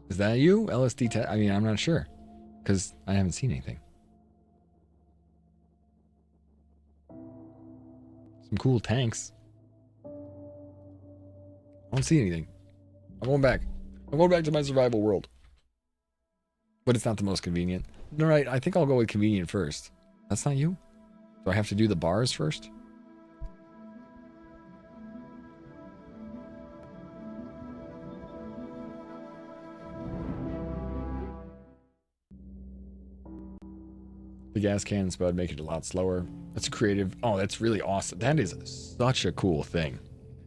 is that you? LSD test? I mean, I'm not sure. Because I haven't seen anything. Some cool tanks. I don't see anything. I'm going back. I'm going back to my survival world. But it's not the most convenient. All right, I think I'll go with convenient first. That's not you? Do I have to do the bars first? The gas cannon spud make it a lot slower. That's creative. Oh, that's really awesome. That is such a cool thing.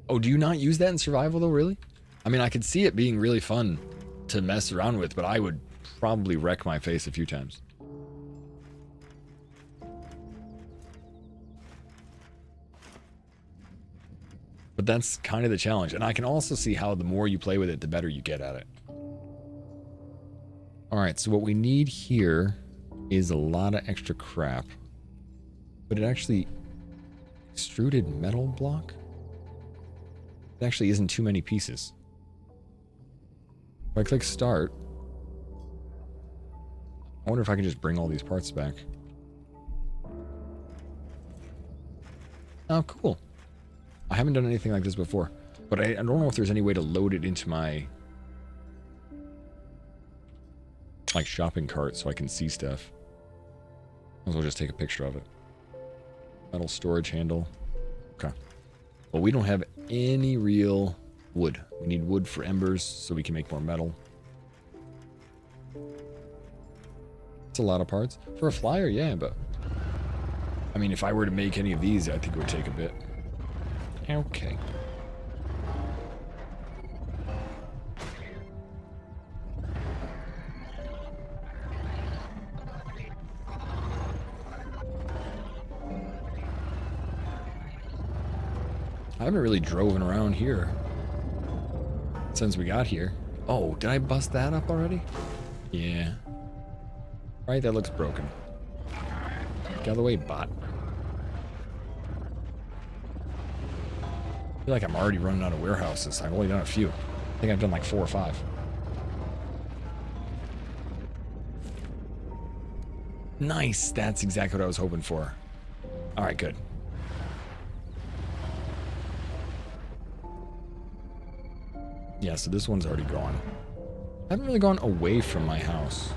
Oh, do you not use that in survival though, really? I mean, I could see it being really fun to mess around with, but I would probably wreck my face a few times. But that's kind of the challenge. And I can also see how the more you play with it, the better you get at it. All right, so what we need here is a lot of extra crap. But it actually... Extruded metal block? It actually isn't too many pieces. If I click start... I wonder if I can just bring all these parts back. Oh, cool. I haven't done anything like this before. But I don't know if there's any way to load it into my... like shopping cart so I can see stuff. Might as well just take a picture of it. Metal storage handle. Okay. Well, we don't have any real wood. We need wood for embers so we can make more metal. It's a lot of parts. For a flyer, yeah, but... I mean, if I were to make any of these, I think it would take a bit. Okay. I haven't really driven around here since we got here. Oh, did I bust that up already? Yeah. Right, that looks broken. Get out of the way, bot. I feel like I'm already running out of warehouses. I've only done a few. I think I've done like 4 or 5. Nice. That's exactly what I was hoping for. All right, good. Yeah, so this one's already gone. I haven't really gone away from my house.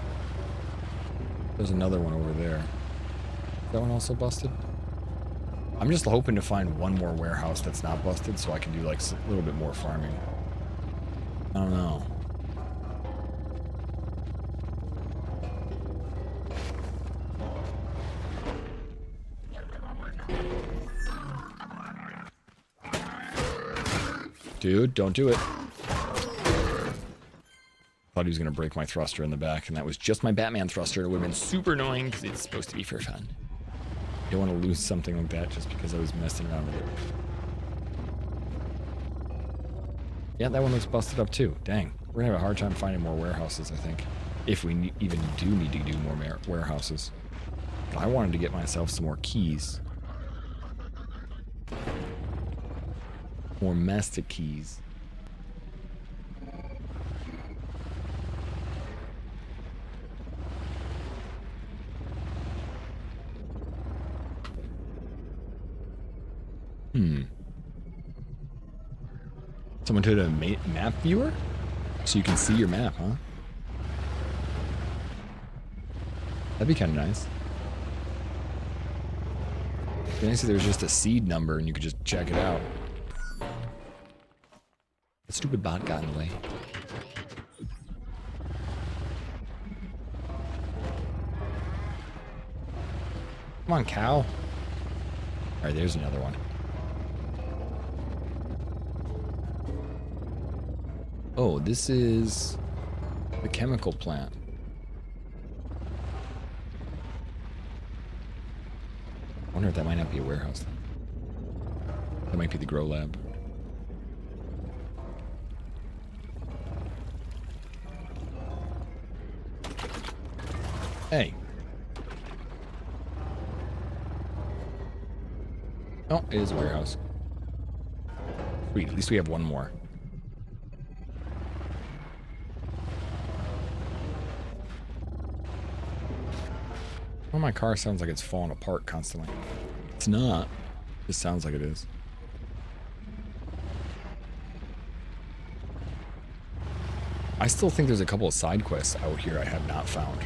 There's another one over there. Is that one also busted? I'm just hoping to find one more warehouse that's not busted so I can do like a little bit more farming. I don't know. Dude, don't do it. Thought he was going to break my thruster in the back, and that was just my Batman thruster. It would have been super annoying because it's supposed to be for fun. You don't want to lose something like that just because I was messing around with it. Yeah, that one looks busted up too. Dang. We're going to have a hard time finding more warehouses, I think. If we even do need to do more warehouses. But I wanted to get myself some more keys. More master keys. Someone did a map viewer? So you can see your map, huh? That'd be kind of nice. It'd be nice if there was just a seed number and you could just check it out. The stupid bot got in the way. Come on, cow. Alright, there's another one. Oh, this is the chemical plant. I wonder if that might not be a warehouse then. That might be the grow lab. Hey. Oh, it is a warehouse. Sweet, at least we have one more. Well, my car sounds like it's falling apart constantly. It's not. It just sounds like it is. I still think there's a couple of side quests out here I have not found.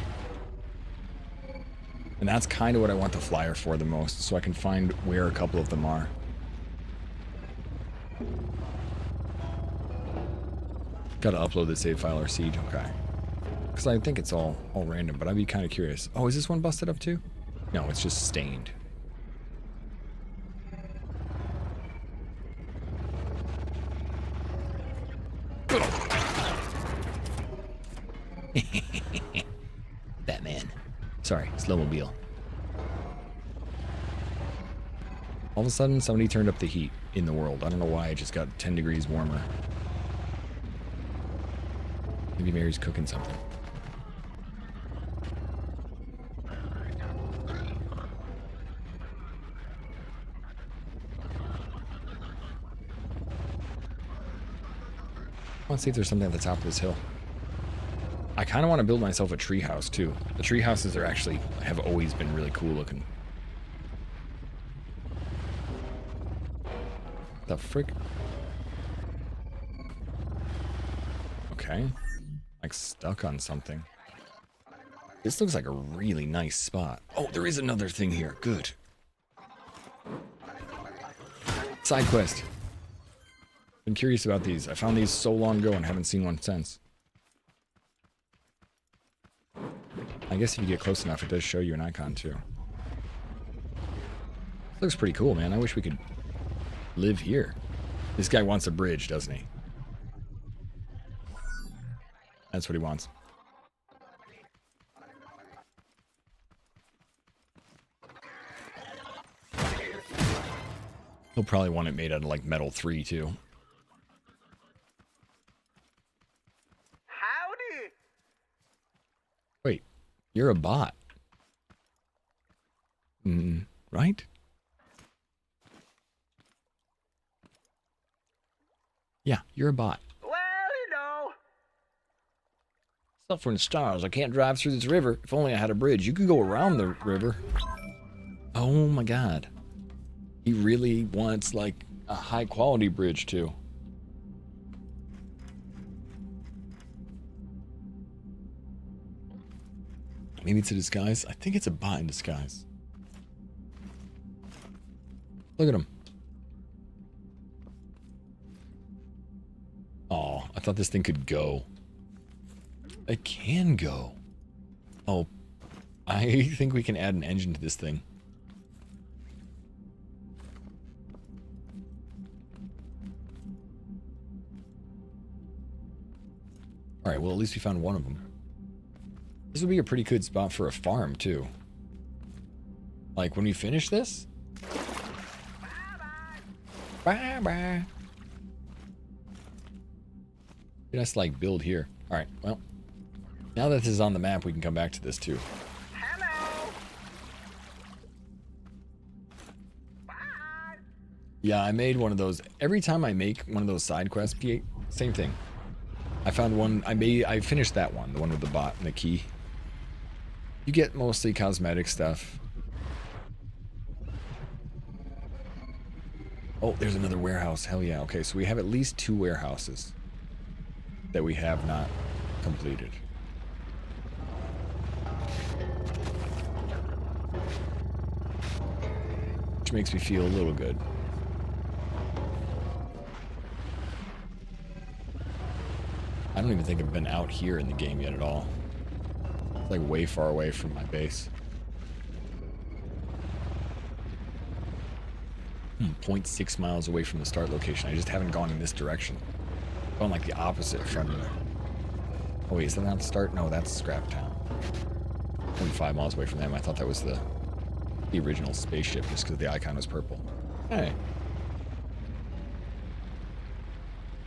And that's kind of what I want the flyer for the most, so I can find where a couple of them are. Gotta upload the save file or seed, okay. Because I think it's all random, but I'd be kind of curious. Oh, is this one busted up too? No, it's just stained. Batman. Sorry, slowmobile. All of a sudden, somebody turned up the heat in the world. I don't know why, it just got 10 degrees warmer. Maybe Mary's cooking something. Let's see if there's something at the top of this hill. I kind of want to build myself a tree house too. The tree houses are actually have always been really cool looking. The frick? Okay. Like stuck on something. This looks like a really nice spot. Oh, there is another thing here. Good. Side quest. Been curious about these. I found these so long ago and haven't seen one since. I guess if you get close enough, it does show you an icon too. Looks pretty cool, man. I wish we could live here. This guy wants a bridge, doesn't he? That's what he wants. He'll probably want it made out of like metal 3 too. Howdy! Wait, you're a bot. Right? Yeah, you're a bot. Well, you know. Suffering stars, I can't drive through this river. If only I had a bridge. You could go around the river. Oh my god. He really wants like a high quality bridge too. Maybe it's a disguise. I think it's a bot in disguise. Look at him. Oh, I thought this thing could go. It can go. Oh, I think we can add an engine to this thing. Alright, well at least we found one of them. This would be a pretty good spot for a farm, too. Like, when we finish this... Bye-bye. Let's, like, build here. Alright, well. Now that this is on the map, we can come back to this, too. Hello. Bye. Yeah, I made one of those. Every time I make one of those side quests, same thing. I found one, I finished that one, the one with the bot and the key. You get mostly cosmetic stuff. Oh, there's another warehouse. Hell yeah. Okay, so we have at least 2 warehouses that we have not completed. Which makes me feel a little good. I don't even think I've been out here in the game yet at all. It's like way far away from my base. 0.6 miles away from the start location. I just haven't gone in this direction. Gone like the opposite from... Oh wait, is that not the start? No, that's Scrap Town. 0.5 miles away from them. I thought that was the original spaceship just because the icon was purple. Hey.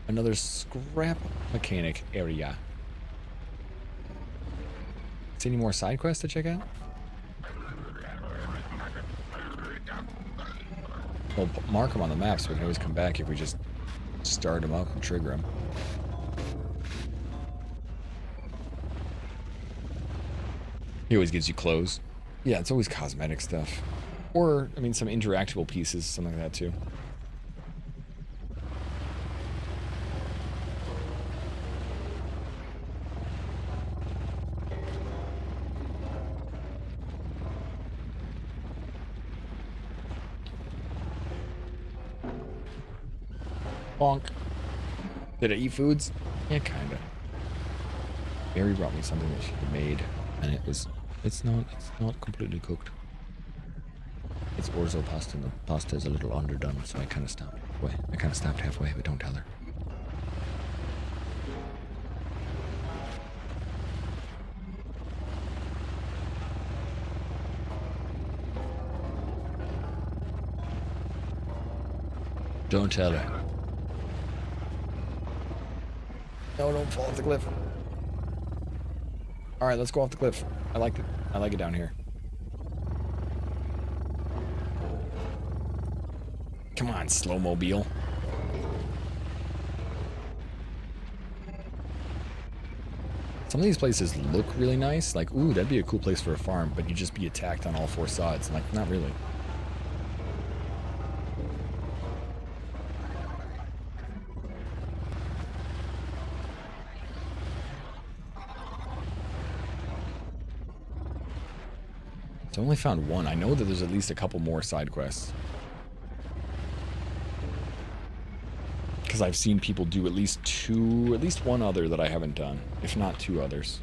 Another scrap mechanic area. See any more side quests to check out? Well, mark them on the map so we can always come back if we just start them up and trigger them. He always gives you clothes. Yeah, it's always cosmetic stuff. Or, I mean, some interactable pieces, something like that too. Bonk. Did I eat foods? Yeah, kinda. Mary brought me something that she had made, and it's not completely cooked. It's orzo pasta, and the pasta is a little underdone, so I kind of stopped halfway. But don't tell her. Don't tell her. No, don't fall off the cliff. Alright, let's go off the cliff. I like it. I like it down here. Come on, slow-mobile. Some of these places look really nice. Like, ooh, that'd be a cool place for a farm, but you'd just be attacked on all 4 sides. Like, not really. So I only found one. I know that there's at least a couple more side quests. Because I've seen people do at least one other that I haven't done. If not 2 others.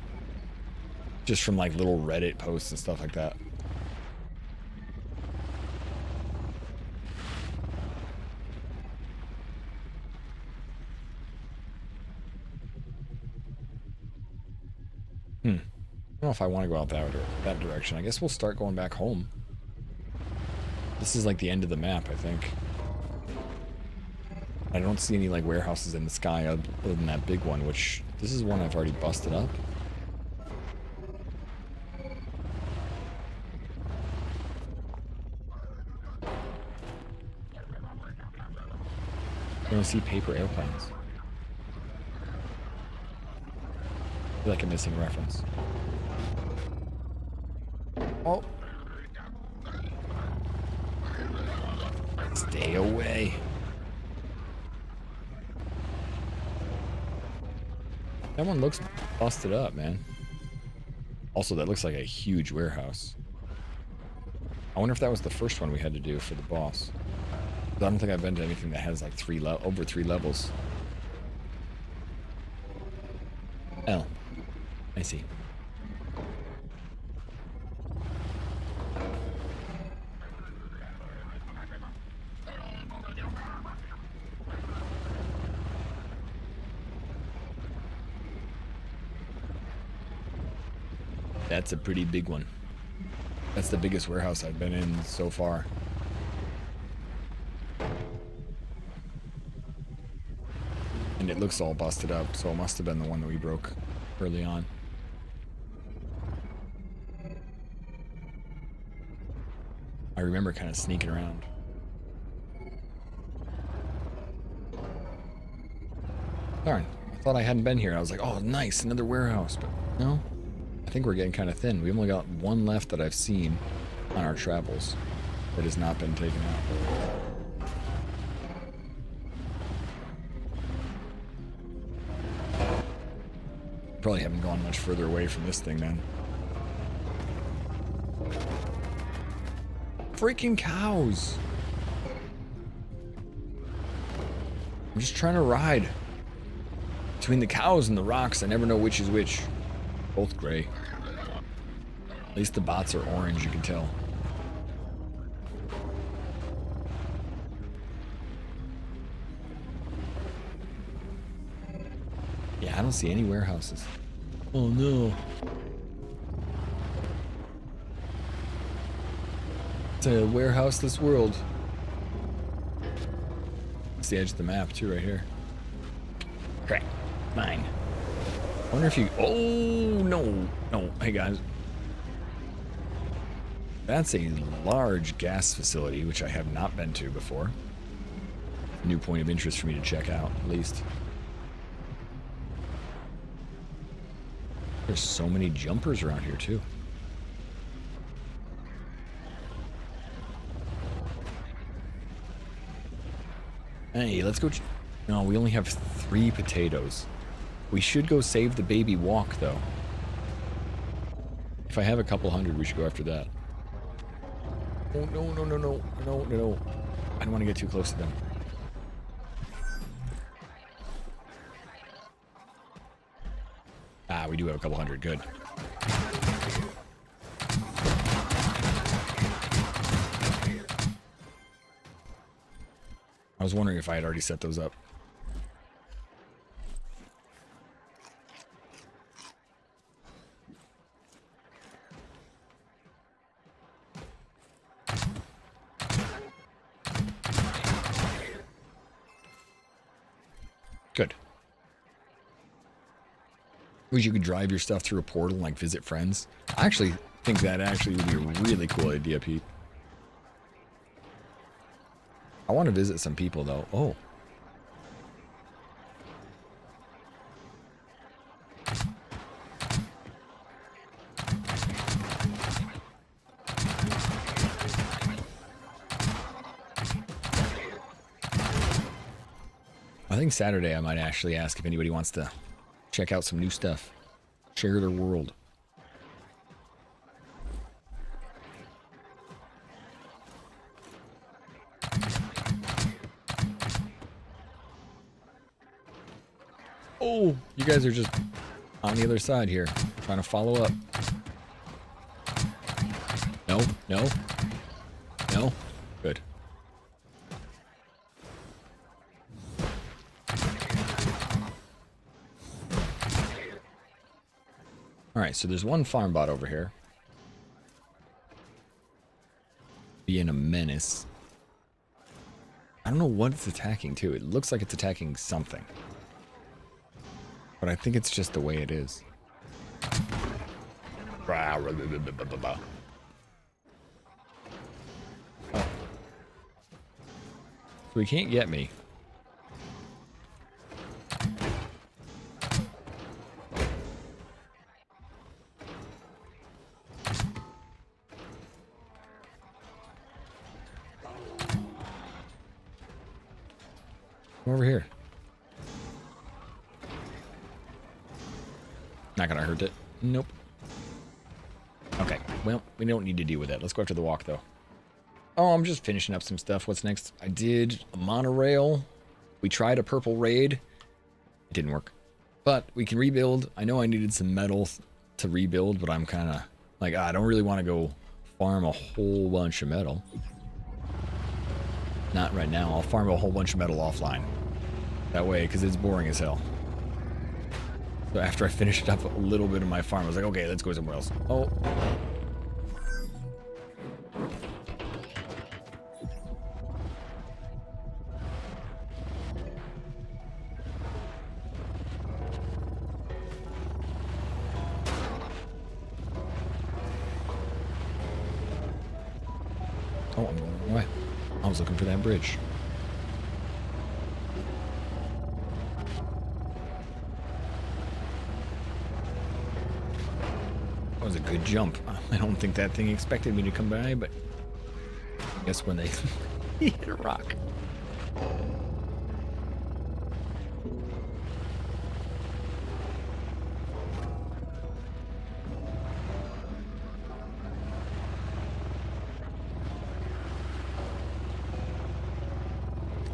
Just from like little Reddit posts and stuff like that. I don't know if I want to go out that direction. I guess we'll start going back home. This is like the end of the map, I think. I don't see any like warehouses in the sky other than that big one, which this is one I've already busted up. I don't see paper airplanes. I feel like a missing reference. Oh. Stay away. That one looks busted up, man. Also, that looks like a huge warehouse. I wonder if that was the first one we had to do for the boss. I don't think I've been to anything that has like over three levels. Oh, I see. That's a pretty big one. That's the biggest warehouse I've been in so far. And it looks all busted up, so it must have been the one that we broke early on. I remember kind of sneaking around. Darn, I thought I hadn't been here. I was like, oh, nice, another warehouse. But no, I think we're getting kind of thin. We've only got one left that I've seen on our travels that has not been taken out. Probably haven't gone much further away from this thing then. Freaking cows! I'm just trying to ride. Between the cows and the rocks, I never know which is which. Both gray. At least the bots are orange, you can tell. Yeah, I don't see any warehouses. Oh no. It's a warehouseless world. It's the edge of the map too, right here. Crap. Mine. I wonder if you... Oh, no. No. Hey, guys. That's a large gas facility, which I have not been to before. A new point of interest for me to check out, at least. There's so many jumpers around here, too. Hey, let's go... No, we only have 3 potatoes. We should go save the baby walk, though. If I have a couple hundred, we should go after that. Oh, no, no, no, no. No, no, no. I don't want to get too close to them. Ah, we do have a couple hundred. Good. I was wondering if I had already set those up. Good. Wish you could drive your stuff through a portal and like visit friends. I actually think that actually would be a really cool idea, Pete. I want to visit some people though. Oh. I think Saturday I might actually ask if anybody wants to check out some new stuff. Share their world. Oh, you guys are just on the other side here, trying to follow up. No, no, no. Good. All right, so there's one farm bot over here. Being a menace. I don't know what it's attacking too. It looks like it's attacking something. But I think it's just the way it is. Oh. So he can't get me. Come over here. Not gonna hurt it. Nope. Okay, well, we don't need to deal with that. Let's go after the walk, though. Oh, I'm just finishing up some stuff. What's next? I did a monorail. We tried a purple raid. It didn't work. But we can rebuild. I know I needed some metal to rebuild, but I'm kind of like, I don't really want to go farm a whole bunch of metal. Not right now. I'll farm a whole bunch of metal offline. That way, because it's boring as hell. So after I finished up a little bit of my farm, I was like, okay, let's go somewhere else. Oh. Oh, I'm going the wrong way. I was looking for that bridge. That was a good jump. I don't think that thing expected me to come by, but I guess when they hit a rock.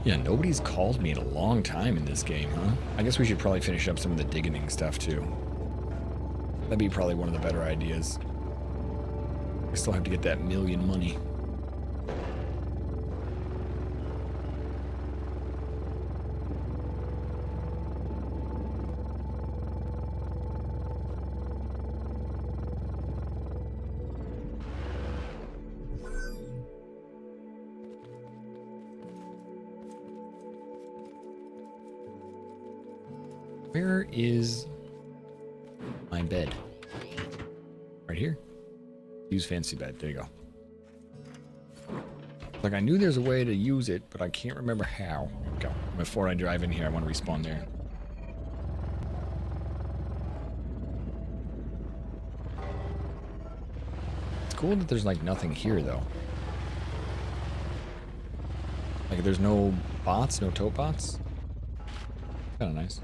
Yeah, nobody's called me in a long time in this game, huh? I guess we should probably finish up some of the Diggening stuff, too. That'd be probably one of the better ideas. I still have to get that million money. Where is my bed? Right here. Use fancy bed. There you go. Like, I knew there's a way to use it, but I can't remember how. There we go. Before I drive in here, I want to respawn there. It's cool that there's, like, nothing here, though. Like, there's no bots, no tote bots. Kind of nice.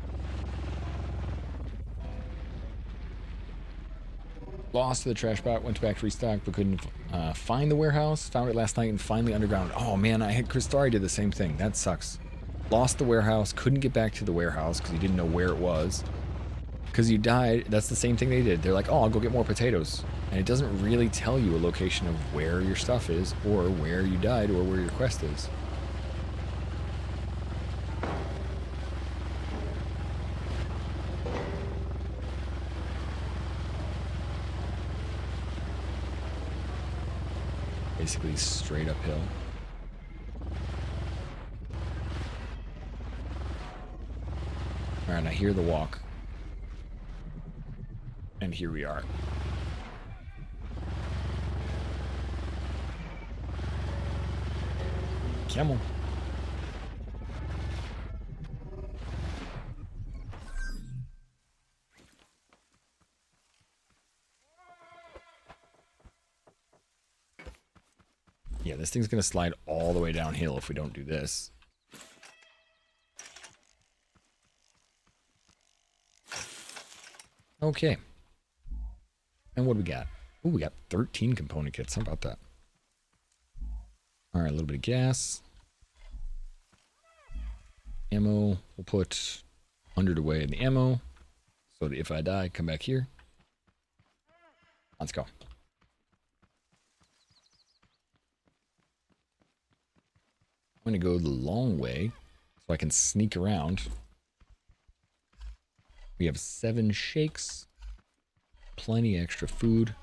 Lost to the trash bot, went back to restock, but couldn't find the warehouse. Found it last night and finally underground. Oh man, I had Cristari did the same thing. That sucks. Lost the warehouse, couldn't get back to the warehouse because he didn't know where it was. Because you died, that's the same thing they did. They're like, oh, I'll go get more potatoes. And it doesn't really tell you a location of where your stuff is, or where you died, or where your quest is. Basically straight uphill. Alright, I hear the walk. And here we are. Come on. Yeah, this thing's gonna slide all the way downhill if we don't do this. Okay. And what do we got? Ooh, we got 13 component kits. How about that? Alright, a little bit of gas. Ammo. We'll put 100 away in the ammo. So that if I die, come back here. Let's go. I'm going to go the long way so I can sneak around. We have 7 shakes. Plenty extra food.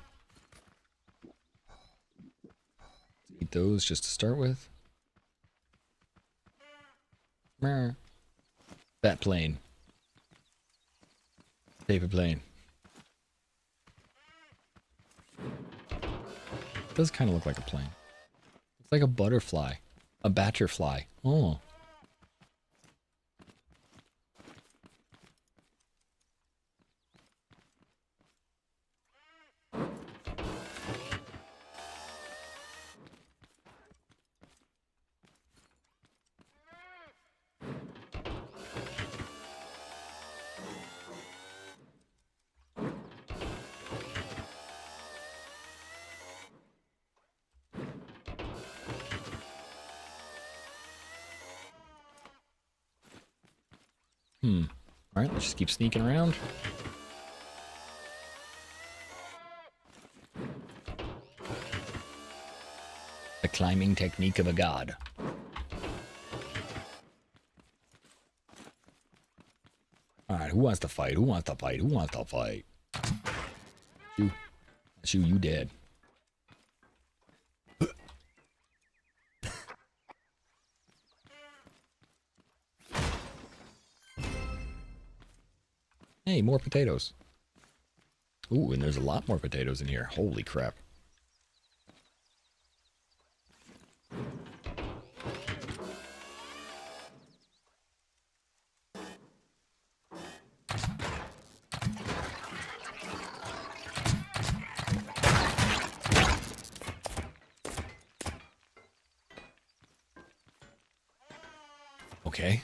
Let's eat those just to start with. That plane. Paper plane. It does kind of look like a plane. It's like a butterfly. A batterfly. Oh. Alright, let's just keep sneaking around. The climbing technique of a god. Alright, who wants to fight? Who wants to fight? Who wants to fight? You. That's you, you dead. Hey, more potatoes. Ooh, and there's a lot more potatoes in here. Holy crap. Okay.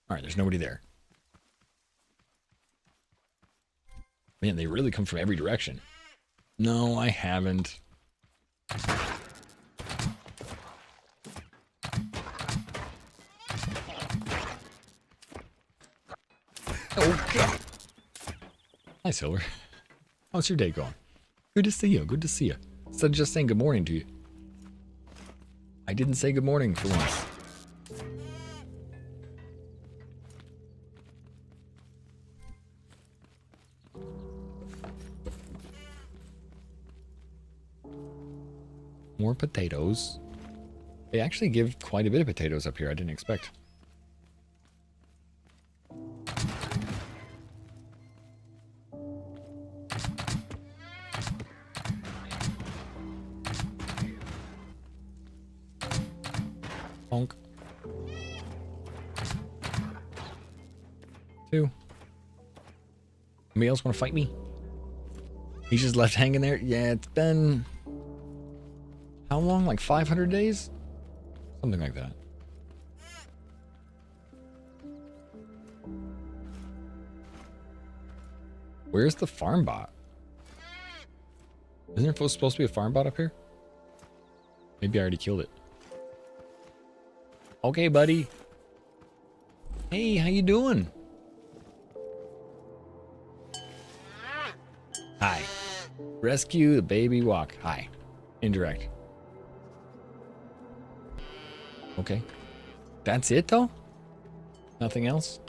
Alright, there's nobody there. Man, they really come from every direction. No, I haven't. Okay. Hi, Silver. How's your day going? Good to see you. Good to see you. Instead of just saying good morning to you. I didn't say good morning for once. More potatoes. They actually give quite a bit of potatoes up here. I didn't expect. Bonk. 2. Anybody else want to fight me? He's just left hanging there? Yeah, it's been... How long? Like 500 days? Something like that. Where's the farm bot? Isn't there supposed to be a farm bot up here? Maybe I already killed it. Okay, buddy. Hey, how you doing? Hi. Rescue the baby walk. Hi. Indirect. Okay. That's it, though? Nothing else?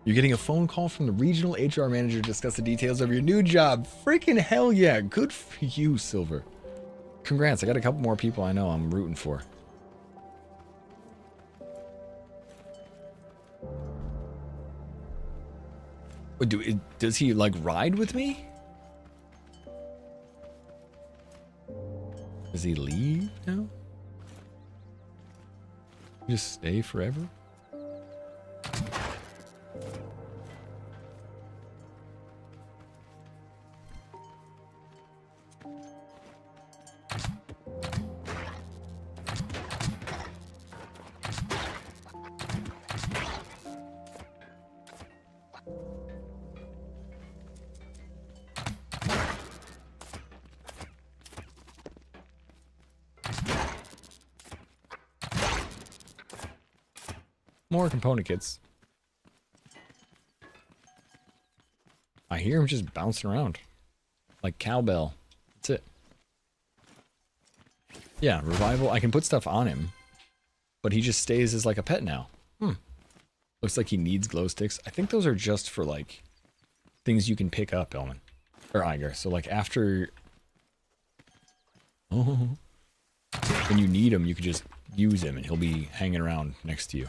You're getting a phone call from the regional HR manager to discuss the details of your new job. Freaking hell yeah. Good for you, Silver. Congrats. I got a couple more people I know I'm rooting for. Does he, like, ride with me? Does he leave now? Just stay forever? More component kits. I hear him just bouncing around. Like cowbell. That's it. Yeah, revival. I can put stuff on him. But he just stays as like a pet now. Looks like he needs glow sticks. I think those are just for like things you can pick up, Elman. Or Iger. So like after... Oh. When you need him, you can just use him and he'll be hanging around next to you.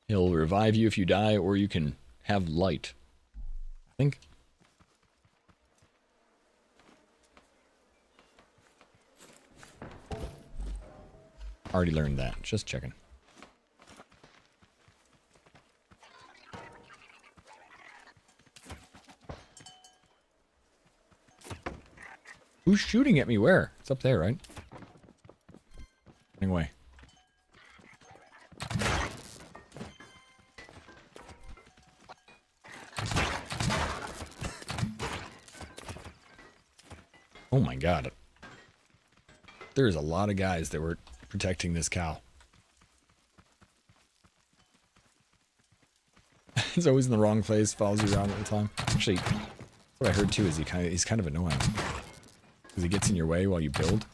He'll revive you if you die, or you can have light. I think. Already learned that. Just checking. Who's shooting at me? Where? It's up there, right? Oh my god. There's a lot of guys that were protecting this cow. He's always in the wrong place, follows you around all the time. Actually, what I heard too is he's kind of annoying. Because he gets in your way while you build.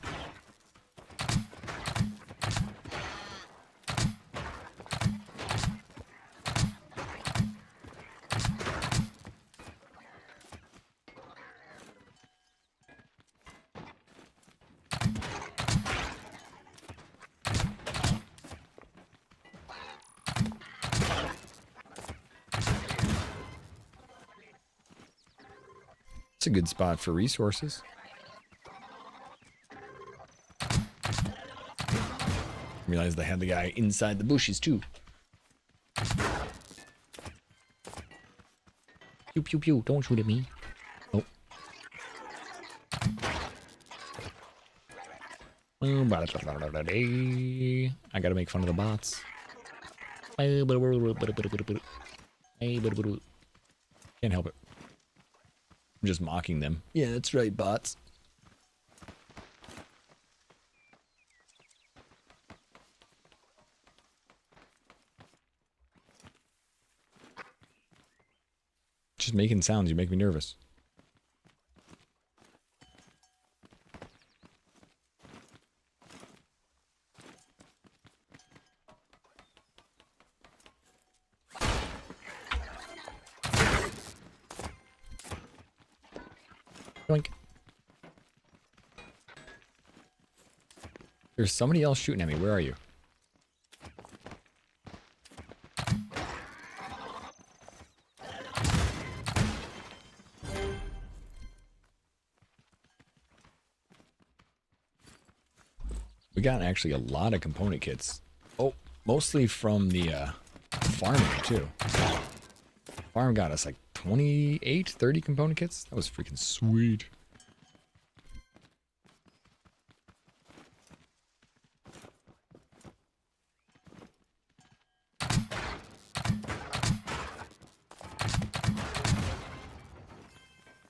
It's a good spot for resources. Realized they had the guy inside the bushes too. Pew pew pew, don't shoot at me. Oh. I gotta make fun of the bots. Can't help it. I'm just mocking them. Yeah, that's right, bots. Just making sounds, you make me nervous. Yoink. There's somebody else shooting at me. Where are you? We got actually a lot of component kits. Oh, mostly from the farming too. Farm got us like 28, 30 component kits. That was freaking sweet.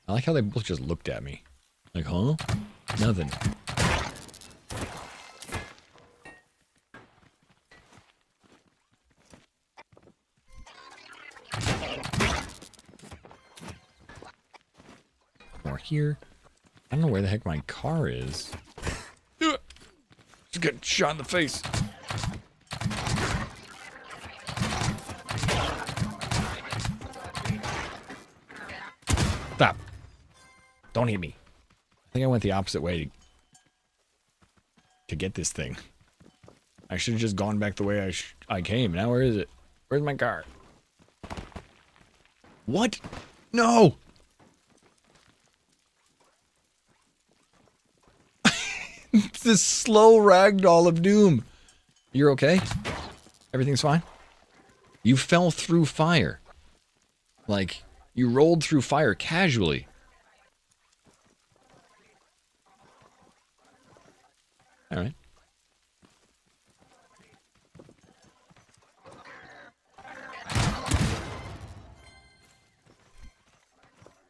I like how they both just looked at me. Like, huh? Nothing. More here. I don't know where the heck my car is. Just get shot in the face. Stop. Don't hit me. I think I went the opposite way to get this thing. I should have just gone back the way I came. Now where is it? Where's my car? What? No! It's this slow ragdoll of doom. You're okay? Everything's fine? You fell through fire. Like, you rolled through fire casually. Alright.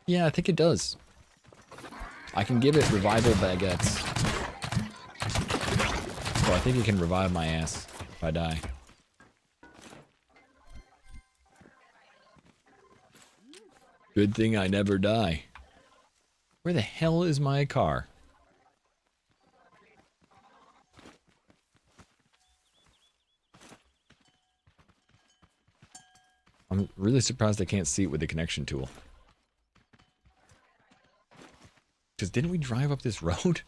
Yeah, I think it does. I can give it revival baguettes. So I think it can revive my ass if I die. Good thing I never die. Where the hell is my car? I'm really surprised I can't see it with the connection tool. Because didn't we drive up this road?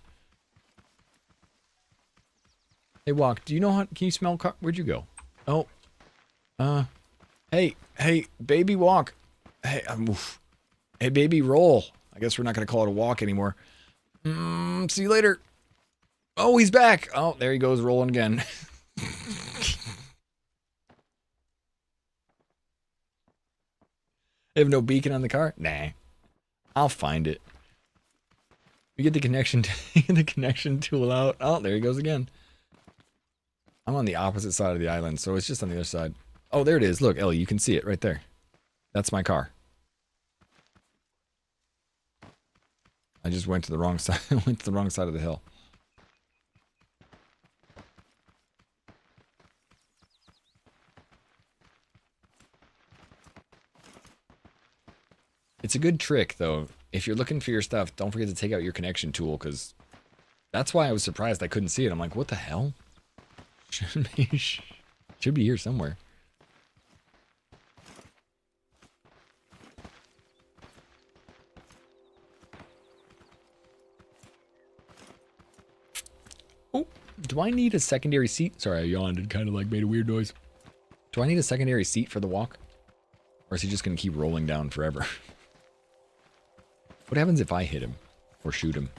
Hey, Walk, do you know how... Can you smell car... Where'd you go? Oh. Hey, baby Walk. Hey, oof. Hey, baby Roll. I guess we're not going to call it a walk anymore. See you later. Oh, he's back. Oh, there he goes rolling again. They have no beacon on the car? Nah. I'll find it. We get the connection the connection tool out. Oh, there he goes again. I'm on the opposite side of the island, so it's just on the other side. Oh, there it is. Look, Ellie, you can see it right there. That's my car. I just went to the wrong side. Went to the wrong side of the hill. It's a good trick, though. If you're looking for your stuff, don't forget to take out your connection tool, because that's why I was surprised I couldn't see it. I'm like, what the hell? Should be here somewhere. Oh, do I need a secondary seat? Sorry, I yawned and kind of like made a weird noise. Do I need a secondary seat for the walk? Or is he just going to keep rolling down forever? What happens if I hit him? Or shoot him?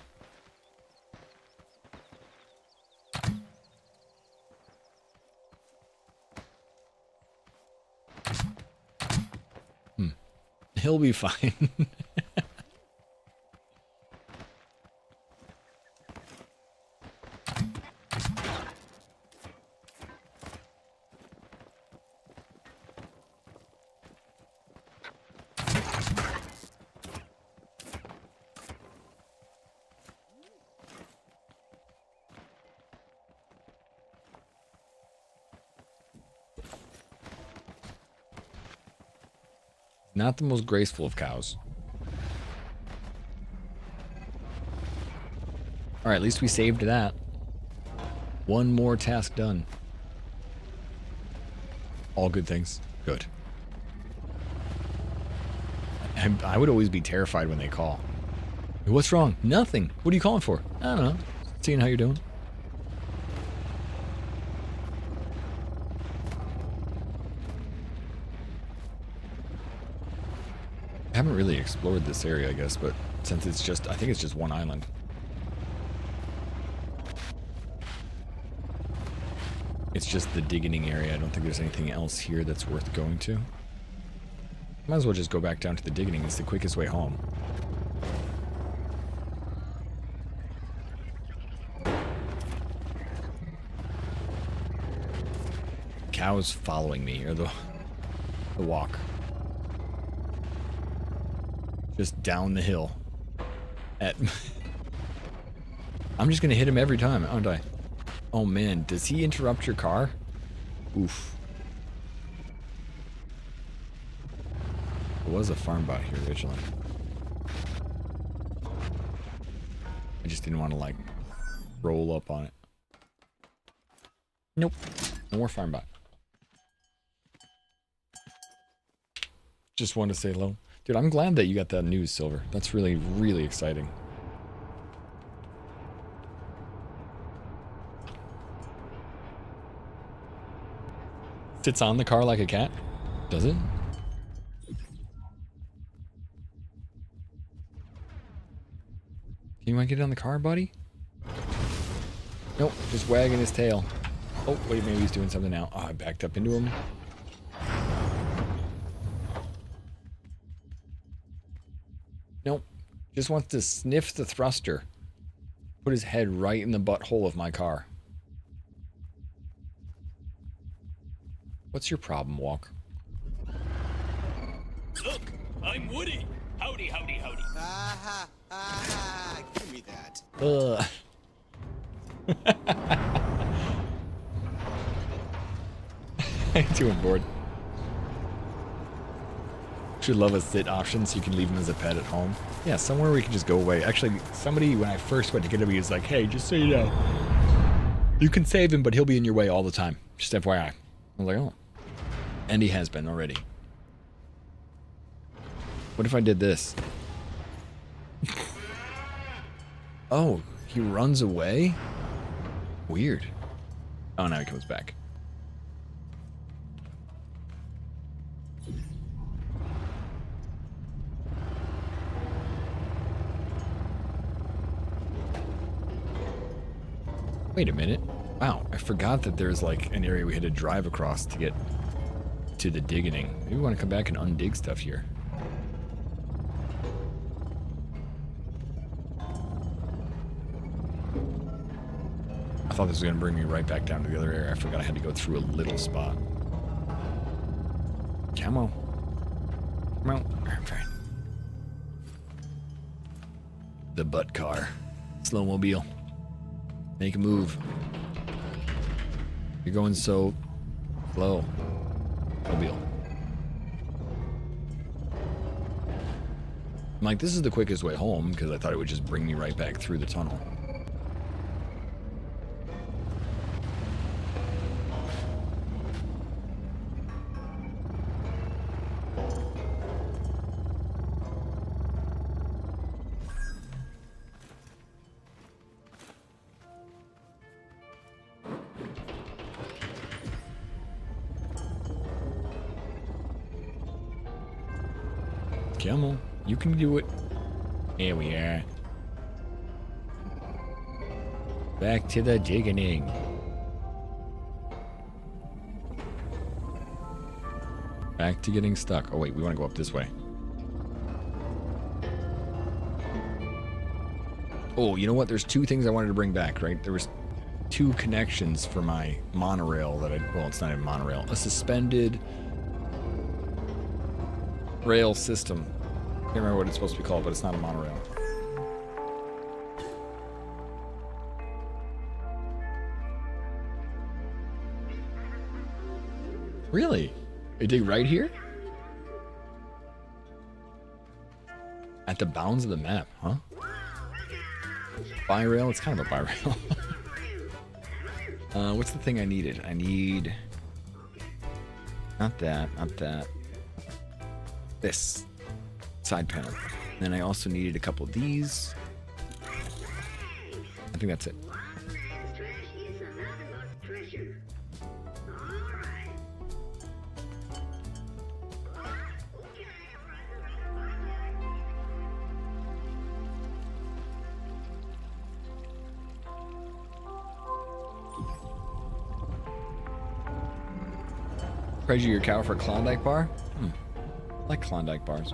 He'll be fine. Not the most graceful of cows. Alright, at least we saved that. One more task done. All good things. Good. I would always be terrified when they call. What's wrong? Nothing. What are you calling for? I don't know. Seeing how you're doing. I haven't really explored this area, I guess, but since it's just, I think it's just one island. It's just the Diggening area. I don't think there's anything else here that's worth going to. Might as well just go back down to the Diggening. It's the quickest way home. Cows following me, or the walk. Just down the hill. I'm just gonna hit him every time, aren't I? Oh man, does he interrupt your car? Oof. There was a farm bot here originally. I just didn't want to like roll up on it. Nope. No more farm bot. Just wanted to say hello. Dude, I'm glad that you got that news, Silver. That's really, really exciting. Sits on the car like a cat? Does it? You want to get on the car, buddy? Nope, just wagging his tail. Oh, wait, maybe he's doing something now. Oh, I backed up into him. Nope. Just wants to sniff the thruster. Put his head right in the butthole of my car. What's your problem, Walk? Look, I'm Woody. Howdy, howdy, howdy. Aha, aha, give me that. Ugh. How you doing, bored? Should love a sit option so you can leave him as a pet at home. Yeah, somewhere we can just go away. Actually, somebody, when I first went to get him, he was like, hey, just so you know, you can save him, but he'll be in your way all the time. Just FYI. I was like, oh. And he has been already. What if I did this? Oh, he runs away? Weird. Oh, now he comes back. Wait a minute. Wow, I forgot that there's like an area we had to drive across to get to the Diggening. Maybe we want to come back and undig stuff here. I thought this was going to bring me right back down to the other area. I forgot I had to go through a little spot. Come on. Come on. I'm fine. The butt car. Slowmobile. Make a move. You're going so slow. Mobile. I'm like, this is the quickest way home because I thought it would just bring me right back through the tunnel. Come on, you can do it. Here we are. Back to the Diggening. Back to getting stuck. Oh wait, we want to go up this way. Oh, you know what? There's two things I wanted to bring back, right? There was two connections for my monorail that well, it's not even monorail. A suspended rail system. I can't remember what it's supposed to be called, but it's not a monorail. Really? They dig right here? At the bounds of the map, huh? Bi-rail? It's kind of a bi-rail. What's the thing I needed? I need... Not that, not that. This. Side panel. And then I also needed a couple of these. I think that's it. Treasure your cow for a Klondike bar? I like Klondike bars.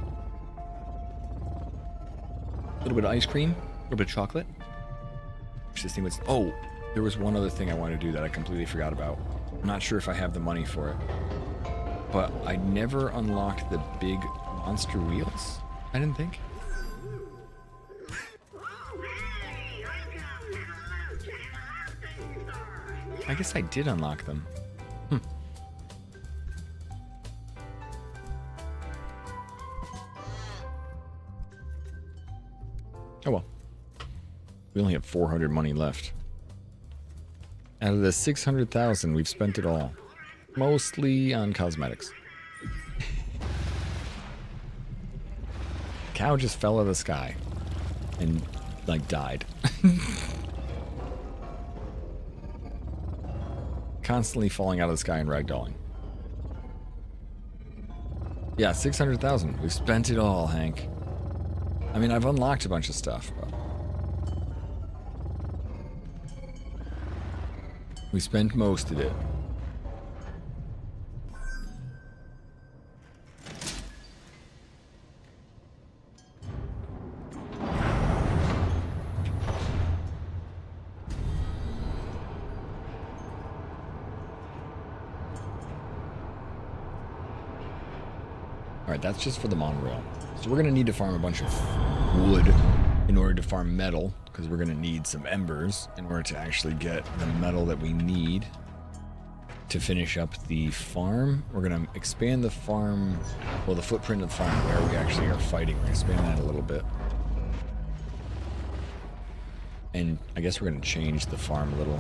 A little bit of ice cream, a little bit of chocolate. This thing was, oh, there was one other thing I wanted to do that I completely forgot about. I'm not sure if I have the money for it. But I never unlocked the big monster wheels, I didn't think. I guess I did unlock them. Oh well. We only have 400 money left. Out of the 600,000, we've spent it all. Mostly on cosmetics. Cow just fell out of the sky. And, like, died. Constantly falling out of the sky and ragdolling. Yeah, 600,000. We've spent it all, Hank. I mean, I've unlocked a bunch of stuff, but... we spent most of it. Alright, that's just for the monorail. So we're going to need to farm a bunch of wood in order to farm metal, because we're going to need some embers in order to actually get the metal that we need to finish up the farm. We're going to expand the farm, well, the footprint of the farm where we actually are fighting. We're going to expand that a little bit. And I guess we're going to change the farm a little.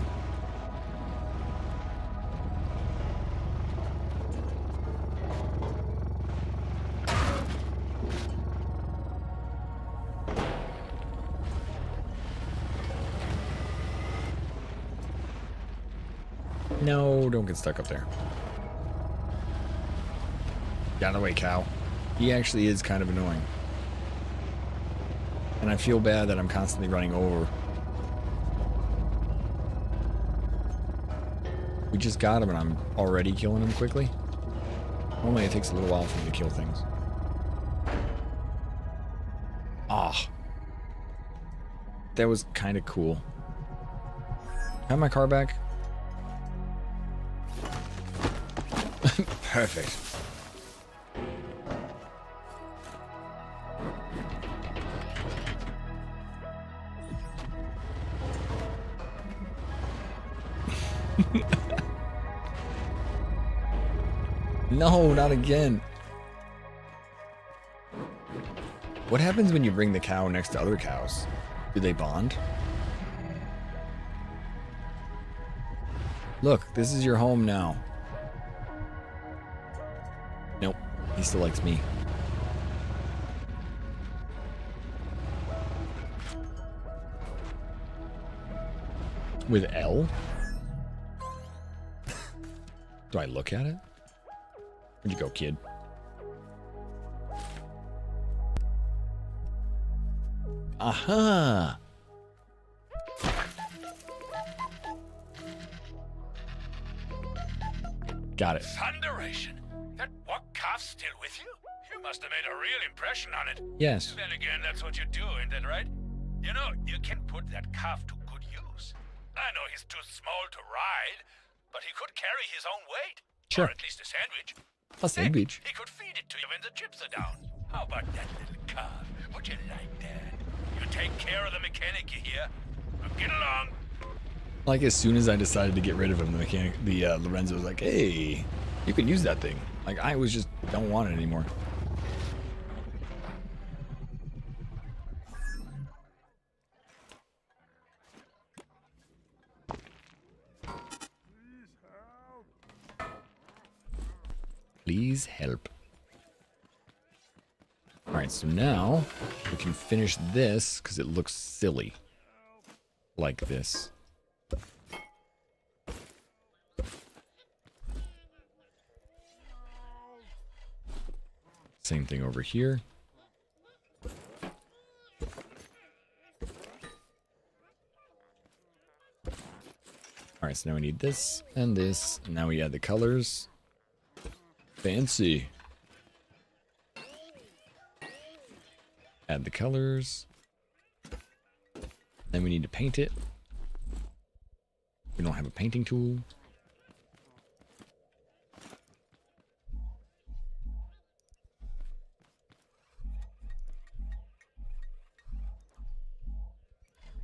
No, don't get stuck up there. Get out of the way, cow. He actually is kind of annoying. And I feel bad that I'm constantly running over. We just got him and I'm already killing him quickly. Normally it takes a little while for me to kill things. Ah. That was kind of cool. Have my car back? Perfect. No, not again. What happens when you bring the cow next to other cows? Do they bond? Look, this is your home now. Nope, he still likes me. With L? Do I look at it? Where'd you go, kid? Aha! Got it. Thunderation! That what calf's still with you? You must have made a real impression on it. Yes. Then again, that's what you do, isn't that right? You know, you can put that calf to good use. I know he's too small to ride, but he could carry his own weight. Sure. Or at least a sandwich. A sandwich. Heck, he could feed it to you when the chips are down. How about that little calf? Would you like that? You take care of the mechanic, you hear? Now get along. Like as soon as I decided to get rid of him, Lorenzo was like, "Hey, you can use that thing." Like I was just don't want it anymore. Please help. All right, so now we can finish this because it looks silly. Like this. Same thing over here. All right, so now we need this and this. And now we add the colors. Fancy. Add the colors. Then we need to paint it. We don't have a painting tool.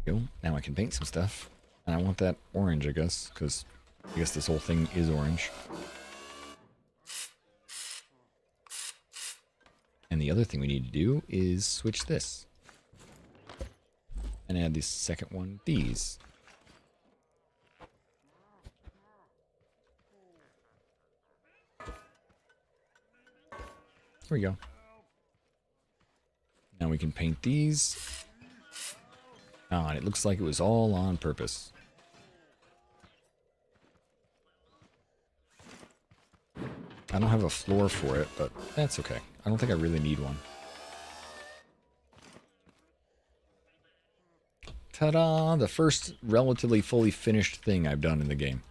There we go. Now I can paint some stuff. And I want that orange, I guess, because I guess this whole thing is orange. And the other thing we need to do is switch this. And add the second one, these. There we go. Now we can paint these. Oh, and it looks like it was all on purpose. I don't have a floor for it, but that's okay. I don't think I really need one. Ta-da! The first relatively fully finished thing I've done in the game.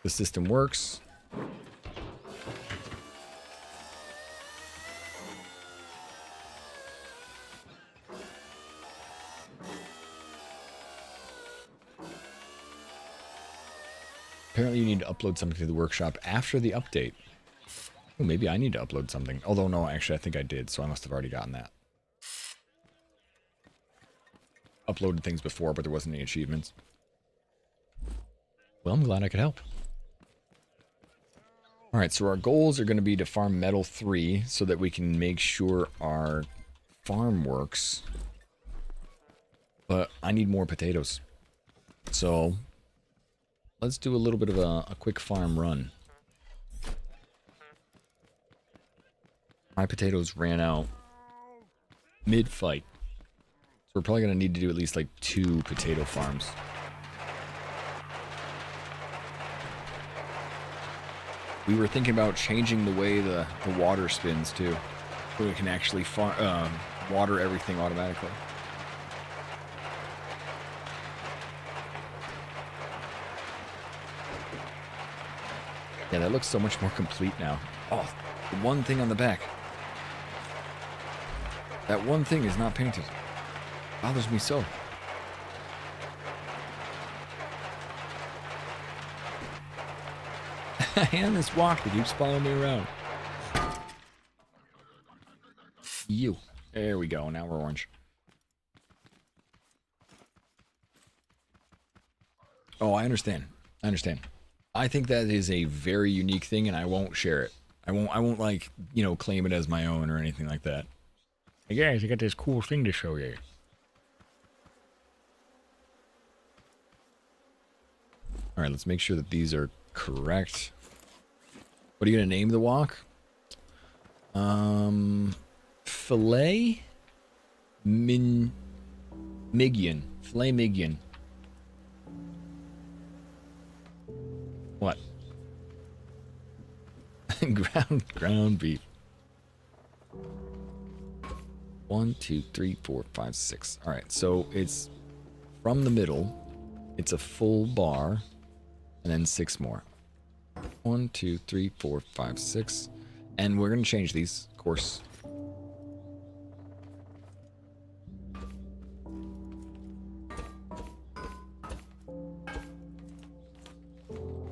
The system works. Apparently you need to upload something to the workshop after the update. Oh, maybe I need to upload something. Although, no, actually, I think I did, so I must have already gotten that. Uploaded things before, but there wasn't any achievements. Well, I'm glad I could help. Alright, so our goals are going to be to farm metal 3 so that we can make sure our farm works. But I need more potatoes. So, let's do a little bit of a quick farm run. My potatoes ran out mid-fight. So we're probably going to need to do at least like 2 potato farms. We were thinking about changing the way the water spins too. So we can actually water everything automatically. Yeah, that looks so much more complete now. Oh, the one thing on the back. That one thing is not painted. Bothers me so. And this walk that keeps following me around. You. There we go. Now we're orange. Oh, I understand. I understand. I think that is a very unique thing, and I won't share it. I won't like, you know, claim it as my own or anything like that. Hey guys, I got this cool thing to show you. All right, let's make sure that these are correct. What are you gonna name the walk? Filet Mignon. Filet Mignon. What? ground beef. 1, 2, 3, 4, 5, 6. All right, so it's from the middle. It's a full bar, and then 6 more. 1, 2, 3, 4, 5, 6, and we're gonna change these, of course.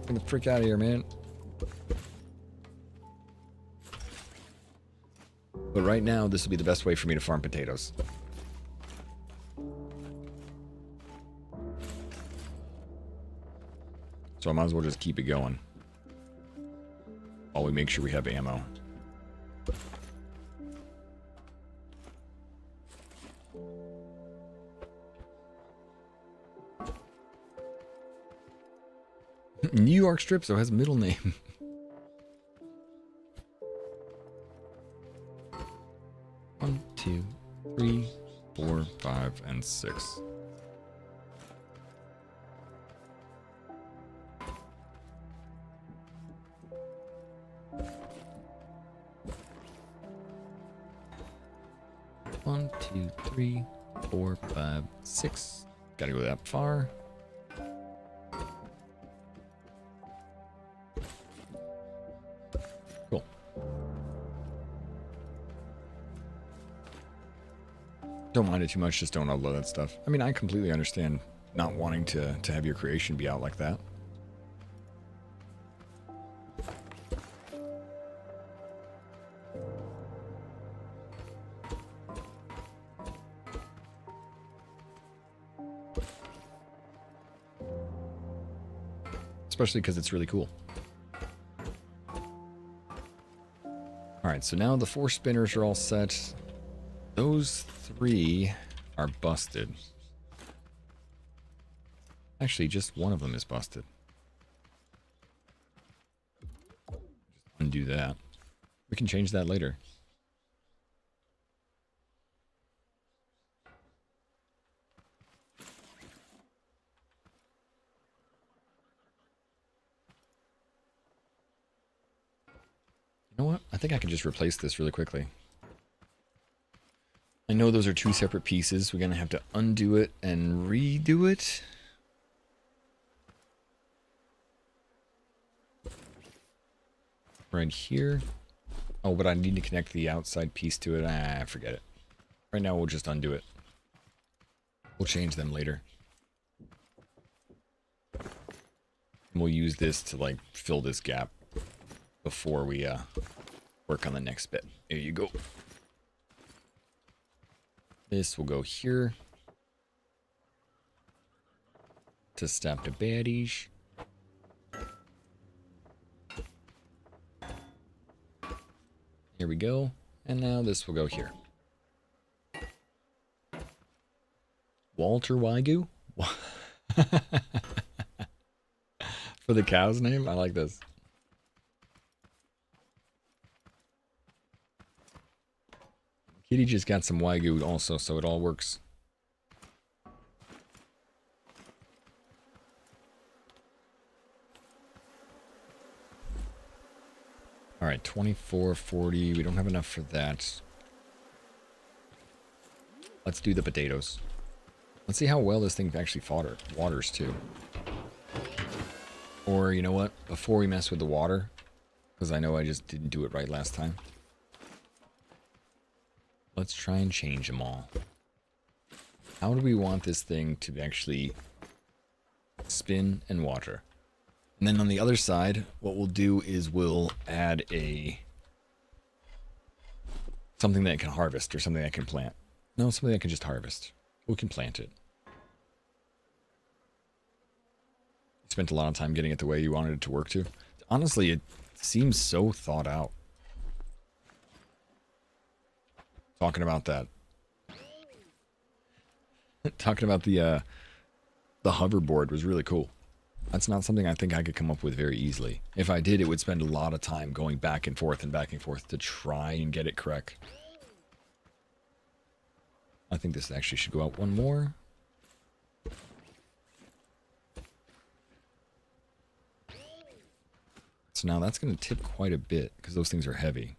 Get the frick out of here, man. But right now, this will be the best way for me to farm potatoes. So I might as well just keep it going while we make sure we have ammo. New York strip, so it has a middle name. One, 2, 3, 4, 5, and 6. One, 2, 3, 4, 5, 6. Gotta go that far. Cool. Don't mind it too much, just don't upload that stuff. I mean, I completely understand not wanting to have your creation be out like that. Especially because it's really cool. Alright, so now the 4 spinners are all set. Those 3 are busted. Actually, just one of them is busted. Just undo that. We can change that later. You know what? I think I can just replace this really quickly. I know those are 2 separate pieces. We're going to have to undo it and redo it. Right here. Oh, but I need to connect the outside piece to it. Ah, forget it. Right now, we'll just undo it. We'll change them later. And we'll use this to, like, fill this gap before we work on the next bit. There you go. This will go here to stop the baddies. Here we go. And now this will go here. Walter Wagyu? For the cow's name? I like this. Kitty just got some Wagyu also, so it all works. Alright, 24, 40. We don't have enough for that. Let's do the potatoes. Let's see how well this thing actually waters too. Or, you know what? Before we mess with the water, because I know I just didn't do it right last time. Let's try and change them all. How do we want this thing to actually spin and water? And then on the other side, what we'll do is we'll add something that can harvest or something that can plant. No, something that can just harvest. We can plant it. Spent a lot of time getting it the way you wanted it to work to. Honestly, it seems so thought out. Talking about that. Talking about the hoverboard was really cool. That's not something I think I could come up with very easily. If I did, it would spend a lot of time going back and forth to try and get it correct. I think this actually should go out one more. So now that's going to tip quite a bit because those things are heavy.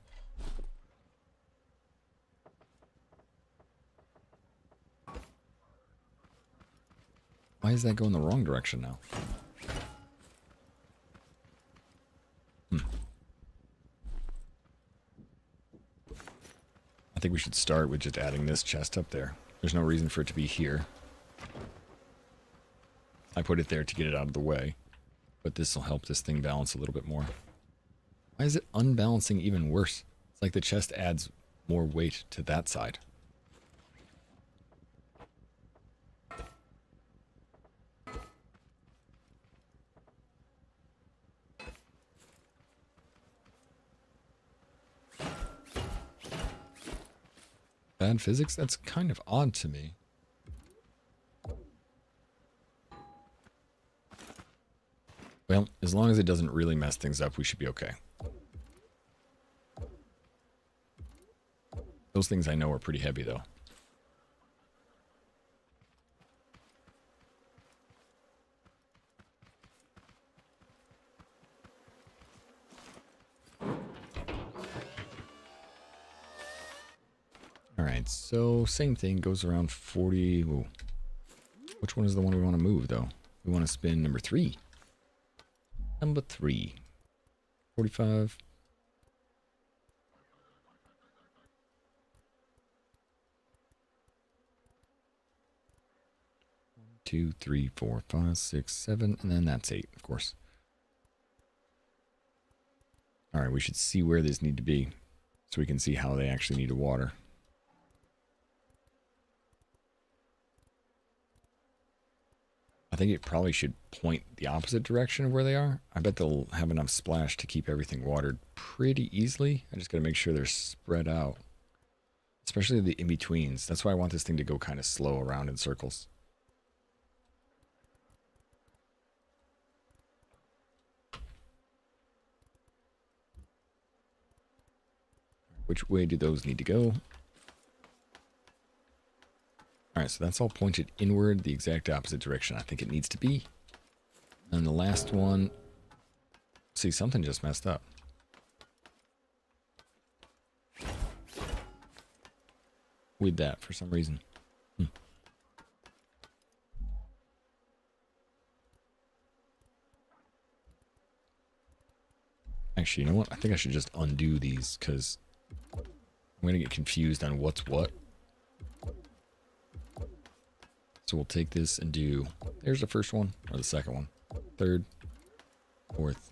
Why is that going the wrong direction now? I think we should start with just adding this chest up there. There's no reason for it to be here. I put it there to get it out of the way. But this will help this thing balance a little bit more. Why is it unbalancing even worse? It's like the chest adds more weight to that side. Bad physics? That's kind of odd to me. Well, as long as it doesn't really mess things up, we should be okay. Those things I know are pretty heavy, though. Alright, so same thing, goes around 40... Ooh. Which one is the one we want to move, though? We want to spin number 3. Number 3. 45. 2, 3, 4, 5, 6, 7, and then that's 8, of course. Alright, we should see where these need to be so we can see how they actually need to water. I think it probably should point the opposite direction of where they are. I bet they'll have enough splash to keep everything watered pretty easily. I just gotta make sure they're spread out. Especially the in-betweens. That's why I want this thing to go kind of slow around in circles. Which way do those need to go? Alright, so that's all pointed inward, the exact opposite direction I think it needs to be. And the last one... See, something just messed up. With that, for some reason. Actually, you know what? I think I should just undo these, because I'm going to get confused on what's what. So we'll take this and do... There's the first one, or the second one. Third, fourth,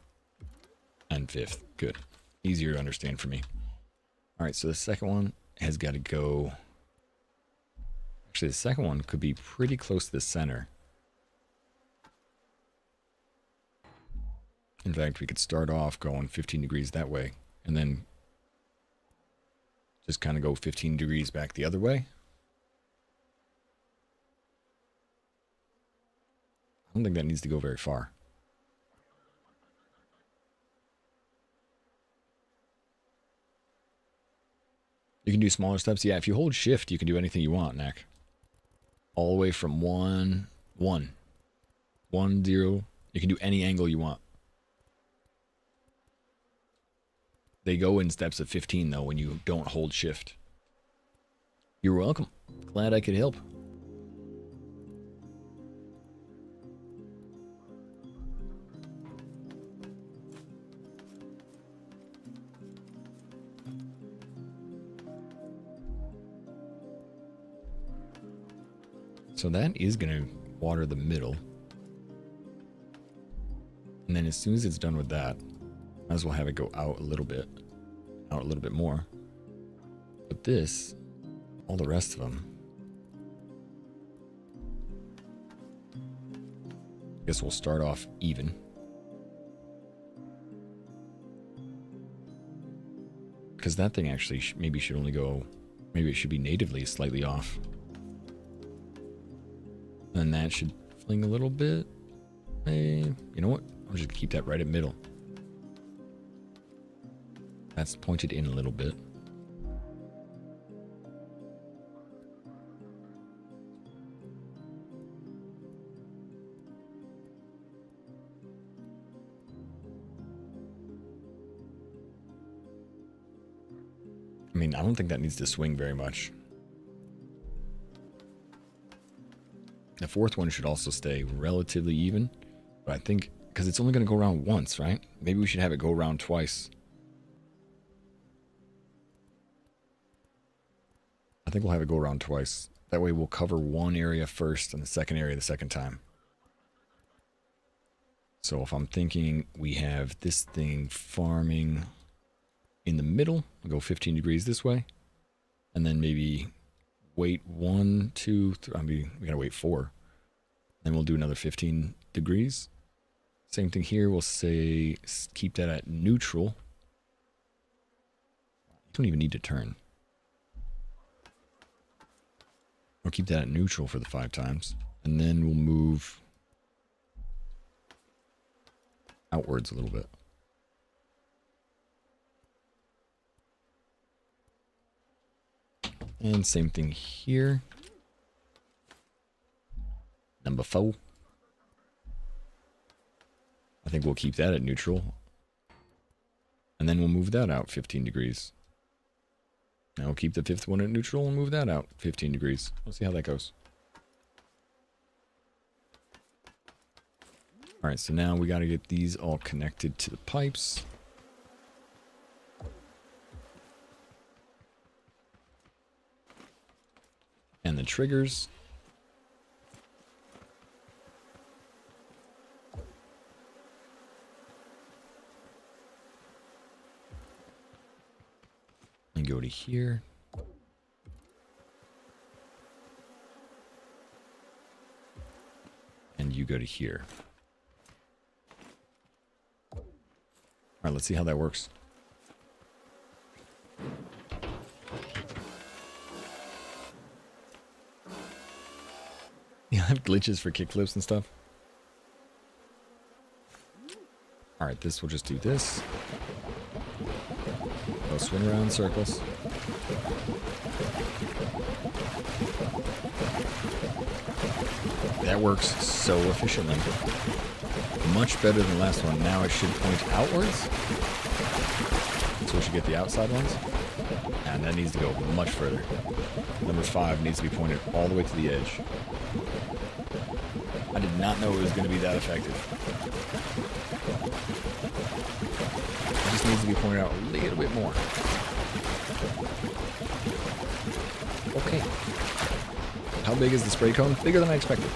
and fifth. Good. Easier to understand for me. Alright, so the second one has got to go... Actually, the second one could be pretty close to the center. In fact, we could start off going 15 degrees that way, and then just kind of go 15 degrees back the other way. I don't think that needs to go very far. You can do smaller steps. Yeah, if you hold shift, you can do anything you want, Knack. All the way from 1, 1, 1, 0. You can do any angle you want. They go in steps of 15, though, when you don't hold shift. You're welcome. Glad I could help. So that is going to water the middle. And then as soon as it's done with that, might as well have it go out a little bit. Out a little bit more. But this, all the rest of them, Guess we'll start off even. Because that thing actually maybe should only go... Maybe it should be natively slightly off. And that should fling a little bit. You know what? I'll just keep that right at middle. That's pointed in a little bit. I mean, I don't think that needs to swing very much. The fourth one should also stay relatively even. But I think, because it's only going to go around once, right? Maybe we should have it go around twice. I think we'll have it go around twice. That way we'll cover one area first and the second area the second time. So if I'm thinking we have this thing farming in the middle, I'll go 15 degrees this way. And then maybe wait 1, 2, 3. I mean, we gotta wait 4. Then we'll do another 15 degrees. Same thing here. We'll say keep that at neutral. You don't even need to turn. We'll keep that at neutral for the 5 times. And then we'll move outwards a little bit. And same thing here. Number 4. I think we'll keep that at neutral. And then we'll move that out 15 degrees. Now we'll keep the 5th one at neutral and move that out 15 degrees. We'll see how that goes. Alright, so now we got to get these all connected to the pipes. And the triggers. And go to here. And you go to here. All right, let's see how that works. You have glitches for kickflips and stuff. All right, this will just do this. Go swing around in circles. That works so efficiently. Much better than the last one. Now it should point outwards. So we should get the outside ones. And that needs to go much further. Number 5 needs to be pointed all the way to the edge. I did not know it was going to be that effective. It just needs to be pointed out a little bit more. Okay. How big is the spray cone? Bigger than I expected.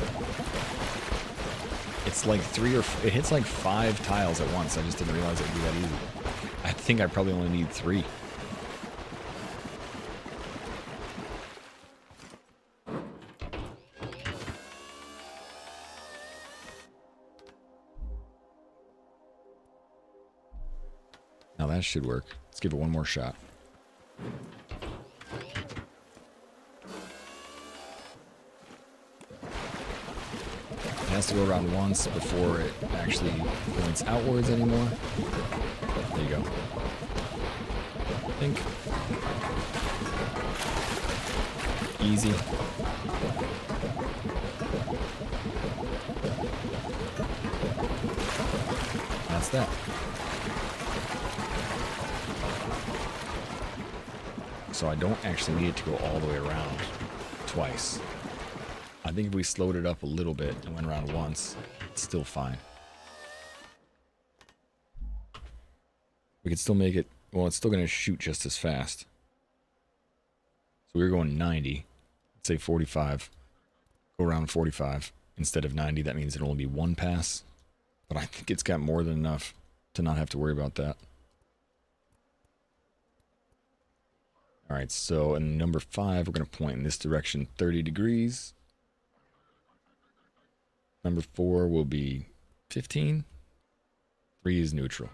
It's like it hits like 5 tiles at once. I just didn't realize it would be that easy. I think I probably only need 3. Now that should work. Let's give it one more shot. It has to go around once before it actually points outwards anymore. There you go. I think. Easy. That's that. So I don't actually need it to go all the way around twice. I think if we slowed it up a little bit and went around once, it's still fine. We could still make it, well, it's still going to shoot just as fast. So we were going 90, let's say 45, go around 45 instead of 90. That means it'll only be 1 pass, but I think it's got more than enough to not have to worry about that. All right, so in number 5, we're going to point in this direction 30 degrees. Number 4 will be 15. 3 is neutral.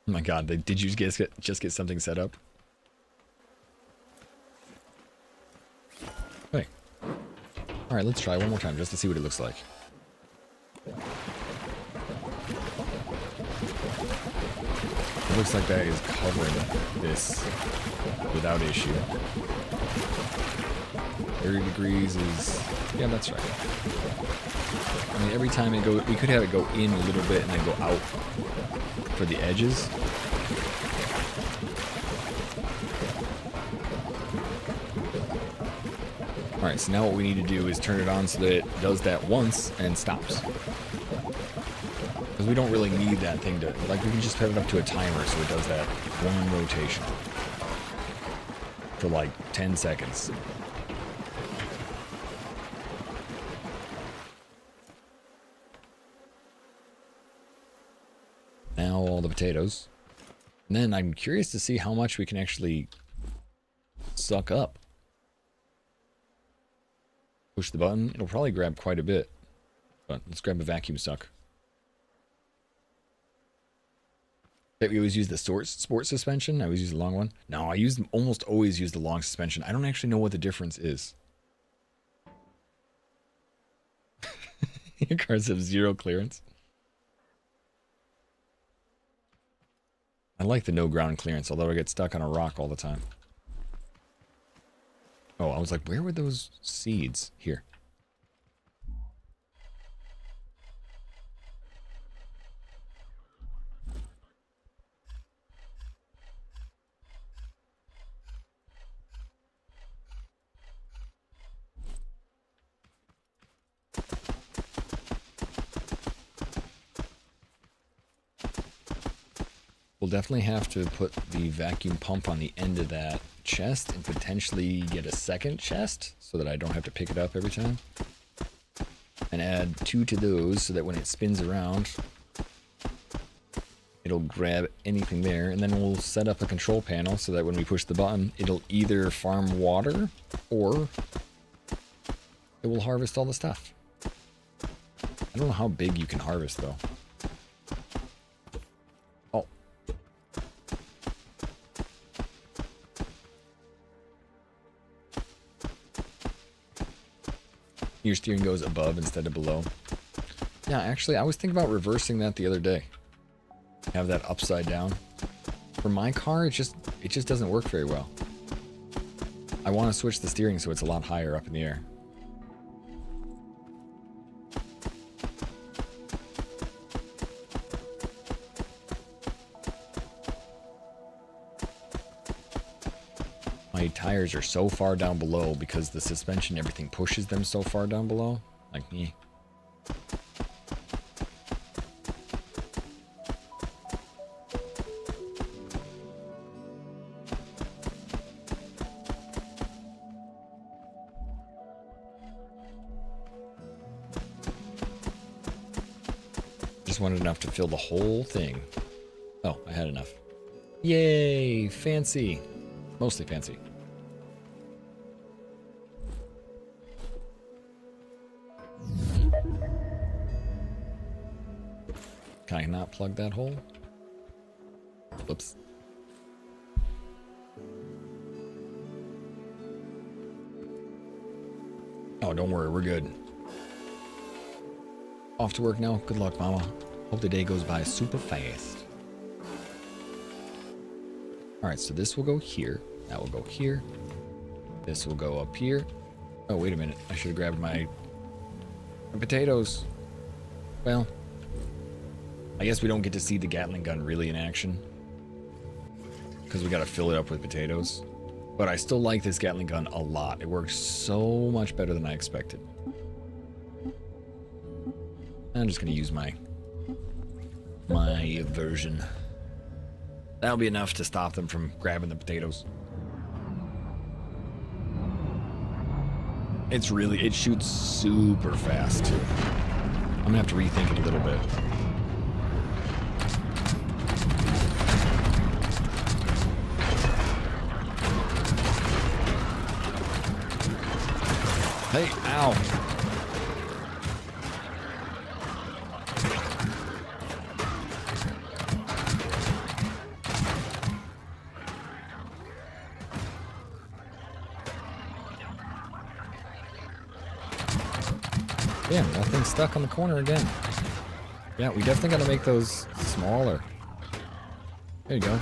Oh my god, did you just get something set up? Hey. Alright, let's try one more time just to see what it looks like. It looks like that is covering this without issue. 30 degrees is... yeah, that's right. I mean, every time it goes... we could have it go in a little bit and then go out for the edges. Alright, so now what we need to do is turn it on so that it does that once and stops. Because we don't really need that thing to... like, we can just set it up to a timer so it does that one rotation. For like 10 seconds. Now all the potatoes. And then I'm curious to see how much we can actually suck up. Push the button. It'll probably grab quite a bit. But let's grab a vacuum suck. That we always use the sport suspension. I always use the long one. No, I almost always use the long suspension. I don't actually know what the difference is. Your cars have 0 clearance. I like the no ground clearance, although I get stuck on a rock all the time. Oh, I was like, where were those seeds? Here. We'll definitely have to put the vacuum pump on the end of that chest and potentially get a second chest so that I don't have to pick it up every time. And add 2 to those so that when it spins around, it'll grab anything there. And then we'll set up a control panel so that when we push the button, it'll either farm water or it will harvest all the stuff. I don't know how big you can harvest though. Your steering goes above instead of below. Yeah, actually, I was thinking about reversing that the other day. Have that upside down. For my car, it just doesn't work very well. I want to switch the steering so it's a lot higher up in the air. My tires are so far down below because the suspension and everything pushes them so far down below. Like me. Just wanted enough to fill the whole thing. Oh, I had enough. Yay! Fancy. Mostly fancy. Can I not plug that hole? Whoops. Oh, don't worry, we're good. Off to work now. Good luck, Mama. Hope the day goes by super fast. Alright, so this will go here. That will go here. This will go up here. Oh, wait a minute. I should have grabbed my potatoes. Well, I guess we don't get to see the Gatling gun really in action. Because we got to fill it up with potatoes. But I still like this Gatling gun a lot. It works so much better than I expected. I'm just going to use my version. That'll be enough to stop them from grabbing the potatoes. It shoots super fast too. I'm gonna have to rethink it a little bit. Hey, ow. Damn, that thing's stuck on the corner again. Yeah, we definitely got to make those smaller. There you go.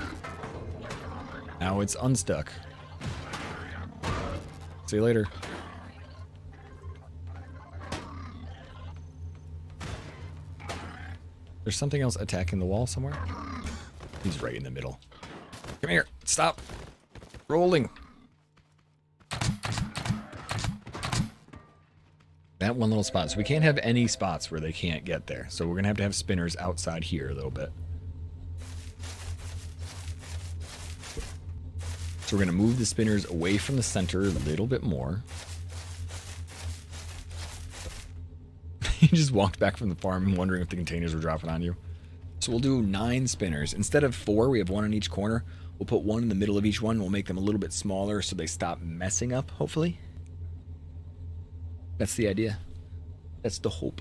Now it's unstuck. See you later. There's something else attacking the wall somewhere. He's right in the middle. Come here. Stop. Rolling. That one little spot. So we can't have any spots where they can't get there. So we're going to have spinners outside here a little bit. So we're going to move the spinners away from the center a little bit more. You just walked back from the farm wondering if the containers were dropping on you. So we'll do 9 spinners. Instead of 4, we have 1 on each corner. We'll put 1 in the middle of each one. We'll make them a little bit smaller so they stop messing up, hopefully. That's the idea. That's the hope.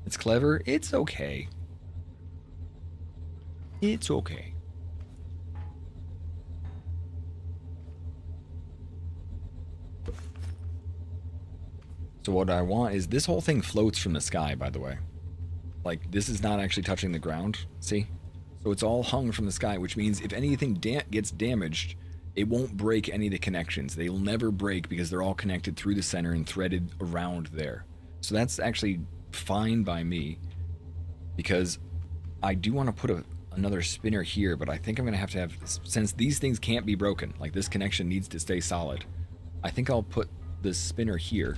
It's clever. It's okay. It's okay. So what I want is this whole thing floats from the sky, by the way. Like, this is not actually touching the ground, see? So it's all hung from the sky, which means if anything gets damaged, it won't break any of the connections. They'll never break because they're all connected through the center and threaded around there. So that's actually fine by me, because I do want to put another spinner here, but I think I'm going to have, since these things can't be broken, like this connection needs to stay solid, I think I'll put this spinner here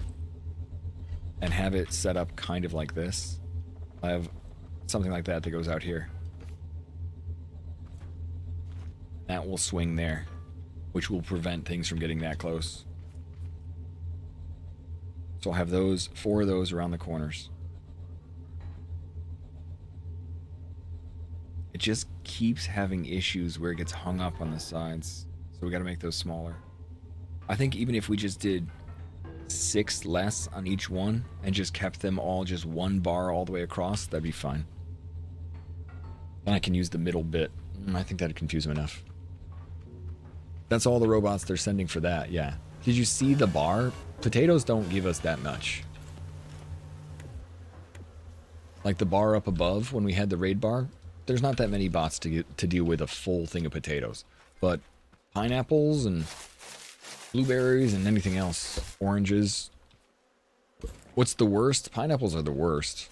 and have it set up kind of like this. I have something like that goes out here. That will swing there, which will prevent things from getting that close. So I'll have 4 of those around the corners. It just keeps having issues where it gets hung up on the sides. So we got to make those smaller. I think even if we just did 6 less on each one and just kept them all just 1 bar all the way across, that'd be fine. Then I can use the middle bit. I think that'd confuse them enough. That's all the robots they're sending for that, yeah. Did you see the bar? Potatoes don't give us that much. Like the bar up above when we had the raid bar, there's not that many bots to deal with a full thing of potatoes. But pineapples and blueberries and anything else, oranges. What's the worst? Pineapples are the worst.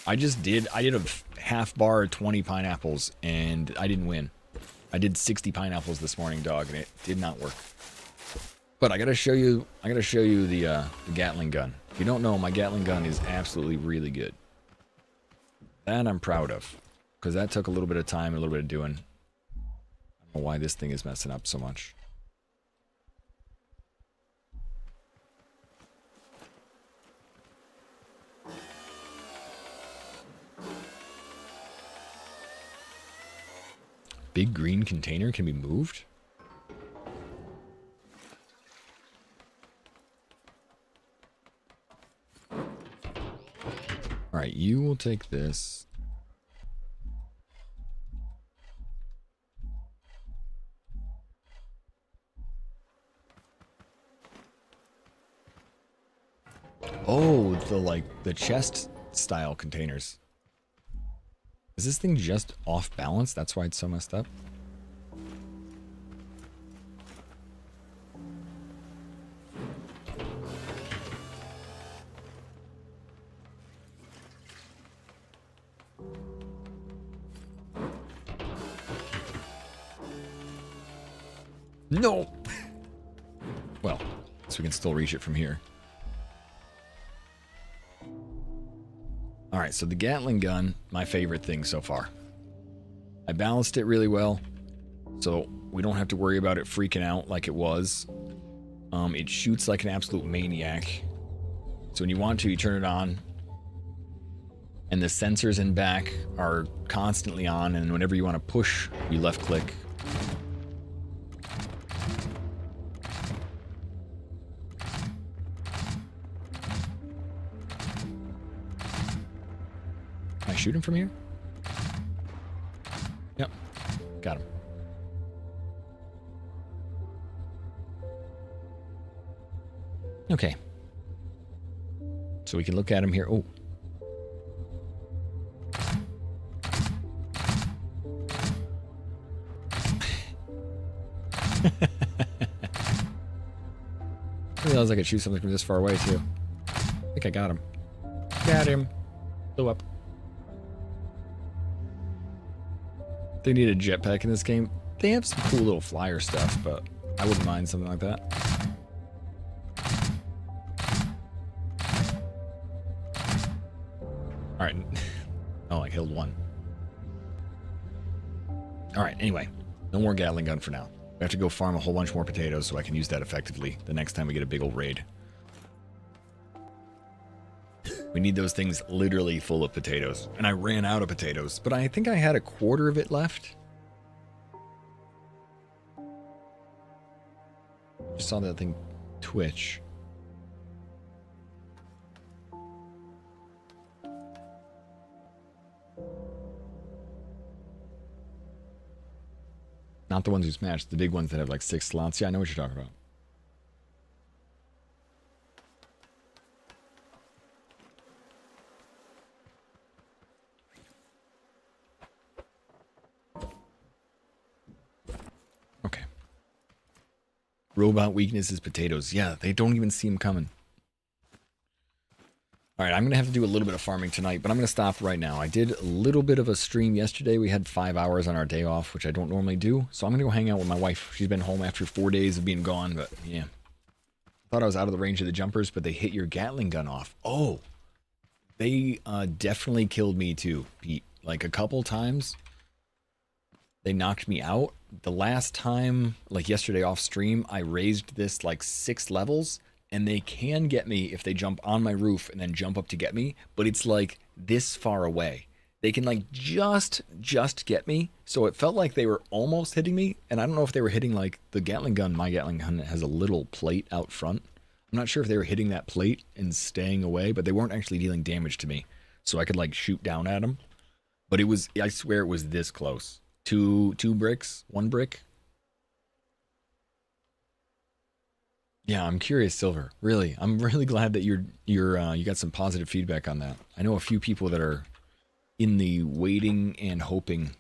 I did a half bar of 20 pineapples and I didn't win. I did 60 pineapples this morning, dog, and it did not work. But I gotta show you the Gatling gun. If you don't know, my Gatling gun is absolutely really good. That I'm proud of, because that took a little bit of time and a little bit of doing. I don't know why this thing is messing up so much. Big green container can be moved? Alright, you will take this. Oh, the chest style containers. Is this thing just off balance? That's why it's so messed up? No! Well, so we can still reach it from here. Alright, so the Gatling gun, my favorite thing so far. I balanced it really well, so we don't have to worry about it freaking out like it was. It shoots like an absolute maniac. So when you want to, you turn it on. And the sensors in back are constantly on, and whenever you want to push, you left click. Can I shoot him from here? Yep. Got him. Okay. So we can look at him here. Oh. I realized I could shoot something from this far away, too. I think I got him. Got him. Blew up. They need a jetpack in this game. They have some cool little flyer stuff, but I wouldn't mind something like that. Alright. Oh, I killed one. Alright, anyway. No more Gatling gun for now. We have to go farm a whole bunch more potatoes so I can use that effectively the next time we get a big old raid. We need those things literally full of potatoes. And I ran out of potatoes, but I think I had a quarter of it left. Just saw that thing twitch. Not the ones who smash, the big ones that have like 6 slots. Yeah, I know what you're talking about. Okay. Robot weakness is potatoes. Yeah, they don't even see them coming. All right, I'm going to have to do a little bit of farming tonight, but I'm going to stop right now. I did a little bit of a stream yesterday. We had 5 hours on our day off, which I don't normally do. So I'm going to go hang out with my wife. She's been home after 4 days of being gone, but yeah. Thought I was out of the range of the jumpers, but they hit your Gatling gun off. Oh, they definitely killed me too, Pete. Like a couple times, they knocked me out. The last time, like yesterday off stream, I raised this like 6 levels. And they can get me if they jump on my roof and then jump up to get me. But it's like this far away. They can like just get me. So it felt like they were almost hitting me. And I don't know if they were hitting like the Gatling gun. My Gatling gun has a little plate out front. I'm not sure if they were hitting that plate and staying away. But they weren't actually dealing damage to me. So I could like shoot down at them. But it was, I swear it was this close. Two bricks, 1 brick. Yeah, I'm curious, Silver. Really, I'm really glad that you got some positive feedback on that. I know a few people that are in the waiting and hoping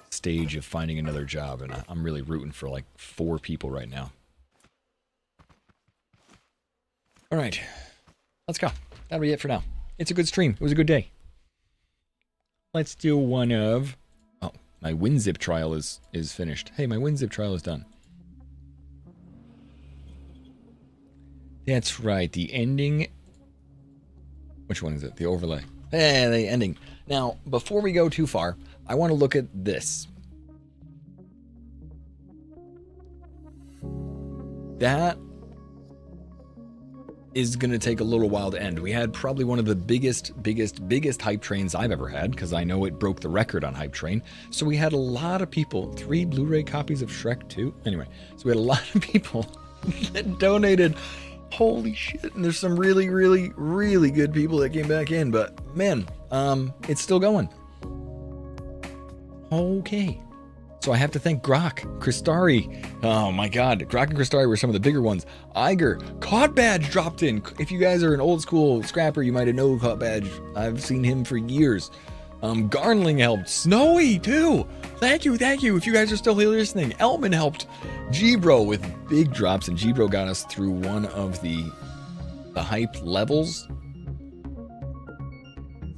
stage of finding another job, and I'm really rooting for like 4 people right now. All right, let's go. That'll be it for now. It's a good stream. It was a good day. Let's do one of... Oh, my WinZip trial is finished. Hey, my WinZip trial is done. That's right, the ending. Which one is it? The overlay. Eh, the ending. Now, before we go too far, I want to look at this. That is going to take a little while to end. We had probably one of the biggest hype trains I've ever had, because I know it broke the record on Hype Train. So we had a lot of people, 3 Blu-ray copies of Shrek 2. Anyway, so we had a lot of people that donated. Holy shit, and there's some really good people that came back in, but man, it's still going. Okay. So I have to thank Grok, Kristari. Oh my god, Grok and Kristari were some of the bigger ones. Iger, Cod Badge dropped in. If you guys are an old school scrapper, you might have known Cod Badge. I've seen him for years. Garnling helped. Snowy too. Thank you. If you guys are still here listening. Elman helped. G-Bro with big drops, and G-Bro got us through one of the hype levels.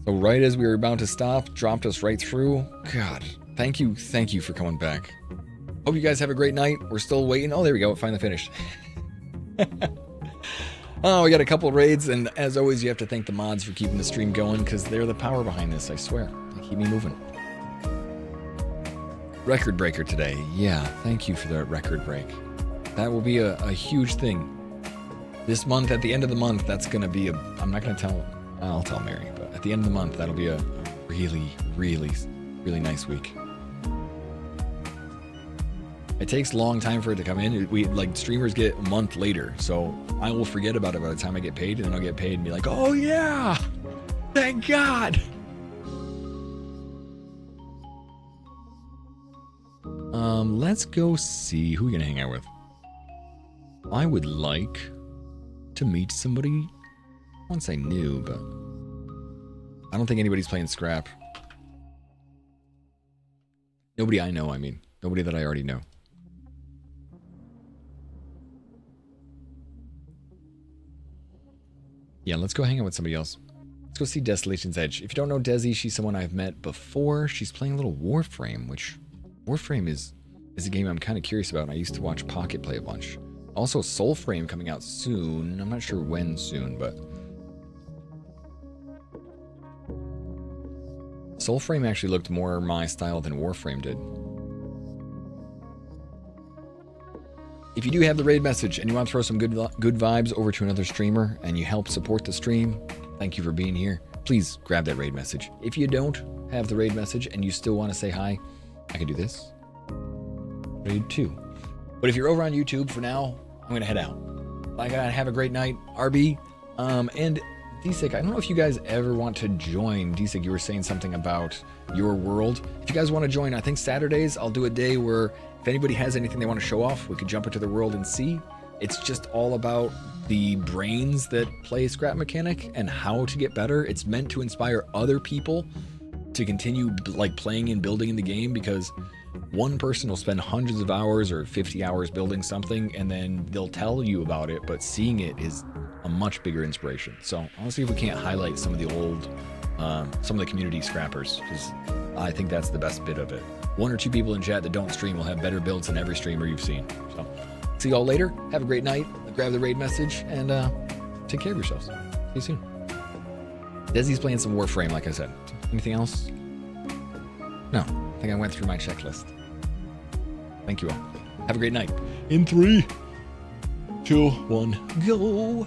So right as we were about to stop, dropped us right through. God, thank you for coming back. Hope you guys have a great night. We're still waiting. Oh, there we go. Finally finished. Oh, we got a couple raids, and as always, you have to thank the mods for keeping the stream going, because they're the power behind this, I swear. They keep me moving. Record breaker today. Yeah, thank you for that record break. That will be a huge thing. This month, at the end of the month, that's going to be I'm not going to tell... I'll tell Mary, but... at the end of the month, that'll be a really, really, really nice week. It takes a long time for it to come in. We like streamers get a month later, so I will forget about it by the time I get paid, and then I'll get paid and be like, oh yeah, thank God. Let's go see who we're gonna hang out with. I would like to meet somebody. I won't say new, but I don't think anybody's playing Scrap. Nobody I know, I mean. Nobody that I already know. Yeah, let's go hang out with somebody else. Let's go see Desolation's Edge. If you don't know Desi, she's someone I've met before. She's playing a little Warframe, which Warframe is a game I'm kind of curious about, and I used to watch Pocket play a bunch. Also, Soulframe coming out soon. I'm not sure when soon, but Soulframe actually looked more my style than Warframe did. If you do have the raid message and you want to throw some good vibes over to another streamer and you help support the stream, thank you for being here. Please grab that raid message. If you don't have the raid message and you still want to say hi, I can do this. Raid 2. But if you're over on YouTube for now, I'm going to head out. Bye, guys. Have a great night. RB. And DSIC, I don't know if you guys ever want to join. DSIC, you were saying something about your world. If you guys want to join, I think Saturdays I'll do a day where if anybody has anything they want to show off, we could jump into their world and see. It's just all about the brains that play Scrap Mechanic and how to get better. It's meant to inspire other people to continue like playing and building in the game, because one person will spend hundreds of hours or 50 hours building something and then they'll tell you about it, but seeing it is a much bigger inspiration. So I'll see if we can't highlight some of the old, some of the community scrappers, because I think that's the best bit of it. One or two people in chat that don't stream will have better builds than every streamer you've seen. So see y'all later. Have a great night. Grab the raid message and take care of yourselves. See you soon. Desi's playing some Warframe, like I said. Anything else? No. I think I went through my checklist. Thank you all. Have a great night. In 3, 2, 1, go.